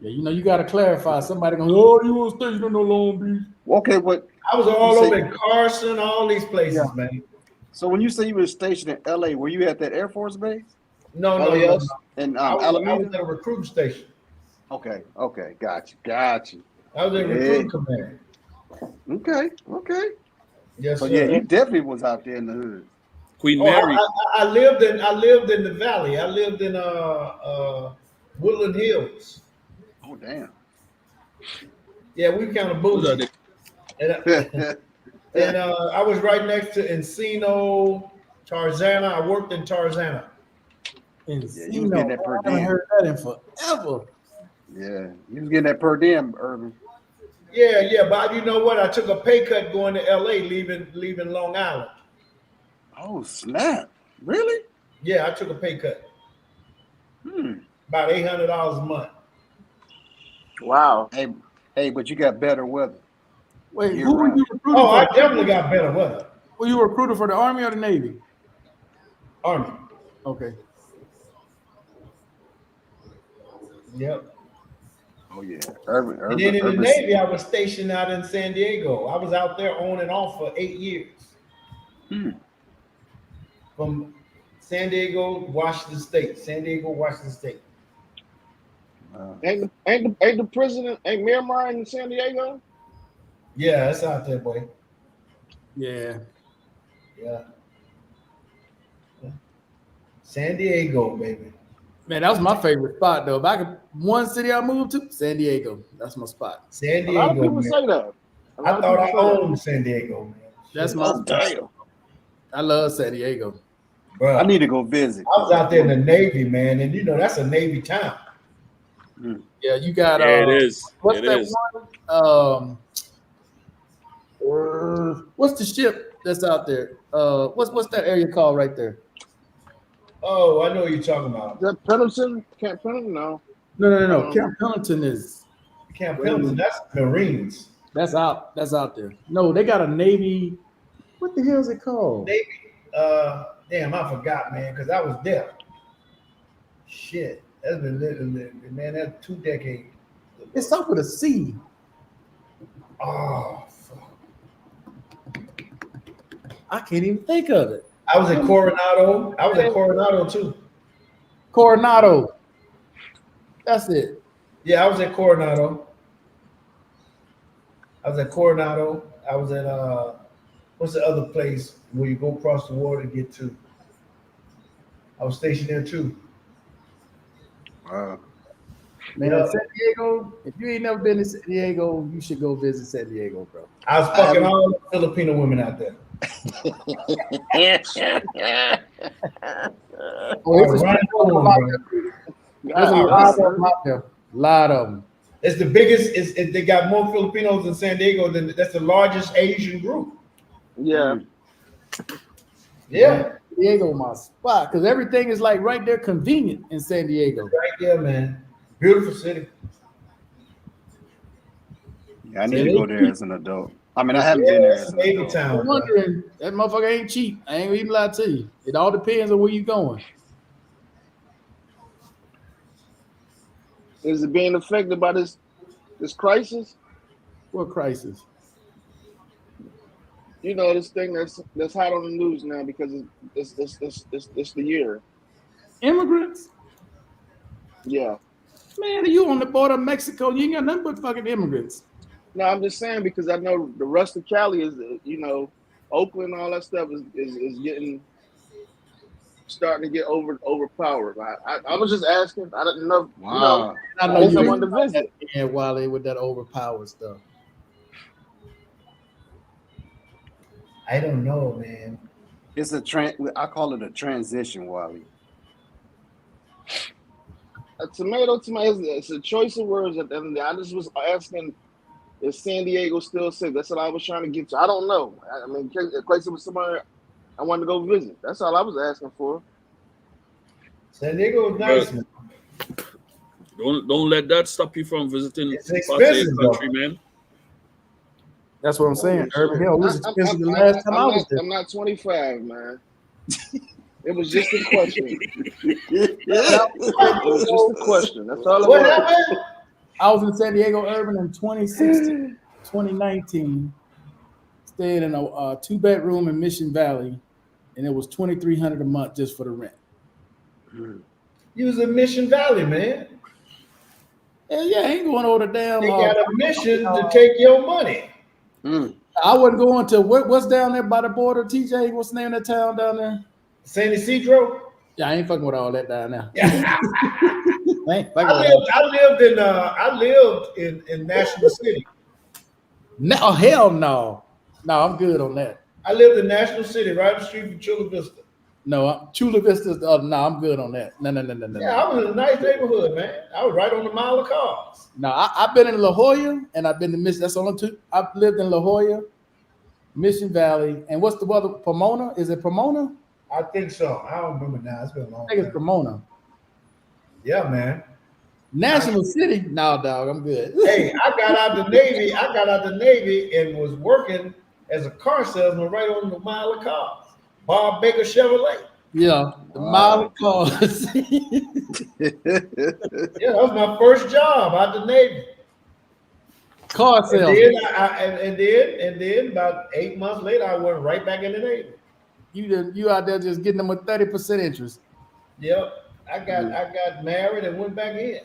A: Yeah, you know, you got to clarify. Somebody going, oh, you want to station in the Long Beach?
I: Okay, but
G: I was all
I: You say-
G: over in Carson, all these places,
A: Yeah.
G: man.
I: so when you say you were stationed in LA, were you at that Air Force base
G: No, no,
K: LAX?
G: no.
I: in
G: I was
I: Alameda?
G: at a recruiting station.
I: Okay, got you.
G: I was in
I: Yeah.
G: recruiting command.
I: Okay.
G: Yes,
I: So
G: sir.
I: yeah, you definitely was out there in the hood.
J: Queen
G: Oh,
J: Mary.
G: I lived in the valley. I lived in Woodland Hills.
I: Oh damn.
G: Yeah, we kind of
J: Those are
G: bougie.
J: the-
G: And I was right next to Encino, Tarzana. I worked in Tarzana.
A: And
I: Yeah, you was getting that per
A: I haven't
I: diem.
A: heard that in forever.
I: Yeah, you was getting that per diem, Urban.
G: Yeah, but you know what? I took a pay cut going to LA, leaving Long Island.
I: Oh snap! Really?
G: Yeah, I took a pay cut,
I: Hmm.
G: about $800 a month.
K: Wow.
I: Hey, but you got better weather.
A: Wait,
I: Year
A: who were
I: round.
A: you recruiting
G: Oh, I
A: for?
G: definitely got better weather.
A: Were you recruited for the Army or the Navy?
G: Army.
A: Okay.
G: Yep.
I: Oh yeah, Urban.
G: And then in the
I: Urban-
G: Navy, I was stationed out in San Diego. I was out there on and off for 8 years.
I: Hmm.
G: From San Diego, Washington State. San Diego, Washington State.
K: Ain't the president ain't Miramar in San Diego?
G: Yeah, that's out there, boy.
A: Yeah.
G: Yeah. San Diego, baby.
A: Man, that was my favorite spot, though. If I could, one city I moved to, San Diego. That's my spot.
G: San
K: A lot of
G: Diego,
K: people
G: man.
K: say that. A lot
G: I
K: of
G: thought I
K: people say that.
G: owned San Diego, man.
A: That's
G: Shit.
A: my
I: Oh damn!
A: I love San Diego.
G: Bruh,
I: I need to go visit.
G: I was out there in the Navy, man, and you know that's a Navy town.
A: Yeah, you got
J: Yeah, it is.
A: What's
J: It
A: that
J: is.
A: one? What's the ship that's out there? What's that area called right there?
G: Oh, I know what you're talking about.
K: Is that Pendleton? Camp Pendleton? No.
A: No. Camp Pendleton is
G: Camp Pendleton, that's Marines.
A: that's out there. No, they got a Navy. What the hell is it called?
G: Navy. Damn, I forgot, man, because I was there. Shit, that's been man. That's 2 decades.
A: It starts with a C.
G: Oh, fuck.
A: I can't even think of it.
G: I was at Coronado. I was at Coronado too.
A: Coronado. That's it.
G: Yeah, I was at Coronado. I was at what's the other place where you go across the water to get to? I was stationed there too.
I: Wow.
A: Man,
G: Yeah.
A: San Diego, if you ain't never been to San Diego, you should go visit San Diego, bro.
G: I was fucking all the Filipino women out there.
A: Oh, it's
G: Right on,
A: There's a lot of them out there. Lot of them.
G: It's the biggest. They got more Filipinos in San Diego than that's the largest Asian group.
K: Yeah.
G: Yeah,
A: San Diego, my spot, because everything is like right there, convenient in San Diego.
G: right there, man. Beautiful city.
I: Yeah, I need to go there as an adult. I mean, I haven't been there as an
G: Navy
I: adult.
G: town.
A: I'm
G: bro.
A: wondering, that motherfucker ain't cheap. I ain't gonna even lie to you. It all depends on where you going.
K: Is it being affected by this crisis?
A: What crisis?
K: You know, this thing that's hot on the news now because it's the year.
A: Immigrants?
K: Yeah.
A: Man, you on the border of Mexico, you ain't got nothing but fucking immigrants.
K: No, I'm just saying because I know the rest of Cali is, Oakland, all that stuff is starting to get overpowered. I was just asking. I didn't know.
I: Wow.
A: I
K: I
A: know
K: guess I
A: you
K: wanted to visit.
A: and Wale with that overpowered stuff.
G: I don't know, man.
I: It's a I call it a transition, Wally.
K: A tomato, it's a choice of words. And I just was asking, is San Diego still safe? That's what I was trying to get to. I don't know. I mean, in case it was somewhere I wanted to go visit. That's all I was asking for.
G: San Diego is nice, man.
J: Don't let that stop you from visiting
G: It's
J: parts of
G: expensive,
J: the country, man.
A: That's what I'm saying. Urban Hill was expensive the last time I was there.
K: I'm not 25, man. It was just a question. It was just a question. That's all it
G: What
K: was.
G: happened?
A: I was in San Diego Urban in 2016, 2019, staying in a 2-bedroom in Mission Valley, and it was $2,300 a month just for the rent.
G: You was in Mission Valley, man.
A: Hell yeah, I ain't going over the damn.
G: They got a mission to take your money.
A: I wasn't going to what's down there by the border, TJ? What's the name of the town down there?
G: San Isidro.
A: Yeah, I ain't fucking with all that down there.
G: Yeah.
A: I ain't fucking with all
G: I lived in National City.
A: No, hell no. No, I'm good on that.
G: I lived in National City, right up the street from Chula Vista.
A: No, Chula Vista's the other. No, I'm good on that. No.
G: Yeah, I was in a nice neighborhood, man. I was right on the mile of cars.
A: No, I've been in La Jolla and I've been to Mission. That's the only two. I've lived in La Jolla, Mission Valley, and what's the other? Pomona? Is it Pomona?
G: I think so. I don't remember now. It's been a long
A: I think it's
G: time.
A: Pomona.
G: Yeah, man.
A: National City? No, dog, I'm good.
G: Hey, I got out the Navy. And was working as a car salesman right on the mile of cars. Bob Baker Chevrolet.
A: Yeah, the mile of cars.
G: Yeah, that was my first job out the Navy.
A: Car
G: And
A: sales.
G: then about 8 months later, I went right back in the Navy.
A: You out there just getting them with 30% interest.
G: Yep. I got married and went back in.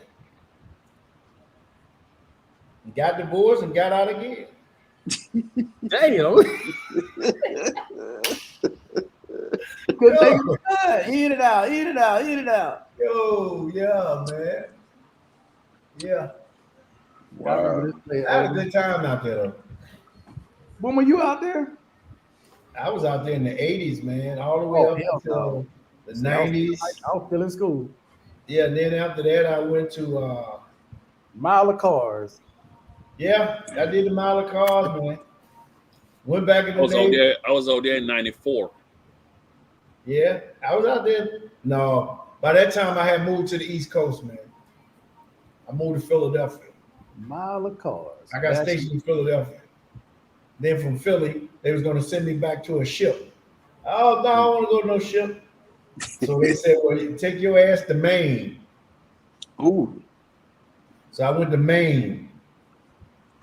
G: Got divorced and got out again.
A: Damn. Good thing. Eat it out. Yo,
G: yeah, man. Yeah.
I: Wow.
G: I had a good time out there, though.
A: When were you out there?
G: I was out there in the 80s, man, all the way
A: Oh,
G: up
A: hell
G: until
A: no.
G: the 90s.
A: I was still in school.
G: Yeah, and then after that, I went to,
A: Mile of cars.
G: yeah, I did the mile of cars, man. Went back in
J: I
G: the
J: was out
G: Navy.
J: there. I was out there in '94.
G: Yeah, I was out there. No, by that time I had moved to the East Coast, man. I moved to Philadelphia.
A: Mile of cars.
G: I got stationed in Philadelphia. Then from Philly, they was going to send me back to a ship. Oh, no, I don't want to go to no ship. So they said, well, you take your ass to Maine.
I: Ooh,
G: So I went to Maine.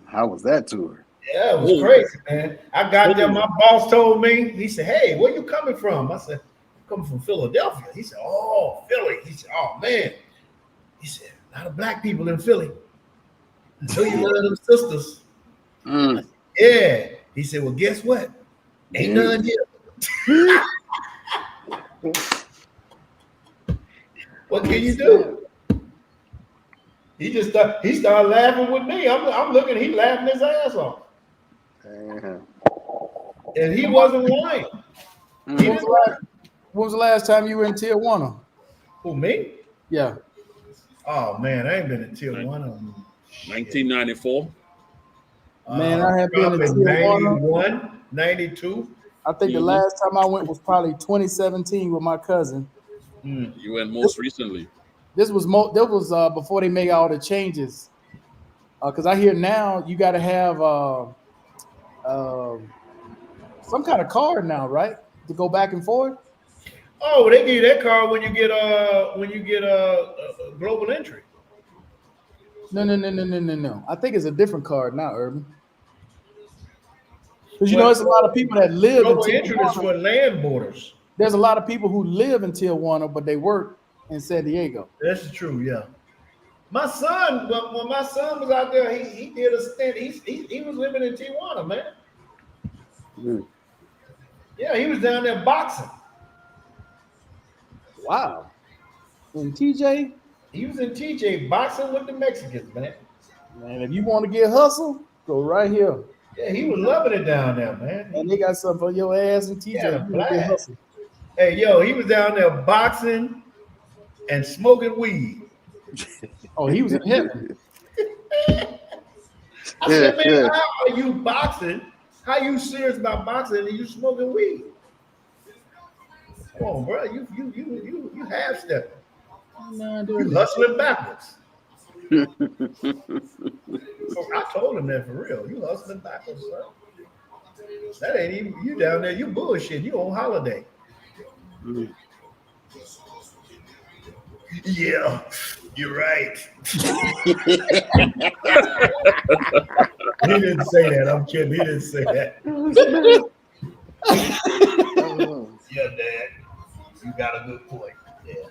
I: how was that tour?
G: Yeah, it was
J: Ooh.
G: crazy, man. I got there, my boss told me, he said, hey, where you coming from? I said, I'm coming from Philadelphia. He said, oh, Philly. He said, oh, man. He said, a lot of black people in Philly. I know you love them sisters.
I: Mm.
G: Yeah. He said, well, guess what? Ain't none here. What can you do? He started laughing with me. I'm looking, he laughing his ass off.
I: Damn.
G: And he wasn't lying. He
I: Mm.
G: didn't lie.
A: When was the last time you were in Tijuana?
G: Who, me?
A: Yeah.
G: Oh man, I ain't been in Tijuana.
J: 1994.
A: Man, I have been in
G: Probably
A: Tijuana.
G: 91, 92.
A: I think the last time I went was probably 2017 with my cousin.
J: You went most recently.
A: This was before they made all the changes. Because I hear now you got to have some kind of card now, right, to go back and forth.
G: Oh, they give you that card when you get a global entry.
A: No. I think it's a different card now, Urban. Because there's a lot of people that live in
G: Global entry is
A: Tijuana.
G: for land borders.
A: There's a lot of people who live in Tijuana, but they work in San Diego.
G: That's true, yeah. My son, when my son was out there, he did a stint. He was living in Tijuana, man.
I: Mm.
G: Yeah, he was down there boxing.
A: Wow. And TJ,
G: He was in TJ boxing with the Mexicans, man.
A: man, if you want to get hustle, go right here.
G: Yeah, he was loving it down there, man.
A: And they got something for your ass and TJ.
G: Yeah,
A: If you wanna get
G: blast.
A: hustle.
G: Hey, yo, he was down there boxing and smoking weed.
A: Oh, he was in heaven.
G: I said, man, how are you boxing? How you serious about boxing and you smoking weed? Come on, bro. You half stepping. You hustling backwards. I told him that for real. You hustling backwards, sir. That ain't even you down there. You bullshit. You on holiday. Yeah, you're right. He didn't say that. I'm kidding. He didn't say that. Yeah, Dad. You got a good point. Yeah.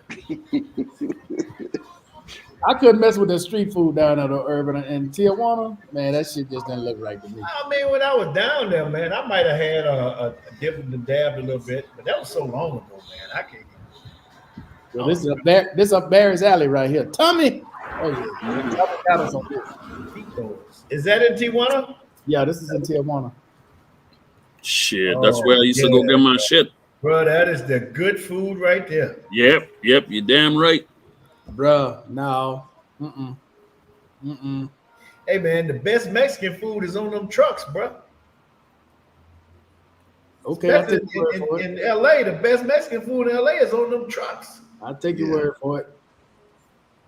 A: I couldn't mess with the street food down there, though, Urban and Tijuana. Man, that shit just didn't look right to me.
G: I mean, when I was down there, man, I might have had a dip and dabbed a little bit, but that was so long ago, man. I can't.
A: Well, this up Barry's alley right here. Tommy. Oh yeah. Tommy got us on this.
G: Is that in Tijuana?
A: Yeah, this is in Tijuana.
J: Shit, that's where I used to go get my shit.
G: Bro, that is the good food right there.
J: Yep, you're damn right.
A: Bruh, no.
G: Hey, man, the best Mexican food is on them trucks, bro.
A: Okay, I'll take your word
G: in,
A: for
G: in
A: it.
G: LA, the best Mexican food in LA is on them trucks.
A: I'll take your word for it.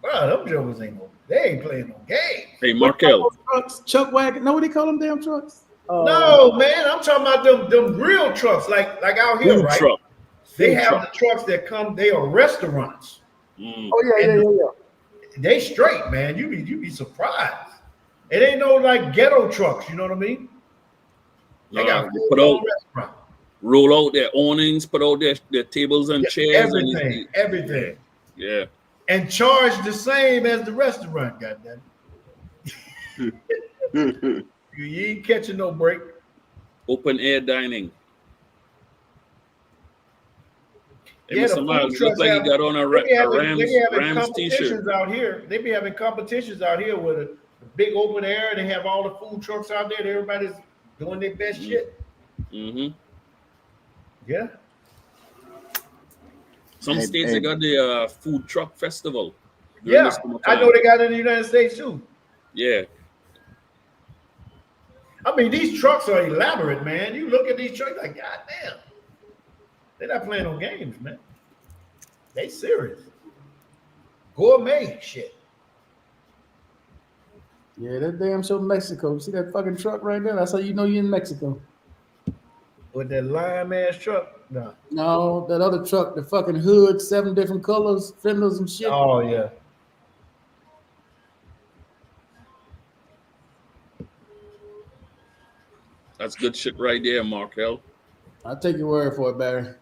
G: Bro, them jokers they ain't playing no games.
J: Hey, Markel.
A: Trucks, Chuck wagon. Know what they call them damn trucks?
G: No, man, I'm talking about them real trucks, like out here,
J: Food
G: right?
J: truck.
G: They
J: Food
G: have
J: truck.
G: the trucks that come. They are restaurants.
A: Oh yeah.
G: They straight, man. You be surprised. It ain't no like ghetto trucks. You know what I mean? They got
J: They put
G: full-blown
J: out,
G: restaurant.
J: roll out their awnings, put out their tables and chairs.
G: Everything.
J: Yeah.
G: And charge the same as the restaurant. Goddamn. You ain't catching no break.
J: Open air dining. Hey,
G: Yeah, the
J: Mr.
G: food
J: Miles,
G: trucks
J: looks like you got on a
G: they be having
J: Rams t-shirt.
G: competitions out here. They be having competitions out here with a big open air. They have all the food trucks out there. And everybody's doing their best shit.
J: Mm-hmm.
G: Yeah.
J: Some states they got the food truck festival.
G: Yeah, I know they got it in the United States too.
J: Yeah.
G: I mean, these trucks are elaborate, man. You look at these trucks like, God damn. They're not playing no games, man. They serious. Gourmet shit.
A: Yeah, that damn show Mexico. See that fucking truck right there? That's how you know you're in Mexico.
G: With that lime ass truck. No.
A: No, that other truck, the fucking hood, 7 different colors, fenders and shit.
G: Oh yeah.
J: That's good shit right there, Markel.
A: I'll take your word for it, Barry.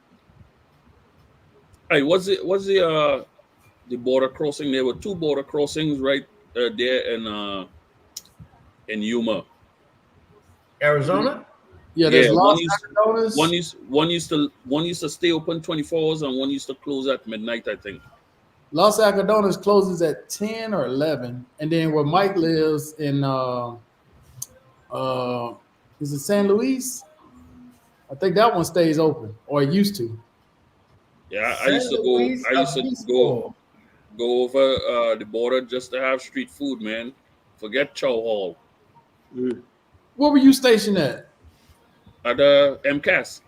J: Hey, what's the border crossing? There were 2 border crossings right there in Yuma.
G: Arizona?
A: Yeah, there's Los
J: one
A: Algodones.
J: one used to stay open 24 hours and one used to close at midnight, I think.
A: Los Algodones closes at 10 or 11. And then where Mike lives in is it San Luis? I think that one stays open, or it used to.
J: Yeah, I used to go over the border just to have street food, man. Forget Chow Hall.
A: Where were you stationed at?
J: At the MCAS.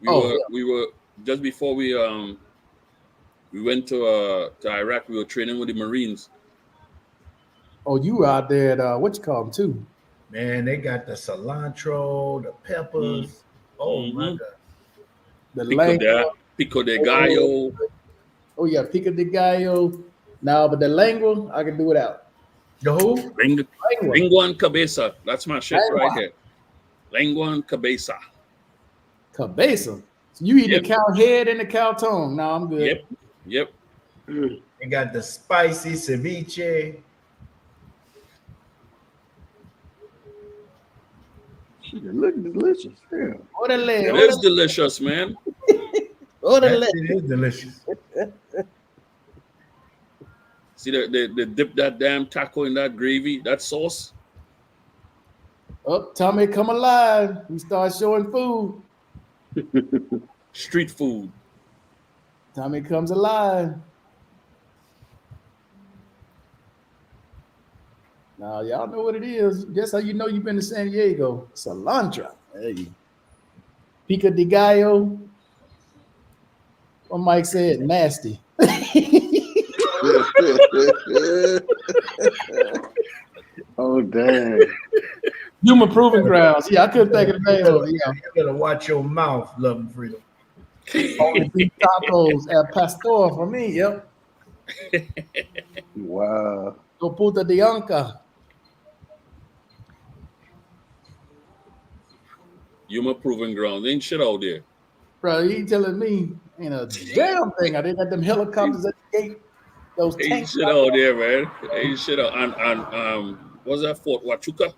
A: Oh,
J: We were just before we went to Iraq. We were training with the Marines.
A: Oh, you were out there at what you call them too?
G: Man, they got the cilantro, the peppers. Oh my god.
A: The
J: Pico de gallo.
A: Oh yeah, pico de gallo. No, but the lengua, I can do without.
G: The who?
J: Lengua and cabeza. That's my shit
A: Lengua.
J: right here. Lengua and cabeza.
A: Cabeza. So you eat the cow head and the cow tongue. No, I'm good.
J: Yep.
G: They got the spicy ceviche.
I: Shit, it look delicious. Yeah.
J: It is delicious, man.
G: It is delicious.
J: See, they dip that damn taco in that gravy, that sauce.
A: Oh, Tommy, come alive. We start showing food.
J: Street food.
A: Tommy comes alive. Now, y'all know what it is. Guess how you know you've been to San Diego? Cilantro. Hey. Pico de gallo. What Mike said, nasty.
I: Oh, damn.
A: Human proving grounds. Yeah, I couldn't think of the name of it. Yeah.
G: You better watch your mouth, love and freedom.
A: Only beef tacos at Pastor for me. Yep.
I: Wow.
A: Go Puta de Anca.
J: Yuma proving ground. Ain't shit out there.
A: Bro, he telling me ain't a damn thing. I didn't got them helicopters at the gate. Those
J: Ain't
A: tanks.
J: shit out there, man. Ain't shit out. And what's that, Fort Huachuca?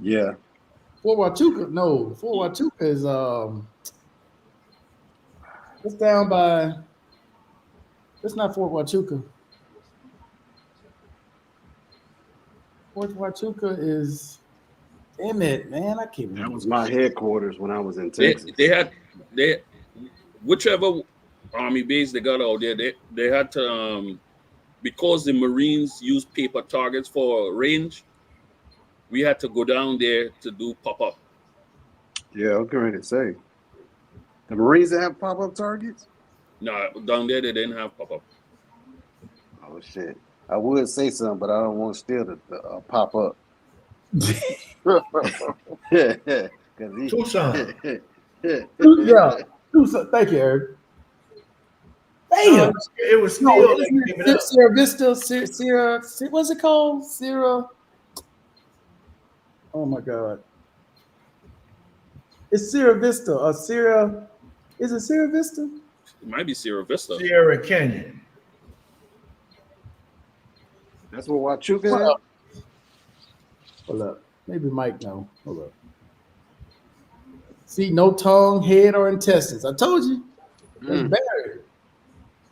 I: Yeah.
A: Fort Huachuca. No, Fort Huachuca is it's down by. It's not Fort Huachuca. Fort Huachuca is. Damn it, man! I can't remember.
I: That was my headquarters when I was in
J: They
I: Texas.
J: had whichever army base they got out there, they had to because the Marines use paper targets for range, we had to go down there to do pop-up.
I: Yeah, I was going to say. The Marines that have pop-up targets?
J: No, down there they didn't have pop-up.
I: Oh, shit. I would say something, but I don't want to steal the pop-up.
G: Tucson.
A: Yeah. Tucson. Thank you, Eric. Damn.
G: It was still.
A: No,
G: they gave it up.
A: Sierra Vista, Sierra, what's it called? Sierra. Oh my God. It's Sierra Vista or Sierra. Is it Sierra Vista?
J: It might be Sierra Vista.
G: Sierra Canyon.
I: That's what Huachuca
A: Hold
I: is?
A: up. Hold up. Maybe Mike know. Hold up. See, no tongue, head, or intestines. I told you. That's buried.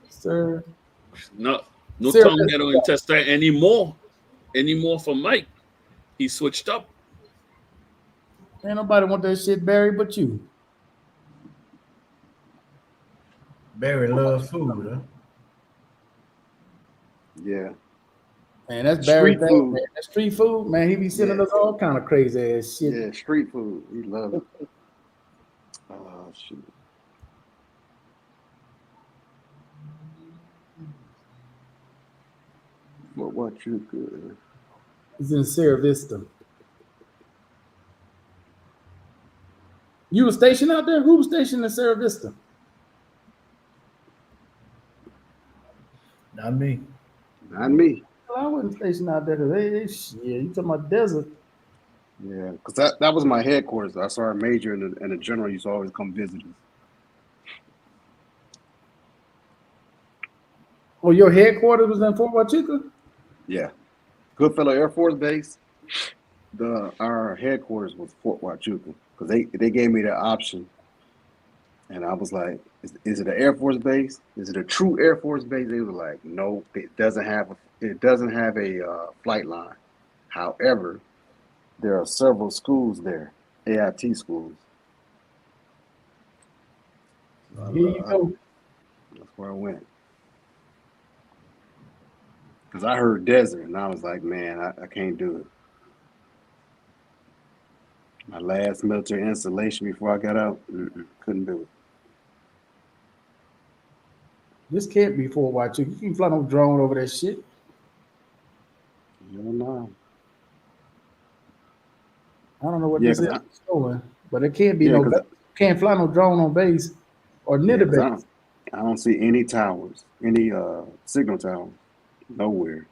A: Sir.
J: No
A: Sierra
J: tongue, head, or intestine anymore for Mike. He switched up.
A: Ain't nobody want that shit buried but you.
G: Barry loves food, huh?
I: Yeah.
A: Man, that's Barry
I: Street
A: thing,
I: food.
A: man. That street food, man. He be sending us all kind of crazy ass shit.
I: Yeah, street food. We love it. Oh, shoot. What you good?
A: It's in Sierra Vista. You were stationed out there? Who was stationed in Sierra Vista?
G: Not me.
I: Not me.
A: Well, I wasn't stationed out there. Shit, you talking about desert?
I: Yeah, because that was my headquarters. I saw a major and the general used to always come visit us.
A: Well, your headquarters was in Fort Huachuca?
I: Yeah, Goodfellow Air Force Base. Our headquarters was Fort Huachuca because they gave me that option, and I was like, "Is it an Air Force base? Is it a true Air Force base?" They were like, "No, it doesn't have a flight line. However, there are several schools there, AIT schools."
A: Here you go.
I: That's where I went. Because I heard desert, and I was like, man, I can't do it. My last military installation before I got out, couldn't do it.
A: This can't be Fort Huachuca. You can fly no drone over that shit.
I: You don't know.
A: I don't know what
I: Yeah,
A: this is
I: 'cause
A: showing, but it can't be
I: Yeah,
A: no.
I: 'cause
A: Can't fly no drone on base or near the base.
I: I don't see any towers, any signal towers, nowhere.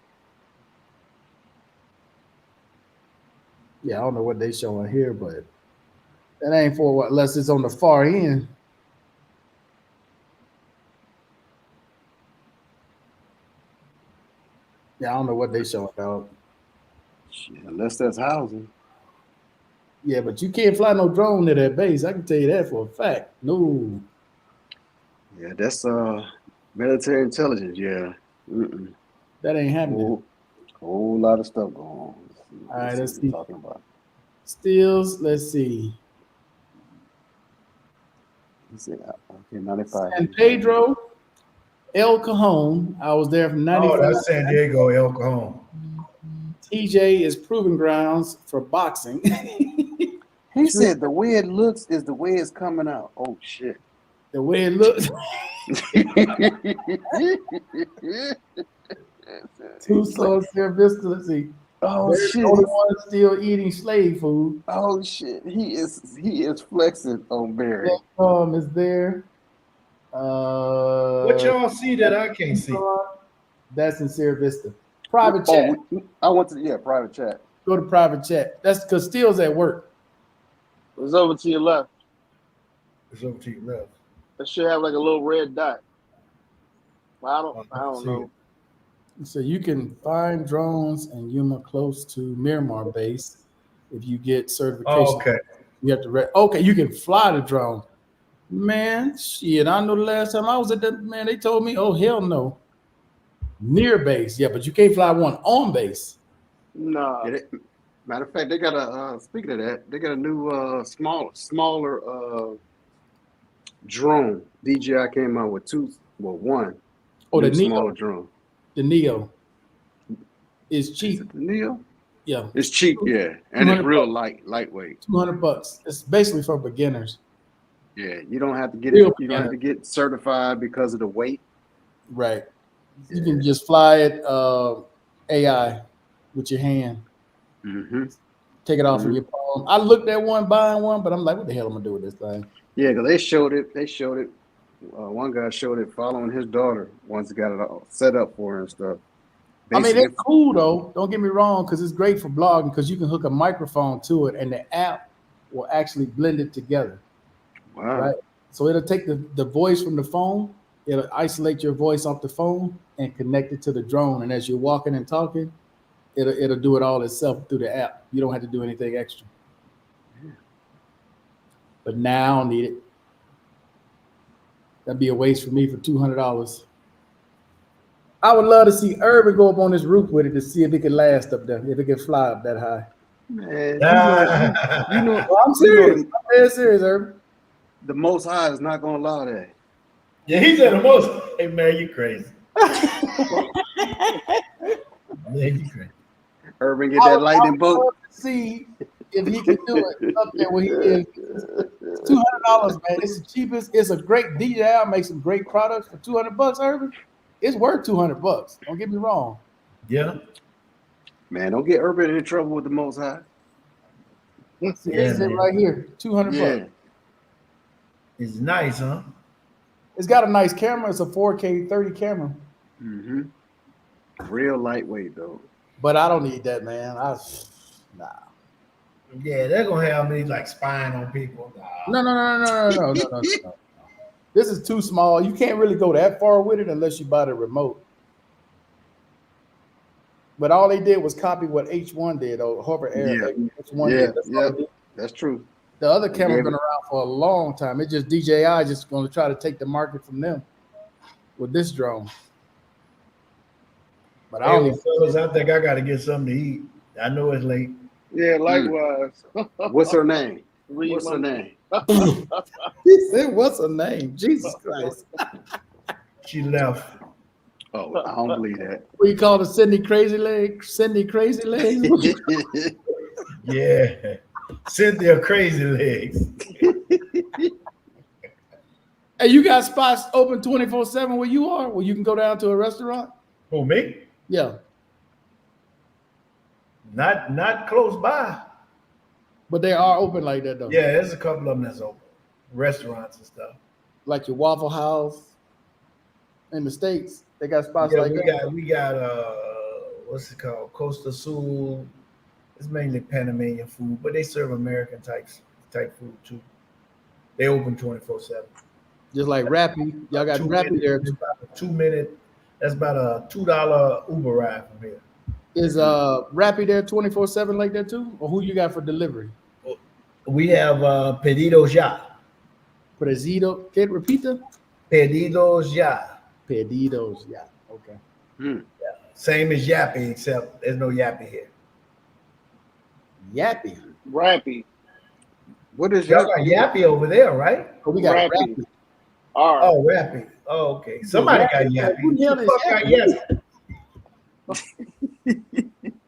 A: Yeah, I don't know what they showing here, but that ain't for what unless it's on the far end. Yeah, I don't know what they showing, dog.
I: Shit, unless that's housing.
A: Yeah, but you can't fly no drone to that base. I can tell you that for a fact. No.
I: Yeah, that's military intelligence. Yeah,
A: That ain't happening.
I: Whole lot of stuff going on.
A: All right, let's
I: what
A: see.
I: we're talking about.
A: Stills, let's see.
I: Let's see. Okay, 95.
A: San Pedro, El Cajon. I was there from 95.
G: Oh, that's San Diego, El Cajon.
A: TJ is proving grounds for boxing.
I: He said the way it looks is the way it's coming out. Oh shit.
A: The way it looks. Tucson, Sierra Vista. Let's see.
I: Oh
A: They're
I: shit.
A: the only one still eating slave food.
I: Oh shit. He is flexing on Barry.
A: Is there.
G: What y'all see that I can't see?
A: That's in Sierra Vista. Private chat.
I: I went to private chat.
A: Go to private chat. That's because Steele's at work.
K: It's over to your left.
G: It's over to your left.
K: It should have like a little red dot. Well, I don't know.
A: So you can find drones and Yuma close to Miramar base if you get certification.
G: Oh, okay.
A: You have to okay, you can fly the drone. Man, shit. I know the last time I was at that, man, they told me, oh hell no. Near base, yeah, but you can't fly one on base.
K: No.
I: Yeah, matter of fact, they got a speaking of that, they got a new smaller drone. DJI came out with one.
A: Oh, the Neo.
I: Smaller drone.
A: The Neo is cheap.
I: Is it the Neo?
A: Yeah.
I: It's cheap, yeah. And it's real lightweight.
A: $200. It's basically for beginners.
I: Yeah, you don't have to get
A: Real
I: you don't have to get certified because of the weight.
A: Right. You can just fly it AI with your hand.
I: Mm-hmm.
A: Take it off of your phone. I looked at one, buying one, but I'm like, what the hell am I gonna do with this thing?
I: Yeah, because they showed it. One guy showed it following his daughter once he got it all set up for her and stuff.
A: Basically, I mean, it's cool though. Don't get me wrong, because it's great for blogging because you can hook a microphone to it and the app will actually blend it together.
I: Wow.
A: Right. So it'll take the voice from the phone, it'll isolate your voice off the phone and connect it to the drone. And as you're walking and talking, it'll do it all itself through the app. You don't have to do anything extra. But now I don't need it. That'd be a waste for me for $200. I would love to see Urban go up on this roof with it to see if it can last up there, if it can fly up that high.
I: Man,
A: you know I'm serious. I'm dead serious, Urban.
I: The Most High is not gonna allow that.
G: Yeah, he said the most. Hey man, you crazy. Man, you crazy.
I: Urban get that lightning bolt.
A: See if he can do it up there where he is. It's $200, man. It's the cheapest. It's a great DJI makes some great products for $200, Urban. It's worth $200. Don't get me wrong.
G: Yeah.
I: Man, don't get Urban in trouble with the Most High.
A: See,
G: Yeah,
A: this is it
G: man.
A: right here, 200
I: Yeah.
A: bucks.
G: It's nice, huh?
A: It's got a nice camera. It's a 4K 30 camera,
I: Mm-hmm. Real lightweight though.
A: but I don't need that, man. Nah.
G: Yeah, they're gonna have me like spying on people. Nah.
A: No. This is too small. You can't really go that far with it unless you buy the remote. But all they did was copy what H1 did, or Hover Air.
I: Yeah.
A: H1
I: Yeah,
A: did. That's all
I: yeah.
A: they did.
I: That's true.
A: The other camera's
I: Yeah.
A: been around for a long time. It just DJI just going to try to take the market from them with this drone. But I
G: Hey,
A: don't
G: well,
A: even,
G: fellas, I think I gotta get something to eat. I know it's late.
K: Yeah, likewise.
I: What's her name?
K: Read
I: What's her
K: my-
I: name?
A: he said, what's her name? Jesus Christ.
G: She left.
I: Oh, I don't believe that.
A: What you call it, Cindy Crazy Legs? Cindy Crazy Legs?
G: Yeah. Cynthia Crazy Legs.
A: Hey, you got spots open 24/7 where you are, where you can go down to a restaurant?
G: Who, me?
A: Yeah,
G: Not close by.
A: but they are open like that though.
G: Yeah, there's a couple of them that's open. Restaurants and stuff.
A: Like your Waffle House in the States. They got spots
G: Yeah,
A: like that.
G: we got what's it called? Costa Sul. It's mainly Panamanian food, but they serve American type food too. They open 24/7.
A: Just like Rappy. Y'all got Rappy there.
G: It's about a 2-minute. That's about a $2 Uber ride from here.
A: Is Rappy there 24/7 like that too? Or who you got for delivery?
G: We have Pedidos Ya.
A: Presido. Can you repeat that?
G: Pedidos Ya.
A: Pedidos, yeah. Okay.
G: Same as Yappy, except there's no Yappy here.
A: Yappy.
K: Rappy.
I: What is
G: Y'all
I: your
G: got Yappy over there, right?
A: Oh, we got
K: Rappy.
A: Rappy.
K: All right.
G: Oh, Rappy. Oh, okay. Somebody got Yappy.
A: Who the hell is
G: Fuck got
A: Yappy?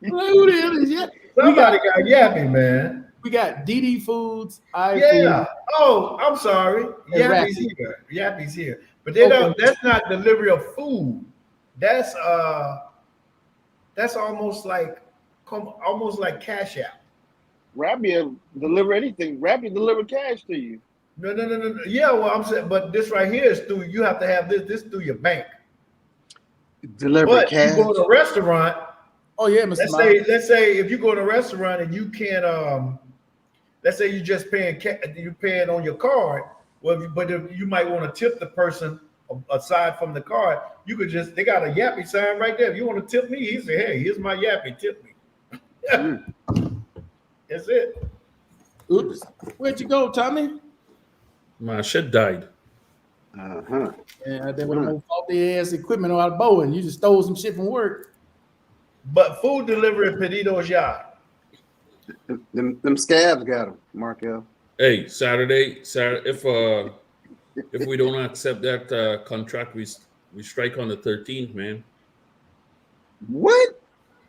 A: Who the hell is Yappy?
G: Somebody got Yappy, man.
A: We got DD Foods, iFood.
G: Yeah. Oh, I'm sorry.
A: And
G: Yappy's
A: Rappy.
G: here. Yappy's here. But they don't. That's not delivery of food. That's almost like Cash App.
K: Rappy will deliver anything. Rappy deliver cash to you.
G: No. Yeah, well, I'm saying, but this right here is through. You have to have this through your bank.
I: deliver
G: But
I: cash?
G: you go to a restaurant.
A: Oh yeah, Mr.
G: Let's say if you go to a restaurant and you can't let's say you just paying on your card. Well, but if you might want to tip the person aside from the card, you could they got a Yappy sign right there. If you want to tip me, he say, hey, here's my Yappy, tip me. That's it.
A: Oops. Where'd you go, Tommy?
J: My shit died.
I: Uh-huh.
A: Yeah, they would have faulty ass equipment out of Boeing. You just stole some shit from work.
G: But food delivery at Pedidos Ya.
I: Them scabs got them, Markel.
J: Hey, Saturday, if we don't accept that contract, we strike on the 13th, man.
I: What?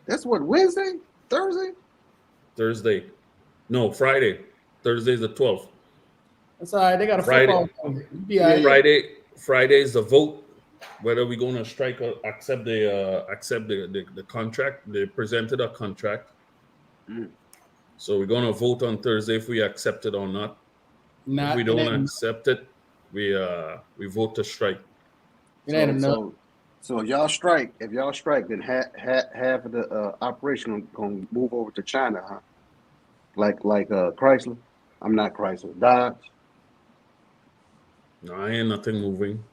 I: That's what, Wednesday? Thursday?
J: Thursday. No, Friday. Thursday's the 12th.
A: That's all right. They got a
J: Friday.
A: football game. You be all right.
J: Friday is the vote whether we're going to strike or accept the contract. They presented a contract. So we're going to vote on Thursday if we accept it or not. If we don't accept it, we vote to strike.
A: It ain't enough.
I: So if y'all strike, then half of the operation gonna move over to China, huh? Like Chrysler. I'm not Chrysler. Dodge.
J: No, I ain't nothing moving.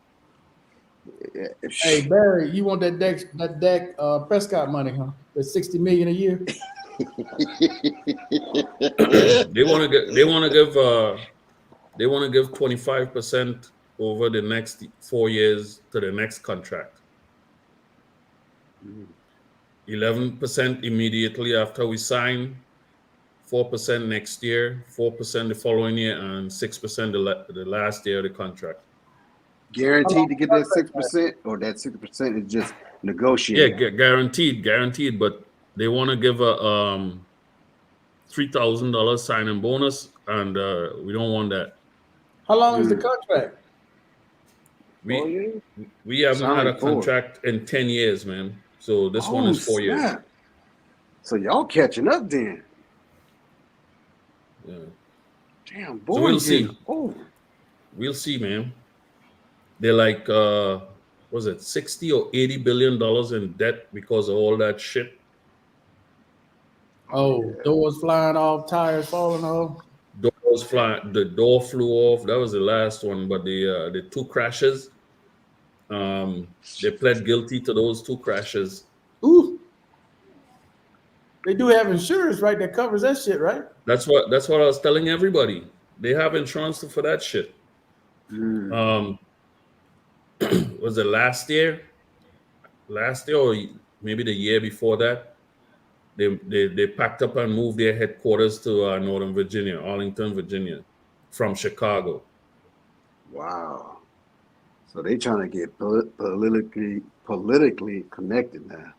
A: Hey Barry, you want that Dak Prescott money, huh? The $60 million a year.
J: They want to give 25% over the next 4 years to the next contract. 11% immediately after we sign, 4% next year, 4% the following year, and 6% the last year of the contract.
I: Guaranteed to get that 6%, or that 6% is just negotiated?
J: Yeah, guaranteed. But they want to give a $3,000 signing bonus, and we don't want that.
A: How long is the contract?
J: We haven't had a contract in 10 years, man. So this one is 4 years.
I: Snap. So y'all catching up then?
J: Yeah.
I: Damn, boy.
J: So we'll see.
I: Oh,
J: We'll see, man. They're like, was it 60 or 80 billion dollars in debt because of all that shit?
A: Oh, doors flying off, tires falling off.
J: Doors flying, the door flew off. That was the last one, but the two crashes. They pled guilty to those two crashes.
A: Ooh. They do have insurance, right? That covers that shit, right?
J: That's what I was telling everybody. They have insurance for that shit. Was it last year? Last year or maybe the year before that? They packed up and moved their headquarters to Northern Virginia, Arlington, Virginia, from Chicago.
I: wow. So they trying to get politically connected now.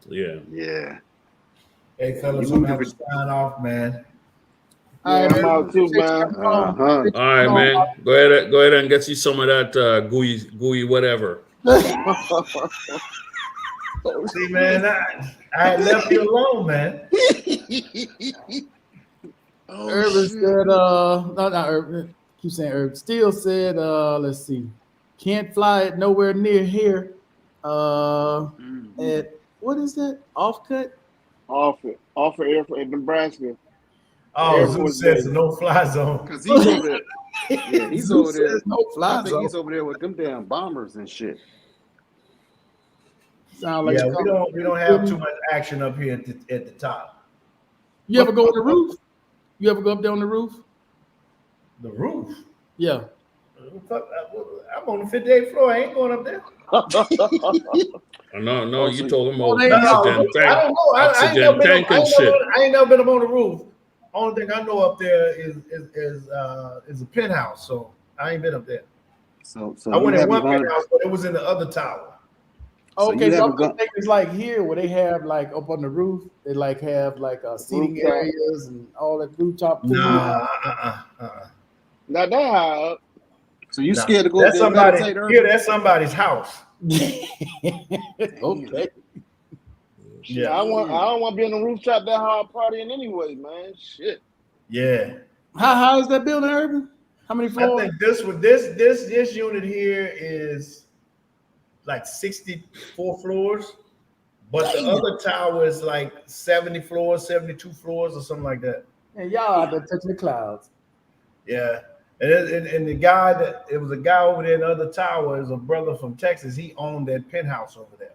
J: Yeah.
I: Yeah.
G: Hey, fellas, I'm gonna have to sign off, man.
A: All right,
K: I'm out too, man.
J: All right, man. Go ahead and get you some of that gooey whatever.
G: See, man, I left you alone, man.
A: Urban said, not Urban, keep saying Urban. Steele said, let's see, can't fly it nowhere near here. At what is that? Offcut?
K: Offer airport in Nebraska.
G: Oh,
K: Air
G: Zeus
K: Force
G: says
K: Base.
G: no fly zone.
I: Because he's over there. Yeah, he's over there.
A: Says no
I: I
A: fly
I: think
A: zone.
I: he's over there with them damn bombers and shit.
A: Sound like
G: Yeah, we don't have too much action up here at the top.
A: You ever go on the roof? You ever go up there on the roof?
G: The roof.
A: Yeah.
G: I'm on the 58th floor. I ain't going up there.
J: No, you talking about
A: they-
J: oxygen
G: I
J: tank,
G: don't know. I ain't
J: oxygen
G: never been
J: tank
G: up, I
J: and
G: ain't
J: shit.
G: never, I ain't never been up on the roof. Only thing I know up there is a penthouse. So I ain't been up there.
I: So
G: I went
I: you
G: in one
I: haven't gone-
G: penthouse, but it was in the other tower.
I: So
A: Okay,
I: you
A: so
I: haven't
A: I'm
I: gone-
A: thinking it's like here where they have like up on the roof, they like have like seating
K: Rooftop.
A: areas and all that rooftop. pool.
G: Nah,
K: Not that high up.
I: So you
G: Nah.
I: scared to go
G: That's
I: up there and
G: somebody.
I: meditate, Urban?
G: Yeah, that's somebody's house.
A: Okay.
K: Yeah, I don't want to be on the rooftop that hard partying anyway, man. Shit.
G: Yeah.
A: How high is that building, Urban? How many
G: I
A: floors?
G: think this unit here is like 64 floors, but the other tower is like 70 floors, 72 floors, or something like that.
A: And y'all out there touching the clouds.
G: Yeah, and the guy it was a guy over there in the other tower is a brother from Texas. He owned that penthouse over there,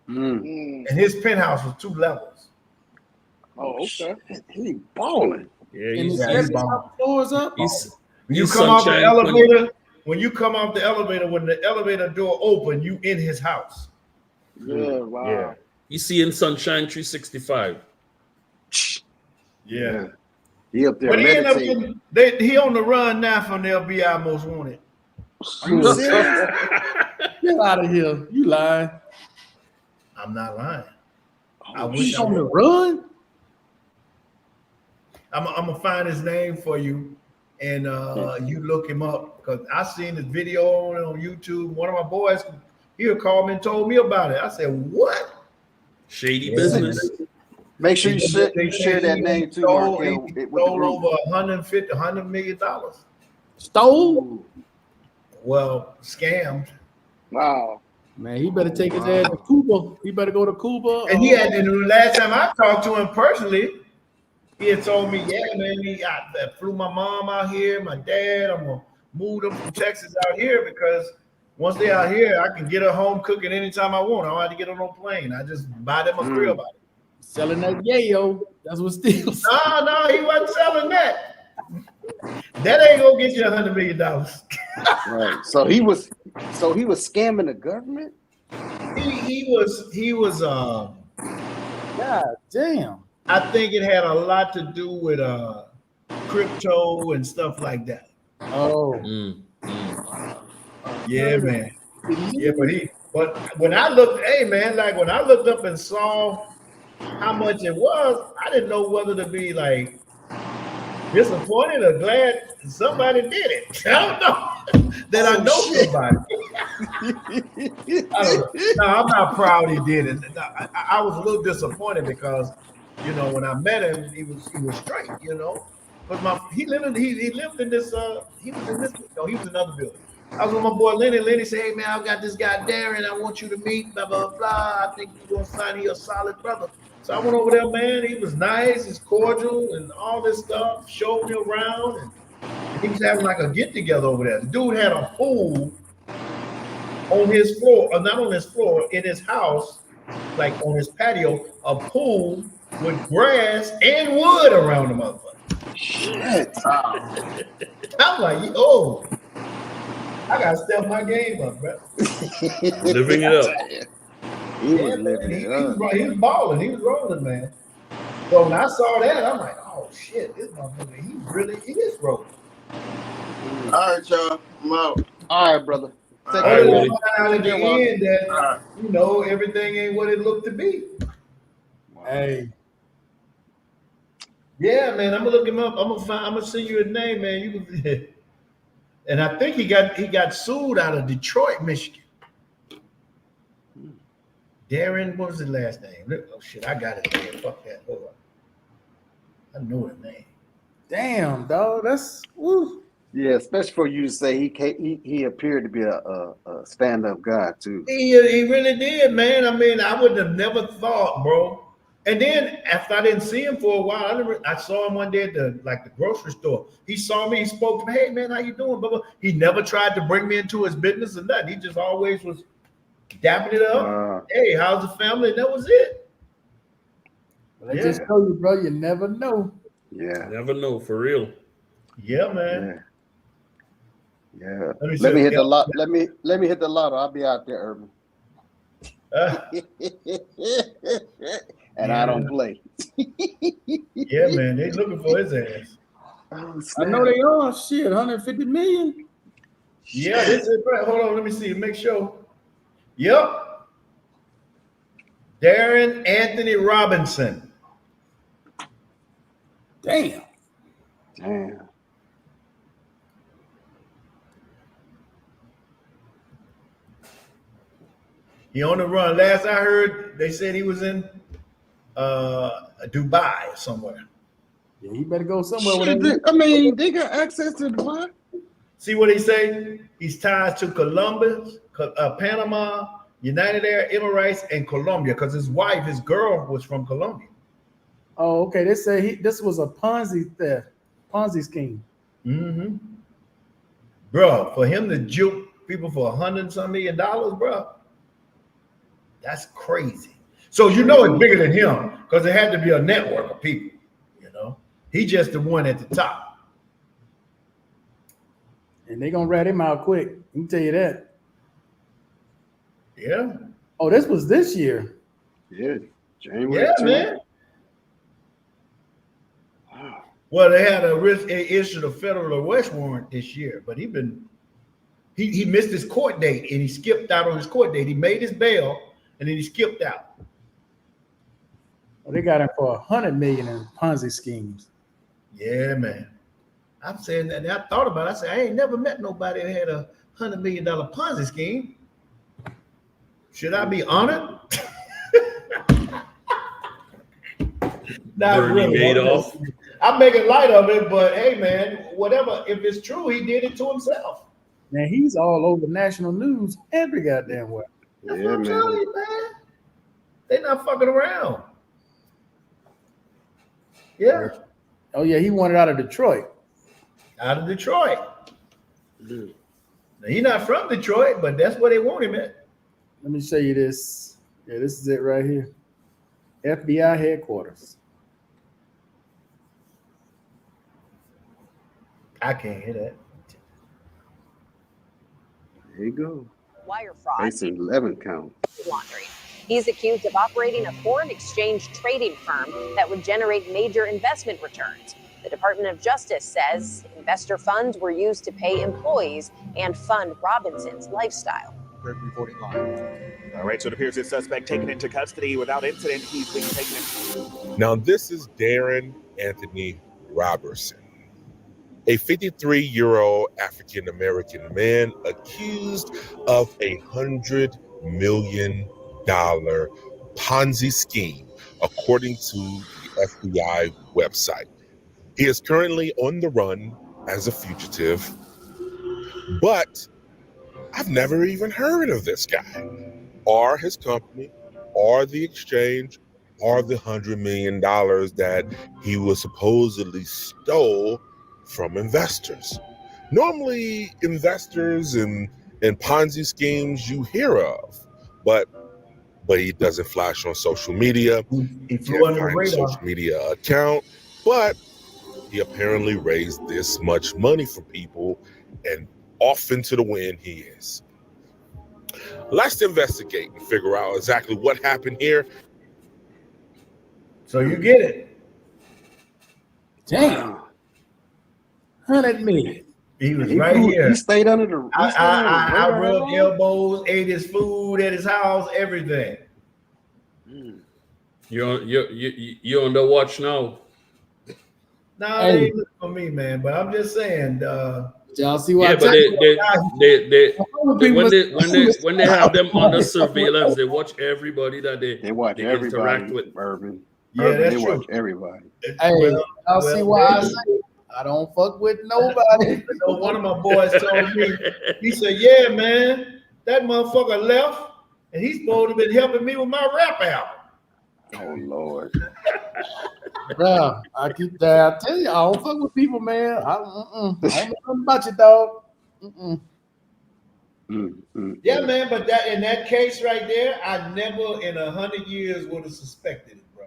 K: Mm.
G: and his penthouse was 2 levels.
K: Oh, okay.
I: He balling.
J: Yeah,
A: And
J: he's,
A: it's
G: he's
A: 70 floors up.
G: When you
J: he's
G: come off the
J: sunshine
G: elevator, when the elevator door open, you in his house.
K: Yeah, wow.
J: Yeah. He's seeing Sunshine 365.
G: Yeah.
I: He up there
G: But he ended up
I: meditating.
G: getting, he on the run now from the FBI Most Wanted.
I: Are you serious?
A: Get out of here. You lying.
G: I'm not lying. I
A: He's
G: wish I
A: on the
G: would.
A: run?
G: I'm gonna find his name for you, and you look him up because I seen his video on YouTube. One of my boys, he called me and told me about it. I said, "What?"
J: Shady
G: Yeah.
J: business.
I: Make sure you
G: They
I: share that
G: he
I: name too,
G: stole-
I: Markel,
G: he
I: with the
G: stole
I: group.
G: over $100 million.
A: Stole?
G: Well, scammed.
K: Wow.
A: Man, he better take his ass to Cuba. He better go to Cuba.
G: And he had, and the last time I talked to him personally, he had told me, "Yeah, man, I flew my mom out here, my dad. I'm gonna move them from Texas out here because once they're out here, I can get her home cooking anytime I want. I don't have to get on no plane. I just buy them a grill by it."
A: Selling that yayo. That's what Steele said.
G: No, he wasn't selling that. That ain't gonna get you $100 million.
I: Right. So he was scamming the government.
G: He was.
A: God damn.
G: I think it had a lot to do with crypto and stuff like that.
A: Oh.
G: Yeah, man. Yeah, but when I looked, hey man, like when I looked up and saw how much it was, I didn't know whether to be like disappointed or glad somebody did it. I don't know that I know somebody. No, I'm not proud he did it. I was a little disappointed because, when I met him, he was straight, But he lived in this he was in this he was in another building. I was with my boy Lenny. Lenny said, "Hey man, I've got this guy Darren. I want you to meet. Blah blah blah. I think you're gonna sign. He's a solid brother." So I went over there, man. He was nice, he's cordial, and all this stuff. Showed me around, and he was having like a get together over there. The dude had a pool on his floor, or not on his floor, in his house, like on his patio, a pool with grass and wood around the motherfucker.
I: Shit.
G: I'm like, oh, I gotta step my game up, bro.
L: Living it up.
I: He was living it up.
G: He was balling, he was rolling, man. So when I saw that, I'm like, oh shit, this motherfucker, he really is rolling.
K: All right, y'all. I'm out.
H: All right, brother. Take
G: I
H: care.
G: really
H: Willie.
G: found out at the end that everything ain't what it looked to be.
A: Hey,
G: Yeah, man, I'm gonna look him up. I'm gonna send you his name, man. You can, and I think he got sued out of Detroit, Michigan. Darren, what was his last name? Oh shit, I got it, man. Fuck that. Hold on. I know his name.
A: damn, dog. That's woo.
I: Yeah, especially for you to say he appeared to be a stand-up guy too.
G: He really did, man. I mean, I would have never thought, bro. And then after I didn't see him for a while, I saw him one day at the grocery store. He saw me, he spoke to me, "Hey man, how you doing?" Blah, blah. He never tried to bring me into his business or nothing. He just always was dapping it up. Hey, how's the family? And that was it.
A: I just told you, bro. You never know.
I: Yeah.
L: Never know, for real.
G: Yeah, man.
I: Yeah.
G: Let me
I: Let me
G: see.
I: hit the lot. Let me hit the lotto. I'll be out there, Urban. And I don't play.
G: Yeah, man. They looking for his ass.
A: I know they are. Shit, 150 million.
G: Yeah, this is right. Hold on, let me see. Make sure. Yep. Darren Anthony Robinson.
A: Damn.
G: He on the run. Last I heard, they said he was in Dubai or somewhere.
A: Yeah, he better go somewhere
I: Shit,
A: with
I: they got access to Dubai.
G: See what he say? He's tied to Columbus, Panama, United Arab Emirates, and Colombia because his girl was from Colombia.
A: Oh, okay. They say this was a Ponzi scheme.
G: Mm-hmm. Bro, for him to juke people for $100-some million, bro, that's crazy. So it's bigger than him because it had to be a network of people. He just the one at the top.
A: And they're gonna rat him out quick. I can tell you that.
G: Yeah.
A: Oh, this was this year.
I: Yeah, January.
G: Yeah, man. Wow. Well, they had issued a federal arrest warrant this year, but he missed his court date and he skipped out on his court date. He made his bail and then he skipped out.
A: Well, they got him for $100 million in Ponzi schemes.
G: Yeah, man. I'm saying that. And I thought about it. I said, I ain't never met nobody that had a $100 million Ponzi scheme. Should I be honored? Not
L: Bernie
G: really.
L: Madoff.
G: I'm making light of it, but hey, man, whatever. If it's true, he did it to himself.
A: Man, he's all over national news every goddamn way.
G: That's what I'm telling you, man. They're not fucking around. Yeah.
A: Oh, yeah, he wanted out of Detroit.
G: Out of Detroit. Now, he's not from Detroit, but that's where they want him at.
A: Let me show you this. Yeah, this is it right here. FBI headquarters.
G: I can't hear that.
I: There you go.
M: Wire fraud.
I: Facing 11 count.
M: Laundering. He's accused of operating a foreign exchange trading firm that would generate major investment returns. The Department of Justice says investor funds were used to pay employees and fund Robinson's lifestyle.
N: Reporting live. All right, so it appears this suspect taken into custody without incident. He's being taken into.
O: Now, this is Darren Anthony Robertson. a 53-year-old African-American man accused of a $100 million Ponzi scheme, according to the FBI website. He is currently on the run as a fugitive, but I've never even heard of this guy or his company or the exchange or the $100 million that he was supposedly stole from investors. Normally, investors and Ponzi schemes you hear of, but he doesn't flash on social media.
G: He flew under the
O: Find a
G: radar.
O: social media account, but he apparently raised this much money for people, and off into the wind he is. Let's investigate and figure out exactly what happened here.
G: So you get it.
A: Damn. 100 million.
G: He was right here.
I: He stayed under the.
G: I rubbed elbows, ate his food at his house, everything.
L: You're on the watch now.
G: Nah, it ain't for me, man. But I'm just saying.
A: Y'all see what?
L: Yeah, but when they have them under surveillance, they watch everybody that they
I: watch
L: they
I: everybody,
L: interact with.
I: Urban.
G: Yeah,
I: Urban,
G: that's
I: they
G: true.
I: watch everybody.
A: Hey, y'all see why I say I don't fuck with nobody.
G: So one of my boys told me, he said, "Yeah, man, that motherfucker left, and he's supposed to have been helping me with my rap album."
I: Oh Lord.
A: Bro, I keep that. I tell you, I don't fuck with people, man. I don't know nothing about you, dog.
G: Yeah, man, but that in that case right there, I never in 100 years would have suspected it, bro.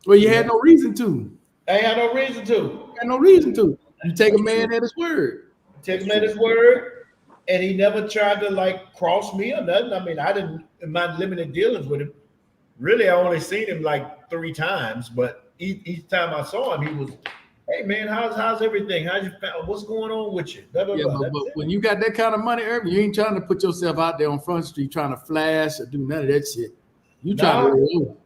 A: Well, you had no reason to.
G: I had no reason to.
A: You had no reason to. You take a man at his word.
G: Take him at his word, and he never tried to like cross me or nothing. I mean, I didn't in my limited dealings with him. Really, I only seen him like 3 times, but each time I saw him, he was, "Hey man, how's everything? What's going on with you?" Blah, blah,
A: Yeah,
G: blah.
A: but when you got that kind of money, Irvin, you ain't trying to put yourself out there on Front Street trying to flash or do none of that shit. You trying to roll.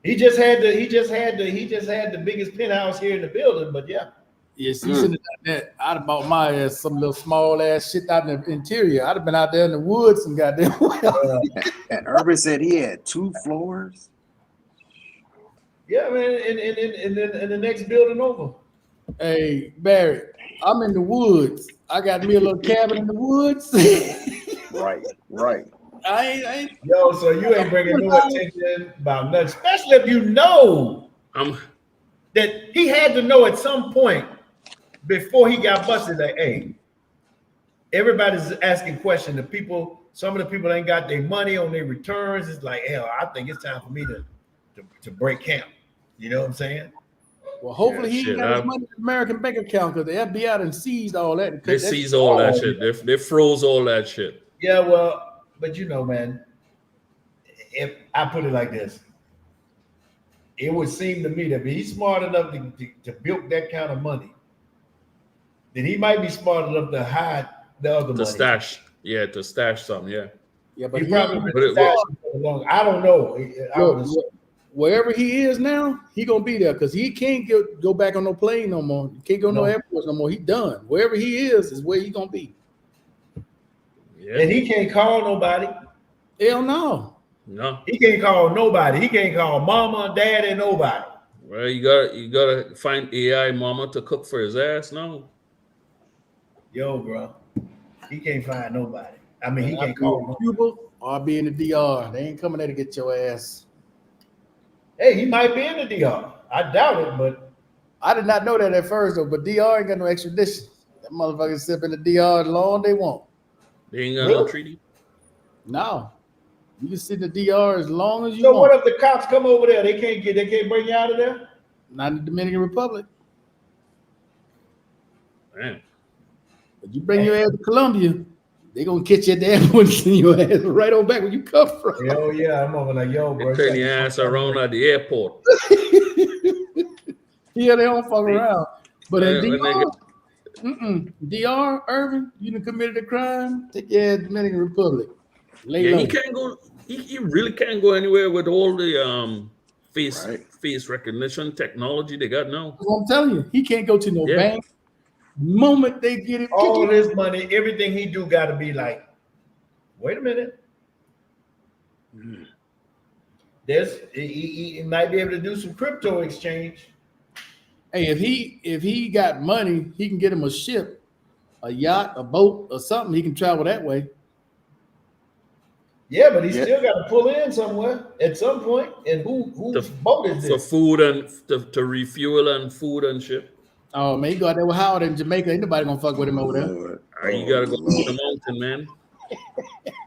G: He just had the biggest penthouse here in the building, but yeah.
A: Yes, he shouldn't have done that. I'd have bought my ass some little small ass shit out in the interior. I'd have been out there in the woods and goddamn well.
I: And Urban said he had 2 floors.
G: Yeah, man, in the next building over.
A: Hey, Barry, I'm in the woods. I got me a little cabin in the woods.
I: Right.
A: I ain't.
G: Yo, so you ain't bringing no attention about nothing, especially if you know that he had to know at some point before he got busted that, hey, everybody's asking questions. Some of the people ain't got their money on their returns. It's like, hell, I think it's time for me to break camp. You know what I'm saying?
A: Well, hopefully he ain't got his money in the American bank account because the FBI done seized all that.
L: They seized all that shit. They froze all that shit.
G: Yeah, well, but you know, man, if I put it like this, it would seem to me that if he's smart enough to build that kind of money, then he might be smart enough to hide the other money.
L: To stash some, yeah.
A: Yeah, but
G: he probably been stashing for long. I don't know.
A: Wherever he is now, he gonna be there because he can't go back on no plane no more. He can't go no airports no more. He done. Wherever he is where he gonna be.
L: Yeah.
G: And he can't call nobody.
A: Hell no.
L: No.
G: He can't call nobody. He can't call mama, daddy, nobody.
L: Well, you gotta find AI mama to cook for his ass now.
G: Yo, bro, he can't find nobody. I mean, he can't call
A: Cuba or be in the DR. They ain't coming there to get your ass.
G: Hey, he might be in the DR. I doubt it, but
A: I did not know that at first though. But DR ain't got no extradition. That motherfucker sit in the DR as long as they want.
L: They ain't got no treaty.
A: No, you can sit in the DR as long as you
G: so
A: want.
G: what if the cops come over there? They can't bring you out of there?
A: Not in the Dominican Republic.
L: Man.
A: But you bring your ass to Colombia, they gonna catch you at the airport and send your ass right on back where you come from.
G: Hell yeah, I'm over like, yo, bro.
L: Turn your ass around at the airport.
A: Yeah, they don't fuck around. But in
L: When
A: DR, Irvin, you done committed a crime, take your ass to Dominican Republic. Lay
L: Yeah,
A: low.
L: he can't go. He really can't go anywhere with all the face recognition technology they got now.
A: I'm telling you, he can't go to no bank. Moment they get it,
G: all his money, everything he do got to be like, wait a minute. He might be able to do some crypto exchange.
A: Hey, if he got money, he can get him a ship, a yacht, a boat, or something. He can travel that way.
G: Yeah, but he still got to pull in somewhere at some point. And whose boat is this?
L: For food and to refuel and food and shit.
A: Oh man, he go out there with Howard in Jamaica. Ain't nobody gonna fuck with him over there.
L: You gotta go to the mountain, man.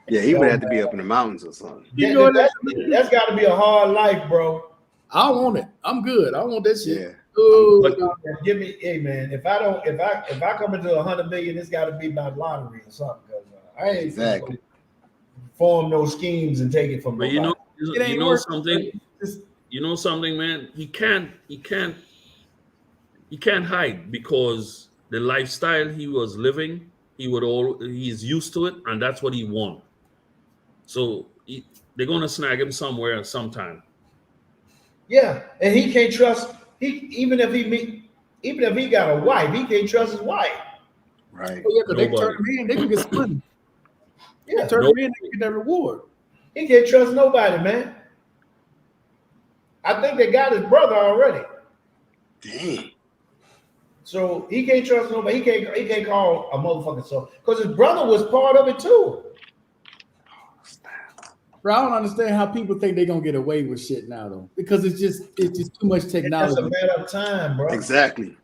I: Yeah, he would have to be up in the mountains or something.
G: That's got to be a hard life, bro.
A: I want it. I'm good. I want that shit.
I: Yeah.
A: Ooh,
G: give me, hey man. If I come into 100 million, it's got to be by lottery or something. Cause I ain't
I: exactly
G: form those schemes and take it from.
L: But you know something. You know something, man. He can't hide because the lifestyle he was living, he's used to it, and that's what he wants. So they're gonna snag him somewhere at some time.
G: Yeah, and he can't trust. Even if he got a wife, he can't trust his wife.
I: Right.
A: Oh, yeah, because they turn him in, they can get some money. Yeah, turn him in, they get that reward.
G: He can't trust nobody, man. I think they got his brother already.
I: Damn.
G: So he can't trust nobody. He can't call a motherfucking soul because his brother was part of it too.
A: Bro, I don't understand how people think they're gonna get away with shit now though, because it's just too much technology.
G: It's a matter of time, bro.
I: Exactly.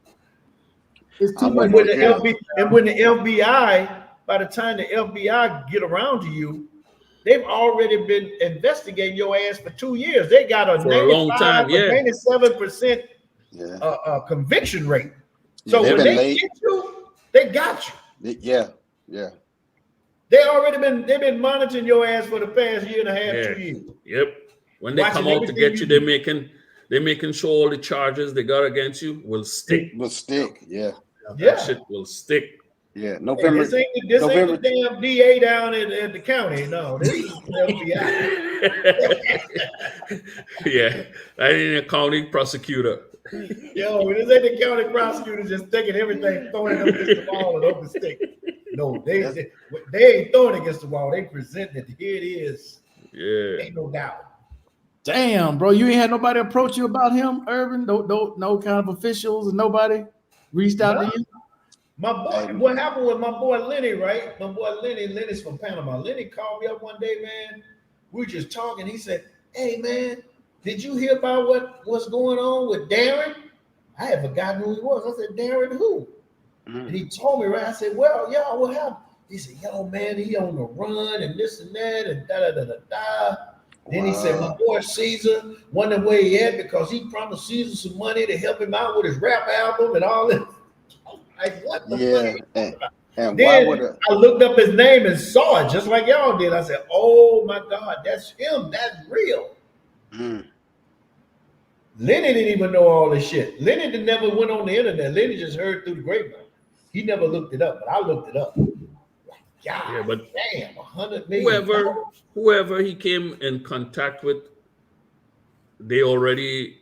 A: It's too much.
G: When the FBI, by the time the FBI get around to you, they've already been investigating your ass for 2 years. They got a 97% conviction rate. So when they get you, they got you.
I: Yeah.
G: They've been monitoring your ass for the past year and a half, 2 years.
L: Yep. When they come out to get you, they're making sure all the charges they got against you will stick.
I: Yeah.
L: That shit will stick.
I: Yeah. November.
G: This ain't the damn DA down at the county. No, this is the FBI.
L: Yeah. That ain't a county prosecutor.
G: Yo, this ain't the county prosecutor just taking everything, throwing it up against the wall and open stick. No, they ain't throwing it against the wall. They presenting it. Here it is.
L: Yeah.
G: Ain't no doubt.
A: Damn, bro, you ain't had nobody approach you about him, Urban? No kind of officials and nobody reached out to you?
G: My boy, what happened with my boy Lenny, right? My boy Lenny's from Panama. Lenny called me up one day, man. We were just talking. He said, hey, man, did you hear about what's going on with Darren? I had forgotten who he was. I said, Darren who? And he told me, right? I said, well, yeah, what happened? He said, yo, man, he on the run and this and that and da-da-da-da-da. Then he said, my boy Caesar wondering where he at because he promised Caesar some money to help him out with his rap album and all this. Like, what the fuck? And then I looked up his name and saw it just like y'all did. I said, oh my God, that's him. That's real. Lenny didn't even know all this shit. Lenny never went on the internet. Lenny just heard through the grapevine. He never looked it up, but I looked it up. Like, God,
L: yeah, but
G: damn, 100 million.
L: Whoever he came in contact with, they already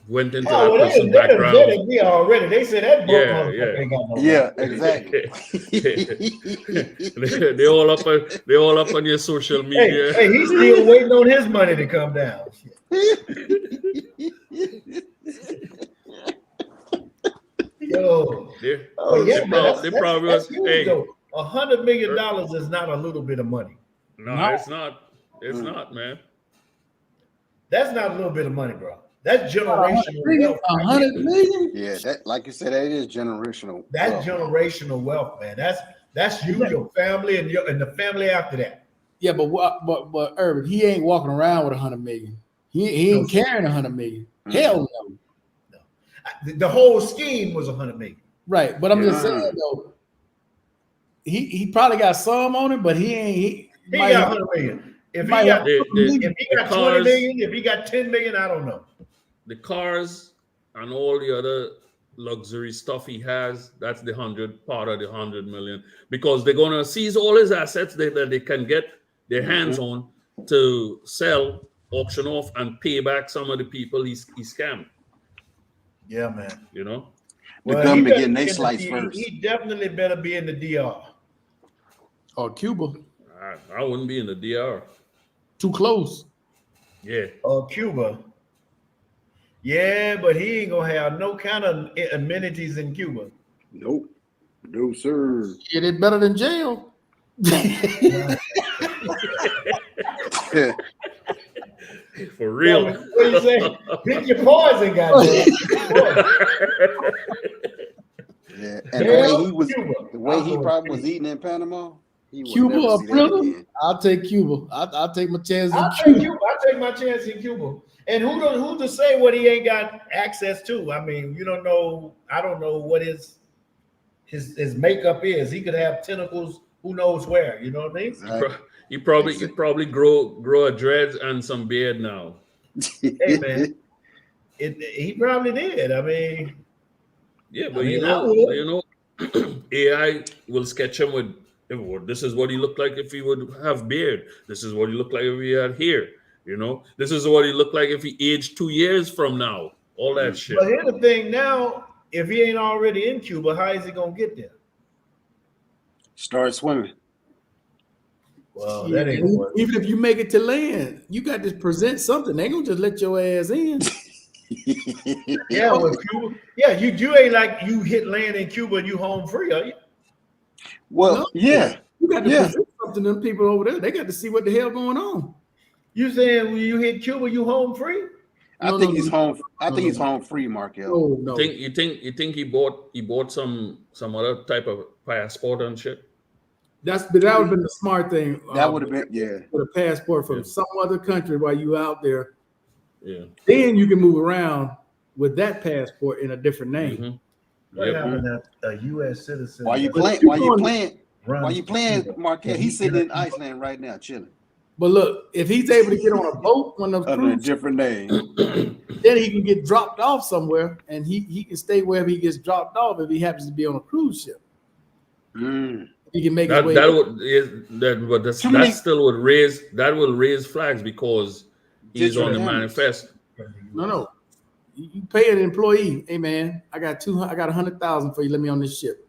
L: went into that person's background.
G: They said that book ain't got no
I: exactly.
L: they all up on your social media.
G: Hey, he's still waiting on his money to come down. Yo,
L: they probably was. Hey,
G: $100 million is not a little bit of money.
L: No, it's not. It's not, man.
G: That's not a little bit of money, bro. That's generational wealth.
A: 100 million?
I: Yeah, that, like you said, that is generational.
G: That's generational wealth, man. That's you, your family, and the family after that.
A: Yeah, but Urban, he ain't walking around with 100 million. He ain't carrying 100 million. Hell no.
G: The whole scheme was 100 million.
A: Right, but I'm just saying though, he probably got some on it, but he ain't. He
G: got 100 million. If he got 20 million, if he got 10 million, I don't know.
L: The cars and all the other luxury stuff he has, that's the part of the 100 million, because they're gonna seize all his assets that they can get their hands on to sell auction off and pay back some of the people he scammed.
G: Yeah, man.
L: You know,
I: The
G: Well,
I: government
G: better
I: getting
G: be
I: their
G: in the
I: slice
G: D-
I: first.
G: He definitely better be in the DR.
A: Or Cuba.
L: I wouldn't be in the DR.
A: Too close.
L: Yeah.
G: Or Cuba. Yeah, but he ain't gonna have no kind of amenities in Cuba.
I: Nope. No, sir.
A: Shit, it's better than jail.
L: For real.
G: What you say? Pick your poison, goddamn.
I: Yeah, and the way he probably was eating in Panama, he would
A: Cuba
I: never
A: or
I: see that
A: prison?
I: again.
A: I'll take Cuba. I'll take my chance
G: I'll
A: in
G: take
A: Cuba.
G: Cuba. I'll take my chance in Cuba. And who to say what he ain't got access to? I mean, you don't know. I don't know what his makeup is. He could have tentacles. Who knows where? You know what I mean?
I: Exactly.
L: You probably grow a dreads and some beard now.
G: Hey man, he probably did. I mean,
L: Yeah, but
G: I mean,
L: you know, AI will sketch him with, this is what he looked like if he would have beard. This is what he looked like if he had hair. You know, this is what he looked like if he aged 2 years from now. All that shit.
G: But here's the thing now, if he ain't already in Cuba, how is he gonna get there?
I: Start swimming.
G: Well,
A: Yeah,
G: that ain't gonna work.
A: even if you make it to land, you got to present something. They ain't gonna just let your ass in.
G: Yeah, with Cuba. Yeah, you ain't like you hit land in Cuba and you home free, are you?
I: Well,
A: No.
I: yeah.
A: You got to
I: Yeah.
A: present something to them people over there. They got to see what the hell going on.
G: You saying when you hit Cuba, you home free?
I: I think he's home. I think he's home free, Markel.
A: Oh no.
L: You think he bought some other type of passport and shit?
A: That would have been the smart thing.
I: That would have been, yeah.
A: With a passport from some other country while you out there.
L: Yeah.
A: Then you can move around with that passport in a different name.
L: Mm-hmm.
G: What happened to a U.S. citizen?
I: Why you
A: But
I: playing, Markel? He's sitting in Iceland right now, chilling.
A: But look, if he's able to get on a boat, one of those
I: Under a
A: cruise,
I: different name.
A: then he can get dropped off somewhere, and he can stay wherever he gets dropped off if he happens to be on a cruise ship. He can make his way.
L: That still would raise flags because he's on the manifest.
A: No. You pay an employee, hey man, I got 100,000 for you. Let me on this ship.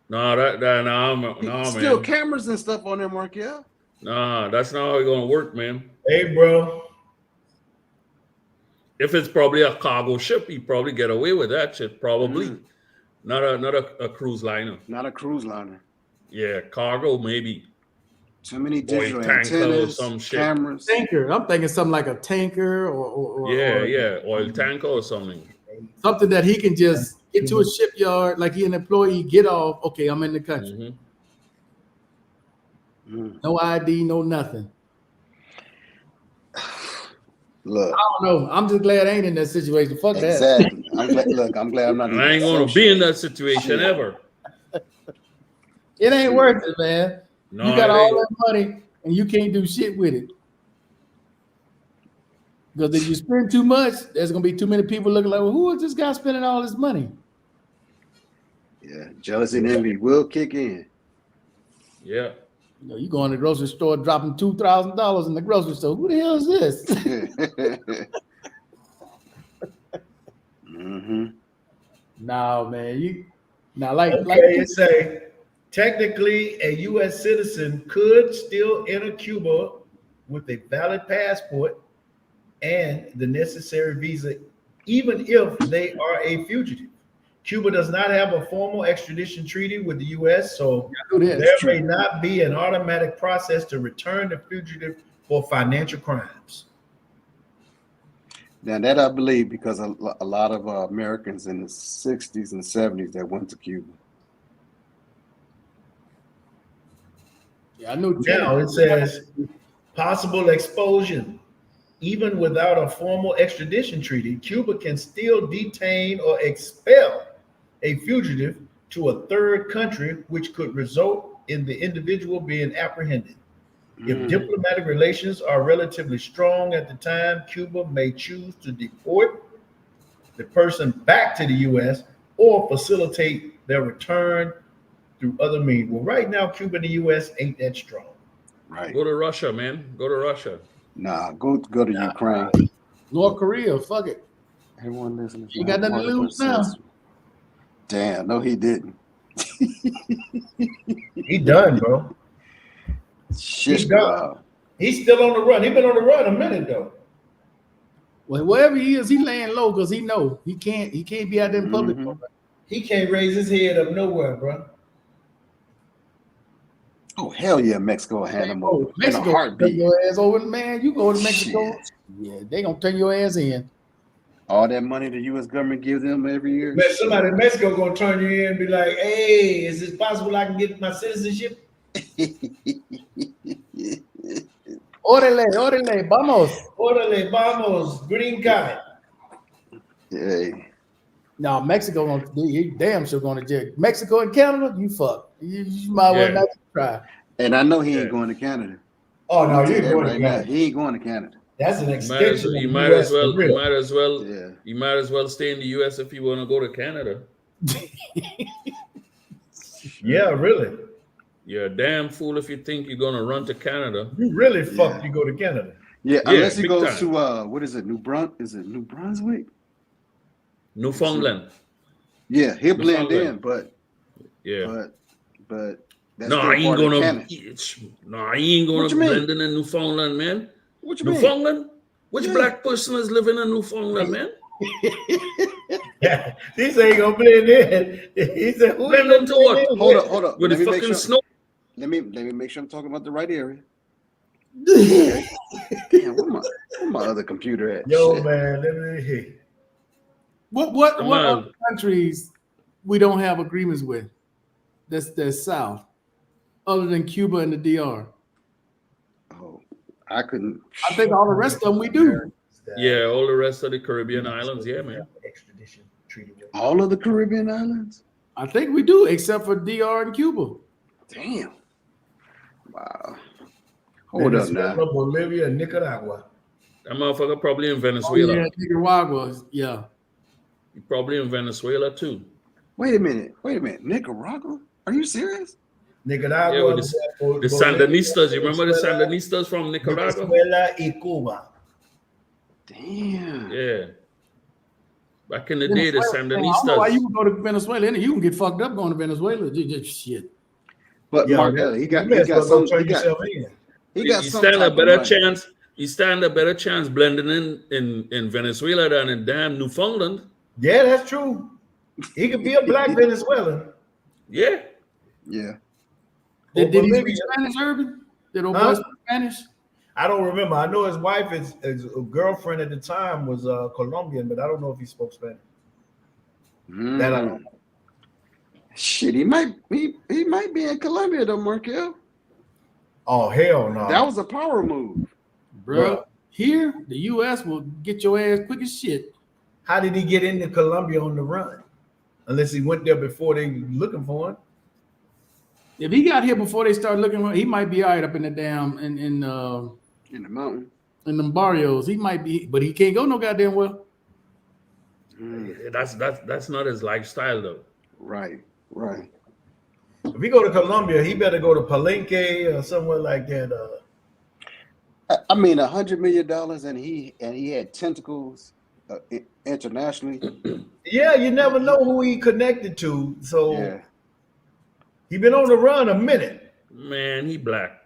L: No, man.
I: Still cameras and stuff on there, Markel.
L: Nah, that's not how it's gonna work, man.
G: Hey, bro.
L: If it's probably a cargo ship, he probably get away with that shit. Probably. Not a cruise liner.
I: Not a cruise liner.
L: Yeah, cargo maybe.
I: Too many
L: Oil
I: digital
L: tanker or
I: antennas,
L: some shit.
I: cameras.
A: Tanker. I'm thinking something like a tanker or
L: oil tanker or something.
A: something that he can just get to a shipyard like he an employee, get off. Okay, I'm in the country. No ID, no nothing.
I: Look,
A: I don't know. I'm just glad I ain't in that situation. Fuck
I: exactly.
A: that.
I: I'm glad I'm not.
L: I ain't gonna be in that situation ever.
A: It ain't worth it, man.
L: No,
A: you got
L: it
A: all
L: ain't.
A: that money and you can't do shit with it. Because if you spend too much, there's gonna be too many people looking like, well, who is this guy spending all this money?
I: Yeah, jealousy and envy will kick in.
L: Yeah.
A: You know, you go in the grocery store dropping $2,000 in the grocery store. Who the hell is this? No, man.
G: It say technically a U.S. citizen could still enter Cuba with a valid passport and the necessary visa, even if they are a fugitive. Cuba does not have a formal extradition treaty with the U.S., so there may not be an automatic process to return the fugitive for financial crimes.
I: Now that I believe because a lot of Americans in the 60s and 70s that went to Cuba.
A: Yeah, I know.
G: Now it says possible expulsion. Even without a formal extradition treaty, Cuba can still detain or expel a fugitive to a third country, which could result in the individual being apprehended. If diplomatic relations are relatively strong at the time, Cuba may choose to deport the person back to the U.S. or facilitate their return through other means. Well, right now, Cuba and the U.S. ain't that strong.
I: Right.
L: Go to Russia, man. Go to Russia.
I: Nah, go to Ukraine.
A: North Korea, fuck it.
I: Everyone listening.
A: He got nothing to lose now.
I: Damn, no, he didn't.
G: He done, bro.
I: Shit,
G: He's done. He's still on the run. He been on the run a minute though.
A: Well, wherever he is, he laying low because he know he can't be out there in public.
G: He can't raise his head up nowhere, bro.
I: Oh hell yeah, Mexico hand him over in a
A: Mexico turn
I: heartbeat.
A: your ass over, man. You go to Mexico, yeah, they gonna turn your ass in.
I: All that money the U.S. government gives them every year.
G: Man, somebody in Mexico gonna turn you in and be like, "Hey, is it possible I can get my citizenship?"
A: Orale, vamos.
G: Orale, vamos, green card.
I: Hey.
A: No, Mexico gonna he damn sure going to jail. Mexico and Canada, you fuck. You might well not try.
I: And I know he ain't going to Canada.
G: Oh no,
I: I'll
G: you
I: tell
G: ain't
I: you
G: going
I: right
G: to
I: now.
G: Canada.
I: He ain't going to Canada.
G: That's an
J: You
G: extension.
J: might as well
I: Yeah.
J: you might as well stay in the US if you want to go to Canada.
G: Yeah, really.
J: You're a damn fool if you think you're gonna run to Canada.
G: You really fucked. You go to Canada.
I: Yeah, unless he
J: big
I: goes
J: time.
I: to what is it, New Brunswick?
J: Newfoundland.
I: Yeah, he'll blend
J: Newfoundland.
I: in, but
J: Yeah.
I: but that's
J: No,
I: still
J: I ain't
I: part of
J: gonna.
I: Canada.
J: No, I ain't
I: What
J: gonna
I: you mean?
J: blend in Newfoundland, man.
I: What you mean?
J: Newfoundland? Which
I: Yeah.
J: black person is living in Newfoundland, man?
G: These ain't gonna blend in. He said, "Who
J: Blend
G: gonna
J: into
G: blend
J: what?
G: in
I: Hold up.
J: With
I: Let
J: the
I: me make
J: fucking
I: sure.
J: snow.
I: Let me make sure I'm talking about the right area. Okay. Damn, where my other computer at?
G: Yo,
I: Shit.
G: man, let me hear.
A: What
J: Come
A: what
J: on.
A: other countries we don't have agreements with? That's south, other than Cuba and the DR.
I: Oh, I couldn't.
A: I think all the rest of them we do.
J: Yeah, all the rest of the Caribbean islands, yeah, man.
G: Extradition treaty.
I: All of the Caribbean islands?
A: I think we do, except for DR and Cuba.
I: Damn. Wow. Hold up now.
G: Venezuela, Bolivia, and Nicaragua.
J: That motherfucker probably in
A: Oh,
J: Venezuela.
A: yeah, Nicaragua. Yeah.
J: He probably in Venezuela too.
I: Wait a minute. Nicaragua? Are you serious?
G: Nicaragua,
J: Yeah, with the Sandinistas. You remember the Sandinistas from Nicaragua?
G: Venezuela y Cuba.
I: Damn.
J: Yeah. Back in the day, the
A: Venezuela, man, I don't know why
J: Sandinistas.
A: you would go to Venezuela. You can get fucked up going to Venezuela. Just shit.
I: But
G: Yeah,
I: Mark, he got
G: you may as well
I: some.
G: go turn
I: He got
G: yourself in.
I: he got
J: He
I: some
J: stand a
I: type of
J: better
I: money.
J: chance. He stand a better chance blending in Venezuela than in damn Newfoundland.
G: Yeah, that's true. He could be a black Venezuelan.
J: Yeah.
I: Yeah.
A: Did he
G: Bolivia.
A: speak Spanish, Urban? Did old
G: Huh?
A: boy speak Spanish?
G: I don't remember. I know his wife, his girlfriend at the time was Colombian, but I don't know if he spoke Spanish. That I don't know.
I: Shit, he might be in Colombia though, Markel.
G: Oh hell no!
I: That was a power move.
A: Bro, here, the U.S. will get your ass quick as shit.
G: How did he get into Colombia on the run? Unless he went there before they were looking for him.
A: If he got here before they started looking for him, he might be all right up in the damn
I: In the mountain.
A: in them barrios. He might be, but he can't go no goddamn well.
J: That's not his lifestyle though.
I: Right.
G: If he go to Colombia, he better go to Palenque or somewhere like that.
I: I mean, $100 million, and he had tentacles internationally.
G: Yeah, you never know who he connected to. So
I: Yeah.
G: he been on the run a minute,
J: Man, he black.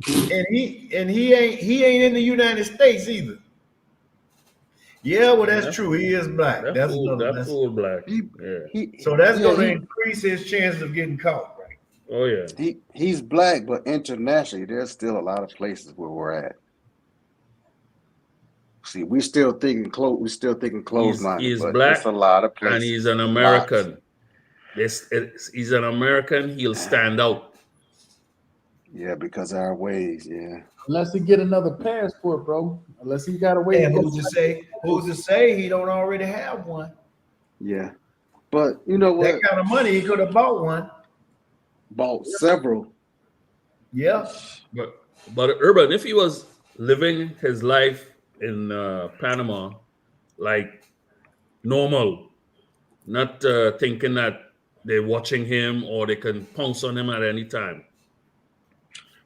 G: and he ain't in the United States either. Yeah, well, that's true. He is black.
J: That
G: That's
J: fool,
G: another.
J: that
G: That's,
J: fool black. Yeah.
G: so that's
I: Yeah,
G: going to
I: he-
G: increase his chance of getting caught, right?
J: Oh yeah.
I: He's black, but internationally, there's still a lot of places where we're at. See, we still thinking close-minded,
J: He's
I: but
J: black
I: it's a lot of places.
J: and he's an American. He's an American. He'll stand out.
I: Yeah, because of our ways. Yeah.
A: Unless he get another passport, bro. Unless he got a way.
G: And who's to say he don't already have one?
I: Yeah. But you know what?
G: That kind of money, he could have bought one.
I: Bought several.
G: Yeah.
J: But Urban, if he was living his life in Panama like normal, not thinking that they're watching him or they can pounce on him at any time.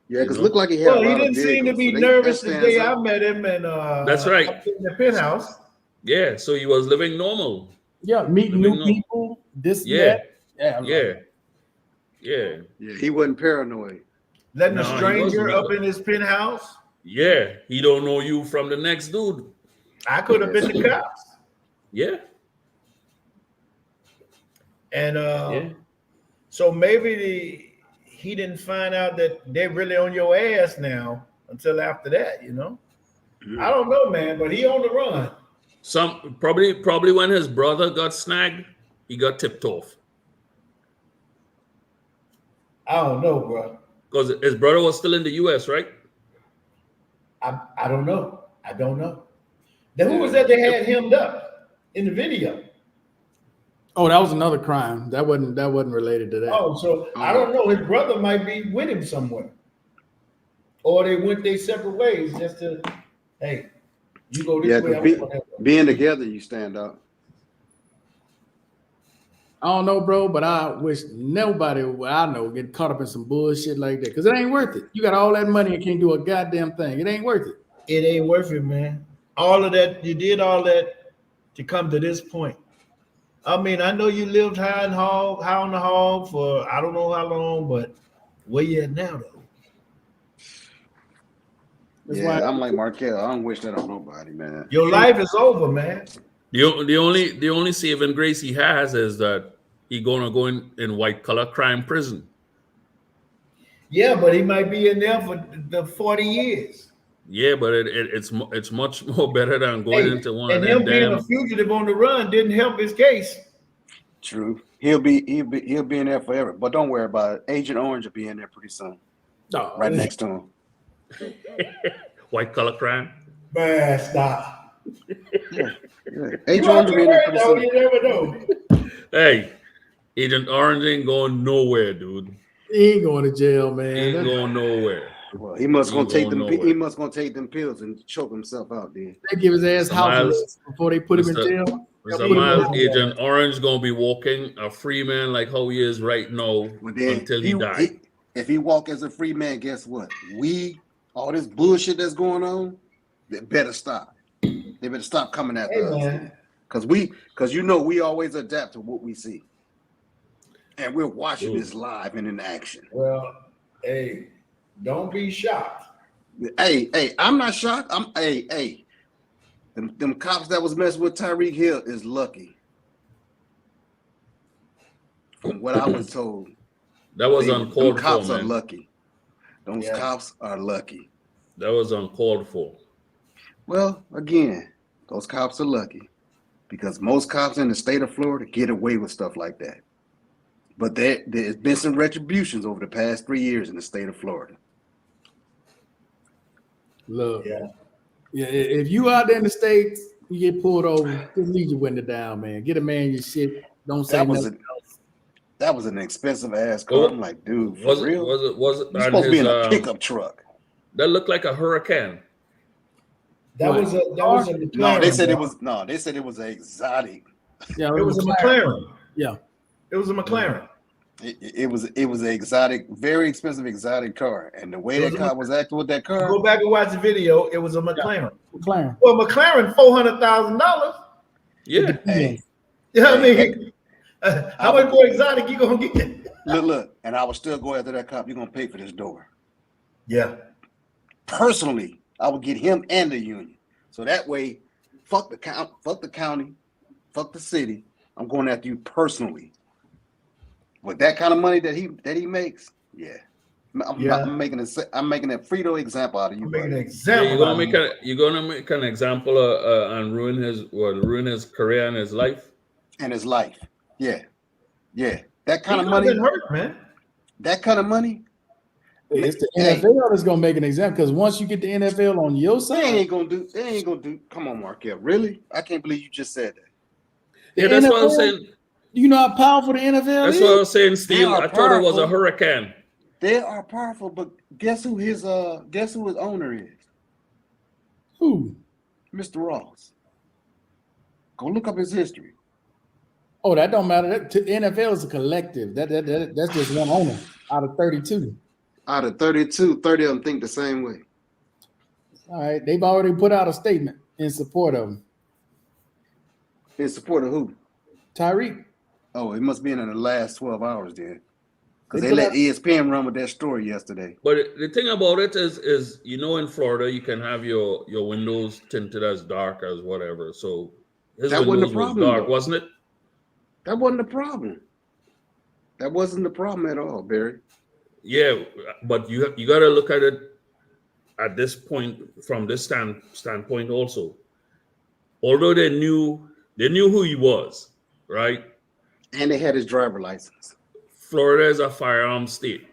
I: Yeah, because
J: You
I: it looked
J: know?
I: like he had
G: Well,
I: a
G: he
I: lot of
G: didn't seem to
I: vehicles.
G: be
I: So
G: nervous
I: that
G: the
I: stands
G: day I
I: out.
G: met him, and
J: That's right.
G: up in the penthouse.
J: Yeah, so he was living normal.
A: Yeah, meeting
J: Living
A: new
J: normal.
A: people, this and
J: Yeah,
A: that. Yeah, I'm
J: yeah,
A: like,
J: yeah.
I: Yeah, he wasn't paranoid.
G: Letting a
J: No, he
G: stranger
J: wasn't.
G: up in his penthouse.
J: Yeah, he don't know you from the next dude.
G: I could have been the cops.
J: Yeah,
G: And
J: yeah.
G: so maybe he didn't find out that they're really on your ass now until after that, you know? I don't know, man, but he on the run.
J: Some probably when his brother got snagged, he got tipped off
G: I don't know, bro.
J: because his brother was still in the U.S., right?
G: I don't know. I don't know. Then who was that they had hemmed up in the video?
A: oh, that was another crime. That wasn't related to that.
G: Oh, so I don't know. His brother might be with him somewhere. Or they went their separate ways just to, hey, you go this
I: Yeah,
G: way. I'm
I: because
G: going that way.
I: being together, you stand out.
A: I don't know, bro, but I wish nobody I know get caught up in some bullshit like that because it ain't worth it. You got all that money and can't do a goddamn thing. It ain't worth it.
G: It ain't worth it, man. All of that, you did all that to come to this point. I mean, I know you lived high on the hog for I don't know how long, but where you at now, though?
A: That's
I: Yeah,
A: why
I: I'm like Markel. I don't wish that on nobody, man.
G: Your life is over, man.
J: The only saving grace he has is that he gonna go in white collar crime prison.
G: Yeah, but he might be in there for the 40 years.
J: Yeah, but it's much more better than going
G: Hey,
J: into one of
G: and
J: them
G: him being
J: damn.
G: a fugitive on the run didn't help his case.
I: True. He'll be in there forever. But don't worry about it. Agent Orange will be in there pretty soon.
A: no,
I: Right next to him.
J: White collar crime.
G: Man, stop.
I: Yeah.
G: You
I: Agent
G: out
I: Orange will
G: your
I: be in there
G: way,
I: pretty
G: though,
I: soon.
G: you never know.
J: Hey, Agent Orange ain't going nowhere, dude.
A: he ain't going to jail,
J: He
A: man.
J: ain't
A: That-
J: going nowhere.
I: Well, he must
J: He
I: gonna take
J: going
I: them.
J: nowhere.
I: He must gonna take them pills and choke himself out. Then
A: They give his ass
J: Mr.
A: house
J: Miles,
A: arrest before they put him in
J: Mr.
A: jail.
J: Mr.
A: Put him
J: Miles,
A: on-
J: Agent Orange gonna be walking a free man like how he is right now
I: Well, then
J: until he dies.
I: if he walk as a free man, guess what? All this bullshit that's going on, they better stop. They better stop coming after
G: Hey,
I: us.
G: man.
I: Because you know we always adapt to what we see, and we're watching
J: Dude.
I: this live and in action.
G: Well, hey, don't be shocked.
I: Hey, I'm not shocked. Hey. Them cops that was messing with Tyreek Hill is lucky. From what I was told,
J: That was
I: them
J: uncalled for,
I: cops are
J: man.
I: lucky. Those
G: Yeah.
I: cops are lucky.
J: That was uncalled for.
I: Well, again, those cops are lucky because most cops in the state of Florida get away with stuff like that. But there's been some retributions over the past 3 years in the state of Florida.
A: Look,
G: Yeah.
A: yeah. If you out there in the States, you get pulled over, just leave your window down, man. Get a man your shit. Don't say nothing.
I: That was an expensive ass car.
J: Well,
I: I'm like, dude, for
J: Was
I: real?
J: it? Was it?
I: You're
J: and
I: supposed to be
J: his,
I: in a pickup truck.
J: That looked like a Hurricane.
G: That
A: What?
G: was a McLaren.
I: No, they said
G: bro.
I: they said it was an exotic.
A: Yeah,
G: It was a McLaren.
A: Yeah.
G: It was a McLaren.
I: It was an exotic, very expensive exotic car. And the way
G: It
I: that
G: was a
I: car was acting with that car,
G: Go back and watch the video. It was a McLaren.
A: McLaren.
G: Well, McLaren, $400,000.
J: Yeah.
I: hey,
G: You know what I
I: Hey,
G: mean? How much more exotic you gonna get?
I: look, and I would still go after that cop. You're gonna pay for this door.
G: Yeah.
I: Personally, I would get him and the union. So that way, fuck the county, fuck the city. I'm going after you personally. With that kind of money that he makes, yeah. I'm making a Frito example out of you.
G: I'm making an
I: buddy.
G: example.
J: Yeah, you're gonna make an example and ruin his career and his life.
I: And his life. Yeah. That kind
G: He
I: of
G: could've
I: money.
G: been hurt, man.
I: That kind of money.
A: It's the
I: Hey.
A: NFL that's gonna make an example because once you get the NFL on your
I: They
A: side,
I: ain't gonna do. Come on, Markel. Really? I can't believe you just said that.
J: Yeah, that's what I'm saying.
A: You know how powerful the NFL
J: That's
A: is?
J: what I was saying, Steve.
I: are
J: I thought it was a
I: powerful.
J: Hurricane.
I: They are powerful, but guess who his owner is?
A: Who?
I: Mr. Ross. Go look up his history.
A: Oh, that don't matter. The NFL is a collective. That's just one owner out of 32.
I: Out of 32, 30 of them think the same way.
A: All right, they've already put out a statement in support of him.
I: In support of who?
A: Tyreek.
I: Oh, it must be in the last 12 hours then. Because
A: They
I: they
A: put
I: let
A: out-
I: ESPN run with that story yesterday.
L: But the thing about it is in Florida you can have your windows tinted as dark as whatever. So his
I: That wasn't
L: windows
I: the
L: was
I: problem,
L: dark,
I: though.
L: wasn't it?
I: That wasn't the problem. That wasn't the problem at all, Barry.
L: Yeah, but you got to look at it at this point from this standpoint also. Although they knew who he was, right?
I: And they had his driver license.
L: Florida is a firearm state.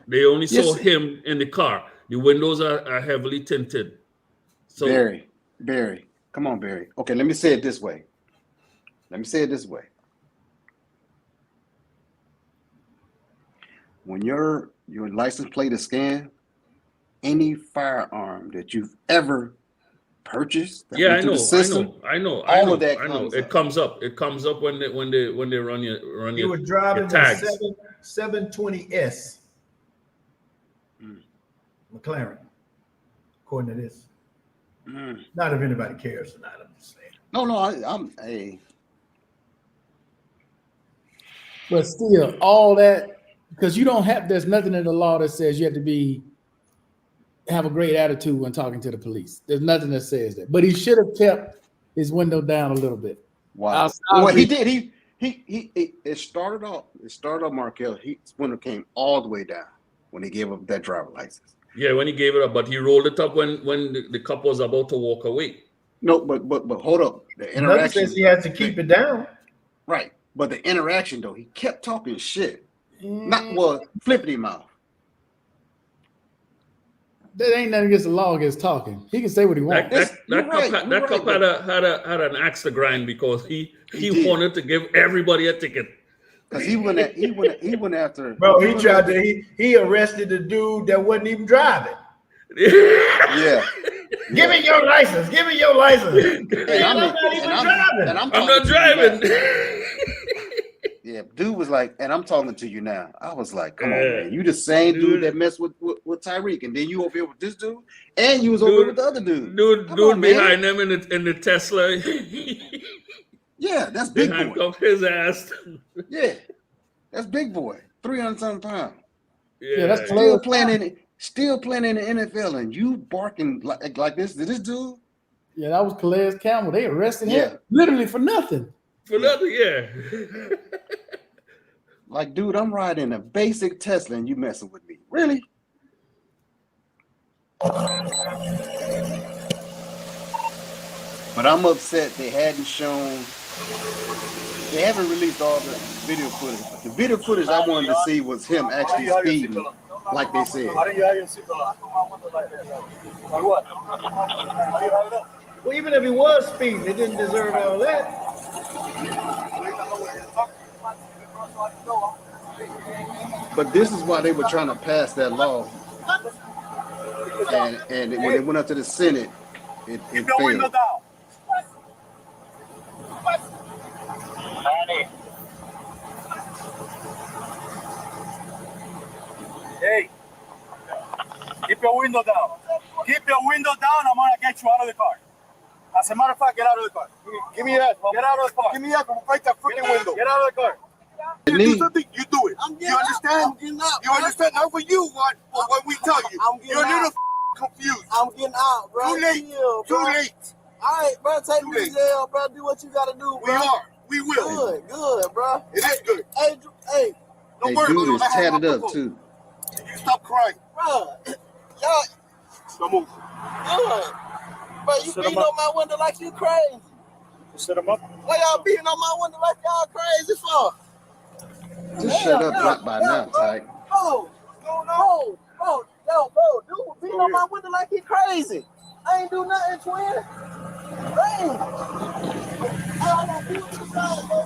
L: They only saw
I: Yes.
L: him in the car. The windows are heavily tinted. So
I: Barry, come on, Barry. Okay, let me say it this way. When your license plate is scanned, any firearm that you've ever purchased, that
L: yeah,
I: went
L: I
I: through
L: know,
I: the system,
L: I know.
I: all of that
L: I know.
I: comes
L: It
I: up.
L: comes up. It comes up when they run
G: He
L: your,
G: was driving
L: your
G: the
L: tags.
G: 720S McLaren, according to this. Not if anybody cares tonight. I'm just saying.
I: No, I'm a.
A: But still, all that, because you don't have, there's nothing in the law that says you have to have a great attitude when talking to the police. There's nothing that says that. But he should have kept his window down a little bit.
I: Wow. Well, he did. It started off, Markel. His window came all the way down when he gave up that driver license.
L: Yeah, when he gave it up, but he rolled it up when the couple was about to walk away.
I: No, but hold up. The
G: Nothing
I: interaction.
G: says he has to keep it down.
I: Right. But the interaction, though, he kept talking shit. Not flippity mouth.
A: That ain't nothing against the law against talking. He can say what he wants.
L: That cop had an axe to grind because he wanted to give everybody a ticket.
I: Because he went after.
G: Bro, he arrested the dude that wasn't even driving.
I: Yeah.
G: Give me your license. Give me your license.
I: And
G: I'm not even driving.
I: And I'm
L: not driving.
I: Yeah, dude was like, and I'm talking to you now. I was like, come on, man. You the same dude that messed with Tyreek, and then you over here with this dude, and you was over here with the other dude.
L: Dude behind them in the Tesla.
I: Yeah, that's big boy.
L: Handcuffed his ass.
I: Yeah, that's big boy. 300-something pounds.
L: Yeah,
A: that's
I: still playing in the NFL, and you barking like this to this dude.
A: Yeah, that was Calais Campbell. They arrested him
I: Yeah.
A: literally for nothing.
L: For nothing, yeah.
I: Like, dude, I'm riding a basic Tesla, and you messing with me. Really? But I'm upset they haven't released all the video footage. The video footage I wanted to see was him actually speeding, like they said.
G: Well, even if he was speeding, it didn't deserve all that.
I: But this is why they were trying to pass that law. And when it went up to the Senate, it failed.
P: Hey, keep your window down. Keep your window down. I'm gonna get you out of the car. As a matter of fact, get out of the car. Give me that. Get out of the car. Give me that. Break that freaking window. Get out of the car. You do something, you do it. You understand? You understand? Not for you, what we tell you. You're a little confused.
Q: I'm getting out, bro.
P: Too late.
Q: Chill,
P: Too
Q: bro.
P: late.
Q: All right, bro. Take me to jail, bro. Do what you gotta do, bro.
P: We are. We will.
Q: Good, bro.
P: It is good.
Q: Hey,
P: Don't
I: Hey,
P: worry
I: dude
P: about
I: is
P: it.
I: tatted up too.
P: You stop crying.
Q: bro. Y'all,
P: Don't move.
Q: good. Bro, you
P: Sit
Q: beating
P: 'em up.
Q: on my window like you crazy.
P: Set him up.
Q: Why y'all beating on my window like y'all crazy for?
I: Just shut up right by now, Ty.
Q: Bro, dude beating on my window like he crazy. I ain't do nothing, twin. Dang.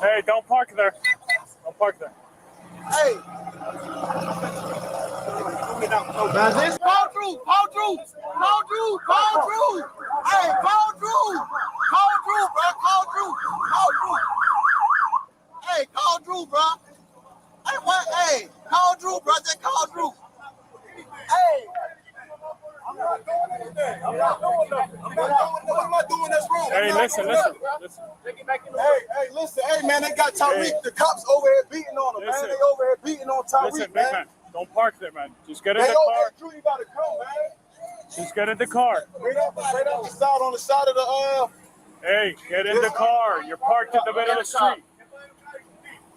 P: Hey, don't park there. Don't park there.
Q: Hey.
G: Now this
Q: Call Drew. Hey, call Drew. Call Drew, bro. Call Drew. Hey, call Drew, bro. Hey, what? Hey, call Drew, bro. Just call Drew.
P: Hey, I'm not doing anything. I'm not doing nothing. What am I doing this wrong? Hey, listen. Hey, listen. Hey, man, they got Tariq. The cops over here beating on him, man. They over here beating on Tariq, man.
R: Don't park there, man. Just get in
P: They
R: the
P: over
R: car.
P: here, Drew, you gotta come, man.
R: Just get in the car.
P: Straight up the side, on the side of the,
R: Hey, get in the car. You're parked in the middle of the street.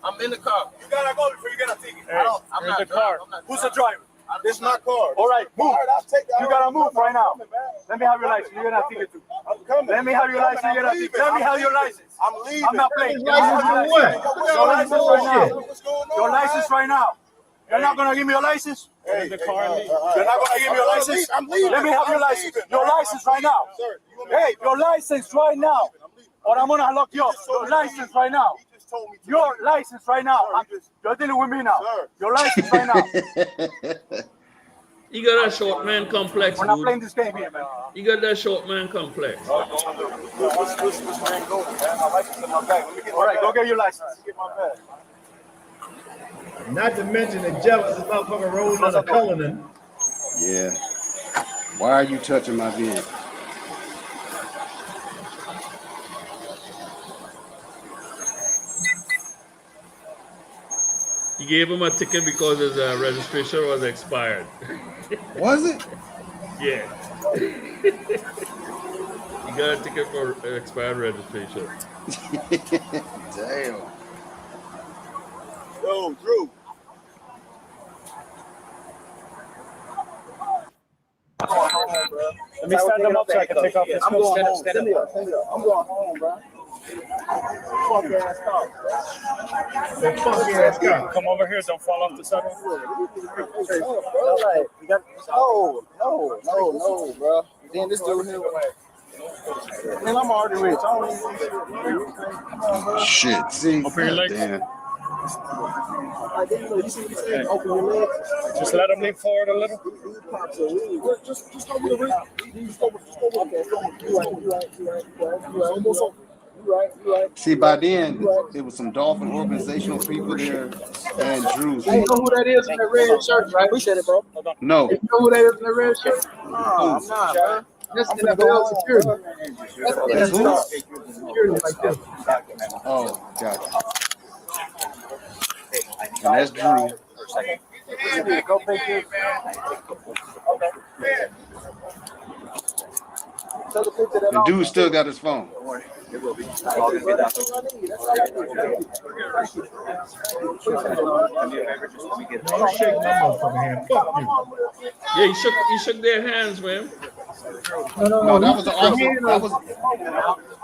P: I'm in the car. You gotta go before you get a ticket.
R: Hey,
P: I'm
R: you're
P: not
R: in the car.
P: Who's the driver? This is my car. All right, move. You gotta move right now.
R: Let me have your license. You're gonna have to get to.
P: I'm coming.
R: Let me have your license. You're gonna have to. Let me have your license.
P: I'm leaving.
R: I'm not playing.
P: License for what?
R: Your license right now.
P: What's going on?
R: Your license right now. You're not gonna give me your license?
P: Hey,
R: in the car and leave.
P: You're not gonna give me your license? I'm leaving.
R: Let me have your license. Your license right now. Hey, your license right now. Or I'm gonna lock you up. Your license right now. Your license right now. You're dealing with me now. Your license right now.
L: You got that short man complex,
R: We're not
L: dude.
R: playing this game here, man.
L: You got that short man complex.
P: All
R: right, go get your license.
G: Not to mention the jealous motherfucker rolling on a Cullinan.
I: Yeah. Why are you touching my vehicle?
L: You gave him a ticket because his registration was expired.
I: Was it?
L: Yeah. You got a ticket for expired registration.
I: Damn.
P: Yo, Drew.
R: Let me stand them up so I can take off this
P: I'm going home.
R: Stand up.
P: I'm going home, bro. Fuck ass car.
G: That fuck ass car.
R: Come over here. Don't fall off the sidewalk.
P: No, bro. Then this dude here was like, man, I'm already rich. I don't even
I: Shit. See?
R: Open your legs.
I: Damn.
P: You see what he said? Open your legs.
R: Just let them lean forward a little.
P: Just go with the ring. Just go with You right.
I: See, by then, there was some Dolphin organizational people there and Drew.
P: Hey, you know who that is in the red shirt, right? Appreciate it, bro.
I: No.
P: You know who that is in the red shirt? No, I'm not, bro. That's NFL security.
I: That's who?
P: Security like this.
I: Oh, gotcha. And that's Drew.
P: Go take this.
I: The dude still got his phone.
L: Yeah, you shook their hands, man.
I: No, that was an awesome. That was.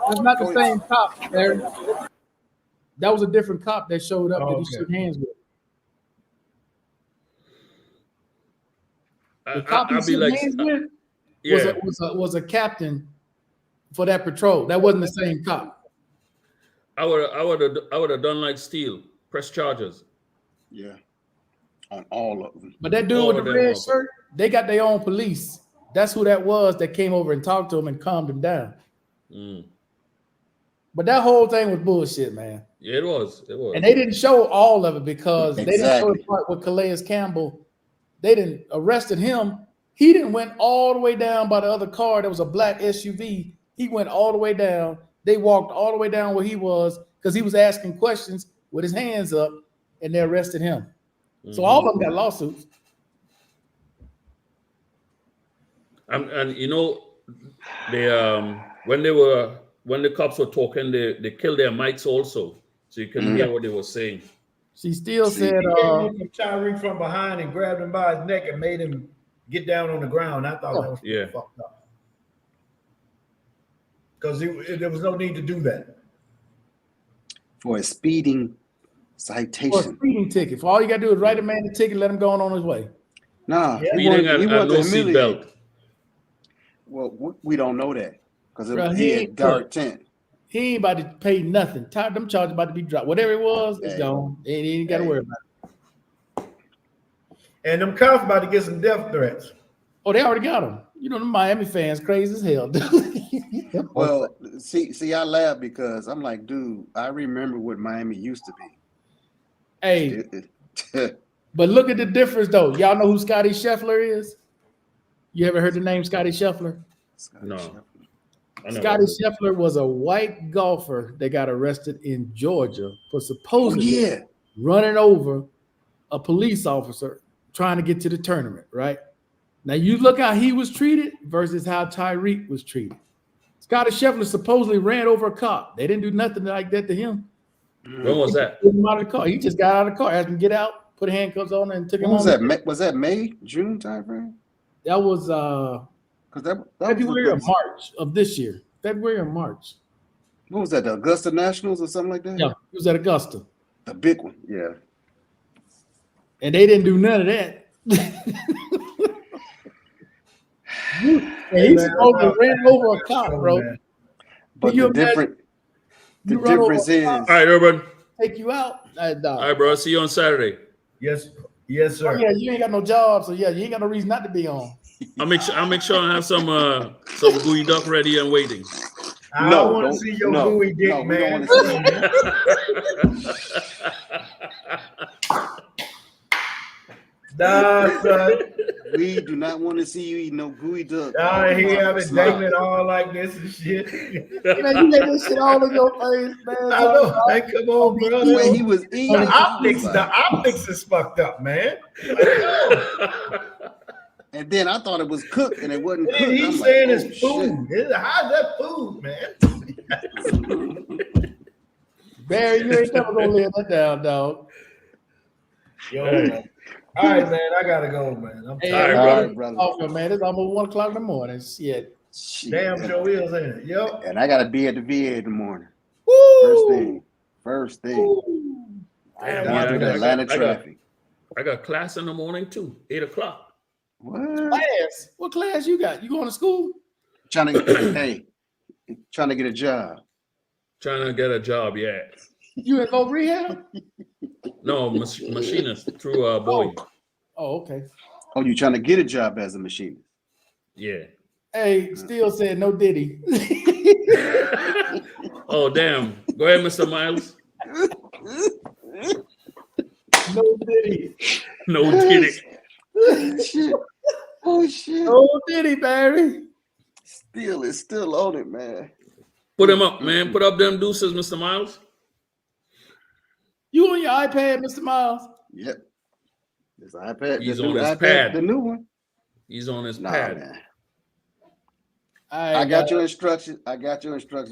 A: It's not the same cop there. That was a different cop that showed up that he shook hands with. The cop he
L: I'll be
A: shook
L: like,
A: hands with
L: yeah.
A: was a captain for that patrol. That wasn't the same cop.
L: I would have done like Steele, press charges.
I: Yeah, on all of them.
A: But that dude
L: All
A: with
L: of
A: the
L: them
A: red
L: also.
A: shirt, they got their own police. That's who that was that came over and talked to him and calmed him down.
L: Mm.
A: But that whole thing was bullshit, man.
L: Yeah, it was.
A: And they didn't show all of it because they didn't show
I: Exactly.
A: the part with Calais Campbell. They didn't arrested him. He didn't went all the way down by the other car. There was a black SUV. He went all the way down. They walked all the way down where he was because he was asking questions with his hands up, and they arrested him. So all of them got lawsuits.
L: And you know, they when the cops were talking, they killed their mics also, so you couldn't hear what they were saying.
A: She still said,
G: He came in Tyreek from behind and grabbed him by his neck and made him get down on the ground. I thought that was
L: Yeah.
G: fucked up. Because there was no need to do that.
I: For a speeding
A: for a
I: citation.
A: speeding ticket. For all you got to do is write a man the ticket, let him go on his way.
I: Nah, he
L: Speeding
I: wanted,
L: and
I: he wanted
L: no
I: to humiliate.
L: seatbelt.
I: Well, we don't know that because
A: Bro,
I: he
A: he
I: had
A: ain't
I: dark
A: cooked.
I: tent.
A: He ain't about to pay nothing. Them charges about to be dropped. Whatever it was, it's
I: Hey.
A: gone. He ain't got to
I: Hey.
A: worry about it.
G: And them cops about to get some death threats.
A: Oh, they already got him. You know, the Miami fans crazy as hell. Dude.
I: Well, see, I laugh because I'm like, dude, I remember what Miami used to be.
A: Hey, But look at the difference, though. Y'all know who Scotty Scheffler is? You ever heard the name Scotty Scheffler?
L: No.
A: Scotty Scheffler was a white golfer that got arrested in Georgia for supposedly running over a police officer trying to get to the tournament, right? Now you look how he was treated versus how Tyreek was treated. Scotty Scheffler supposedly ran over a cop. They didn't do nothing like that to him.
L: When was that?
A: He him out of the car. He just got out of the car, asked him to get out, put handcuffs on, and took him
I: What was
A: home.
I: that? Was that May, June timeframe?
A: That was
I: Because that
A: February or
I: was
A: March of this year. February or March.
I: what was that? The Augusta Nationals or something like that?
A: Yeah, he was at Augusta.
I: The big one. Yeah.
A: And they didn't do none of that. He's supposed to ran over a cop, bro.
I: But
A: you
I: the different
A: you run over
I: difference
A: a
I: is
A: cop,
L: All right, everybody.
A: take you out.
L: All right, bro. I'll see you on Saturday.
G: Yes,
A: Oh,
G: sir.
A: yeah, you ain't got no job, so yeah, you ain't got no reason not to be on.
L: I'll make sure I have some gooey duck ready and waiting.
G: I don't want to see your gooey dick,
I: we don't
G: man.
I: wanna see
G: Nah, son.
I: we do not want to see you eat no gooey duck.
G: Nah, he have it dangling all like this and shit.
A: Man, you let this shit all in your face, man.
G: I know. Hey, come on, bro.
I: The way he was eating,
G: The optics is fucked up, man.
I: and then I thought it was cooked, and it wasn't cooked.
G: He's
I: I'm
G: saying
I: like,
G: it's food. How's that food, man?
A: Barry, you ain't never gonna live that down, dog.
G: Yo, man. All right, man. I gotta go, man. I'm
A: Hey,
G: tired.
I: All right, brother.
A: Oh, man, it's almost 1 o'clock in the morning. Shit.
G: Damn sure is, ain't it? Yep.
I: And I gotta be at the VA in the morning.
A: Woo!
I: First thing.
L: Damn,
I: Going through the Atlanta traffic.
L: I got class in the morning too. 8 o'clock.
I: What?
A: Class? What class you got? You going to school?
I: Trying to get a job.
L: Trying to get a job, yeah.
A: You in go rehab?
L: No, machinist through Boeing.
A: Oh, okay.
I: Oh, you trying to get a job as a machinist?
L: Yeah.
A: Hey, still said no Diddy.
L: Oh, damn. Go ahead, Mr. Miles.
A: No Diddy.
L: No Diddy.
I: Shit. Oh shit.
A: No Diddy, Barry.
I: It's still on it, man.
L: Put him up, man. Put up them deuces, Mr. Miles.
A: You on your iPad, Mr. Miles?
I: Yep. This iPad.
L: He's
I: the
L: on
I: new
L: his
I: iPad,
L: pad.
I: The new one.
L: He's on his
I: Nah,
L: pad.
I: man.
A: I
I: I got your instructions.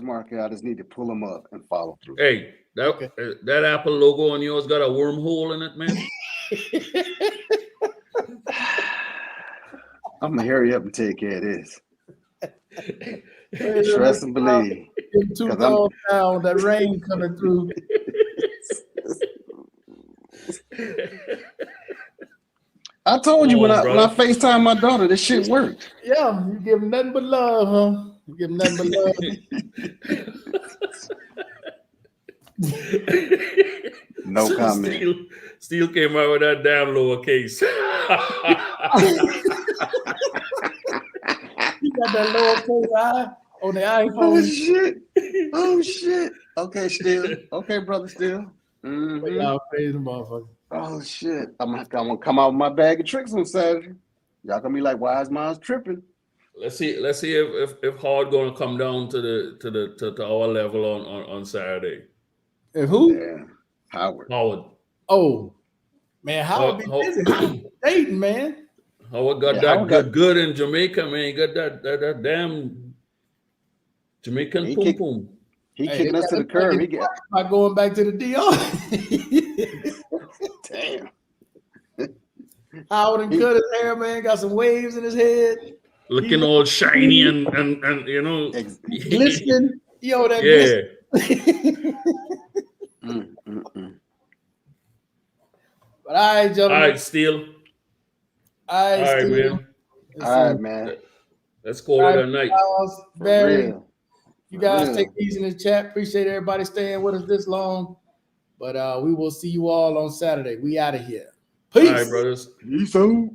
I: Mark. I just need to pull them up and follow through.
L: Hey, that Apple logo on yours got a wormhole in it, man.
I: I'm gonna hurry up and take care of this. Trust and believe.
A: Too long down, that rain coming through.
I: I told you
L: Come
I: when
L: on,
I: I
L: brother.
I: FaceTime my daughter, this shit worked.
A: Yeah, you give him nothing but love, huh? You give him nothing but love.
I: No comment.
L: Steel came out with that damn lowercase.
A: You got that lowercase I on the iPhone.
I: Oh shit! Oh shit! Okay, Still. Okay, brother, Still. Mhm.
A: Y'all crazy motherfucker.
I: Oh shit! I'm gonna come out with my bag of tricks on Saturday. Y'all gonna be like, "Why is mine tripping?"
L: Let's see if Hard gonna come down to our level on Saturday.
A: And who?
I: Yeah, Howard.
A: Oh, man, Howard be busy. Howard dating, man.
L: Howard got that good in Jamaica, man. He got that damn Jamaican pum pum.
I: He kicking us to the curb. He got
A: by going back to the DR.
I: damn.
A: Howard and cut his hair, man. Got some waves in his head.
L: Looking all shiny and you know
A: glistening. Yo, that
L: yeah.
A: But all right, gentlemen.
L: All right, Steel.
A: All right,
L: man.
I: All right, man.
L: Let's call it a night.
A: Barry, you guys take these in the chat. Appreciate everybody staying with us this long. But we will see you all on Saturday. We out of here. Peace.
L: All right, brothers.
I: Peace out.